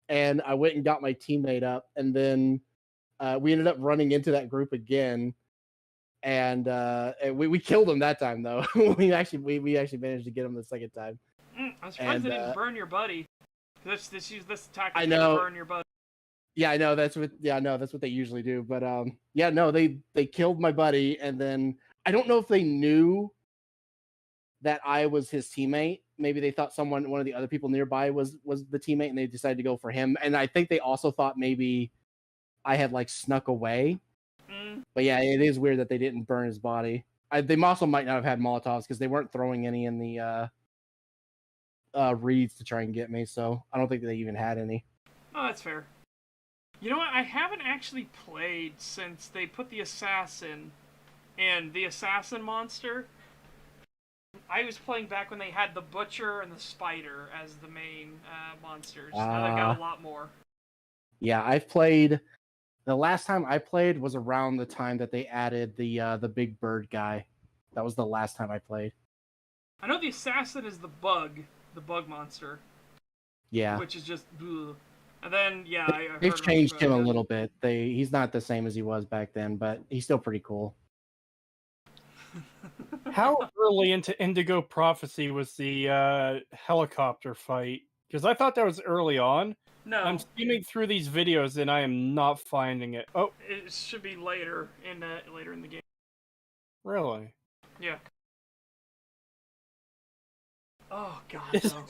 And I went and got my teammate up, and then we ended up running into that group again, and we killed him that time though. we actually managed to get him the second time. I'm surprised they didn't burn your buddy. This tactic I know. to burn your buddy. Yeah, I know that's what they usually do. But yeah, no, they killed my buddy, and then I don't know if they knew that I was his teammate. Maybe they thought one of the other people nearby was the teammate, and they decided to go for him. And I think they also thought maybe I had, like, snuck away. Mm. But yeah, it is weird that they didn't burn his body. They also might not have had Molotovs because they weren't throwing any in the reeds to try and get me. So I don't think they even had any. Oh, that's fair. You know what? I haven't actually played since they put the assassin and the assassin monster. I was playing back when they had the butcher and the spider as the main monsters. Now they've got a lot more. Yeah, I've played The last time I played was around the time that they added the big bird guy. That was the last time I played. I know the assassin is the bug monster. Yeah. Which is just, ugh. And then yeah, I heard They've about changed him a yeah. little bit. He's not the same as he was back then, but he's still pretty cool. How early into Indigo Prophecy was the helicopter fight? Because I thought that was early on. No, I'm skimming through these videos and I am not finding it. Oh, it should be later in the game. really? Yeah. Oh god. Is, No.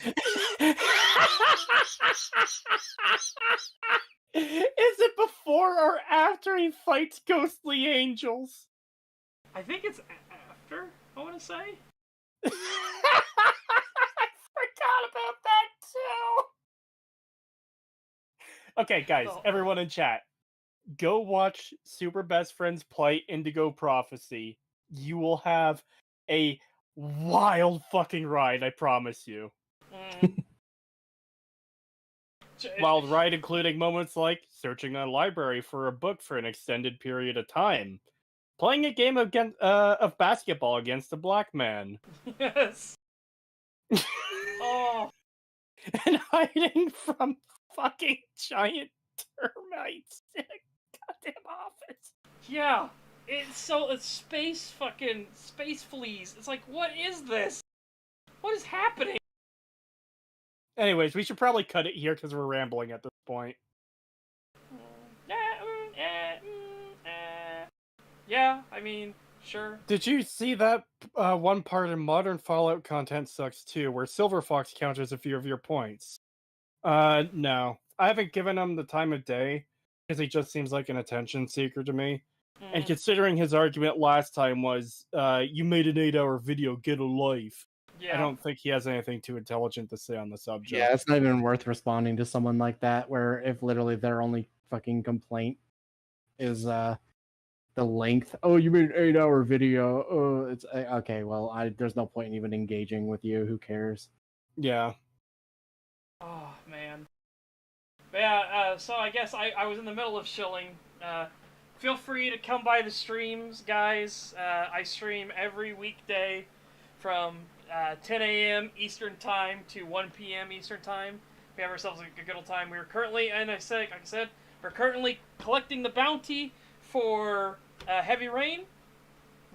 Is it before or after he fights ghostly angels? I think it's after. I want to say. I forgot about that too. Okay, guys, Oh. everyone in chat, go watch Super Best Friends play Indigo Prophecy. You will have a wild fucking ride, I promise you. Wild ride including moments like searching a library for a book for an extended period of time, playing a game of basketball against a black man, Yes. Oh. and hiding from fucking giant termites in a goddamn office. Yeah. It's space fleas. It's like, what is this? What is happening? Anyways, we should probably cut it here because we're rambling at this point. Yeah, I mean, sure. Did you see that one part in Modern Fallout Content Sucks too, where Silver Fox counters a few of your points? No. I haven't given him the time of day, because he just seems like an attention seeker to me. And considering his argument last time was, you made an 8-hour video, get a life. Yeah. I don't think he has anything too intelligent to say on the subject. Yeah, it's not even worth responding to someone like that, where if literally their only fucking complaint is the length. Oh, you made an 8-hour video. Oh, it's okay. Well, there's no point in even engaging with you. Who cares? Yeah. Oh man. But yeah. So I guess I was in the middle of shilling. Feel free to come by the streams, guys. I stream every weekday from 10 a.m. Eastern Time to 1 p.m. Eastern Time. We have ourselves a good old time. We're currently, and like I said, we're currently collecting the bounty for Heavy Rain.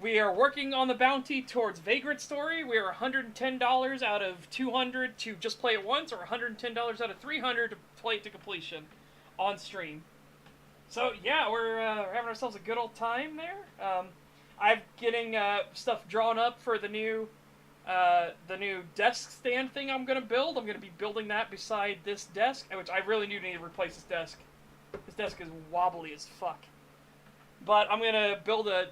We are working on the bounty towards Vagrant Story. We are $110 out of $200 to just play it once, or $110 out of $300 to play it to completion on stream. So yeah, we're having ourselves a good old time there. I'm getting stuff drawn up for the new desk stand thing I'm gonna build. I'm gonna be building that beside this desk, which I really do need to replace this desk. This desk is wobbly as fuck. But I'm gonna build a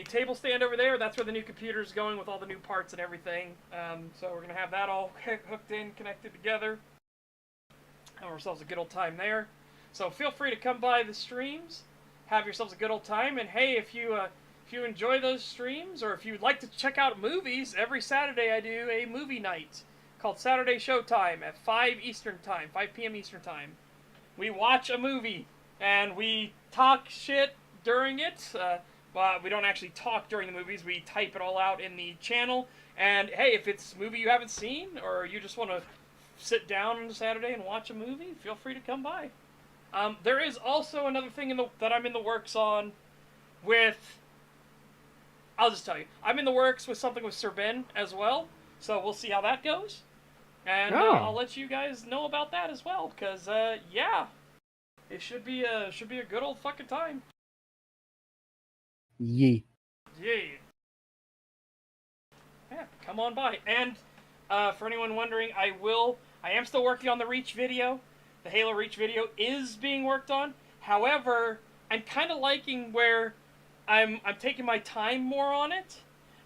table stand over there. That's where the new computer's going with all the new parts and everything. So we're gonna have that all hooked in, connected together. Have ourselves a good old time there. So feel free to come by the streams, have yourselves a good old time, and hey, if you enjoy those streams, or if you'd like to check out movies, every Saturday I do a movie night called Saturday Showtime at 5 p.m. Eastern Time. We watch a movie, and we talk shit during it. Well, we don't actually talk during the movies, we type it all out in the channel, and hey, if it's a movie you haven't seen, or you just want to sit down on a Saturday and watch a movie, feel free to come by. There is also another thing that I'm in the works on with... I'll just tell you. I'm in the works with something with Sir Ben as well, so we'll see how that goes. And I'll let you guys know about that as well, because, yeah. It should be a good old fucking time. Yee. Yeah. Yeah, come on by. And, for anyone wondering, I am still working on the Reach video. The Halo Reach video is being worked on. However, I'm kind of liking where I'm taking my time more on it.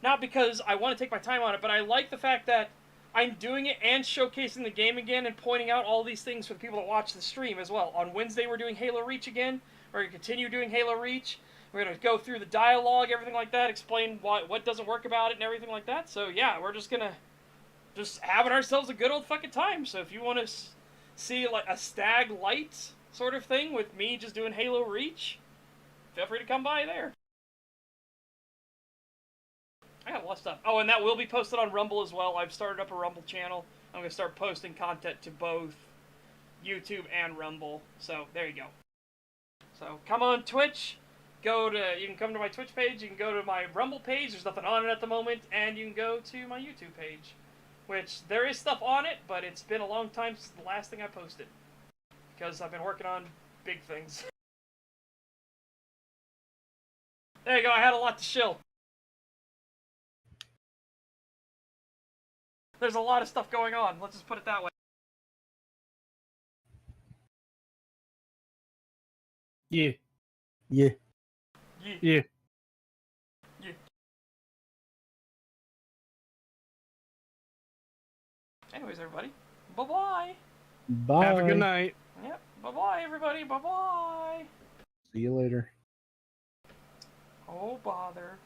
Not because I want to take my time on it, but I like the fact that I'm doing it and showcasing the game again and pointing out all these things for the people that watch the stream as well. On Wednesday, we're doing Halo Reach again. We're going to continue doing Halo Reach. We're going to go through the dialogue, everything like that, explain what doesn't work about it and everything like that. So, yeah, we're just going to having ourselves a good old fucking time. So if you want to see like a STAG light sort of thing with me just doing Halo Reach, feel free to come by there. I got a lot of stuff. Oh, and that will be posted on Rumble as well. I've started up a Rumble channel. I'm going to start posting content to both YouTube and Rumble. So, there you go. So, come on Twitch. You can come to my Twitch page. You can go to my Rumble page. There's nothing on it at the moment. And you can go to my YouTube page. Which, there is stuff on it, but it's been a long time since the last thing I posted. Because I've been working on big things. There you go, I had a lot to shill. There's a lot of stuff going on, let's just put it that way. Yeah. Yeah. Yeah. Yeah. Anyways, everybody, bye-bye. Bye. Have a good night. Yep, bye-bye, everybody, bye-bye. See you later. Oh, bother.